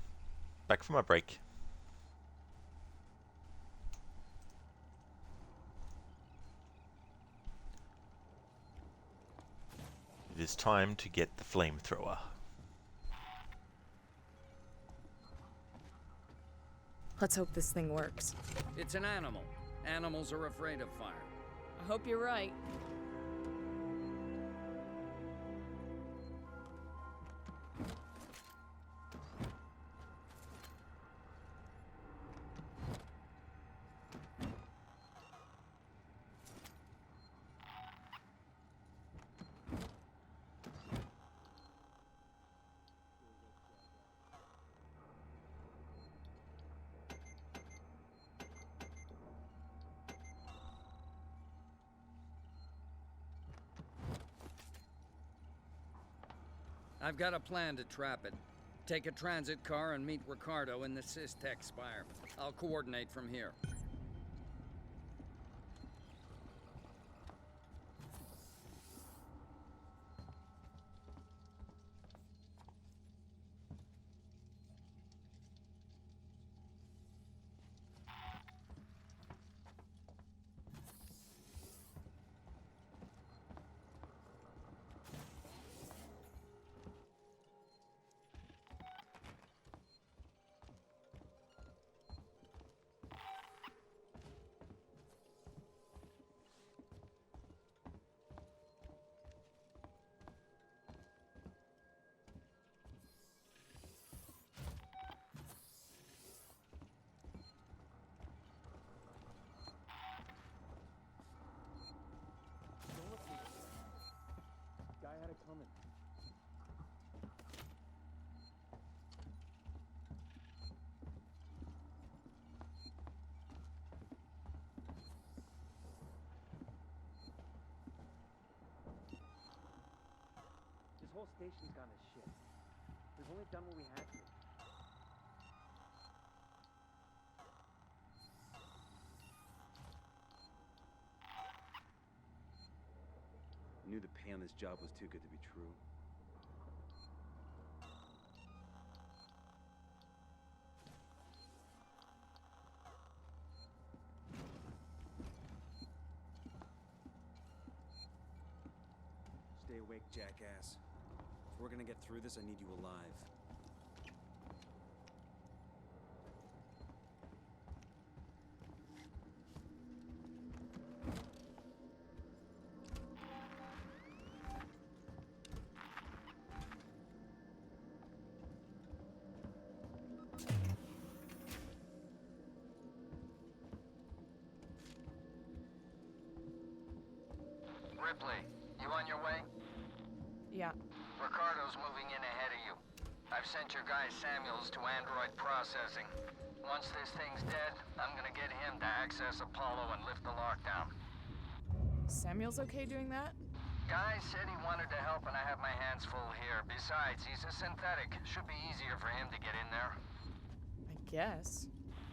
back from my break. It is time to get the flamethrower. Let's hope this thing works. It's an animal. Animals are afraid of fire. I hope you're right. I've got a plan to trap it. Take a transit car and meet Ricardo in the Systech Spire. I'll coordinate from here. Guy had it coming. This whole station's gone to shit. We've only done what we had to. I knew the pay on this job was too good to be true. Stay awake, jackass. If we're gonna get through this, I need you alive. Ripley, you on your way? Yeah. Ricardo's moving in ahead of you. I've sent your guy Samuels to android processing. Once this thing's dead, I'm gonna get him to access Apollo and lift the lockdown. Samuel's okay doing that? Guy said he wanted to help and I have my hands full here. Besides, he's a synthetic. Should be easier for him to get in there. I guess.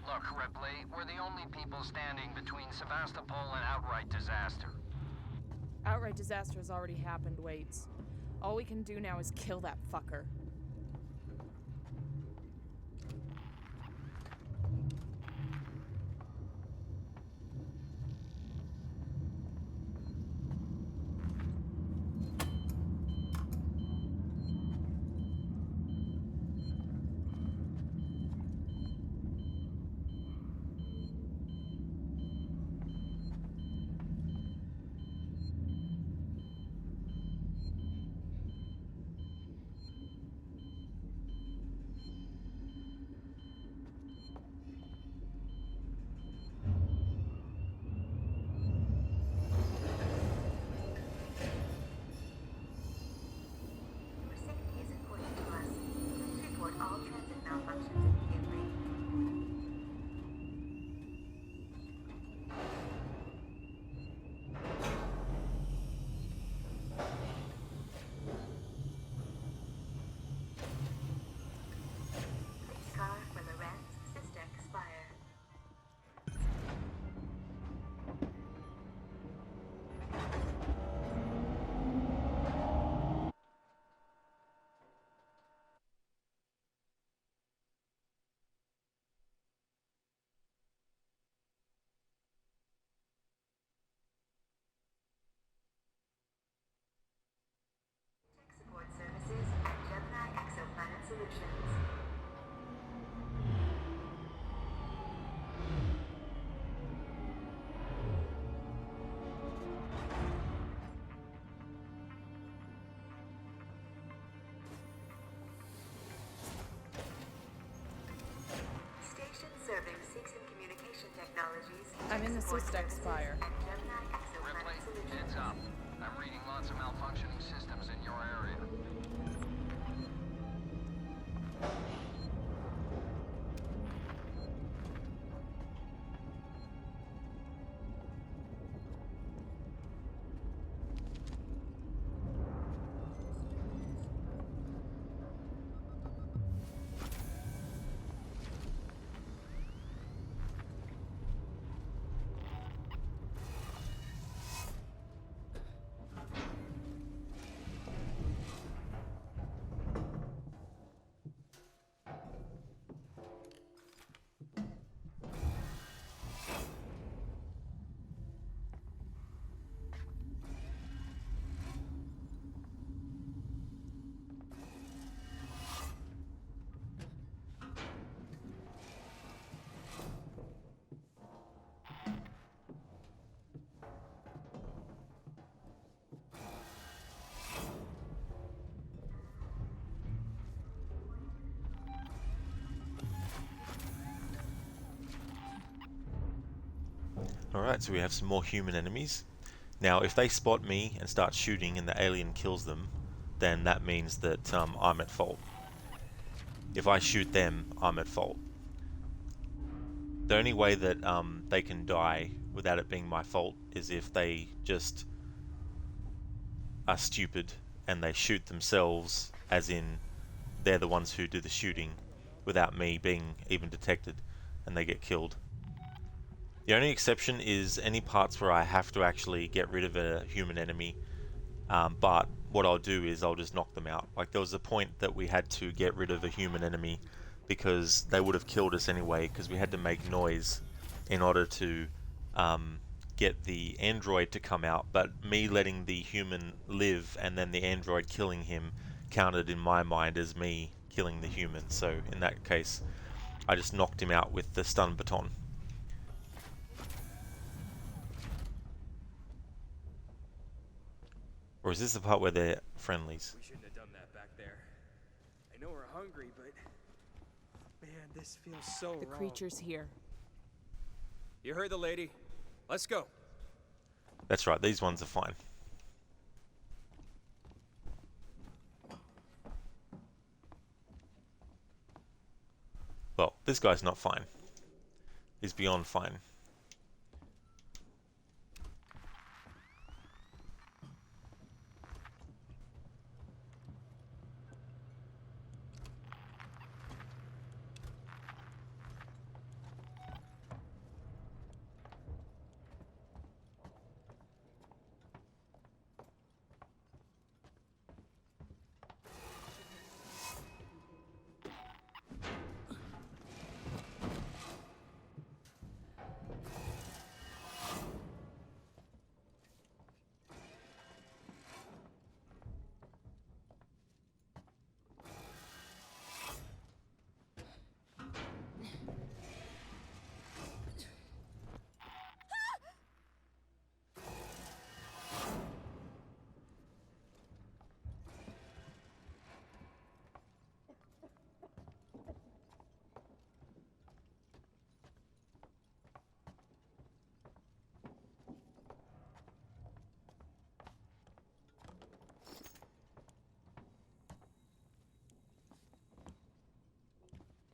Look, Ripley, we're the only people standing between Sevastopol and outright disaster. Outright disaster has already happened, Waits. All we can do now is kill that fucker. I'm in the Systex Spire. Ripley, heads up. I'm reading lots of malfunctioning systems in your area. Alright, so we have some more human enemies. Now, if they spot me and start shooting and the alien kills them, then that means that I'm at fault. If I shoot them, I'm at fault. The only way that they can die without it being my fault is if they just are stupid and they shoot themselves, as in they're the ones who do the shooting without me being even detected, and they get killed. The only exception is any parts where I have to actually get rid of a human enemy, but what I'll do is I'll just knock them out. Like, there was a point that we had to get rid of a human enemy because they would have killed us anyway, because we had to make noise in order to get the android to come out, but me letting the human live and then the android killing him counted in my mind as me killing the human. So in that case, I just knocked him out with the stun baton. Or is this the part where they're friendlies? We shouldn't have done that back there. I know we're hungry, but man, this feels so The wrong. creature's here. You heard the lady. Let's go. That's right, these ones are fine. Well, this guy's not fine. He's beyond fine.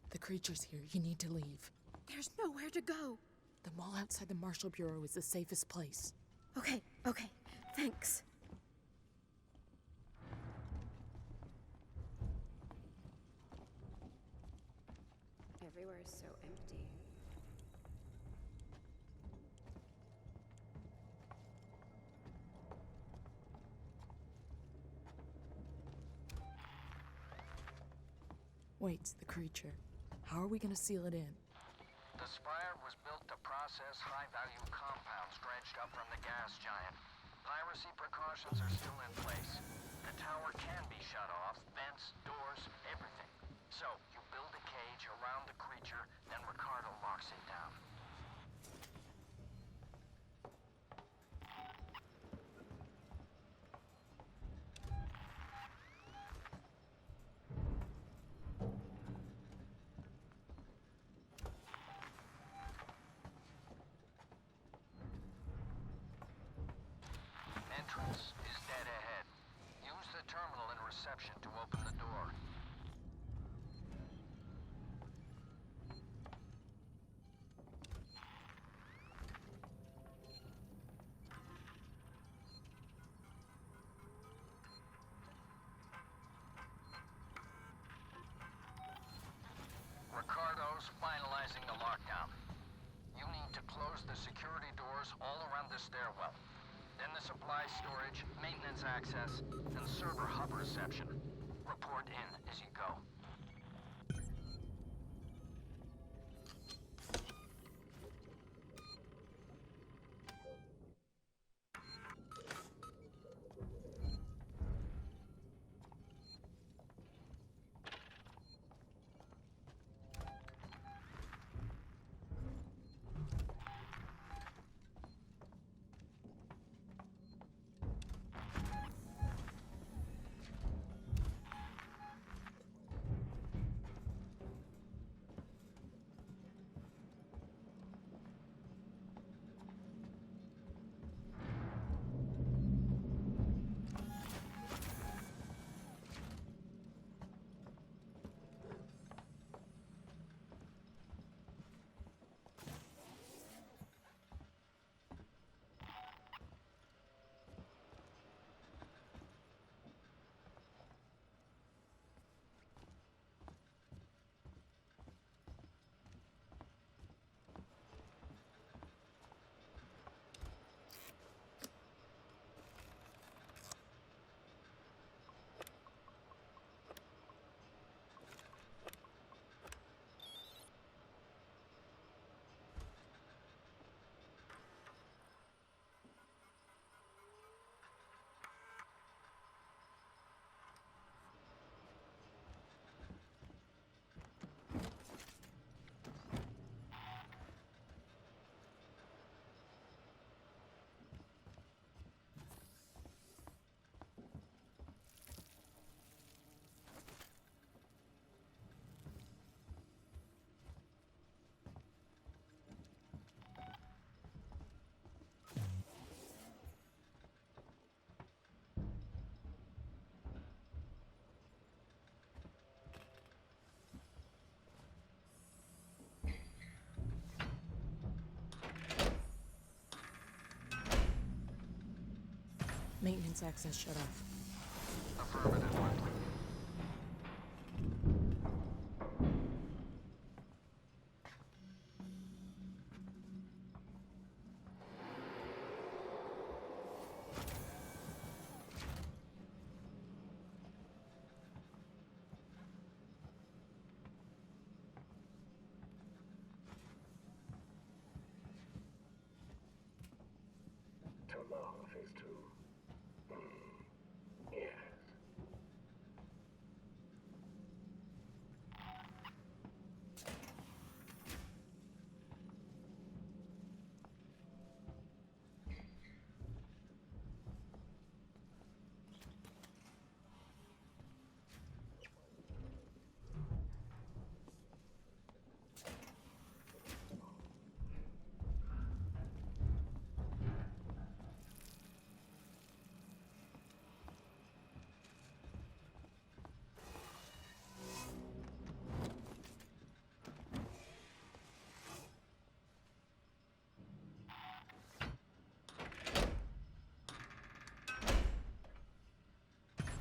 The creature's here. You need to leave. There's nowhere to go. The mall outside the Marshal Bureau is the safest place. Okay, thanks. Everywhere is so empty. Wait, the creature. How are we gonna seal it in? The Spire was built to process high-value compounds dredged up from the gas giant. Piracy precautions are still in place. The tower can be shut off, vents, doors, everything. So, you build a cage around the creature, then Ricardo locks it down. terminal in reception to open the door. Ricardo's finalizing the lockdown. You need to close the security doors all around the stairwell. Then the supply storage, maintenance access, and server hub reception. Report in as you go. Maintenance access shut off. Affirmative. Tomorrow is to... yes.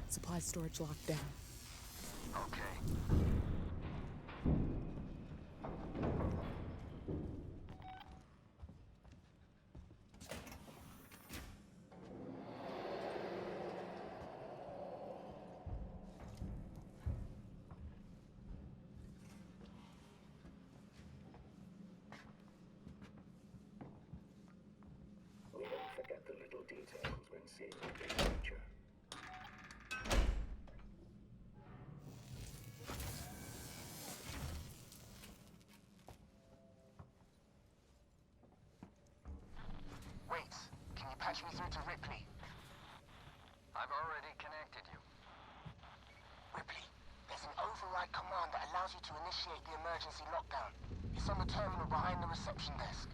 Supply storage locked down. Okay. We don't forget the little details when seeing the big picture. Wait, can you patch me through to Ripley? I've already connected you. Ripley, there's an override command that allows you to initiate the emergency lockdown. It's on the terminal behind the reception desk.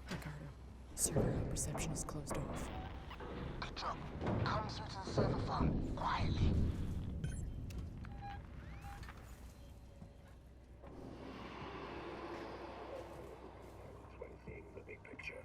Ricardo, server hub reception is closed off. Good job. Come through to the server farm, quietly. When seeing the big picture.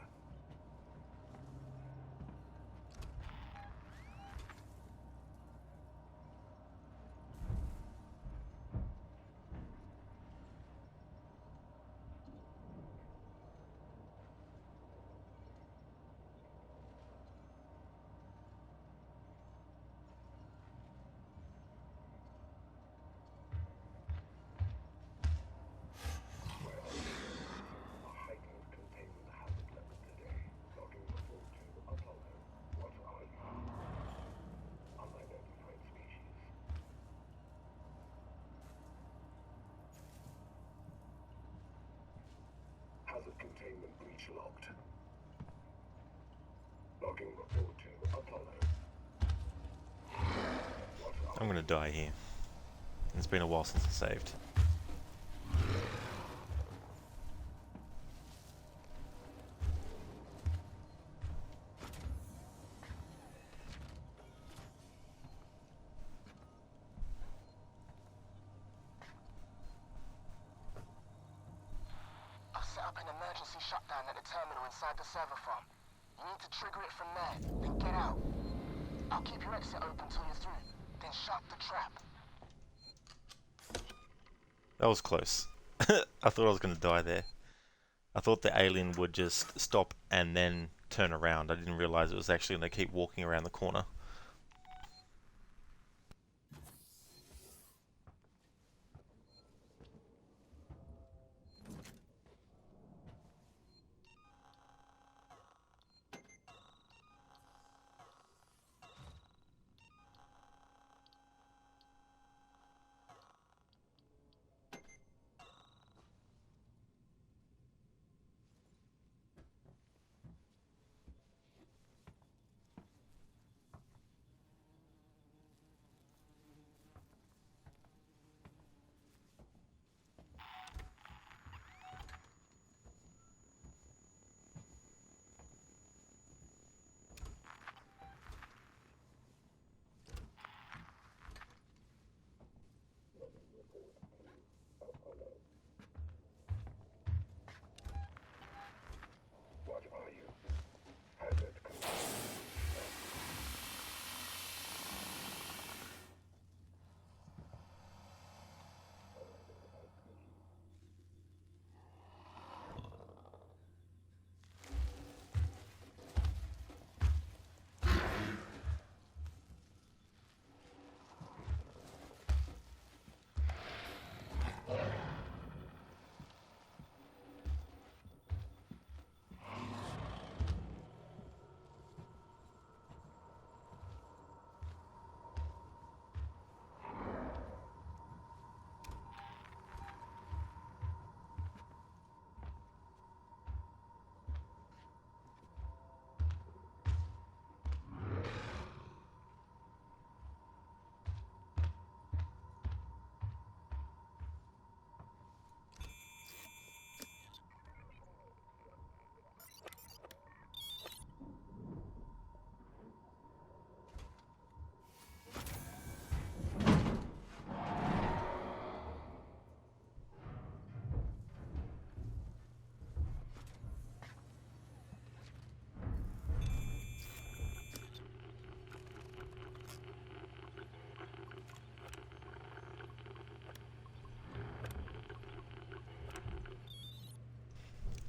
Hazard containment breach locked. Logging report to Apollo. I'm gonna die here. It's been a while since I saved. I've set up an emergency shutdown at the terminal inside the server farm. You need to trigger it from there, then get out. I'll keep your exit open till you're through, then shut the trap. That was close. I thought I was gonna die there. I thought the alien would just stop and then turn around. I didn't realize it was actually gonna keep walking around the corner.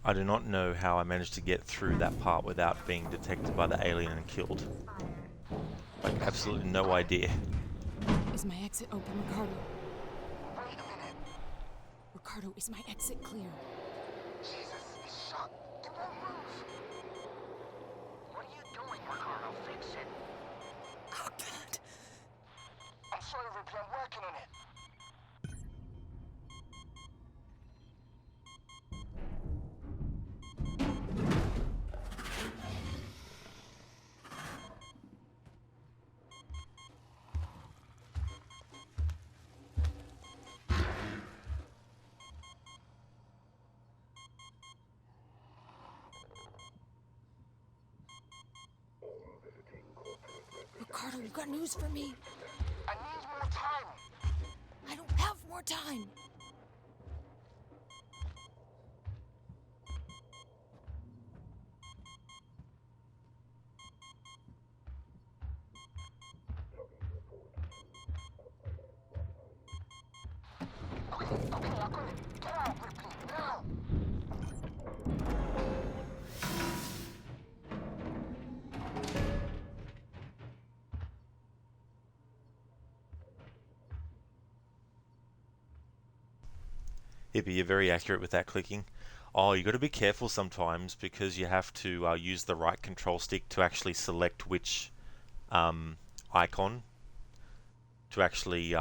I do not know how I managed to get through that part without being detected by the alien and killed. Like, absolutely no idea. Is my exit open, Ricardo? Ricardo, is my exit clear? Jesus, it's shut. It won't move. What are you doing, Ricardo? Fix it. Oh, God. I'm sorry, Ripley. I'm working on it. Ricardo, you got news for me? I need more time. I don't have more time. Okay, I got it. Get out, Ripley, now! Hippie, you're very accurate with that clicking. Oh, you got to be careful sometimes because you have to use the right control stick to actually select which icon to actually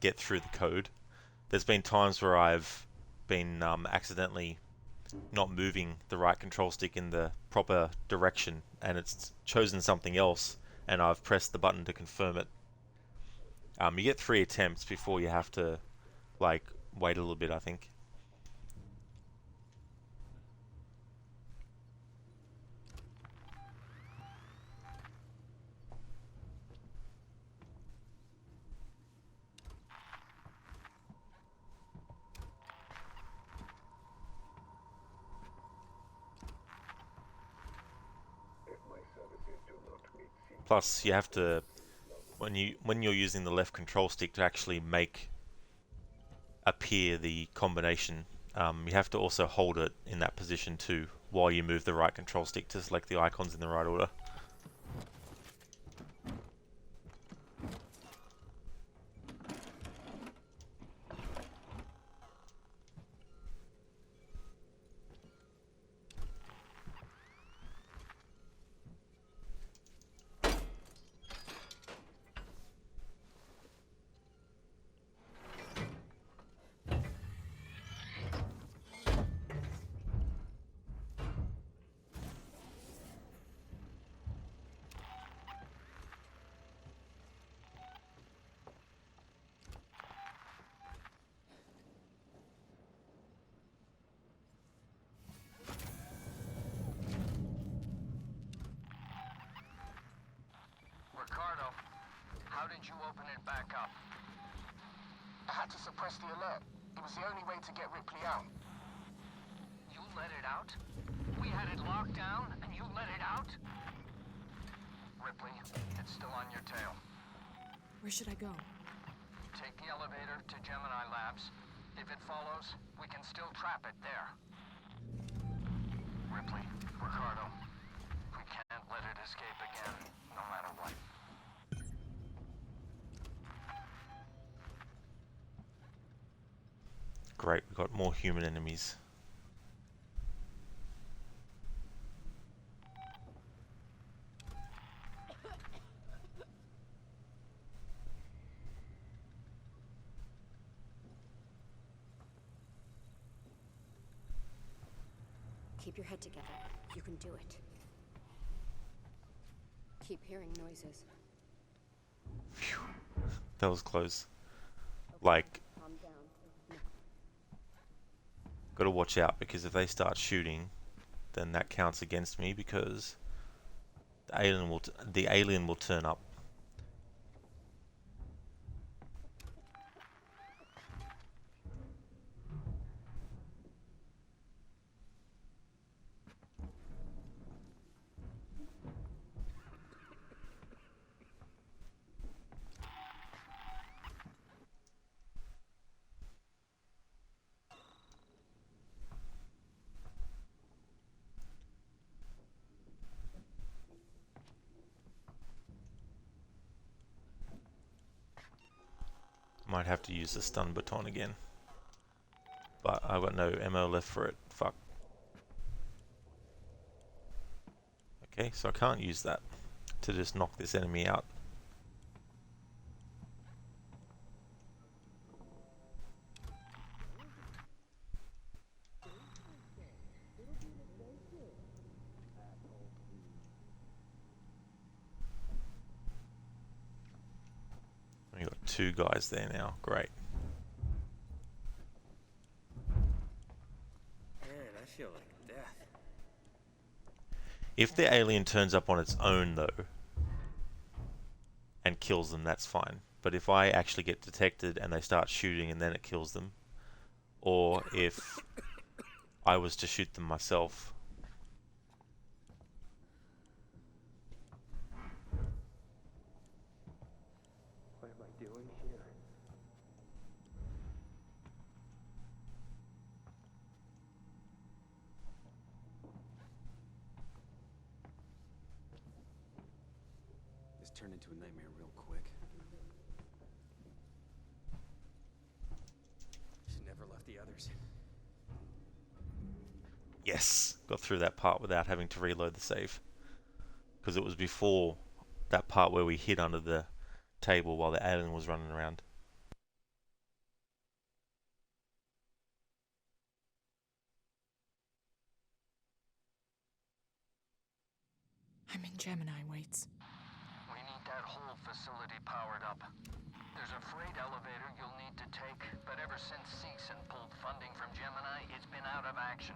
get through the code. There's been times where I've been accidentally not moving the right control stick in the proper direction and it's chosen something else and I've pressed the button to confirm it. You get 3 attempts before you have to like wait a little bit, I think. Plus, you have to, when you're using the left control stick to actually make appear the combination, you have to also hold it in that position too, while you move the right control stick to select the icons in the right order. Ricardo, how did you open it back up? I had to suppress the alert. It was the only way to get Ripley out. You let it out? We had it locked down, and you let it out? Ripley, it's still on your tail. Where should I go? Take the elevator to Gemini Labs. If it follows, we can still trap it there. Ripley, Ricardo, we can't let it escape again, no matter what. Great, we've got more human enemies. Keep your head together. You can do it. Keep hearing noises. Phew. That was close. Like, Calm down. gotta watch out because if they start shooting, then that counts against me because the alien will turn up. Might have to use the stun baton again. But I've got no ammo left for it. Fuck. Okay, so I can't use that to just knock this enemy out. We got 2 guys there now. Great. Man, I feel like death. If the alien turns up on its own, though, and kills them, that's fine. But if I actually get detected and they start shooting and then it kills them, or if I was to shoot them myself, What am I doing here? This turned into a nightmare real quick. Should never left the others. yes, got through that part without having to reload the save. Because it was before that part where we hid under the table while the alien was running around. I'm in Gemini, Waits. We need that whole facility powered up. There's a freight elevator you'll need to take, but ever since Seegson pulled funding from Gemini, it's been out of action.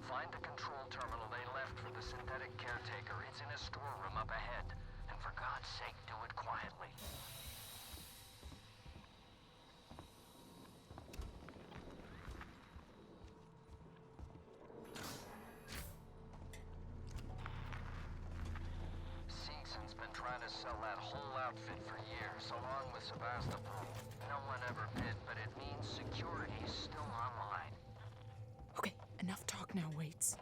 Find the control terminal they left for the synthetic caretaker. It's in a storeroom up ahead. And for God's sake, do it quietly. Seegson's been trying to sell that whole outfit for years, along with Sebastopol. No one ever bid, but it means security's still online. Okay, enough talk now, Waits.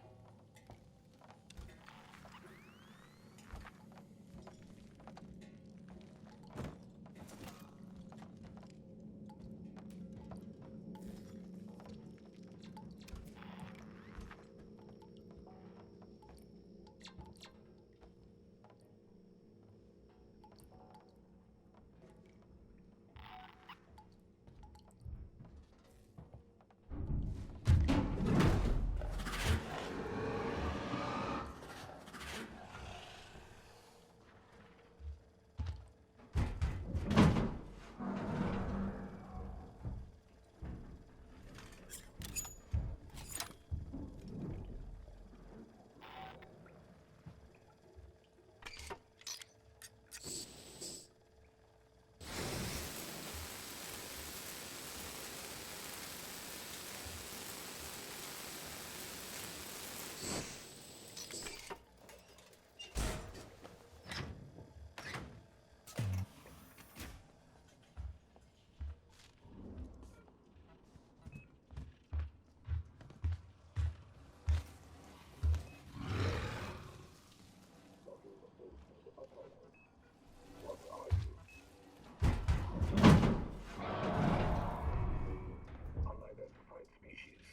Unidentified species.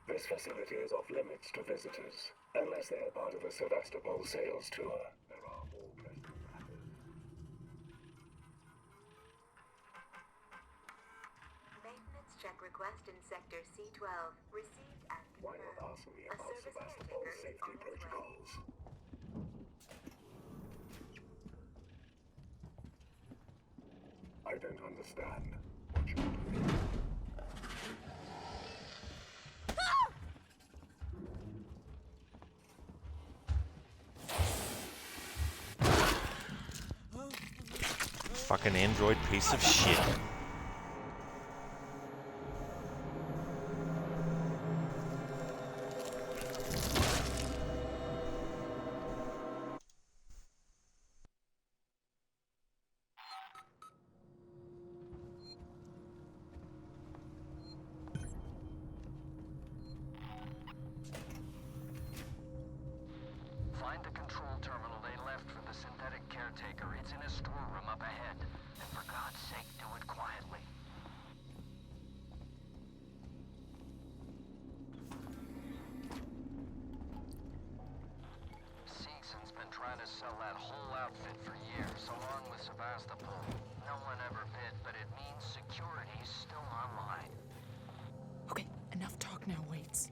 This facility is off limits to visitors, unless they are part of a Sebastopol sales tour. There are more pressing matters. Maintenance check request in Sector C12. Received and Why confirmed. not ask me A about service Sebastopol caretaker is safety on its way. protocols? I don't understand what you're doing. Fucking android piece of shit. Find the control terminal they left for the synthetic caretaker. It's in a storeroom up ahead. And for God's sake, do it quietly. Seegson's been trying to sell that whole outfit for years, along with Sevastopol. No one ever bid, but it means security's still online. Okay, enough talk now, Waits.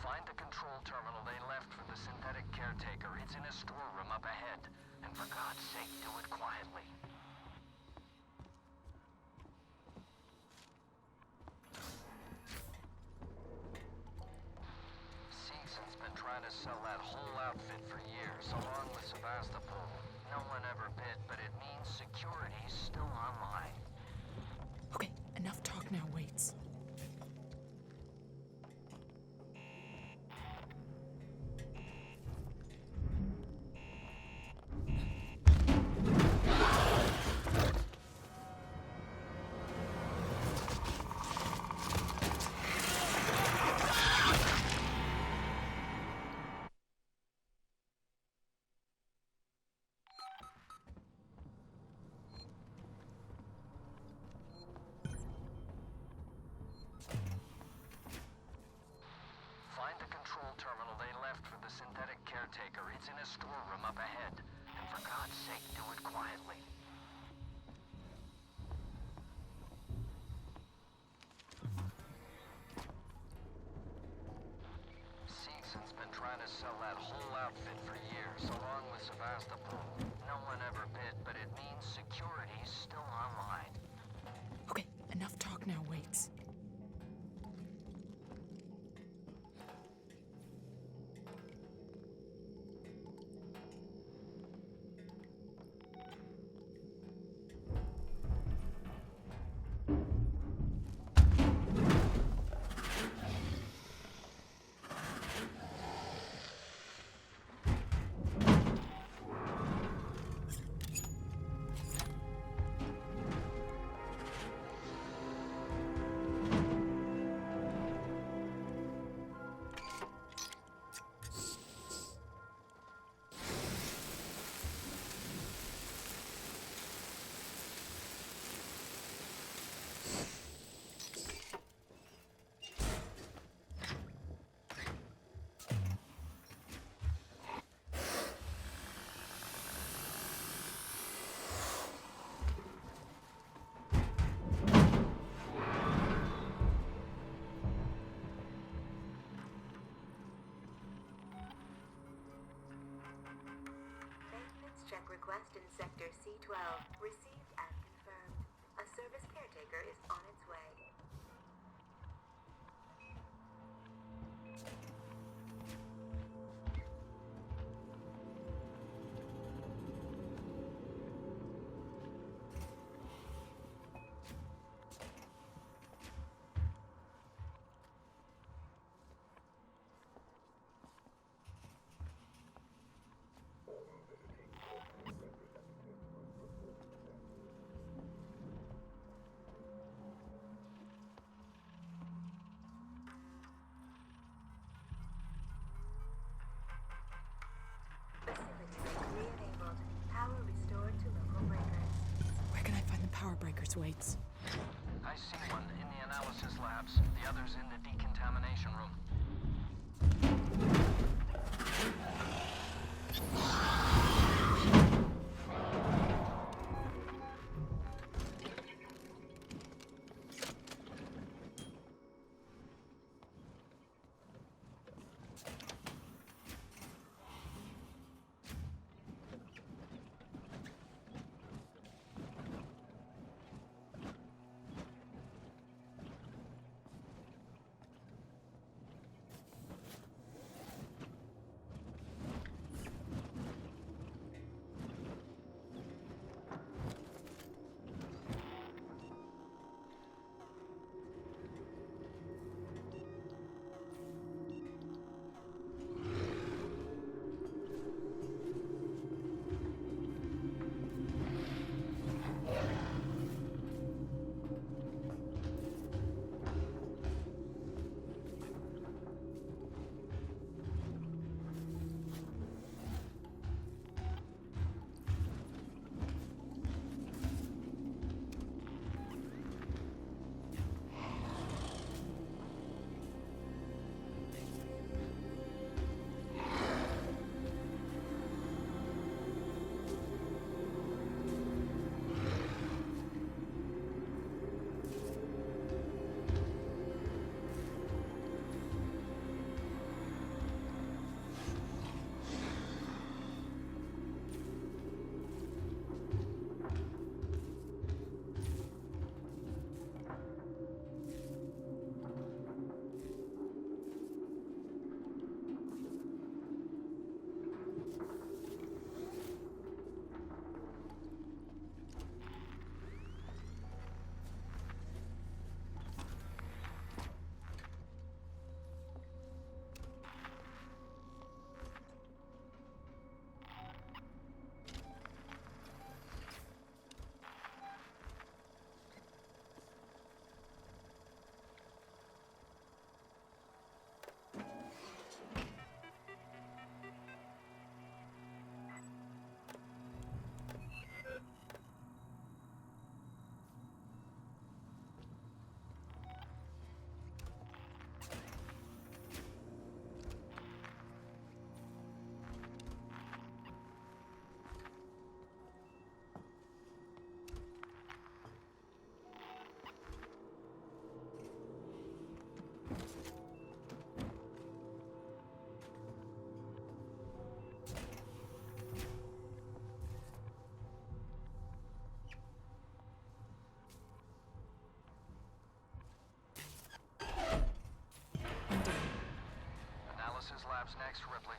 Find the control terminal they left for the synthetic caretaker. It's in a storeroom up ahead. And for God's sake, do it quietly. Seegson's been trying to sell that whole outfit for years, along with Sevastopol. No one ever bid, but it means security's still online. Okay, enough talk now, Waits. Find the control terminal they left for the synthetic caretaker. It's in a storeroom up ahead. And for God's sake, do it quietly. Seegson's been trying to sell that whole outfit for years, along with Sevastopol. No one ever bid, but it means security's still online. Okay, enough talk now, Waits. Sector C12. Received and confirmed. A service caretaker is on its way. Re-enabled. Power restored to local breakers. Where can I find the power breakers, Waits? I see one in the analysis labs. The other's in the decontamination room. Analysis labs next, Ripley.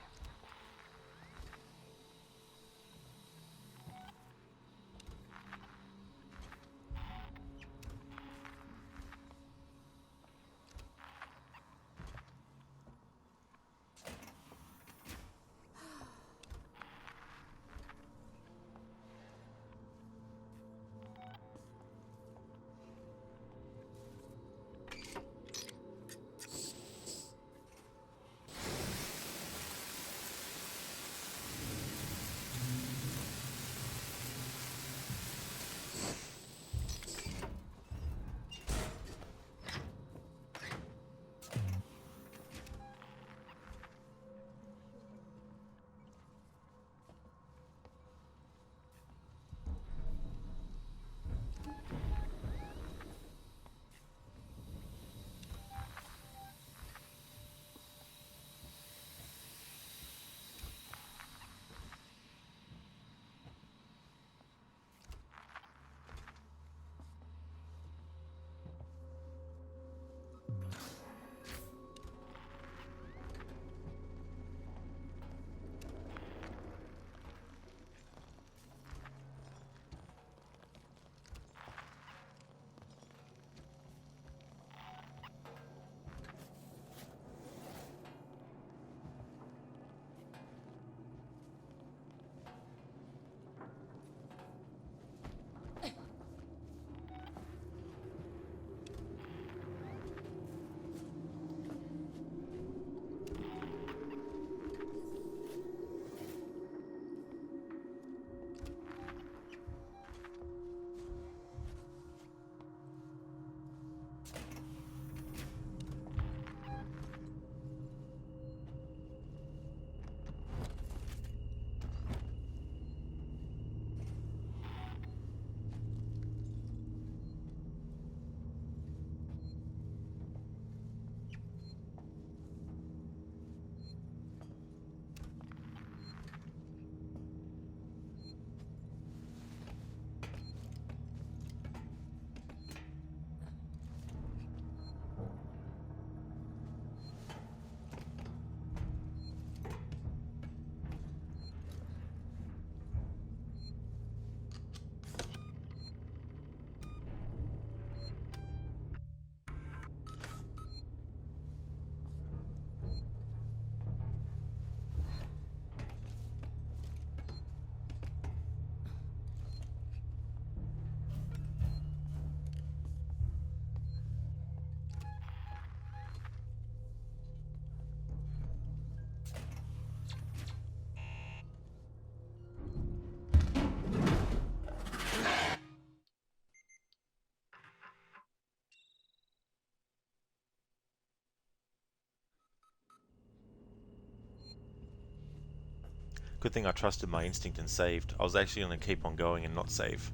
Good thing I trusted my instinct and saved. I was actually going to keep on going and not save.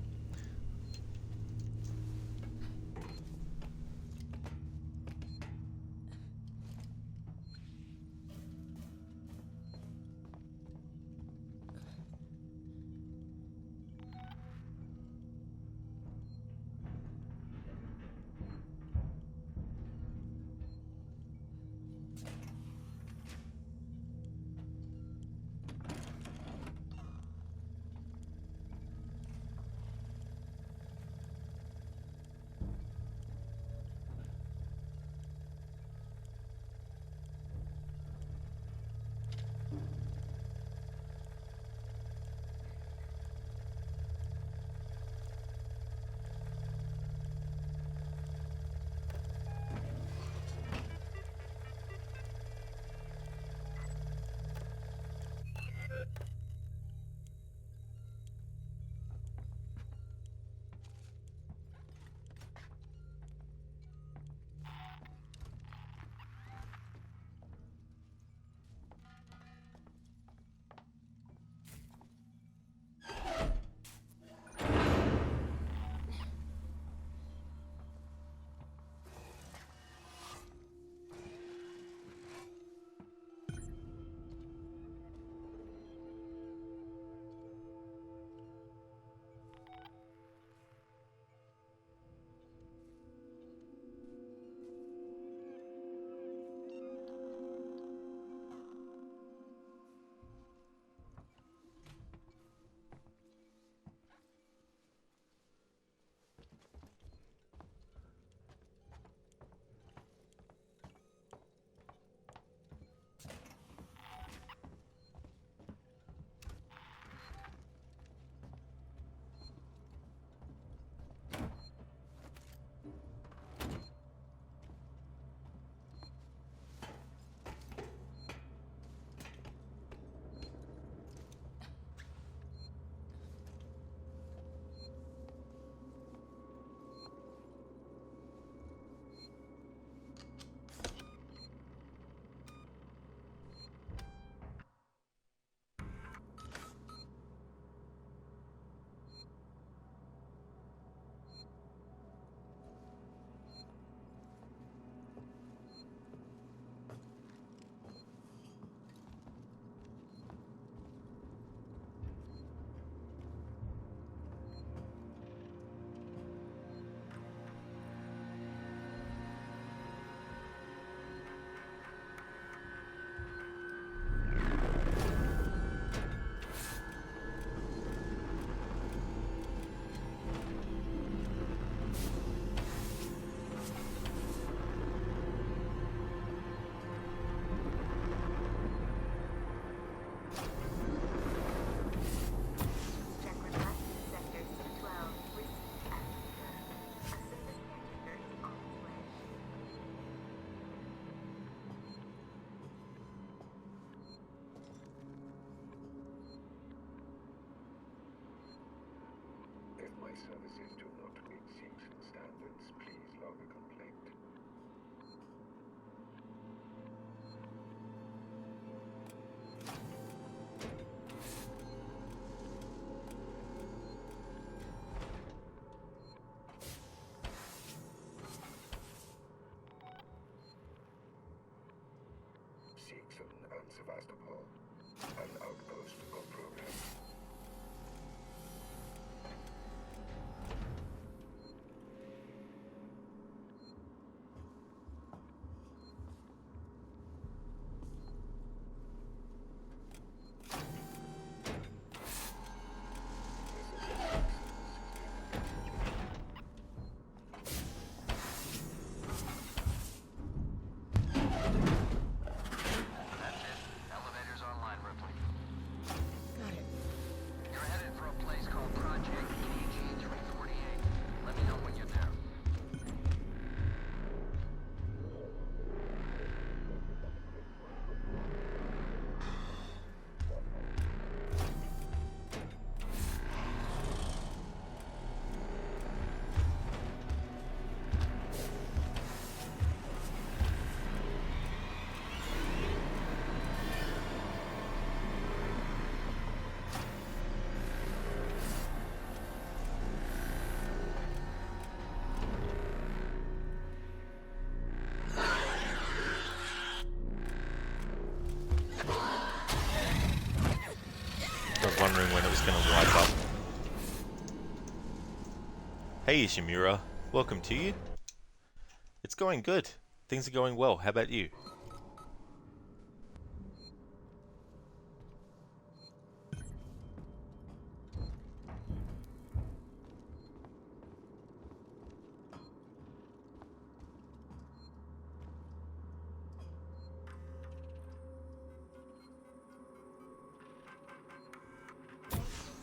My services do not meet Seegson standards. Please log a complaint. Seegson and Sevastopol, an outpost of progress. Elevators online, Ripley. Got it. wondering when it was going to light up. Hey Ishimura, welcome to you. It's going good. Things are going well. How about you?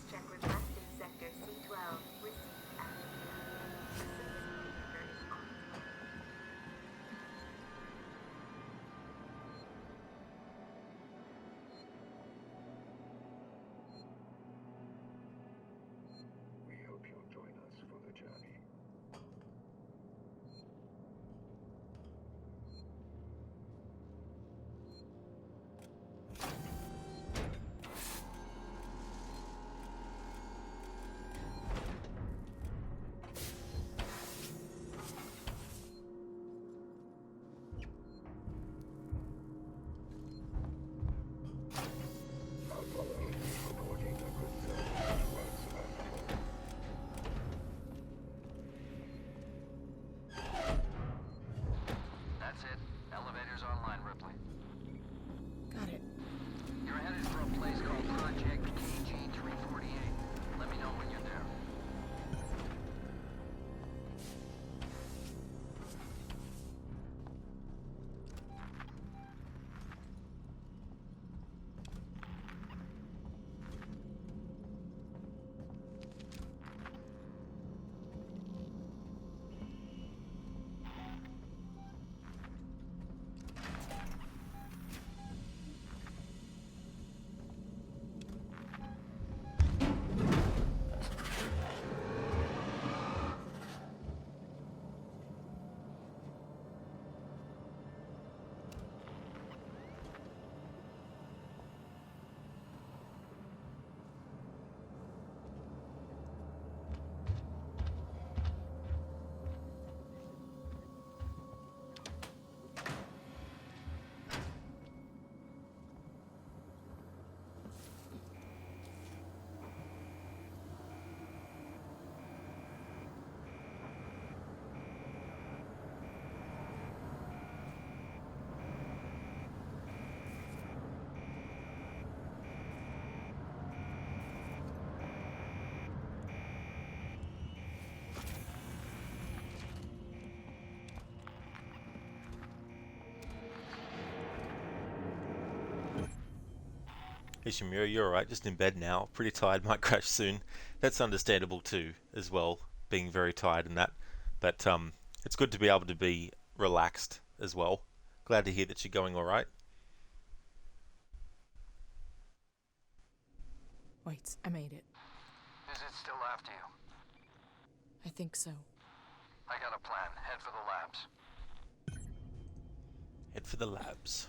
Check request in Sector C12. Received after the service elevator is on its way. We hope you'll join us for the journey. That's it. Elevator's online, Ripley. Got it. You're headed for a place called Project KG-348. Let me know when you're there. Hey Shimura, you're alright, just in bed now. Pretty tired, might crash soon. That's understandable too, as well, being very tired and that. But it's good to be able to be relaxed as well. Glad to hear that you're going alright. Wait, I made it. Is it still after you? I think so. I got a plan. Head for the labs. Head for the labs.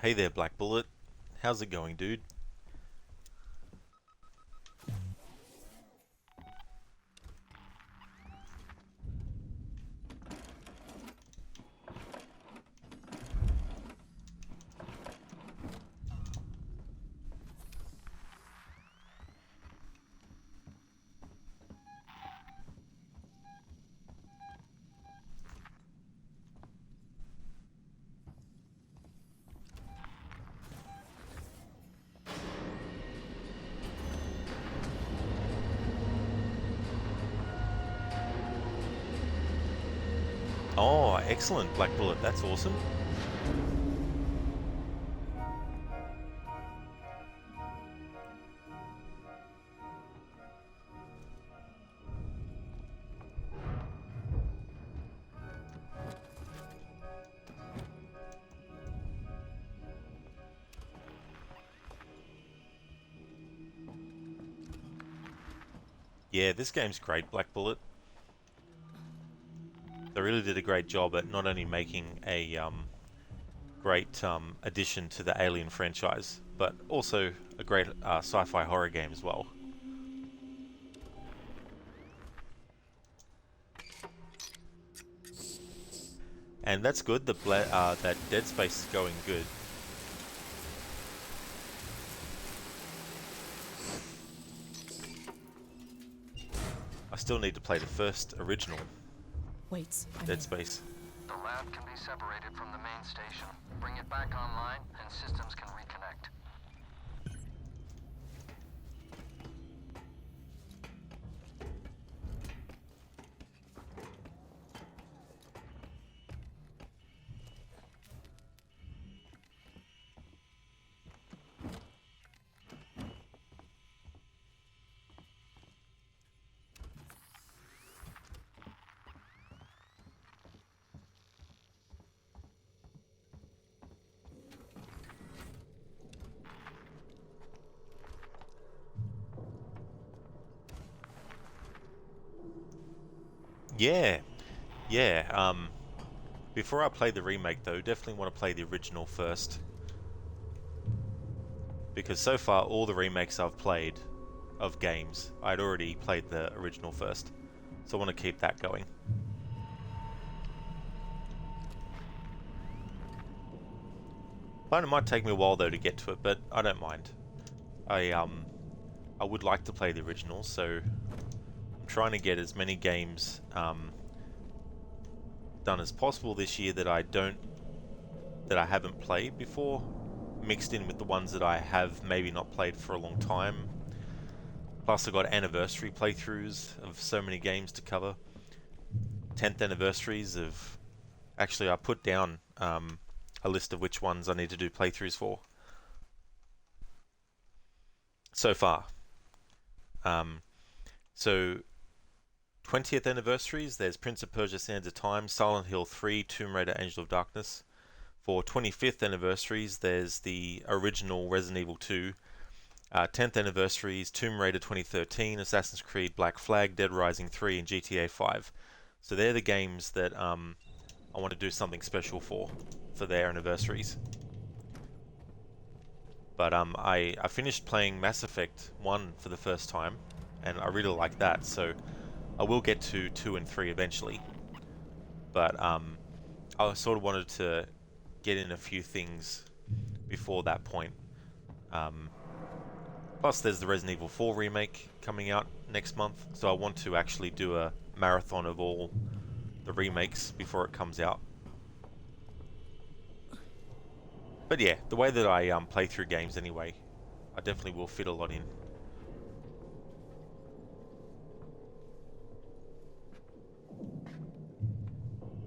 Hey there, Black Bullet. How's it going, dude? Oh, excellent, Black Bullet. That's awesome. Yeah, this game's great, Black Bullet. They really did a great job at not only making a great addition to the Alien franchise, but also a great sci-fi horror game as well. And that's good, that Dead Space is going good. I still need to play the first original Dead Space. The lab can be separated from the main station. Bring it back online, and systems can reconnect. Yeah. Before I play the remake though, definitely want to play the original first. Because so far, all the remakes I've played of games, I'd already played the original first. So I want to keep that going. It might take me a while though to get to it, but I don't mind. I would like to play the original, so I'm trying to get as many games done as possible this year that I haven't played before, mixed in with the ones that I have maybe not played for a long time. Plus I got anniversary playthroughs of so many games to cover. 10th anniversaries of... Actually, I put down a list of which ones I need to do playthroughs for so far. So 20th anniversaries, there's Prince of Persia: Sands of Time, Silent Hill 3, Tomb Raider: Angel of Darkness. For 25th anniversaries, there's the original Resident Evil 2. 10th anniversaries, Tomb Raider 2013, Assassin's Creed Black Flag, Dead Rising 3, and GTA 5. So they're the games that I want to do something special for their anniversaries. But I finished playing Mass Effect 1 for the first time, and I really like that, so I will get to 2 and 3 eventually. But I sort of wanted to get in a few things before that point. Plus there's the Resident Evil 4 remake coming out next month, so I want to actually do a marathon of all the remakes before it comes out. But yeah, the way that I play through games anyway, I definitely will fit a lot in.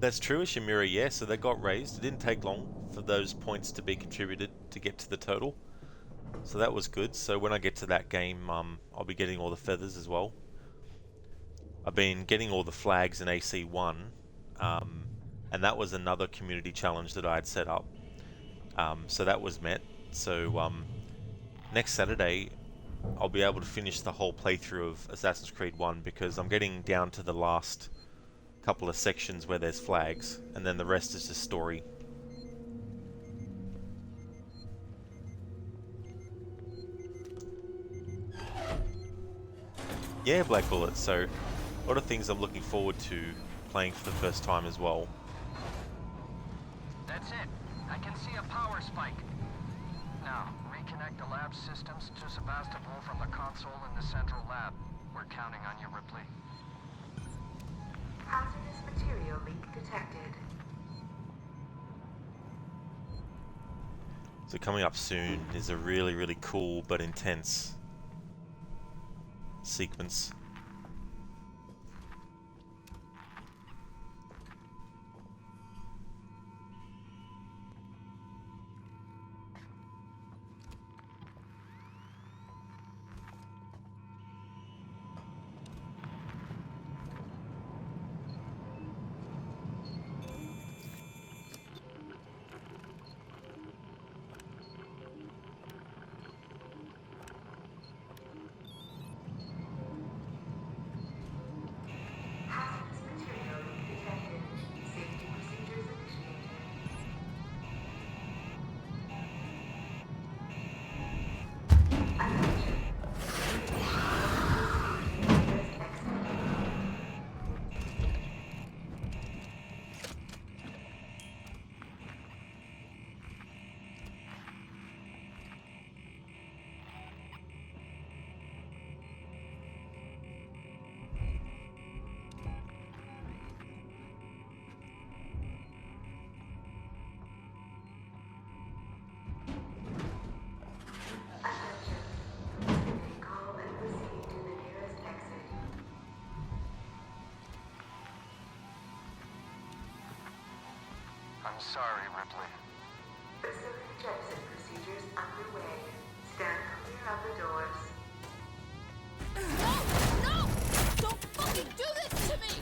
That's true, Ishimura, yeah, so they got raised. It didn't take long for those points to be contributed to get to the total. So that was good. So when I get to that game, I'll be getting all the feathers as well. I've been getting all the flags in AC1, and that was another community challenge that I had set up. So that was met. So next Saturday, I'll be able to finish the whole playthrough of Assassin's Creed 1 because I'm getting down to the last couple of sections where there's flags, and then the rest is just story. Yeah, Black Bullet, so a lot of things I'm looking forward to playing for the first time as well. That's it. I can see a power spike. Now, reconnect the lab systems to Sebastopol from the console in the central lab. We're counting on you, Ripley. Hazardous material leak detected. So coming up soon is a really, really cool but intense sequence. I'm sorry, Ripley. Facility jettison procedures underway. Stand clear of the doors. No! No! Don't fucking do this to me!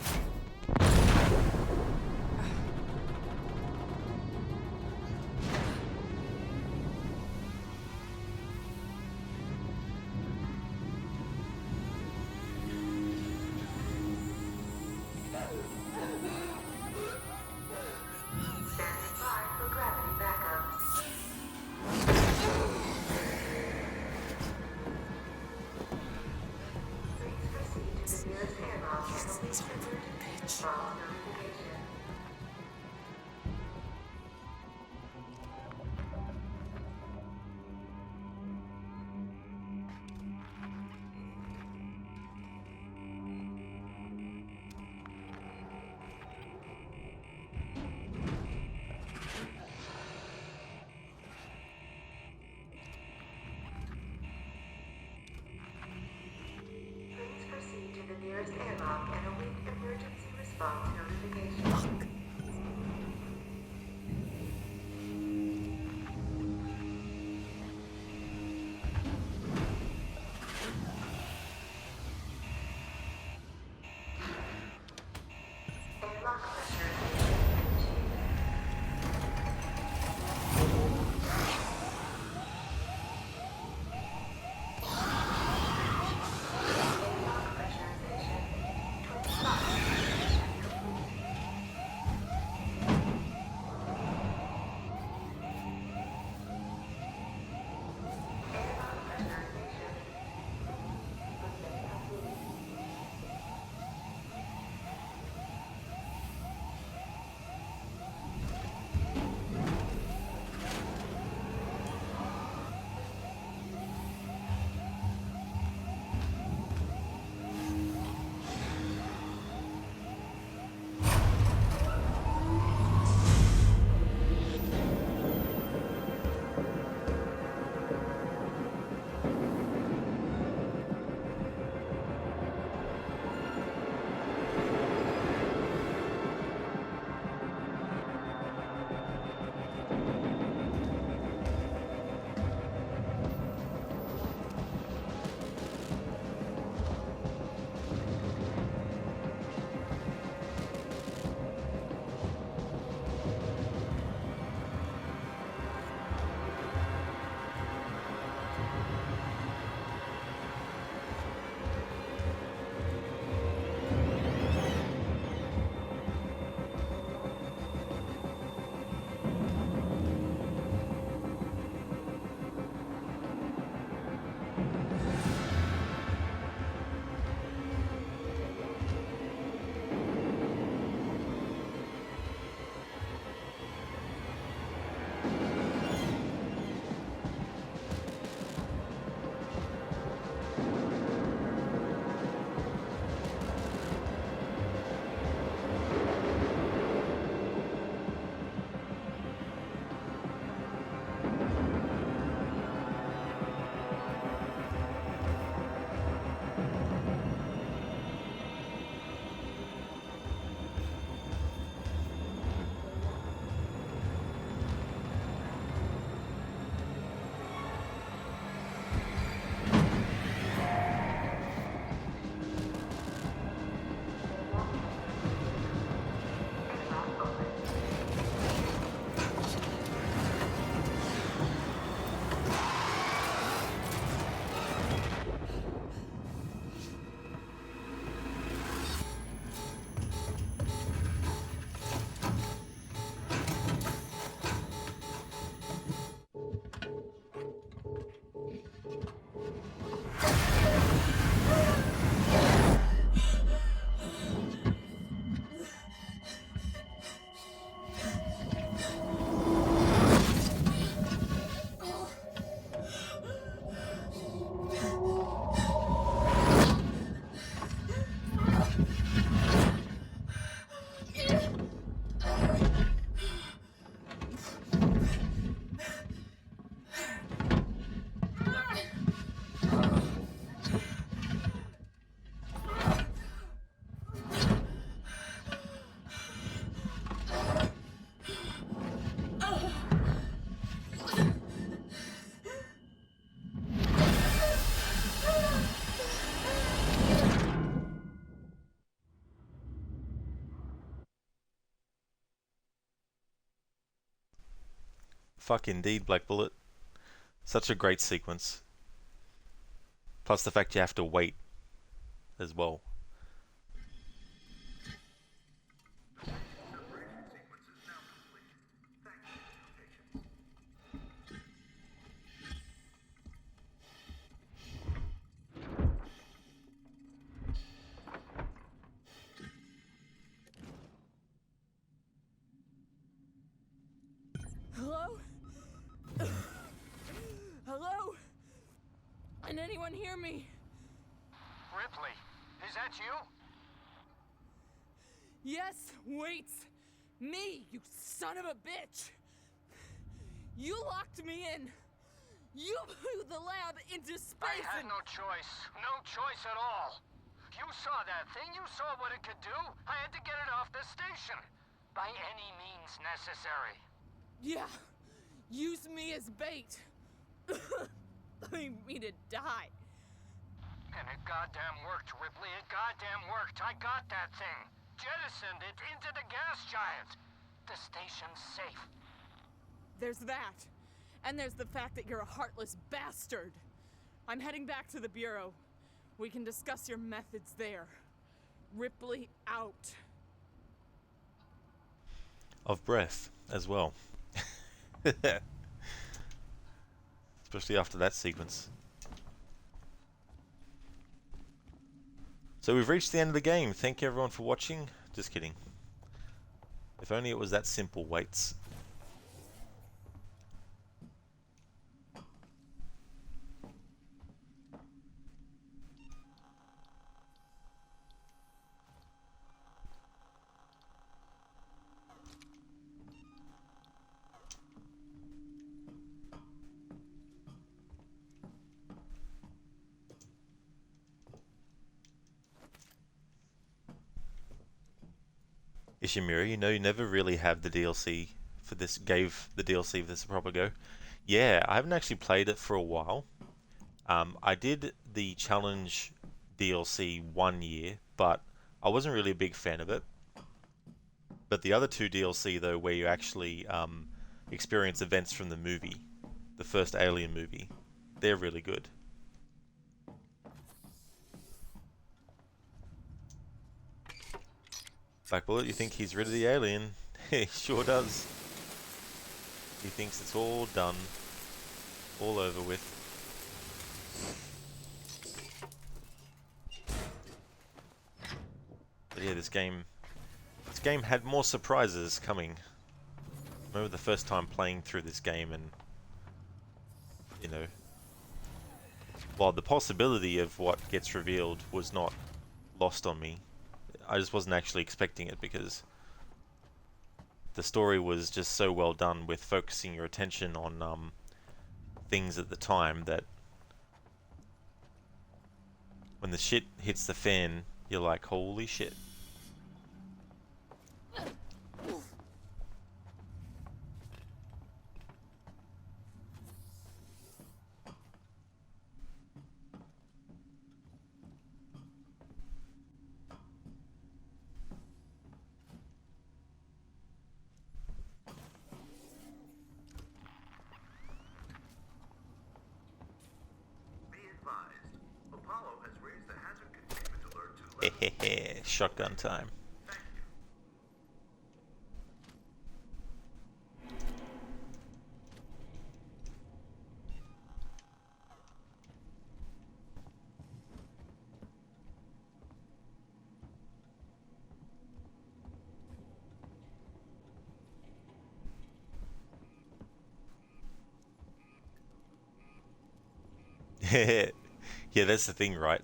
Standing by for gravity backup. Please proceed to the nearest airlock and await emergency response notification. Please proceed to the nearest airlock and await emergency response notification. Airlock pressurization achieved. Airlock pressurization 25% complete. Fuck indeed, Black Bullet. Such a great sequence. Plus the fact you have to wait as well. Hello? Hello? Can anyone hear me? Ripley, is that you? Yes, wait. Me, you son of a bitch. You locked me in. You blew the lab into space. I had no choice. No choice at all. You saw that thing. You saw what it could do. I had to get it off the station. By any means necessary. Yeah. Use me as bait. Leave me to die. And it goddamn worked, Ripley. It goddamn worked. I got that thing. Jettisoned it into the gas giant. The station's safe. There's that. And there's the fact that you're a heartless bastard. I'm heading back to the Bureau. We can discuss your methods there. Ripley out. Of breath as well. Especially after that sequence. So we've reached the end of the game. Thank you everyone for watching. Just kidding. If only it was that simple, Waits. Ishimura, you know you never really have the DLC for this, gave the DLC for this a proper go. Yeah, I haven't actually played it for a while. I did the challenge DLC 1 year, but I wasn't really a big fan of it. But the other two DLC though, where you actually experience events from the movie, the first Alien movie, they're really good. Black Bullet, you think he's rid of the alien? He sure does. He thinks it's all done. All over with. But yeah, this game had more surprises coming. I remember the first time playing through this game and, you know, while the possibility of what gets revealed was not lost on me, I just wasn't actually expecting it because the story was just so well done with focusing your attention on things at the time that when the shit hits the fan, you're like, holy shit. Shotgun time. Yeah, that's the thing, right?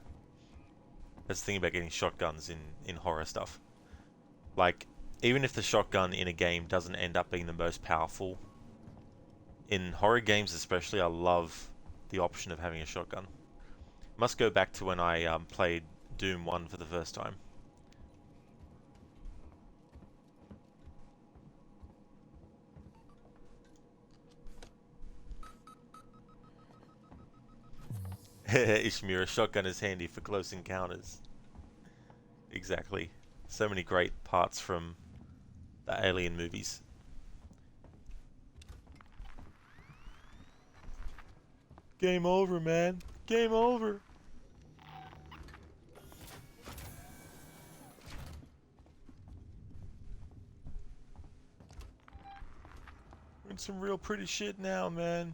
That's the thing about getting shotguns in horror stuff. Like, even if the shotgun in a game doesn't end up being the most powerful, in horror games especially, I love the option of having a shotgun. Must go back to when I played Doom 1 for the first time. Ishimura, shotgun is handy for close encounters. Exactly. So many great parts from the Alien movies. Game over, man. Game over. We're in some real pretty shit now, man.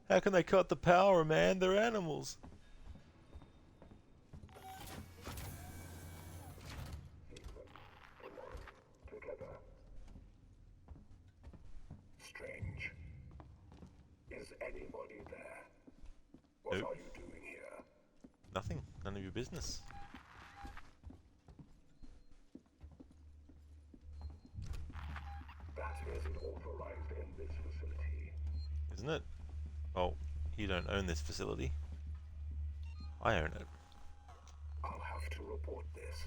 How can they cut the power, man? They're animals. Together. Strange. Is anybody there? What Nope. are you doing here? Nothing. None of your business. That isn't authorized in this facility. Isn't it? Well, you don't own this facility. I own it. I'll have to report this.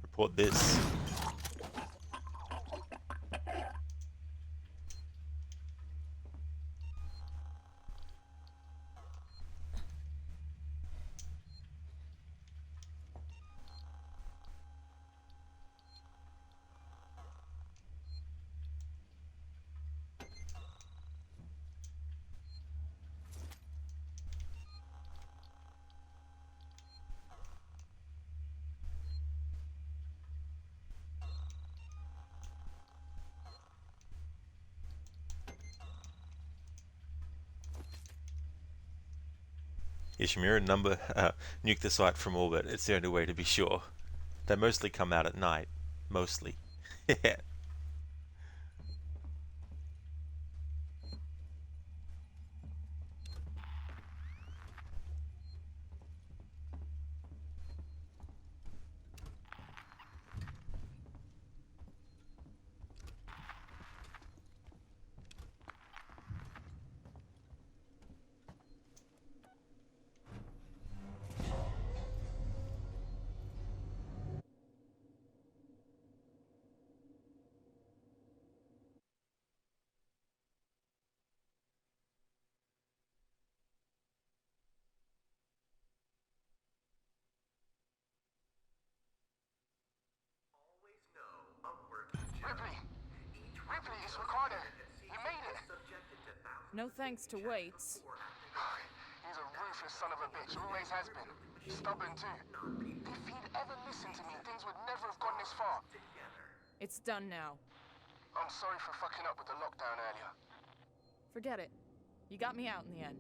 Report this. Ishimura, nuke the site from orbit. It's the only way to be sure. They mostly come out at night. Mostly. Yeah. Ripley, it's Ricardo. You made it. No thanks to Waits. He's a ruthless son of a bitch, always has been. Stubborn too. If he'd ever listened to me, things would never have gone this far. It's done now. I'm sorry for fucking up with the lockdown earlier. Forget it. You got me out in the end.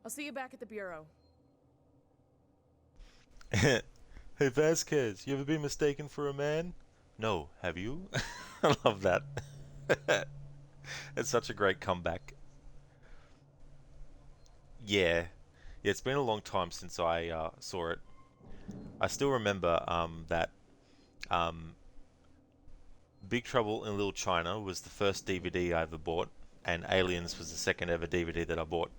I'll see you back at the Bureau. Hey Vasquez, you ever been mistaken for a man? No, have you? I love that. It's such a great comeback. Yeah, it's been a long time since I saw it. I still remember that Big Trouble in Little China was the first DVD I ever bought, and Aliens was the second ever DVD that I bought.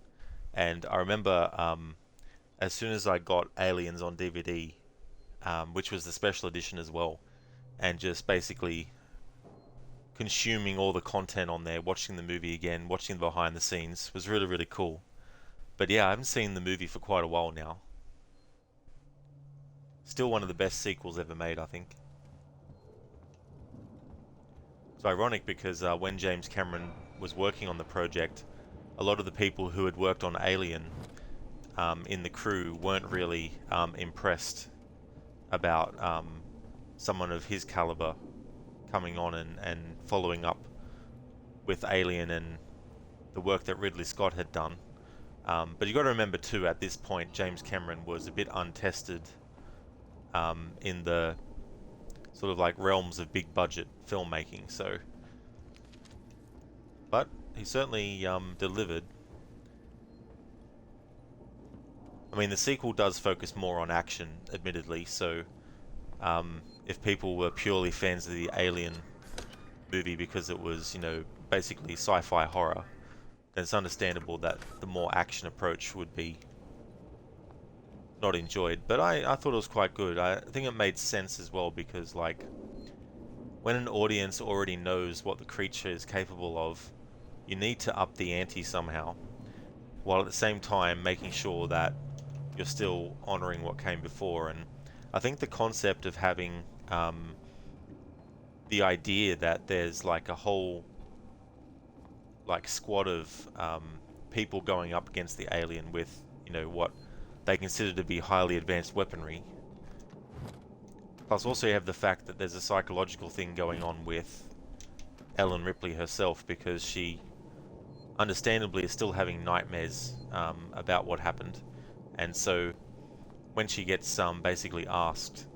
And I remember as soon as I got Aliens on DVD, which was the special edition as well, and just basically consuming all the content on there, watching the movie again, watching the behind the scenes, was really, really cool. But yeah, I haven't seen the movie for quite a while now. Still one of the best sequels ever made, I think. It's ironic because when James Cameron was working on the project, a lot of the people who had worked on Alien in the crew weren't really impressed about someone of his caliber coming on and following up with Alien and the work that Ridley Scott had done. But you got to remember too, at this point, James Cameron was a bit untested in the sort of like realms of big budget filmmaking. So, but he certainly delivered. I mean, the sequel does focus more on action, admittedly. So, if people were purely fans of the Alien movie because it was, you know, basically sci-fi horror, then it's understandable that the more action approach would be not enjoyed. But I thought it was quite good. I think it made sense as well because, like, when an audience already knows what the creature is capable of, you need to up the ante somehow, while at the same time making sure that you're still honoring what came before. And I think the concept of having the idea that there's like a whole like squad of people going up against the alien with, you know, what they consider to be highly advanced weaponry. Plus also you have the fact that there's a psychological thing going on with Ellen Ripley herself, because she understandably is still having nightmares about what happened. And so when she gets basically asked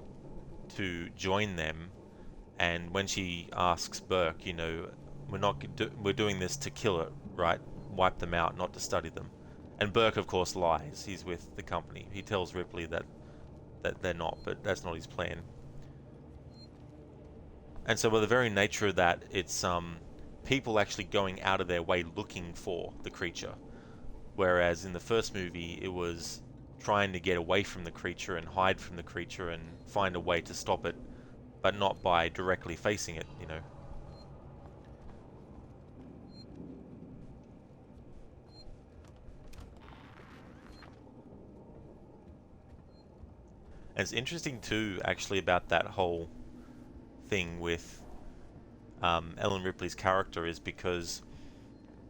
to join them, and when she asks Burke, you know, we're doing this to kill it, right? Wipe them out, not to study them. And Burke, of course, lies. He's with the company. He tells Ripley that they're not, but that's not his plan. And so by the very nature of that, it's people actually going out of their way looking for the creature. Whereas in the first movie, it was trying to get away from the creature and hide from the creature and find a way to stop it, but not by directly facing it, you know. And it's interesting too, actually, about that whole thing with Ellen Ripley's character is because,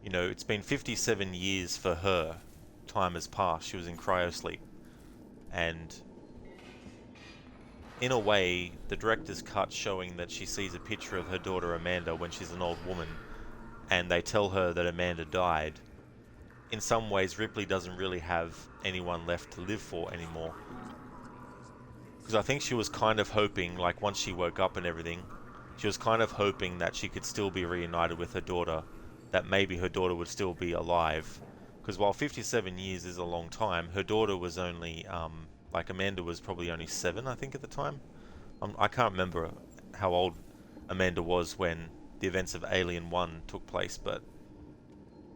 you know, it's been 57 years for her. Time has passed. She was in cryosleep. And in a way, the director's cut showing that she sees a picture of her daughter Amanda when she's an old woman, and they tell her that Amanda died. In some ways, Ripley doesn't really have anyone left to live for anymore. Because I think she was kind of hoping, like once she woke up and everything, she was kind of hoping that she could still be reunited with her daughter, that maybe her daughter would still be alive. Because while 57 years is a long time, her daughter was only, like Amanda was probably only 7, I think, at the time. I can't remember how old Amanda was when the events of Alien 1 took place, but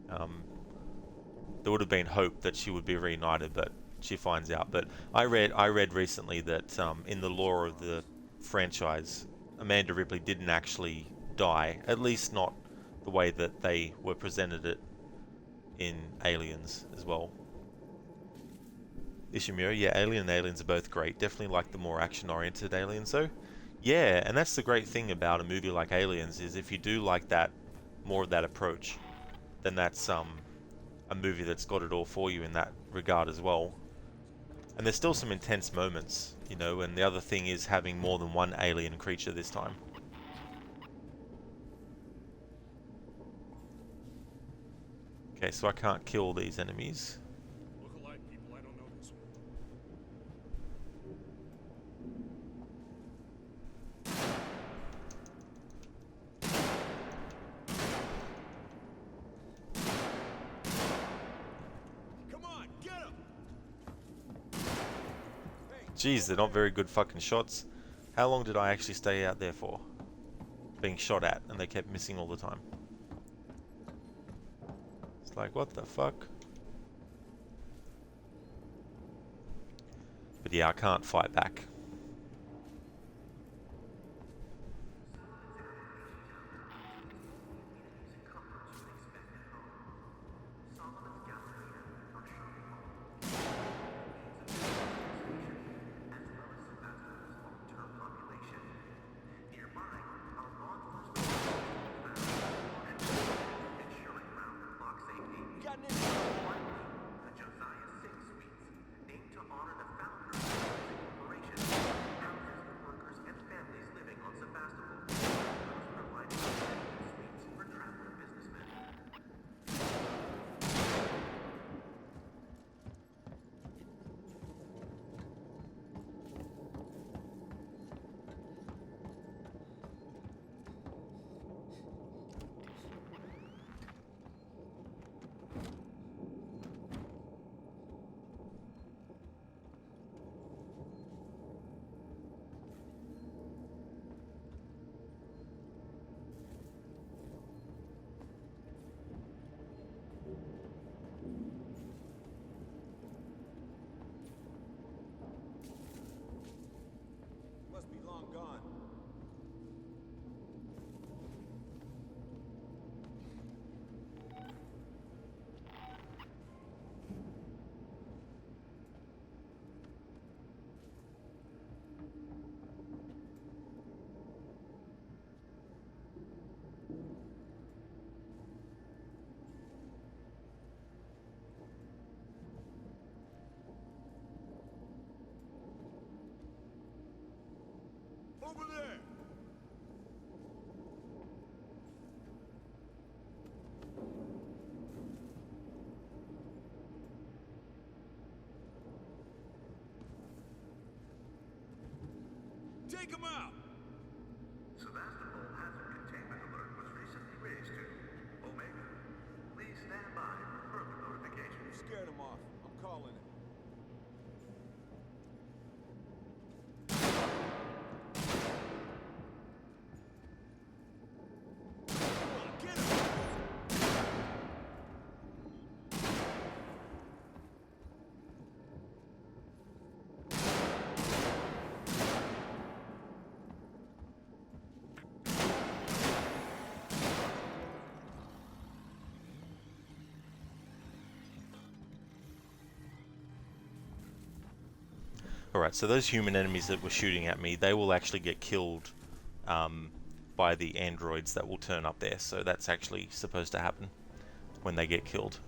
there would have been hope that she would be reunited, but she finds out. But I read recently that in the lore of the franchise, Amanda Ripley didn't actually die, at least not the way that they were presented it in Aliens as well. Ishimura, yeah, Alien and Aliens are both great. Definitely like the more action-oriented Aliens, though. Yeah, and that's the great thing about a movie like Aliens, is if you do like that, more of that approach, then that's a movie that's got it all for you in that regard as well. And there's still some intense moments, you know, and the other thing is having more than one alien creature this time. Okay, so I can't kill these enemies. Look alike, people. I don't know this one. Come on, get him! Jeez, they're not very good fucking shots. How long did I actually stay out there for? Being shot at, and they kept missing all the time. It's like, what the fuck? But yeah, I can't fight back. calling it. Alright, so those human enemies that were shooting at me, they will actually get killed by the androids that will turn up there. So that's actually supposed to happen when they get killed.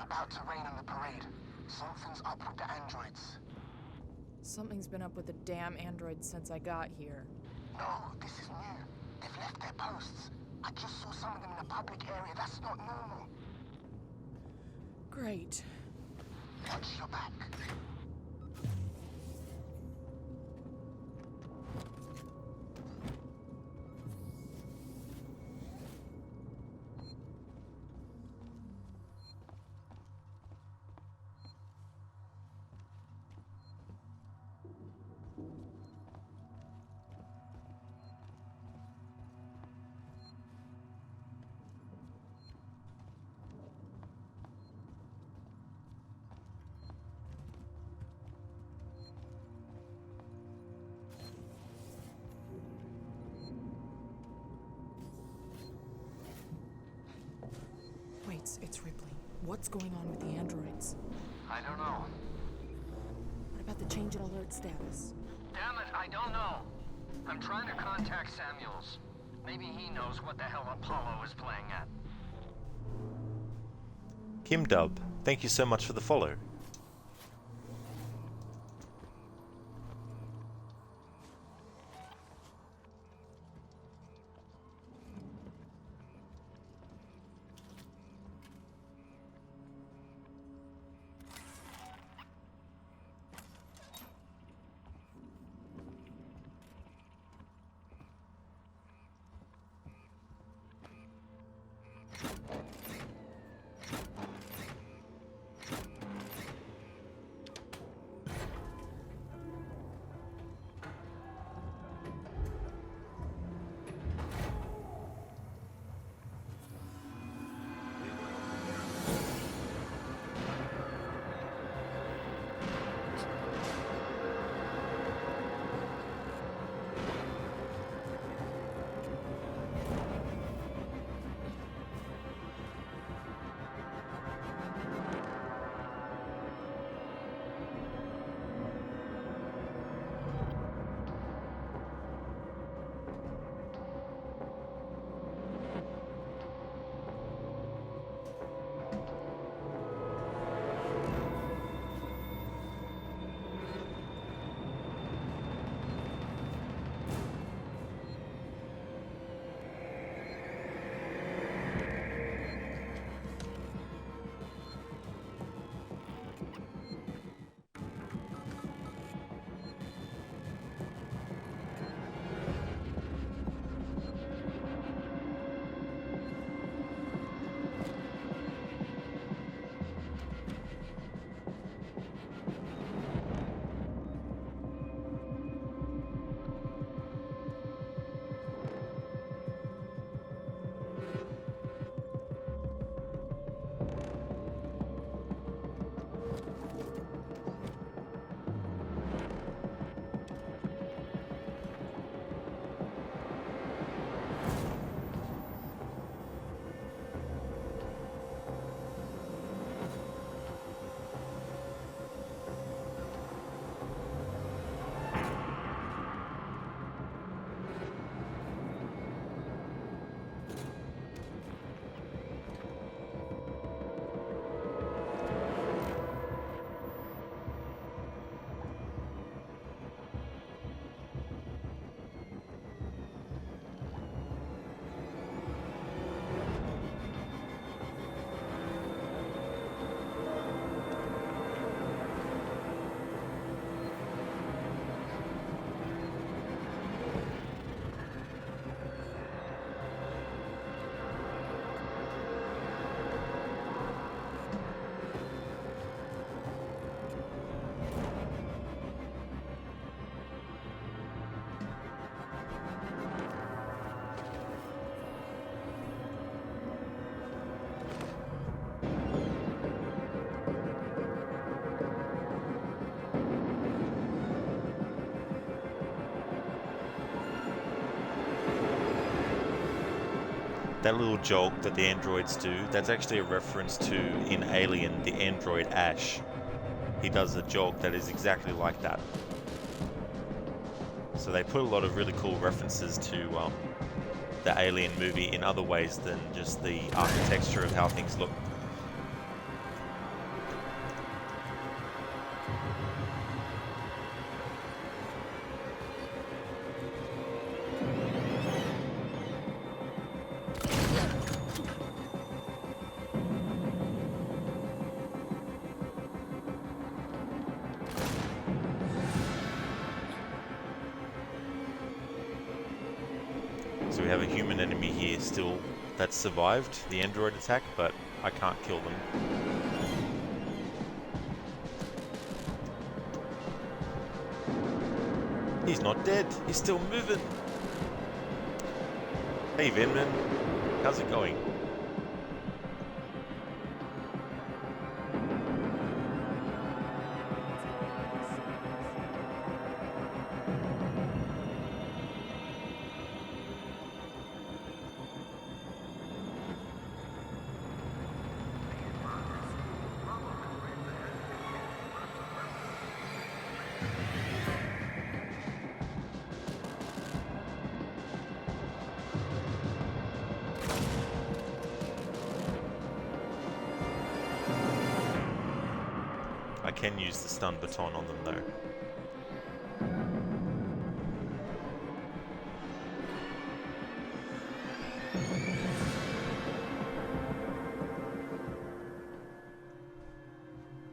About to rain on the parade. Something's up with the androids. Something's been up with the damn androids since I got here. No, this is new. They've left their posts. I just saw some of them in a public area. That's not normal. Great. Watch your back. It's Ripley. What's going on with the androids? I don't know. What about the change in alert status? Damn it, I don't know. I'm trying to contact Samuels. Maybe he knows what the hell Apollo is playing at. Kim Dub, thank you so much for the follow. that little joke that the androids do, that's actually a reference to, in Alien, the android Ash. He does a joke that is exactly like that. So they put a lot of really cool references to the Alien movie in other ways than just the architecture of how things look. So we have a human enemy here still that survived the android attack, but I can't kill them. He's not dead, he's still moving. Hey Vinman, how's it going? I can use the stun baton on them though.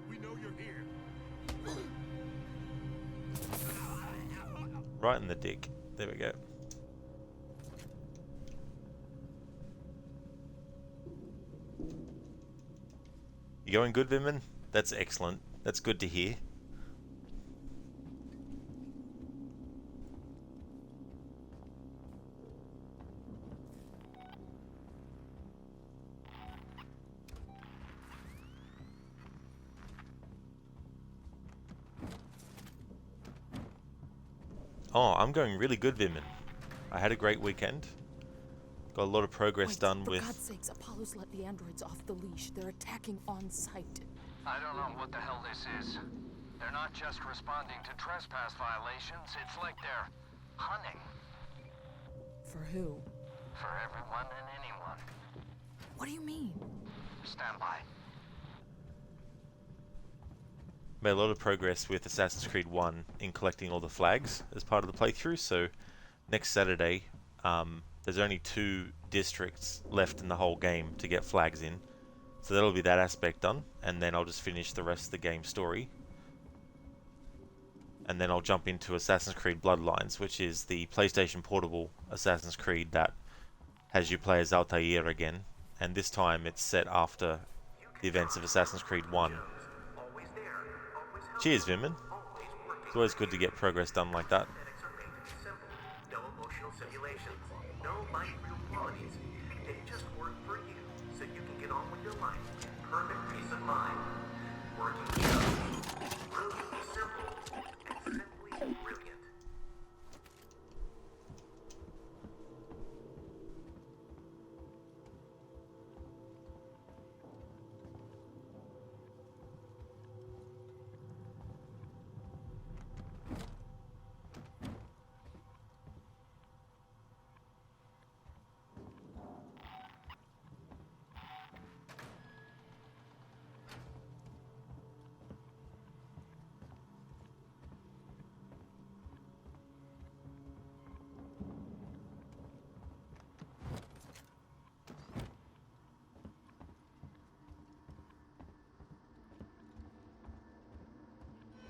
We know you're here. Right in the dick. There we go. You going good, Vinman? That's excellent. That's good to hear. Oh, I'm going really good, Vinman. I had a great weekend. Got a lot of progress done with... For God's sakes, Apollo's let the androids off the leash. They're attacking on sight. I don't know what the hell this is. They're not just responding to trespass violations, it's like they're hunting. For who? For everyone and anyone. What do you mean? Stand by. Made a lot of progress with Assassin's Creed 1 in collecting all the flags as part of the playthrough, so next Saturday, there's only 2 districts left in the whole game to get flags in. So that'll be that aspect done, and then I'll just finish the rest of the game story. And then I'll jump into Assassin's Creed Bloodlines, which is the PlayStation Portable Assassin's Creed that has you play as Altair again. And this time it's set after the events of Assassin's Creed 1. Cheers, Vinman. It's always good to get progress done like that. No emotional simulations, no light real qualities. They just work for you, so you can get on with your life. Perfect peace of mind. Working shows. Brilliantly simple and simply brilliant.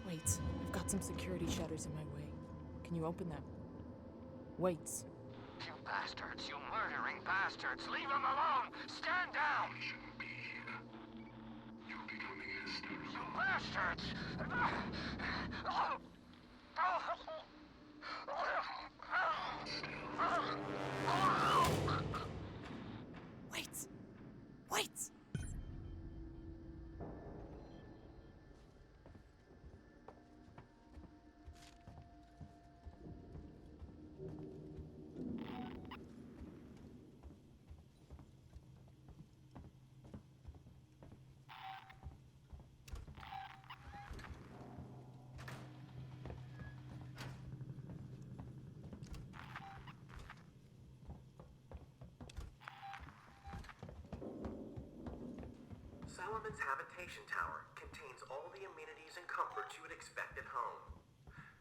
Wait, I've got some security shutters in my way. Can you open them? Wait. You bastards, you murdering bastards, leave him alone! Stand down! You bastards! Wait! Wait! Solomon's Habitation Tower contains all the amenities and comforts you would expect at home.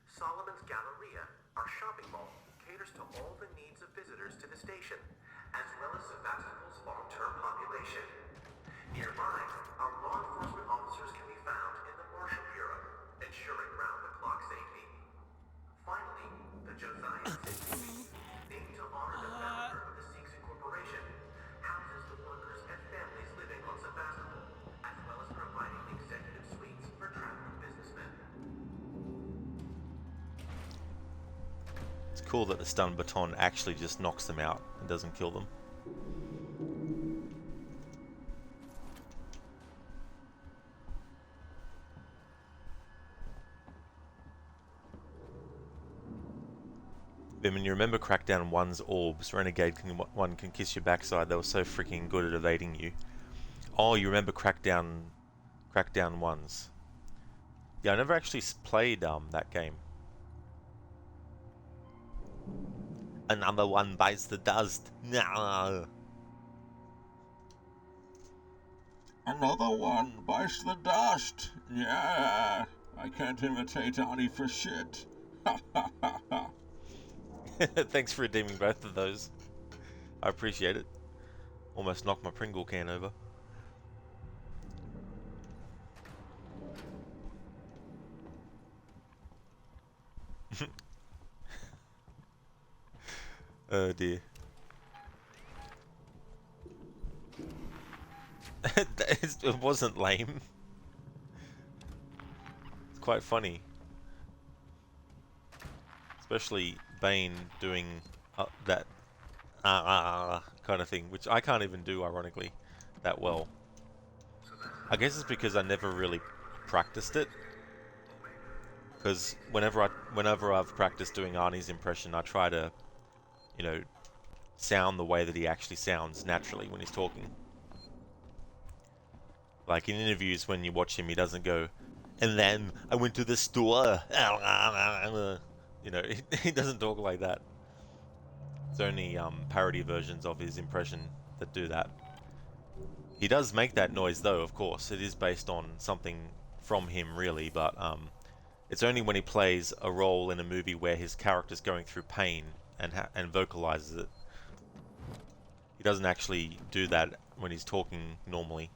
Solomon's Galleria, our shopping mall, caters to all the needs of visitors to the station, as well as Sebastopol's long-term population. Nearby, our law enforcement officers can be found in the Marshal Bureau, ensuring round-the-clock safety. Finally, the Josiah City, named to honor the founder of the Sikhs Incorporation, houses the workers and families living on Sebastopol, as well as providing executive suites for traveling businessmen. It's cool that the stun baton actually just knocks them out and doesn't kill them. Vim, you remember Crackdown 1's orbs? Renegade 1 can kiss your backside. They were so freaking good at evading you. Oh, you remember Crackdown 1's? Yeah, I never actually played that game. Another one bites the dust. No. Another one bites the dust. Yeah, I can't imitate Arnie for shit. Ha ha ha ha. Thanks for redeeming both of those. I appreciate it. Almost knocked my Pringle can over. Oh dear. It wasn't lame. It's quite funny. Especially Bane doing that kind of thing, which I can't even do, ironically, that well. I guess it's because I never really practiced it. Because whenever I've practiced doing Arnie's impression, I try to, you know, sound the way that he actually sounds naturally when he's talking. Like in interviews, when you watch him, he doesn't go, "And then I went to the store." You know, he doesn't talk like that. It's only parody versions of his impression that do that. He does make that noise, though. Of course, it is based on something from him, really. But it's only when he plays a role in a movie where his character's going through pain and vocalizes it. He doesn't actually do that when he's talking normally.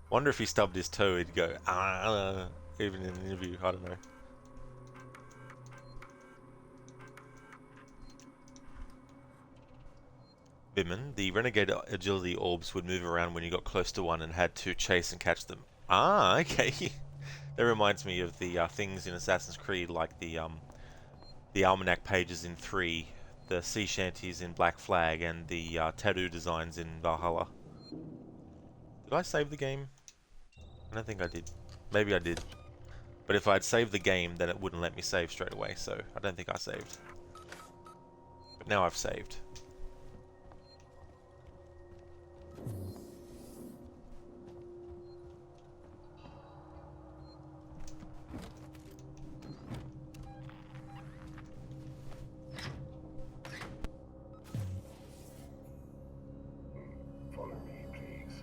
Wonder if he stubbed his toe, he'd go, even in an interview. I don't know. Bimman, the Renegade agility orbs would move around when you got close to one and had to chase and catch them. Ah, okay. That reminds me of the things in Assassin's Creed, like the almanac pages in 3, the sea shanties in Black Flag, and the tattoo designs in Valhalla. Did I save the game? I don't think I did. Maybe I did. But if I'd saved the game, then it wouldn't let me save straight away, so I don't think I saved. But now I've saved. Follow me, please.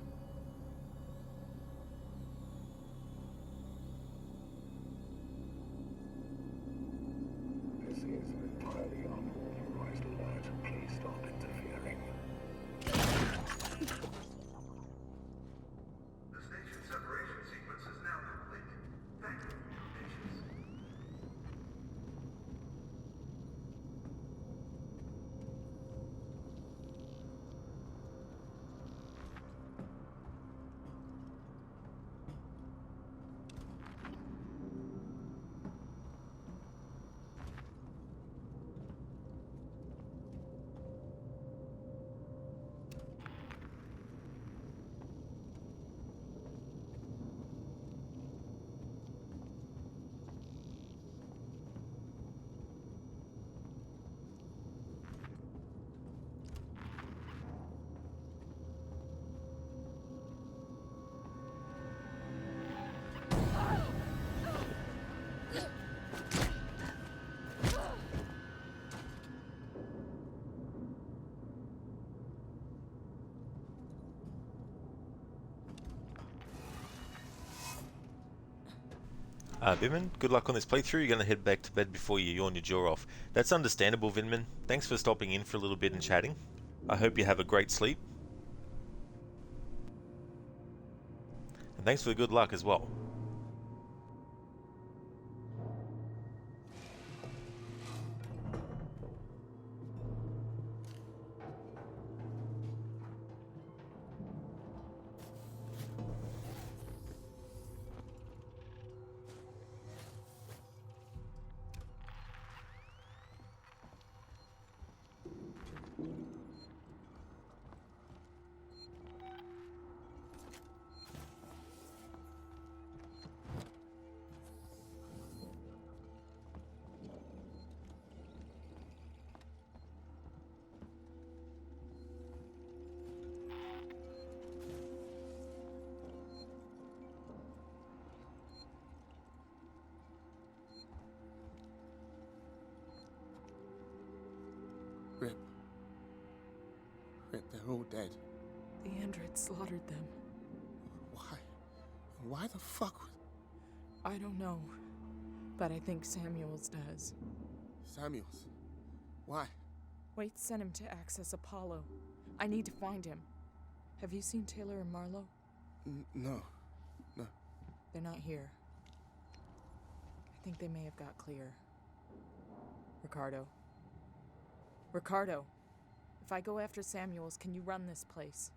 This is an entirely unauthorized alert. Please stop interfering. The station separation sequence is now complete. Thank you for your patience. Vinman, good luck on this playthrough. You're going to head back to bed before you yawn your jaw off. That's understandable, Vinman. Thanks for stopping in for a little bit and chatting. I hope you have a great sleep. And thanks for the good luck as well. Rip, they're all dead. The androids slaughtered them. Why? Why the fuck? I don't know, but I think Samuels does. Samuels? Why? Wait sent him to access Apollo. I need to find him. Have you seen Taylor and Marlowe? No. They're not here. I think they may have got clear. Ricardo, if I go after Samuels, can you run this place?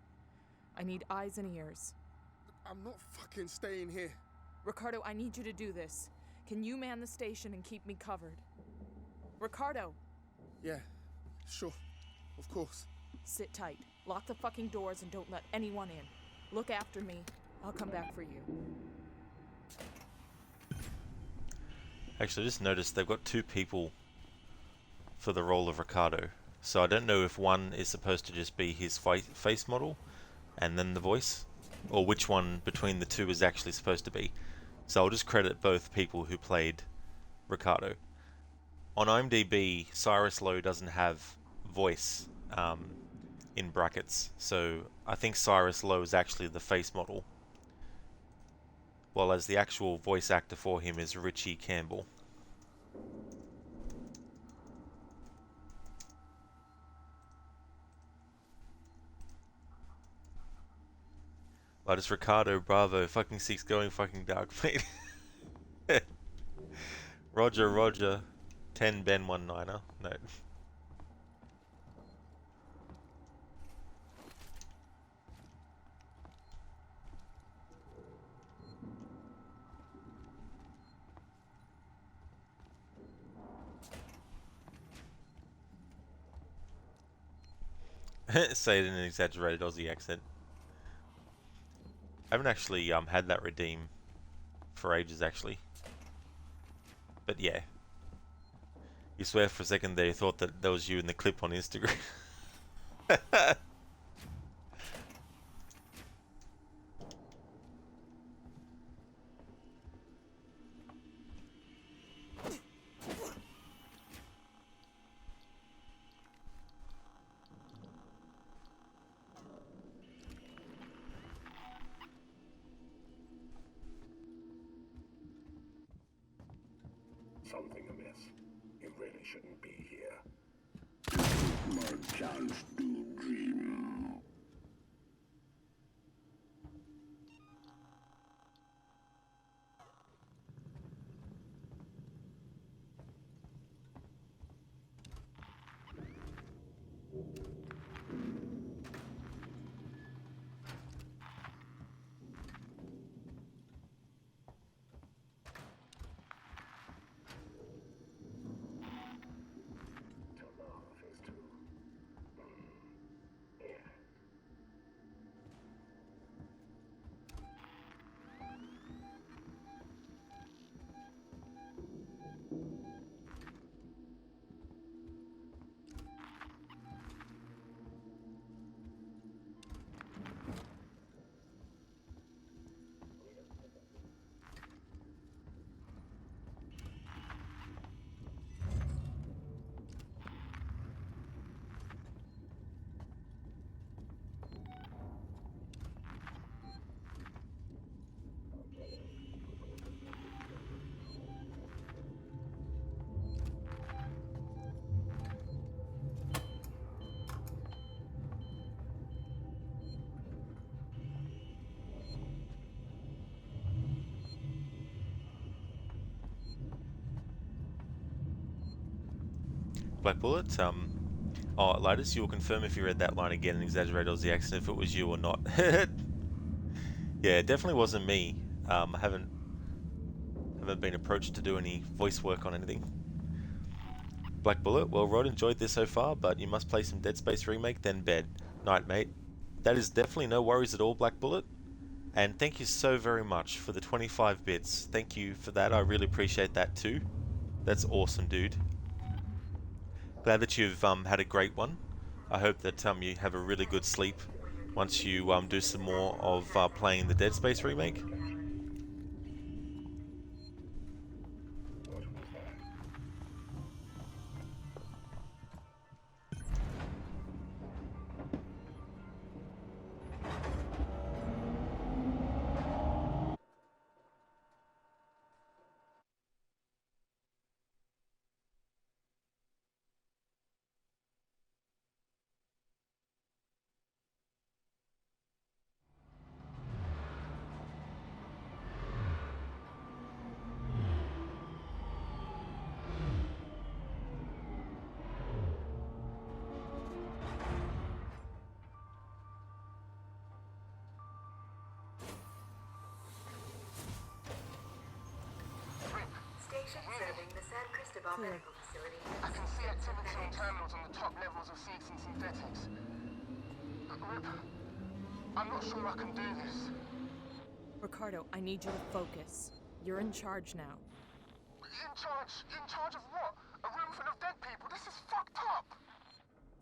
I need eyes and ears. I'm not fucking staying here. Ricardo, I need you to do this. Can you man the station and keep me covered? Ricardo! Yeah, sure. Of course. Sit tight. Lock the fucking doors and don't let anyone in. Look after me. I'll come back for you. Actually, I just noticed they've got 2 people for the role of Ricardo. So I don't know if one is supposed to just be his face model and then the voice, or which one between the 2 is actually supposed to be. So I'll just credit both people who played Ricardo. On IMDb, Cyrus Lowe doesn't have voice in brackets, so I think Cyrus Lowe is actually the face model, while as the actual voice actor for him is Richie Campbell. Like, it's Ricardo, Bravo, fucking 6 going fucking dark, mate. Roger, 10 Ben 1-9er. No. Say it in an exaggerated Aussie accent. I haven't actually had that redeem for ages, actually. But yeah. You swear for a second there you thought that was you in the clip on Instagram. Something amiss. You really shouldn't be here. This is my chance to dream. Black Bullet. Oh, Lightus, you'll confirm if you read that line again and exaggerate Aussie accent if it was you or not. Yeah, it definitely wasn't me. I haven't been approached to do any voice work on anything. Black Bullet, well, Rod enjoyed this so far, but you must play some Dead Space Remake, then bed. Night, mate. That is definitely no worries at all, Black Bullet. And thank you so very much for the 25 bits. Thank you for that. I really appreciate that too. That's awesome, dude. Glad that you've had a great one. I hope that you have a really good sleep once you do some more of playing the Dead Space remake. I can see activity on terminals on the top levels of seeds and synthetics. Rip, I'm not sure I can do this. Ricardo, I need you to focus. You're in charge now. In charge? In charge of what? A room full of dead people? This is fucked up!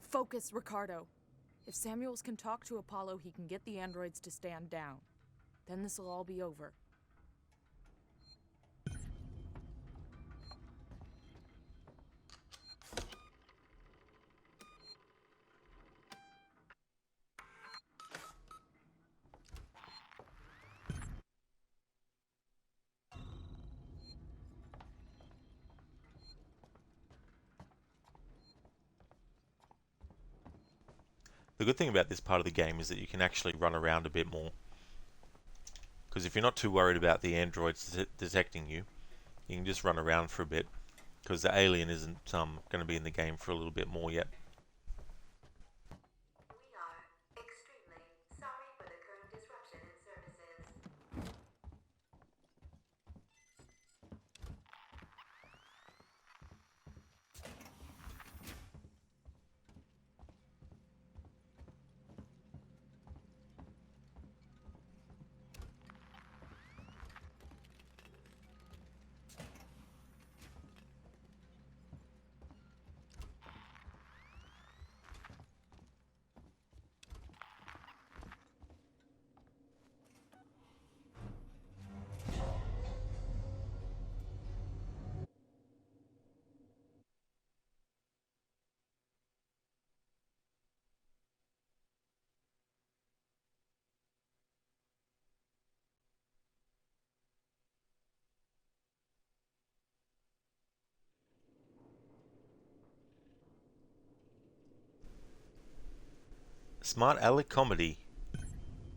Focus, Ricardo. If Samuels can talk to Apollo, he can get the androids to stand down. Then this'll all be over. The good thing about this part of the game is that you can actually run around a bit more. Because if you're not too worried about the androids detecting you, you can just run around for a bit. Because the alien isn't going to be in the game for a little bit more yet. Smart Alec Comedy.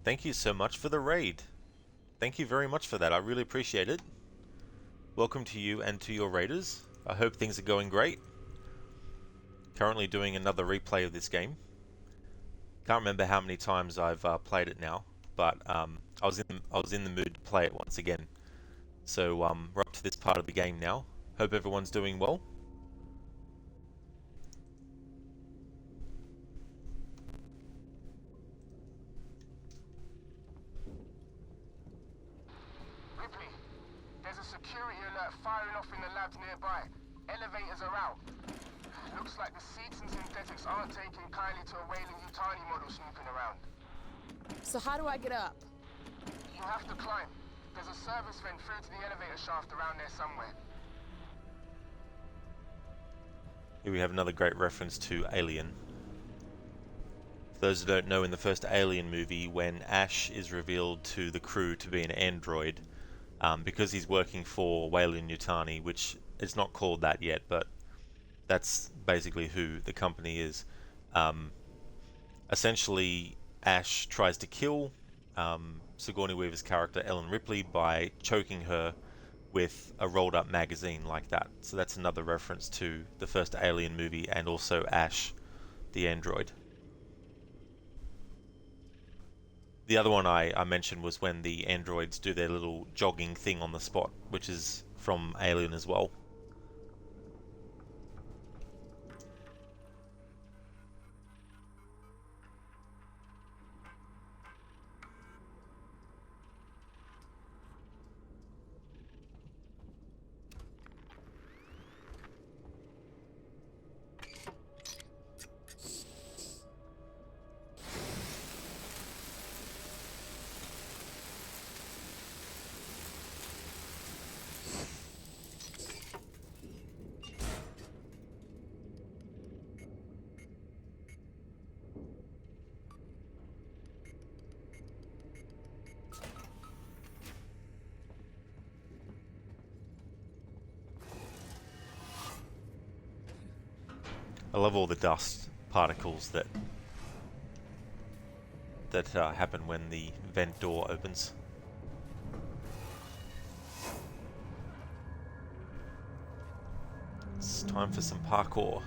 Thank you so much for the raid. Thank you very much for that. I really appreciate it. Welcome to you and to your raiders. I hope things are going great. Currently doing another replay of this game. Can't remember how many times I've played it now, but I was in the mood to play it once again. So we're up to this part of the game now. Hope everyone's doing well. Ripley, there's a security alert firing off in the labs nearby. Elevators are out. Looks like the seeds and synthetics aren't taking kindly to a Weyland-Yutani model snooping around. So how do I get up? You have to climb. There's a service vent through to the elevator shaft around there somewhere. Here we have another great reference to Alien. For those who don't know, in the first Alien movie, when Ash is revealed to the crew to be an android, because he's working for Weyland-Yutani, which it's not called that yet, but that's basically who the company is. Essentially, Ash tries to kill Sigourney Weaver's character Ellen Ripley by choking her with a rolled up magazine like that. So that's another reference to the first Alien movie and also Ash, the android. The other one I mentioned was when the androids do their little jogging thing on the spot, which is from Alien as well. I love all the dust particles that happen when the vent door opens. It's time for some parkour.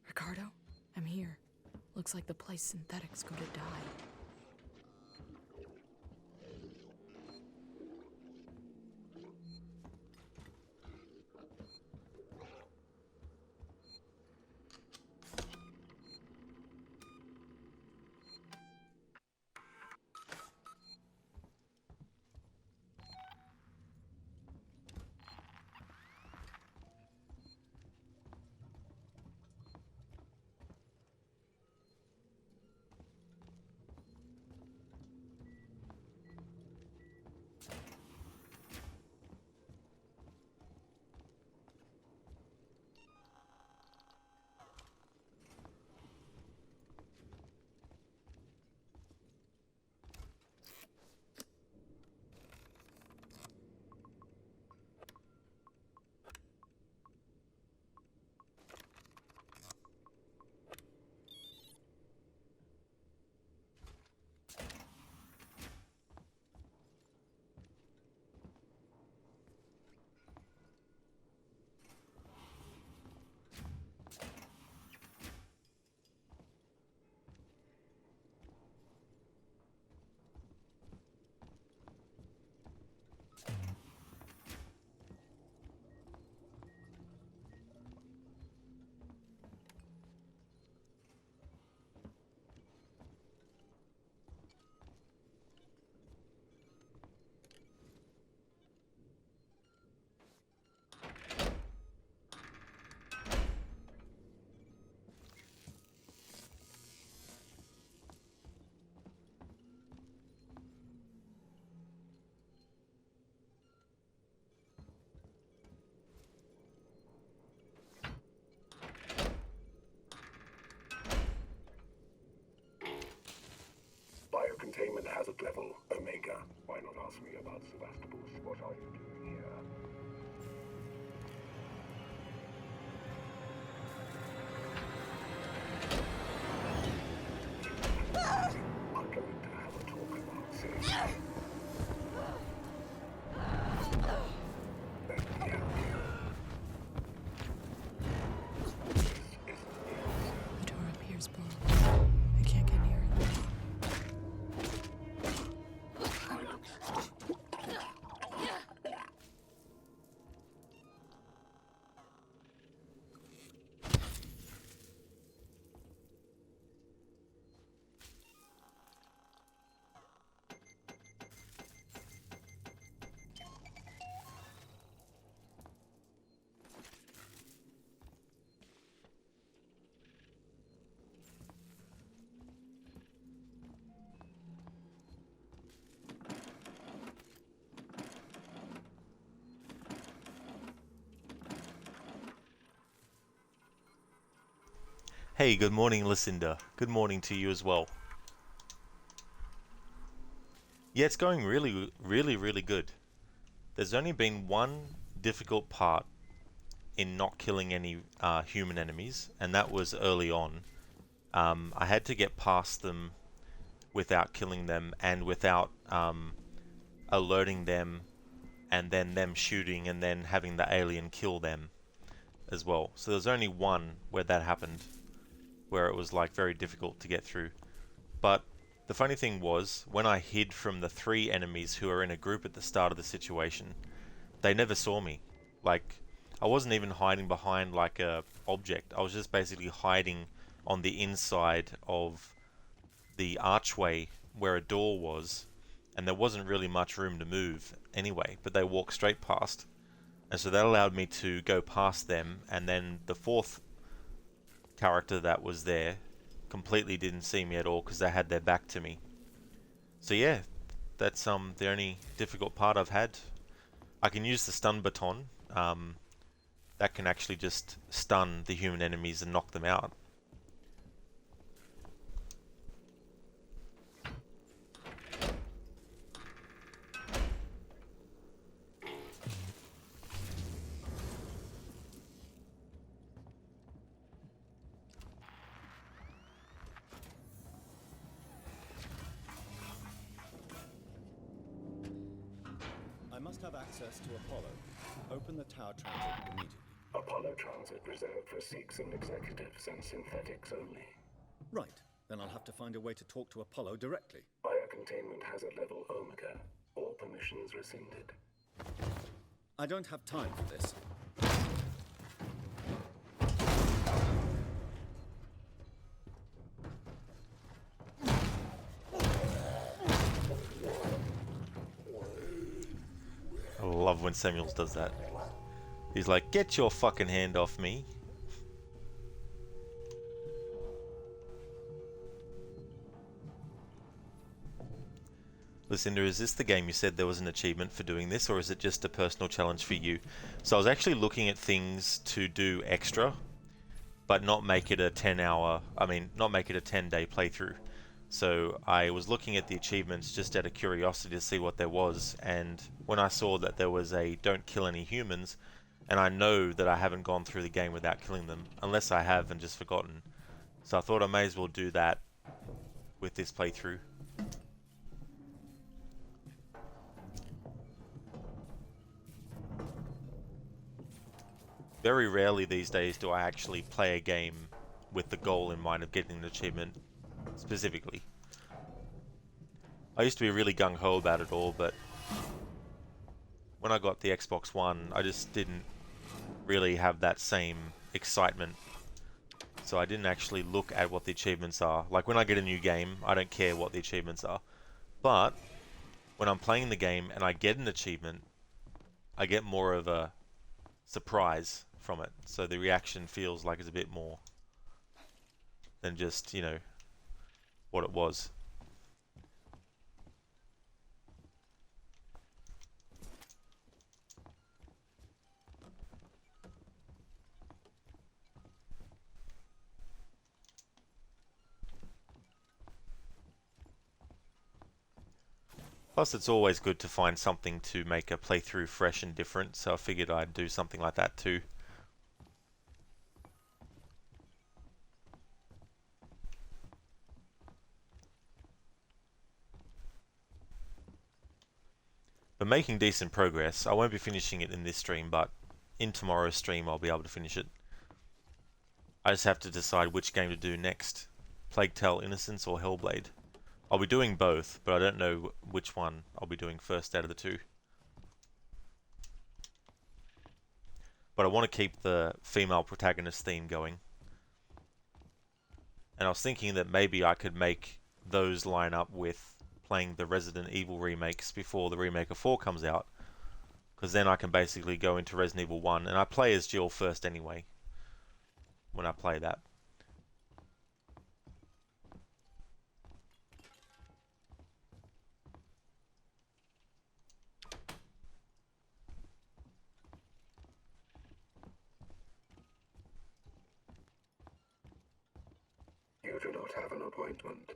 Ricardo, I'm here. Looks like the place synthetics go to die. Input level Omega. Why not ask me about Sebastopol? What are you doing here? I'm going to have a talk about safety. The door appears blocked. I can't get near it. Hey, good morning, Lucinda. Good morning to you as well. Yeah, it's going really good. There's only been one difficult part in not killing any human enemies, and that was early on. I had to get past them without killing them and without alerting them, and then them shooting and then having the alien kill them as well. So there's only one where that happened, where it was like very difficult to get through. But the funny thing was, when I hid from the 3 enemies who were in a group at the start of the situation, they never saw me. Like, I wasn't even hiding behind like a object. I was just basically hiding on the inside of the archway where a door was, and there wasn't really much room to move anyway, but they walked straight past. And so that allowed me to go past them, and then the 4th character that was there completely didn't see me at all because they had their back to me. So yeah, that's the only difficult part I've had. I can use the stun baton. That can actually just stun the human enemies and knock them out. I must have access to Apollo. Open the tower transit immediately. Apollo transit reserved for Sikhs and executives and synthetics only. Right. Then I'll have to find a way to talk to Apollo directly. Biocontainment hazard level Omega. All permissions rescinded. I don't have time for this. I love when Samuels does that. He's like, get your fucking hand off me. Lucinda, is this the game you said there was an achievement for doing this, or is it just a personal challenge for you? So I was actually looking at things to do extra, but not make it a 10-day playthrough. So I was looking at the achievements just out of curiosity to see what there was, and when I saw that there was a don't kill any humans, and I know that I haven't gone through the game without killing them, unless I have and just forgotten. So I thought I may as well do that with this playthrough. Very rarely these days do I actually play a game with the goal in mind of getting an achievement specifically. I used to be really gung-ho about it all, but when I got the Xbox One, I just didn't really have that same excitement. So I didn't actually look at what the achievements are. Like when I get a new game, I don't care what the achievements are. But when I'm playing the game and I get an achievement, I get more of a surprise from it. So the reaction feels like it's a bit more than just, you know, what it was. Plus, it's always good to find something to make a playthrough fresh and different, so I figured I'd do something like that too. But making decent progress. I won't be finishing it in this stream, but in tomorrow's stream I'll be able to finish it. I just have to decide which game to do next. Plague Tale Innocence or Hellblade. I'll be doing both, but I don't know which one I'll be doing first out of the two. But I want to keep the female protagonist theme going. And I was thinking that maybe I could make those line up with playing the Resident Evil remakes before the remake of 4 comes out. Because then I can basically go into Resident Evil 1, and I play as Jill first anyway, when I play that. You do not have an appointment.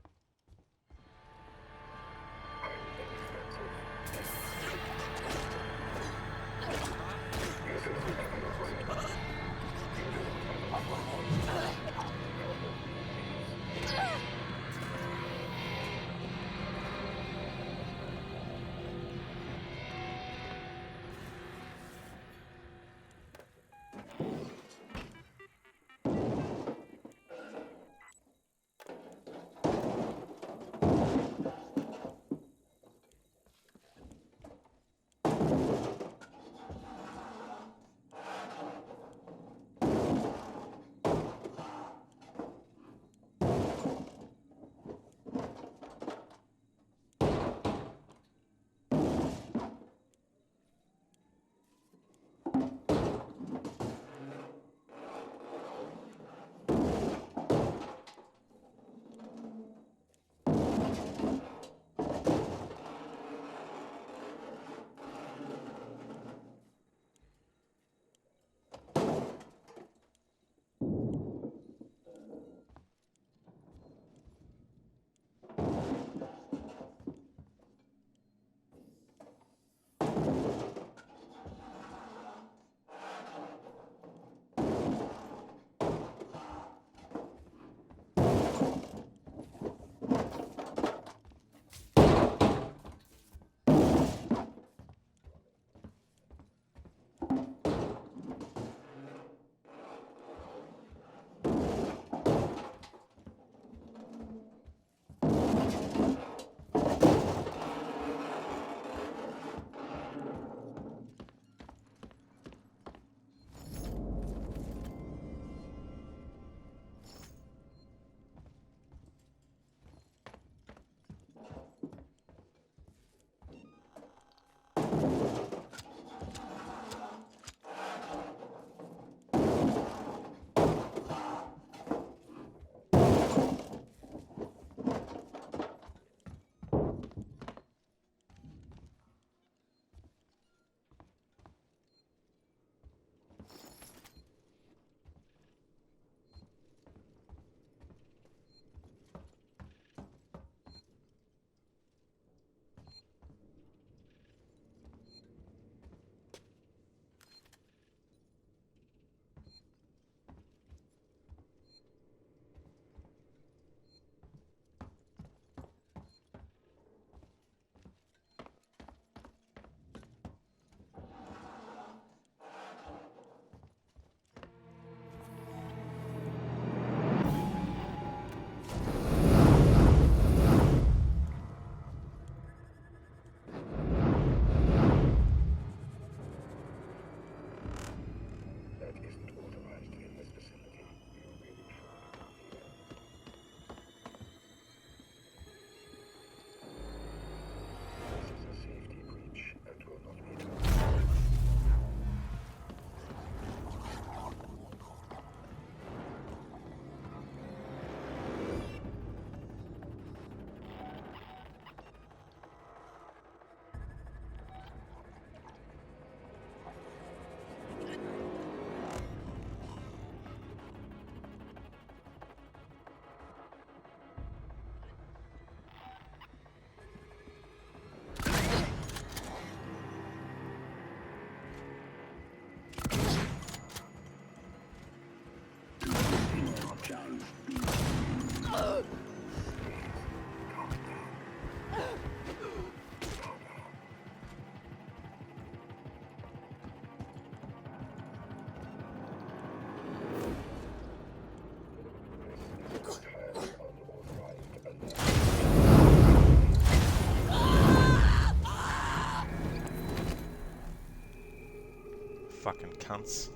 Fucking cunts.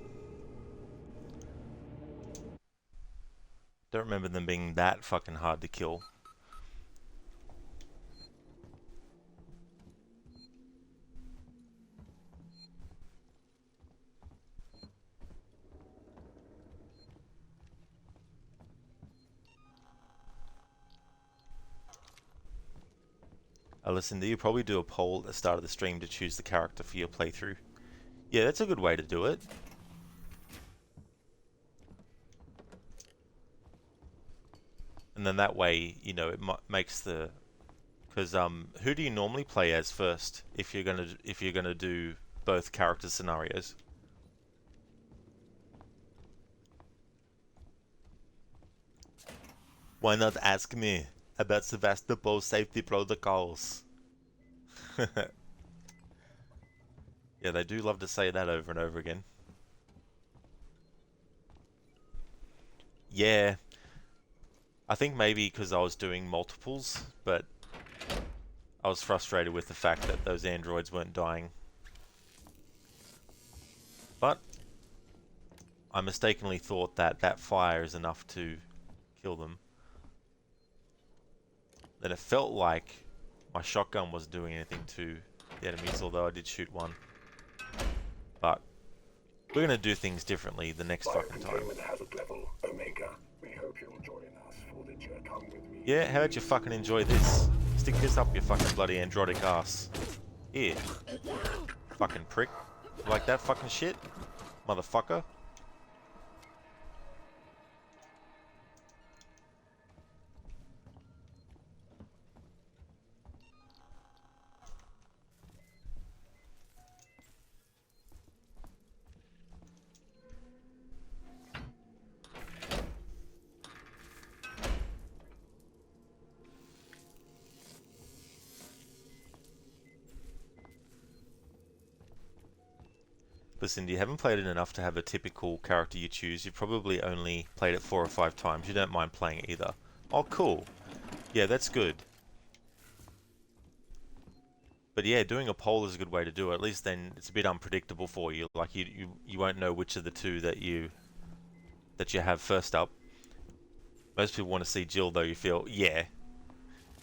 Don't remember them being that fucking hard to kill. Lucinda, you probably do a poll at the start of the stream to choose the character for your playthrough. Yeah, that's a good way to do it. And then that way, you know, it makes the... Because who do you normally play as first if you're gonna do both character scenarios? Why not ask me about Sevastopol safety protocols? Yeah, they do love to say that over and over again. Yeah, I think maybe because I was doing multiples, but I was frustrated with the fact that those androids weren't dying. But I mistakenly thought that that fire is enough to kill them. Then it felt like my shotgun wasn't doing anything to the enemies, although I did shoot one. But we're gonna do things differently the next fucking time. Hazard level, Omega. We hope you'll join us for the come with me. Yeah, how about you fucking enjoy this? Stick this up your fucking bloody androtic ass. Here. Fucking prick. You like that fucking shit? Motherfucker. Listen, you haven't played it enough to have a typical character you choose. You've probably only played it 4 or 5 times. You don't mind playing it either. Oh, cool. Yeah, that's good. But yeah, doing a poll is a good way to do it. At least then it's a bit unpredictable for you. Like you won't know which of the two that you have first up. Most people want to see Jill, though. You feel, yeah.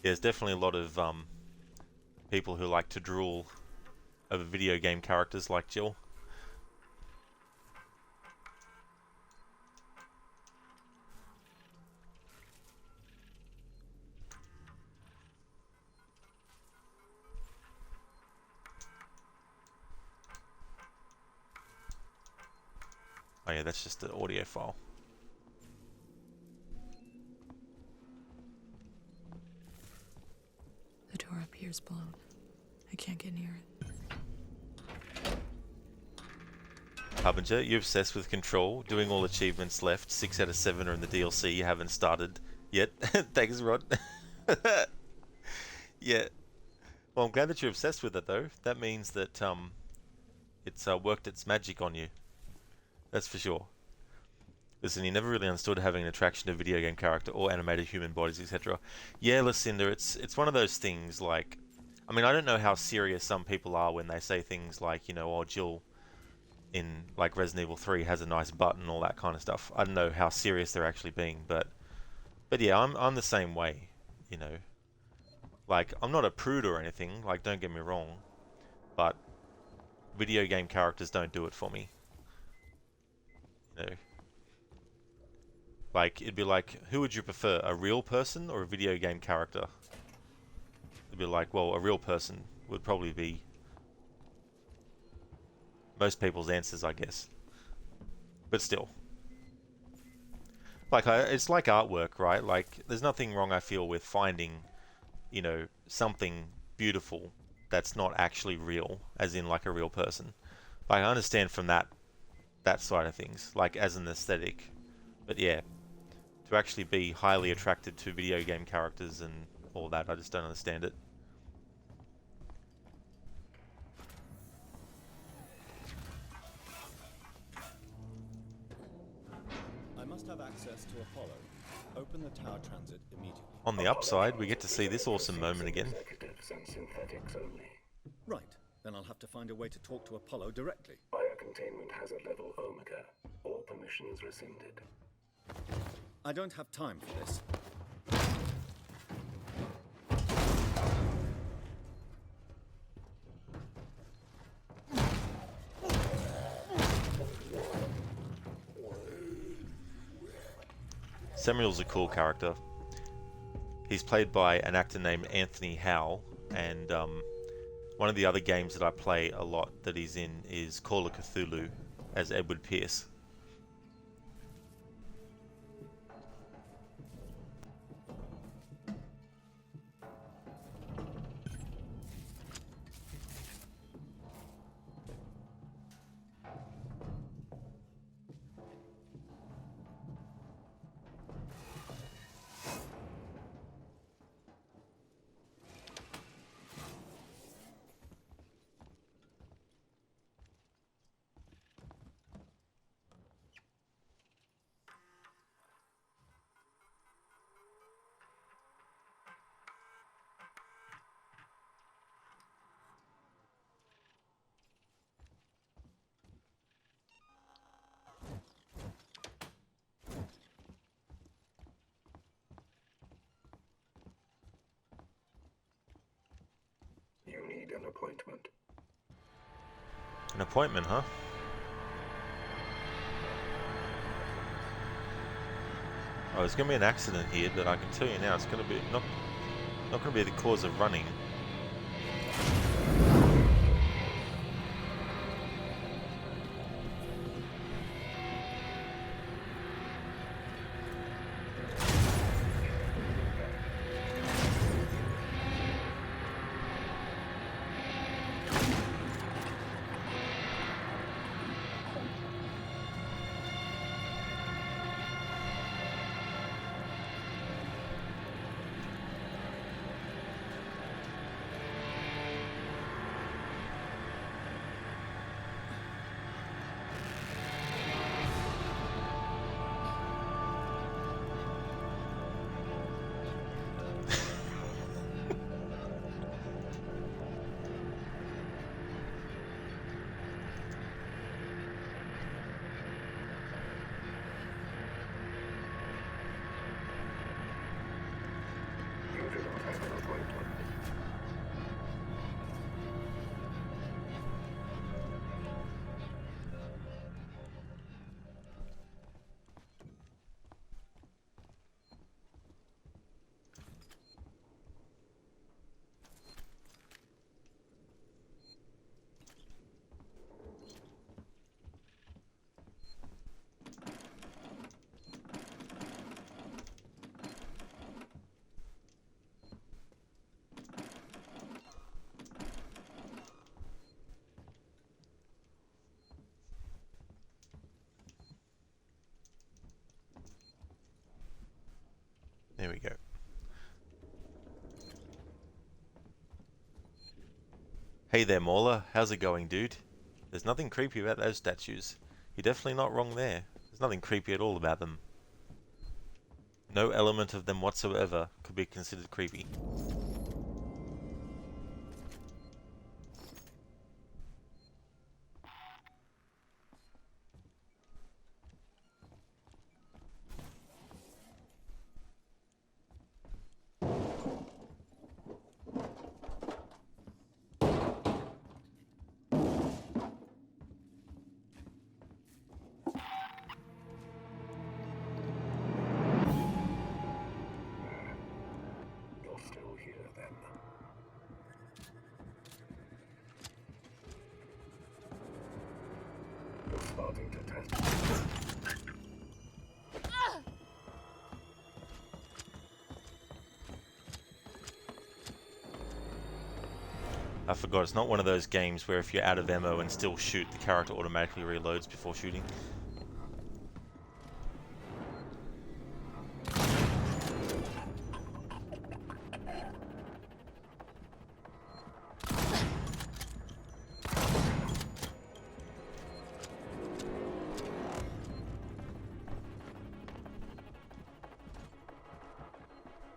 There's definitely a lot of people who like to drool over video game characters like Jill. Oh yeah, that's just the audio file. The door up here is blown. I can't get near it. Harbinger, you're obsessed with Control, doing all achievements left. 6 out of 7 are in the DLC you haven't started yet. Thanks, Rod. Yeah. Well, I'm glad that you're obsessed with it, though. That means that it's worked its magic on you. That's for sure. Listen, you never really understood having an attraction to video game character or animated human bodies, etc. Yeah, Lucinda, it's one of those things like... I mean, I don't know how serious some people are when they say things like, you know, oh, Jill in, like, Resident Evil 3 has a nice butt and all that kind of stuff. I don't know how serious they're actually being, but yeah, I'm the same way, you know. Like, I'm not a prude or anything, like, don't get me wrong, but video game characters don't do it for me. You know. Like, it'd be like, who would you prefer, a real person or a video game character? It'd be like, well, a real person would probably be most people's answers, I guess. But still. Like, it's like artwork, right? Like, there's nothing wrong, I feel, with finding, you know, something beautiful that's not actually real, as in, like, a real person. Like, I understand from that side of things, like, as an aesthetic. But yeah, to actually be highly attracted to video game characters and all that, I just don't understand it. I must have access to Apollo. Open the tower transit immediately. On the upside, we get to see this awesome moment again. Right. Then I'll have to find a way to talk to Apollo directly. Via containment hazard level Omega. All permissions rescinded. I don't have time for this. Samuel's a cool character. He's played by an actor named Anthony Howell, and one of the other games that I play a lot that he's in is Call of Cthulhu as Edward Pierce. You need an appointment. An appointment, huh? Oh, there's going to be an accident here, but I can tell you now, it's going to be not going to be the cause of running. There we go. Hey there, Mauler. How's it going, dude? There's nothing creepy about those statues. You're definitely not wrong there. There's nothing creepy at all about them. No element of them whatsoever could be considered creepy. Starting to test. I forgot, it's not one of those games where if you're out of ammo and still shoot, the character automatically reloads before shooting.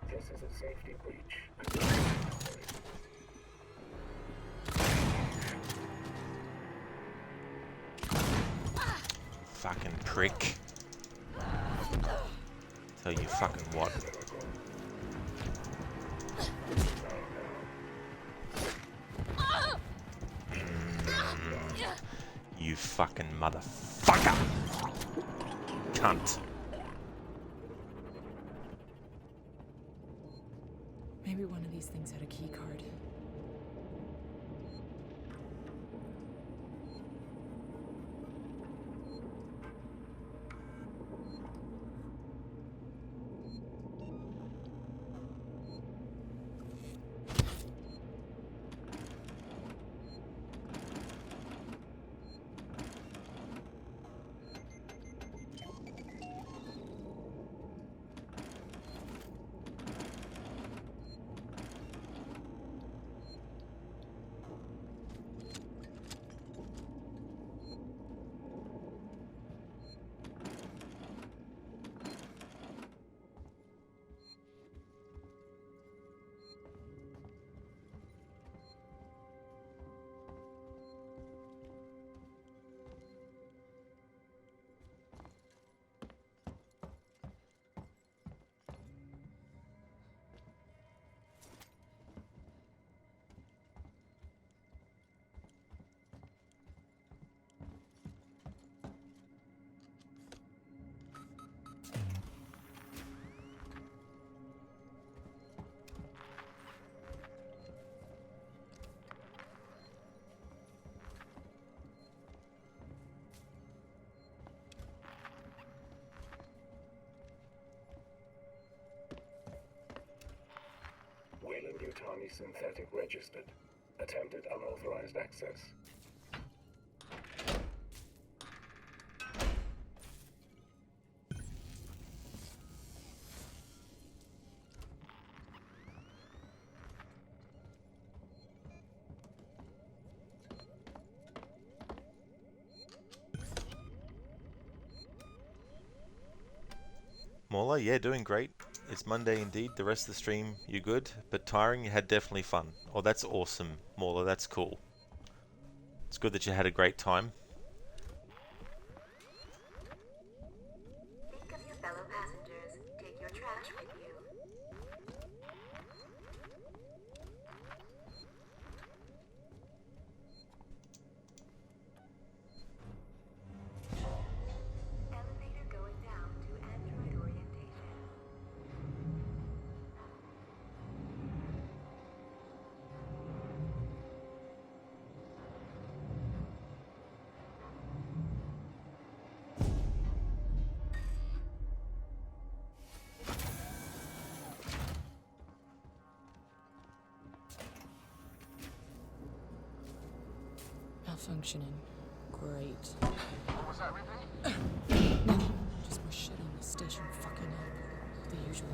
This is a safety breach. fucking prick. Tell you fucking what. You fucking motherfucker! Cunt. Maybe one of these things had a key card. Weyland-Yutani synthetic registered. Attempted unauthorized access. Mauler, yeah, doing great. It's Monday indeed. The rest of the stream, you good? But tiring, you had definitely fun. Oh, that's awesome, Mauler. That's cool. It's good that you had a great time. Think of your fellow passengers. Take your trash with you. Elevator going down to Android orientation. Malfunctioning. Great. What was that, Ripley? Nothing. Just more shit on the station fucking up. The usual.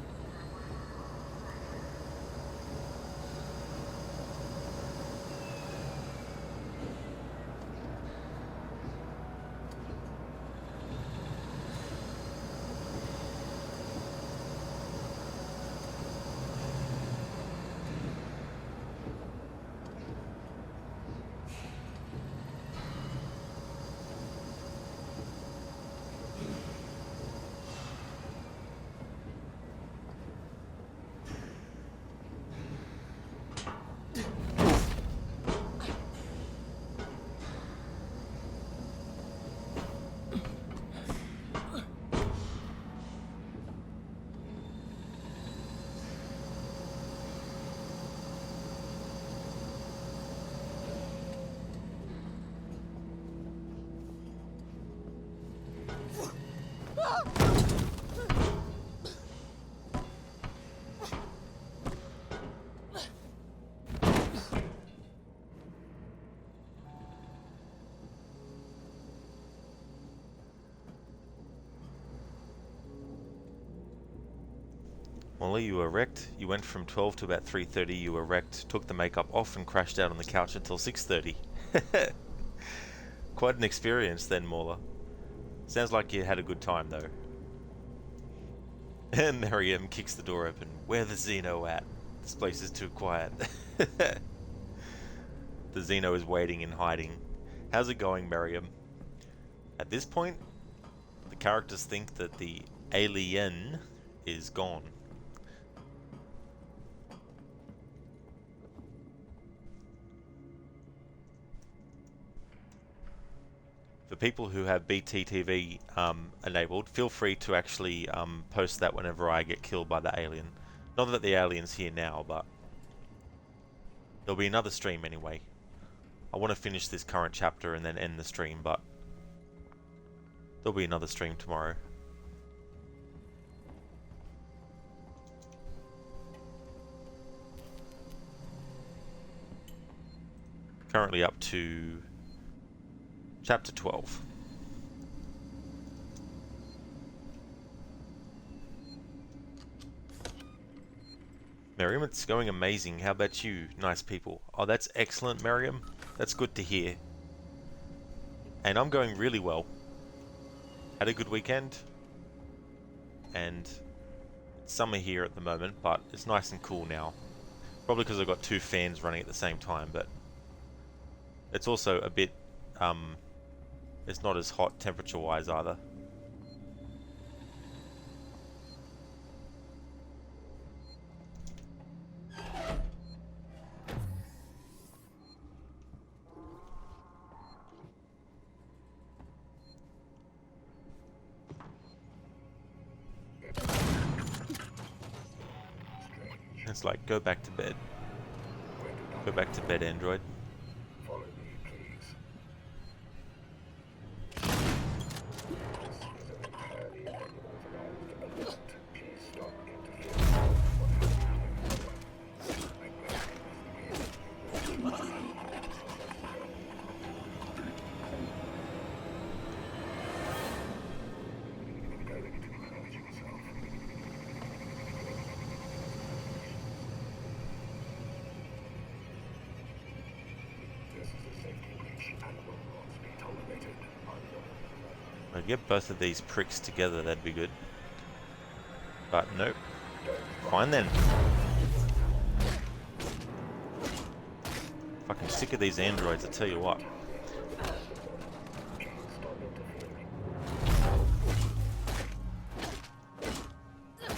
Molly, you were wrecked. You went from 12 to about 3:30. You were wrecked, took the makeup off and crashed out on the couch until 6:30. Quite an experience then, Mauler. Sounds like you had a good time though. And Miriam kicks the door open. Where the Xeno at? This place is too quiet. The Xeno is waiting and hiding. How's it going, Miriam? At this point, the characters think that the alien is gone. For people who have BTTV enabled, feel free to actually post that whenever I get killed by the alien. Not that the alien's here now, but there'll be another stream anyway. I want to finish this current chapter and then end the stream, but there'll be another stream tomorrow. Currently up to Chapter 12. Miriam, it's going amazing. How about you, nice people? Oh, that's excellent, Miriam. That's good to hear. And I'm going really well. Had a good weekend. And it's summer here at the moment, but it's nice and cool now. Probably because I've got two fans running at the same time, but it's also a bit it's not as hot temperature-wise either. It's like, go back to bed. Go back to bed, Android. Follow me, please. Please stop interfering. I'd get both of these pricks together, that'd be good. But nope. Fine then. Fucking sick of these androids, I tell you what.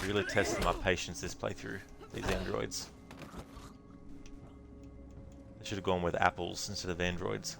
Really tested my patience this playthrough, these androids. I should have gone with apples instead of androids.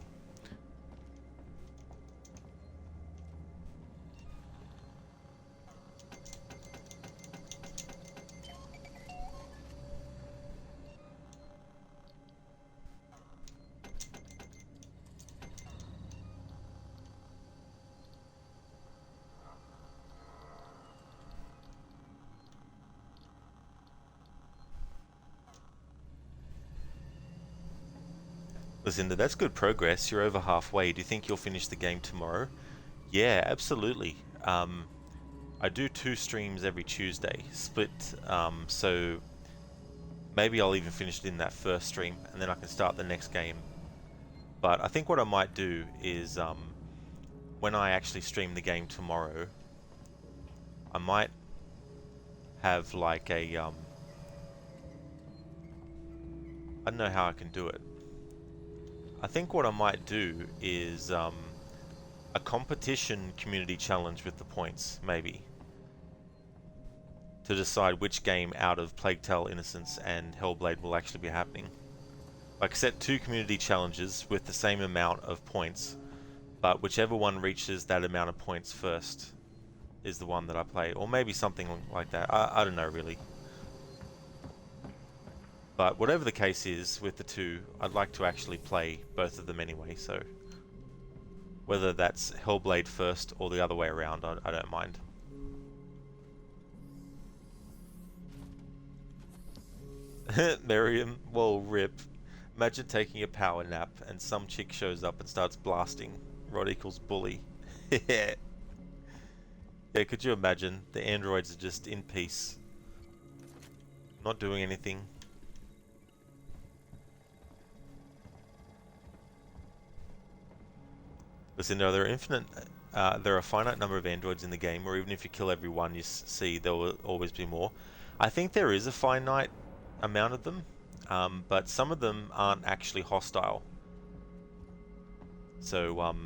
Lucinda, that's good progress. You're over halfway. Do you think you'll finish the game tomorrow? Yeah, absolutely. I do 2 streams every Tuesday, split, so maybe I'll even finish it in that first stream, and then I can start the next game. But I think what I might do is, when I actually stream the game tomorrow, I might have like a, I don't know how I can do it. I think what I might do is a competition community challenge with the points, maybe, to decide which game out of Plague Tale Innocence and Hellblade will actually be happening. Like, set 2 community challenges with the same amount of points, but whichever one reaches that amount of points first is the one that I play, or maybe something like that. I don't know really. But whatever the case is with the 2, I'd like to actually play both of them anyway, so whether that's Hellblade first or the other way around, I don't mind. Miriam, well, rip. Imagine taking a power nap and some chick shows up and starts blasting. Rod equals bully. Yeah, could you imagine? The androids are just in peace. Not doing anything. Listen, no, there are a finite number of androids in the game, or even if you kill every one you see, there will always be more. I think there is a finite amount of them, but some of them aren't actually hostile. So,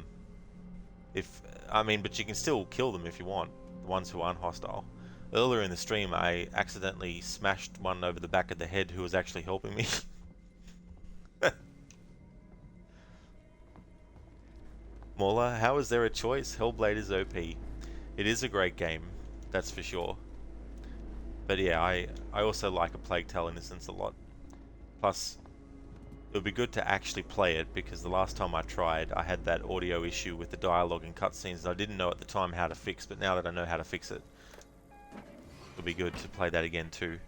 if I mean, but you can still kill them if you want, the ones who aren't hostile. Earlier in the stream, I accidentally smashed one over the back of the head who was actually helping me. Mola, how is there a choice? Hellblade is OP. It is a great game, that's for sure. But yeah, I also like A Plague Tale: Innocence a lot. Plus, it would be good to actually play it, because the last time I tried, I had that audio issue with the dialogue and cutscenes that I didn't know at the time how to fix, but now that I know how to fix it, it would be good to play that again too.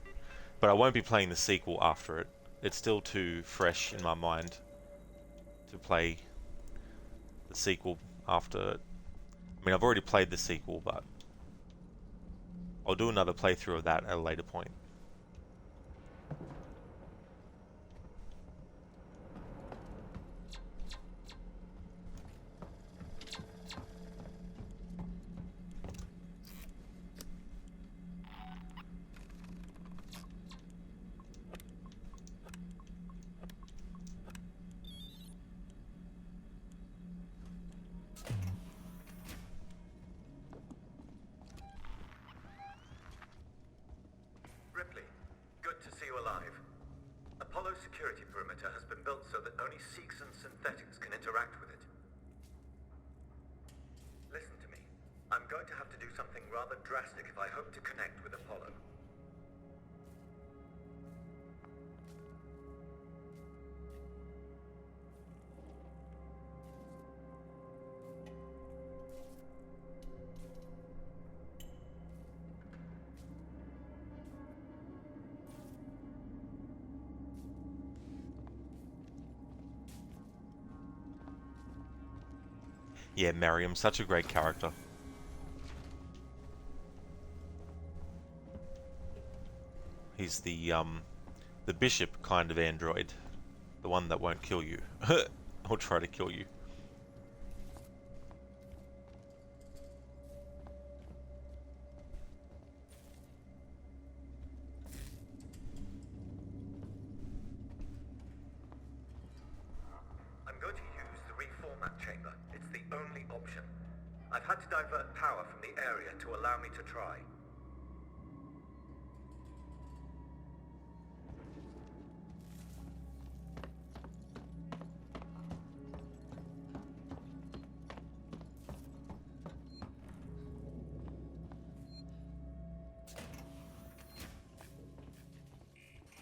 But I won't be playing the sequel after it. It's still too fresh in my mind to play the sequel after it. I mean, I've already played the sequel, but I'll do another playthrough of that at a later point. Ripley, good to see you alive. Apollo's security perimeter has been built so that only Seeks and synthetics can interact with it. Listen to me. I'm going to have to do something rather drastic if I hope to connect with Apollo. Yeah, Mariam, such a great character. He's the bishop kind of android. The one that won't kill you. Or try to kill you. I'm going to use the reformat chamber. It's the only option. I've had to divert power from the area to allow me to try.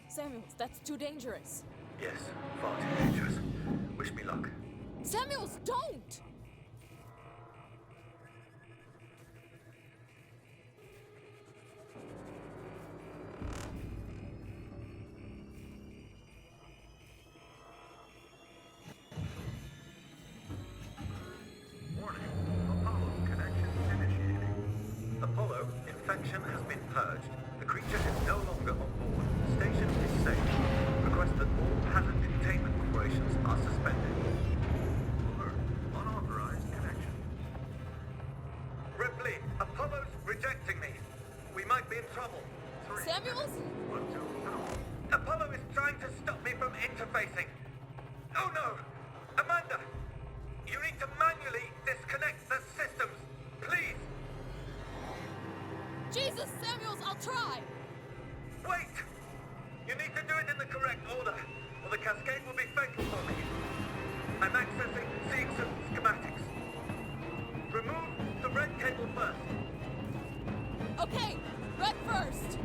Samuels, that's too dangerous. Yes, far too dangerous. Wish me luck. Samuels, don't! Warning. Apollo connection initiating. Apollo, infection has been purged. The creature is no longer on board. Station is safe. Request that all hazard containment operations are suspended. Alert. Unauthorized connection. Ripley, Apollo's rejecting me. We might be in trouble. Samuels? 1, 2, no. Apollo is trying to stop me from interfacing. Oh no! Amanda! You need to manually disconnect the systems. Please! Jesus, Samuels, I'll try! Wait! You need to do it in the correct order, or the cascade will be fatal for me. I'm accessing Seegson schematics. Remove the red cable first. Okay, red first!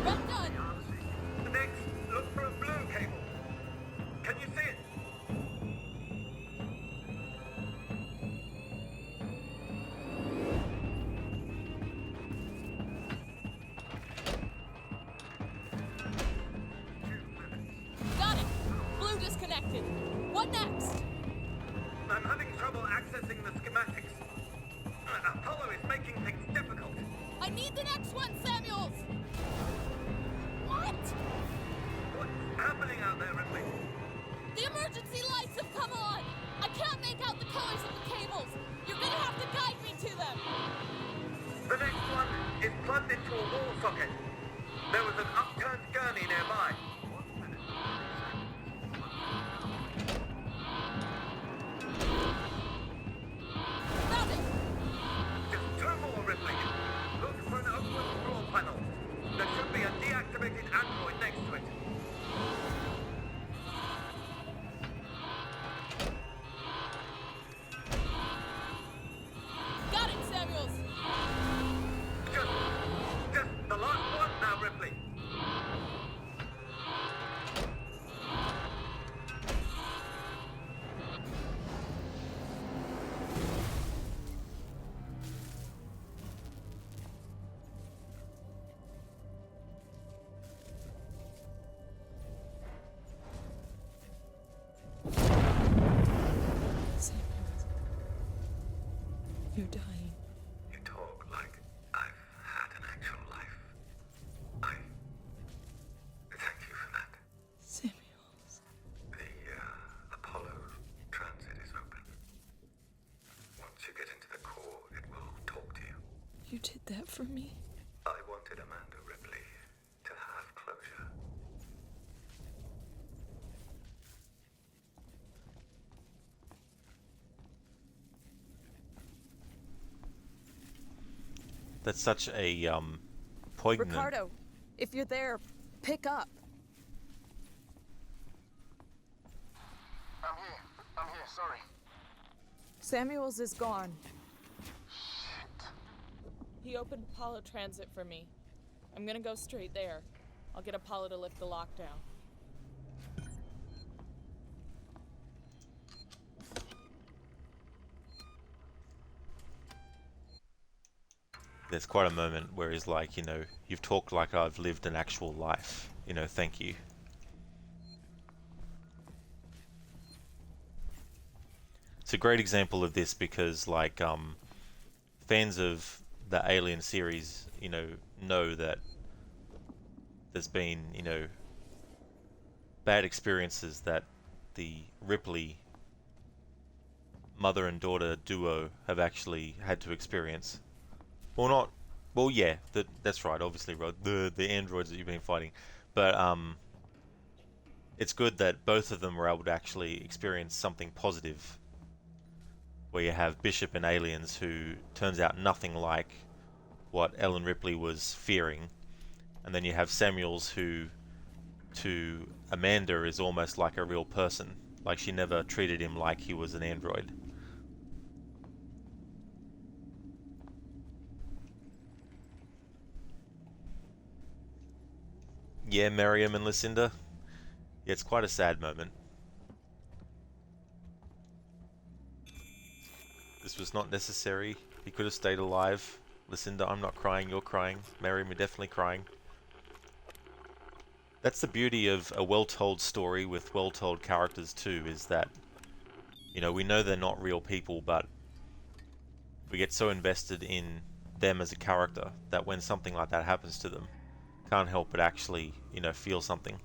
Red done! Next, look for a blue cable. Can you see it? Got it! Blue disconnected. What next? I'm having trouble accessing the schematics. Apollo is making things difficult. I need the next one, Samuels! What? What's happening out there, Ripley? The emergency lights have come on! I can't make out the colors of the cables! You're gonna have to guide me to them! The next one is plugged into a wall socket. There was an upturned gurney nearby. Found it! Just 2 more, Ripley. Look for an open floor panel. There should be a deactivated android next to it. Got it, Samuels! Just the last one now, Ripley. Samuels. You're dying. You talk like I've had an actual life. I thank you for that. Samuels. The Apollo transit is open. Once you get into the core, it will talk to you. You did that for me? I wanted Amanda Ripley to have closure. That's such a poignant. Ricardo, if you're there, pick up. I'm here, sorry. Samuels is gone. He opened Apollo Transit for me. I'm gonna go straight there. I'll get Apollo to lift the lockdown. There's quite a moment where he's like, you know, you've talked like I've lived an actual life. You know, thank you. It's a great example of this because, like, fans of the Alien series, you know that there's been, you know, bad experiences that the Ripley mother and daughter duo have actually had to experience. Well, not. Well, yeah, that's right. Obviously, Rod, the androids that you've been fighting, but it's good that both of them were able to actually experience something positive. Where you have Bishop and aliens who turns out nothing like what Ellen Ripley was fearing, and then you have Samuels who, to Amanda, is almost like a real person. Like she never treated him like he was an android. Yeah, Miriam and Lucinda. Yeah, it's quite a sad moment. This was not necessary. He could have stayed alive. Lucinda, I'm not crying, you're crying. Miriam, you're definitely crying. That's the beauty of a well-told story with well-told characters too, is that, you know, we know they're not real people, but we get so invested in them as a character that when something like that happens to them, can't help but actually, you know, feel something.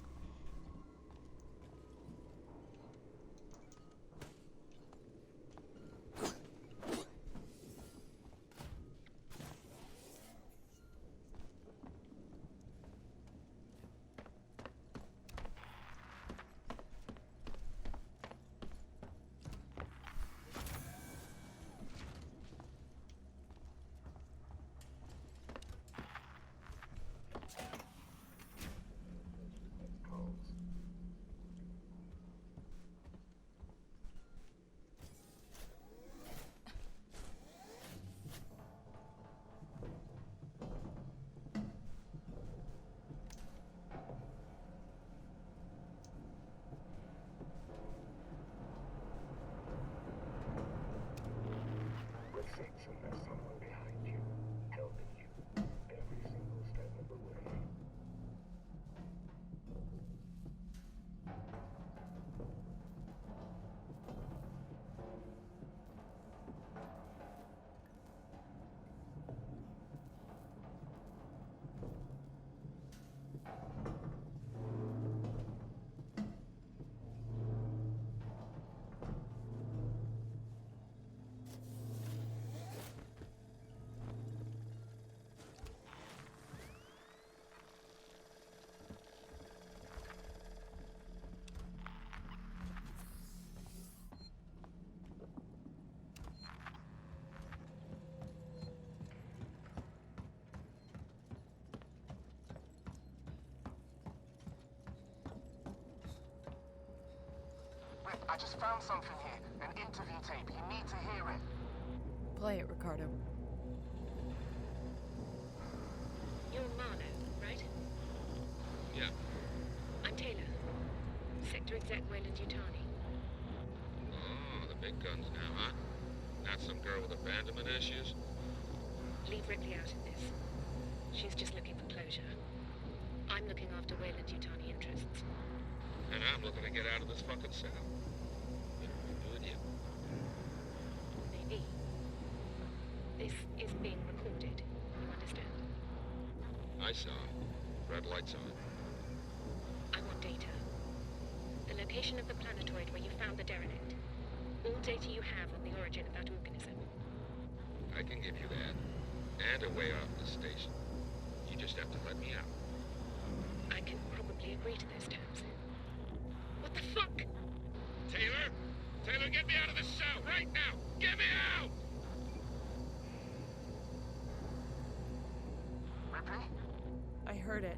I just found something here. An interview tape. You need to hear it. Play it, Ricardo. You're Marlowe, right? Yeah. I'm Taylor. Sector Exec Wayland Yutani. Oh, the big guns now, huh? Not some girl with abandonment issues? Leave Ripley out of this. She's just looking for closure. I'm looking after Wayland Yutani interests. And I'm looking to get out of this fucking cell. Good you. Maybe. This is being recorded. You understand? I saw. Red lights on. I want data. The location of the planetoid where you found the derelict. All data you have on the origin of that organism. I can give you that. And a way off the station. You just have to let me out. I can probably agree to those terms. What the fuck? Taylor! Taylor, get me out of this cell right now! Get me out! Ripley? I heard it.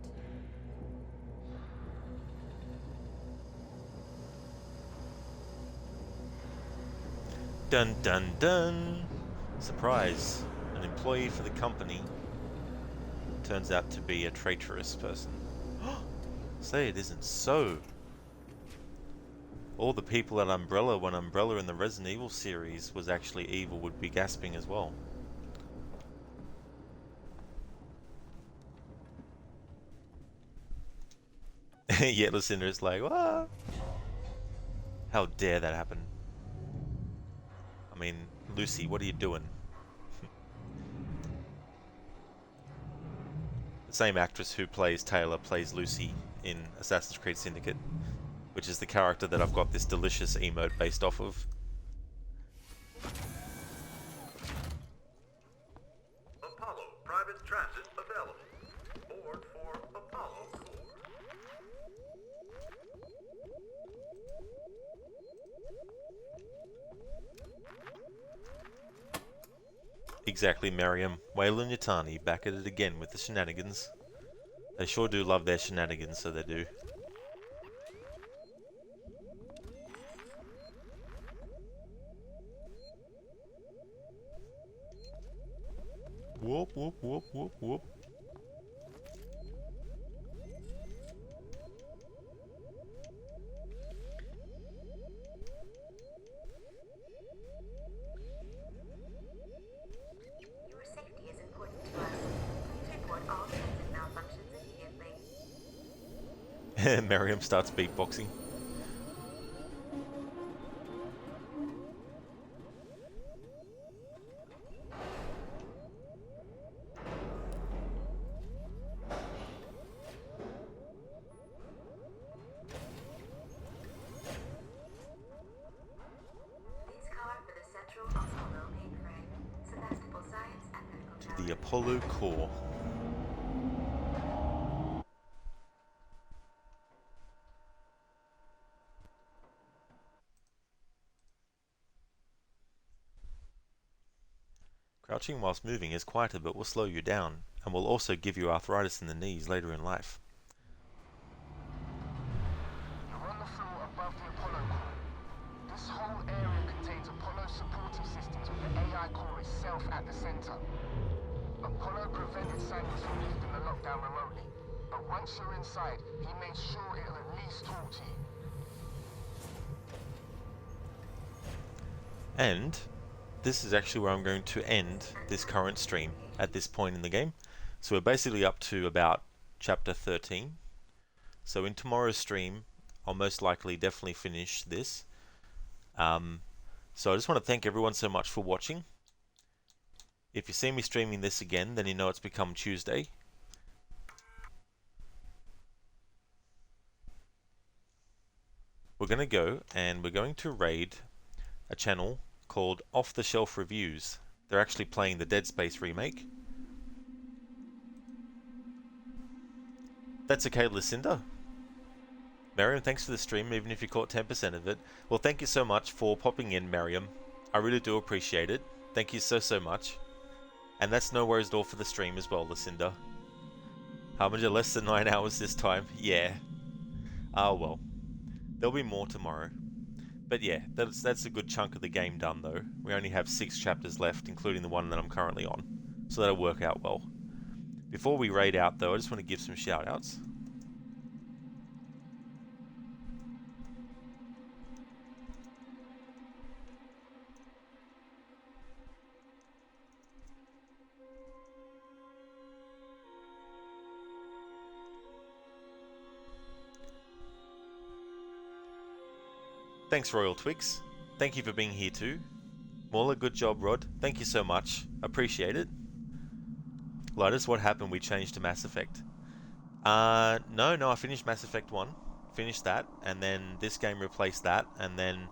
Dun dun dun! Surprise! An employee for the company turns out to be a traitorous person. Say it isn't so. All the people at Umbrella, when Umbrella in the Resident Evil series was actually evil, would be gasping as well. Yet Lucinda is like, what? How dare that happen? I mean, Lucy, what are you doing? The same actress who plays Taylor plays Lucy in Assassin's Creed Syndicate, which is the character that I've got this delicious emote based off of. Apollo private transit available. Board for Apollo Core. Exactly, Miriam. Wayland Yutani back at it again with the shenanigans. They sure do love their shenanigans, so they do. Whoop, whoop, whoop, whoop, whoop. Your safety is important to us. Please report all transit malfunctions immediately. Miriam starts beatboxing. This car for the Central Apollo mainframe. Sebastopol Science and Medical The Apollo Core. Crouching whilst moving is quieter but will slow you down, and will also give you arthritis in the knees later in life. You're on the floor above the Apollo core. This whole area contains Apollo supporting systems with the AI core itself at the center. Apollo prevented Samuels from lifting the lockdown remotely, but once you're inside, he made sure it'll at least talk to you. And this is actually where I'm going to end this current stream at this point in the game. So we're basically up to about chapter 13. So in tomorrow's stream, I'll most likely definitely finish this. So I just want to thank everyone so much for watching. If you see me streaming this again, then you know it's become Tuesday. We're going to go and we're going to raid a channel called Off the Shelf Reviews. They're actually playing the Dead Space remake. That's okay, Lucinda. Mariam, thanks for the stream, even if you caught 10% of it. Well, thank you so much for popping in, Mariam. I really do appreciate it. Thank you so much. And that's no worries at all for the stream as well, Lucinda. Harbinger, less than 9 hours this time. Yeah. Ah, well. There'll be more tomorrow. But yeah, that's a good chunk of the game done though. We only have 6 chapters left, including the one that I'm currently on. So that'll work out well. Before we raid out though, I just want to give some shout outs. Thanks, Royal Twigs. Thank you for being here too. Mauler, good job, Rod. Thank you so much. Appreciate it. Lotus, what happened? We changed to Mass Effect. No, I finished Mass Effect 1. Finished that, and then this game replaced that, and then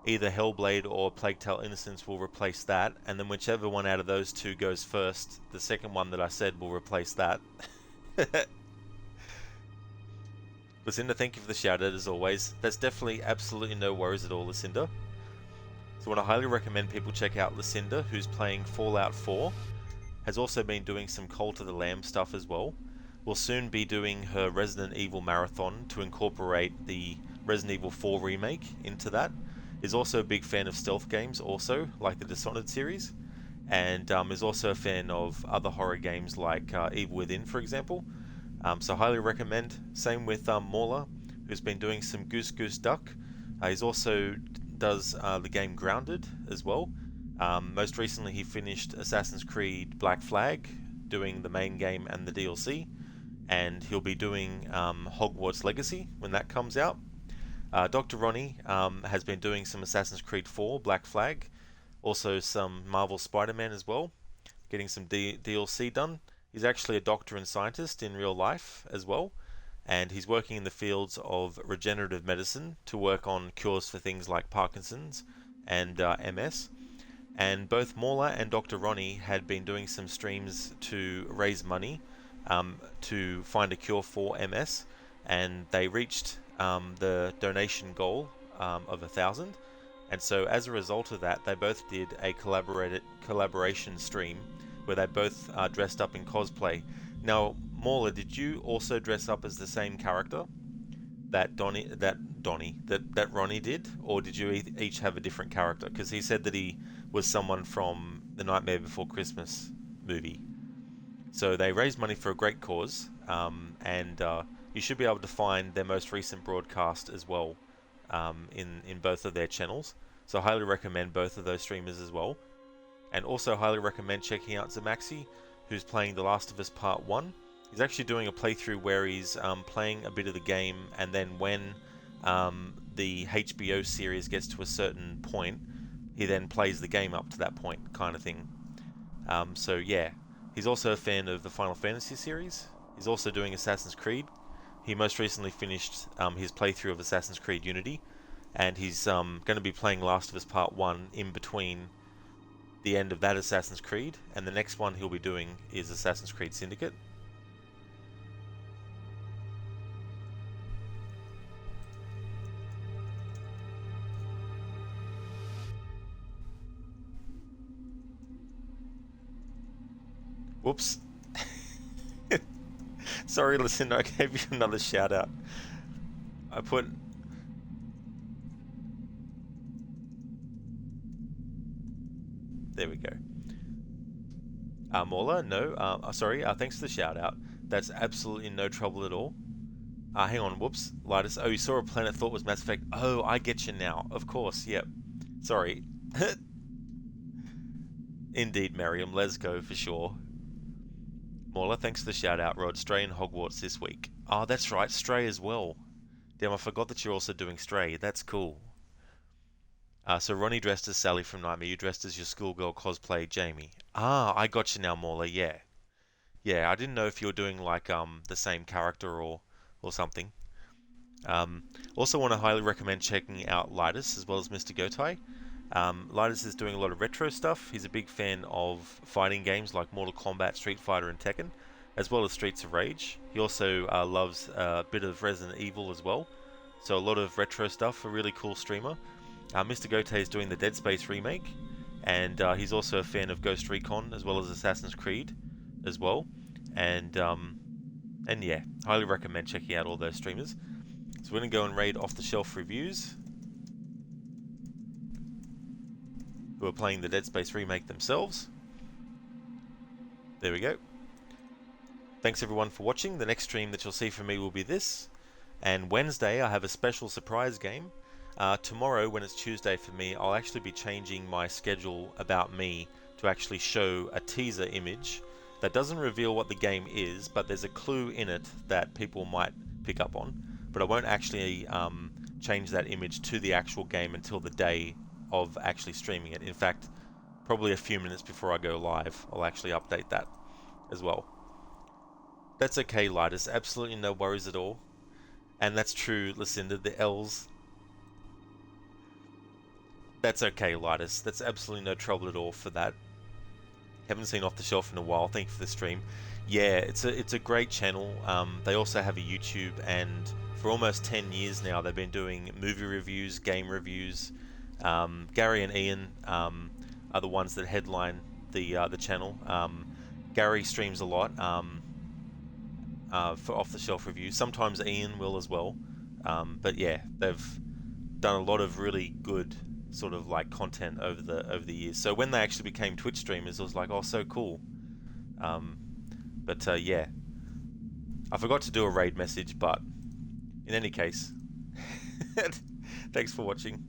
either Hellblade or Plague Tale Innocence will replace that, and then whichever one out of those two goes first, the second one that I said will replace that. Lucinda, thank you for the shout out as always. That's definitely absolutely no worries at all, Lucinda. So I want to highly recommend people check out Lucinda, who's playing Fallout 4. Has also been doing some Cult of the Lamb stuff as well. Will soon be doing her Resident Evil marathon to incorporate the Resident Evil 4 remake into that. Is also a big fan of stealth games also, like the Dishonored series. And is also a fan of other horror games like Evil Within, for example. So highly recommend. Same with Mauler, who's been doing some Goose Goose Duck. He's also does the game Grounded as well. Most recently he finished Assassin's Creed Black Flag, doing the main game and the DLC. And he'll be doing Hogwarts Legacy when that comes out. Dr. Ronnie has been doing some Assassin's Creed 4 Black Flag. Also some Marvel Spider-Man as well. Getting some DLC done. He's actually a doctor and scientist in real life as well, and he's working in the fields of regenerative medicine to work on cures for things like Parkinson's and MS. And both Mauler and Dr. Ronnie had been doing some streams to raise money to find a cure for MS, and they reached the donation goal of 1,000. And so as a result of that, they both did a collaboration stream where they both dressed up in cosplay. Now, Mauler, did you also dress up as the same character that Ronnie did, or did you each have a different character? Because he said that he was someone from the Nightmare Before Christmas movie. So they raised money for a great cause, and you should be able to find their most recent broadcast as well in both of their channels. So I highly recommend both of those streamers as well. And also highly recommend checking out Zamaxi, who's playing The Last of Us Part 1. He's actually doing a playthrough where he's playing a bit of the game, and then when the HBO series gets to a certain point, he then plays the game up to that point, kind of thing. So yeah, he's also a fan of the Final Fantasy series. He's also doing Assassin's Creed. He most recently finished his playthrough of Assassin's Creed Unity, and he's going to be playing Last of Us Part 1 in between the end of that Assassin's Creed, and the next one he'll be doing is Assassin's Creed Syndicate. Whoops. Sorry, listen, I gave you another shout out. I put... There we go. Mauler, no, sorry, thanks for the shout out. That's absolutely no trouble at all. Hang on, whoops, Lidus. Oh, you saw a planet thought was Mass Effect. Oh, I get you now. Of course, yep. Sorry. Indeed, Miriam, let's go for sure. Mauler, thanks for the shout out, Rod. Stray and Hogwarts this week. Oh, that's right, Stray as well. Damn, I forgot that you're also doing Stray. That's cool. So Ronnie dressed as Sally from Nightmare. You dressed as your schoolgirl cosplay, Jamie. Ah, I got you now, Mauler. Yeah. Yeah, I didn't know if you were doing like the same character or something. Also want to highly recommend checking out Lidus as well as Mr. Gotai. Lidus is doing a lot of retro stuff. He's a big fan of fighting games like Mortal Kombat, Street Fighter and Tekken, as well as Streets of Rage. He also loves a bit of Resident Evil as well. So a lot of retro stuff, a really cool streamer. Mr. Gotai is doing the Dead Space remake, and he's also a fan of Ghost Recon as well as Assassin's Creed as well. And yeah, highly recommend checking out all those streamers. So we're going to go and raid off the shelf reviews. who are playing the Dead Space remake themselves. There we go. Thanks everyone for watching. The next stream that you'll see from me will be this. And Wednesday I have a special surprise game. Tomorrow, when it's Tuesday for me, I'll actually be changing my schedule about me to actually show a teaser image that doesn't reveal what the game is, but there's a clue in it that people might pick up on. But I won't actually change that image to the actual game until the day of actually streaming it. In fact, probably a few minutes before I go live, I'll actually update that as well. That's okay, Lidus. Absolutely no worries at all. And that's true, Lucinda. The L's. That's okay, Lidus. That's absolutely no trouble at all for that. Haven't seen Off the Shelf in a while. Thank you for the stream. Yeah, it's a great channel. They also have a YouTube, and for almost 10 years now, they've been doing movie reviews, game reviews. Gary and Ian are the ones that headline the channel. Gary streams a lot for Off the Shelf reviews. Sometimes Ian will as well. But yeah, they've done a lot of really good sort of like content over the years. So when they actually became Twitch streamers, it was like, oh, so cool. But yeah, I forgot to do a raid message, but in any case, thanks for watching.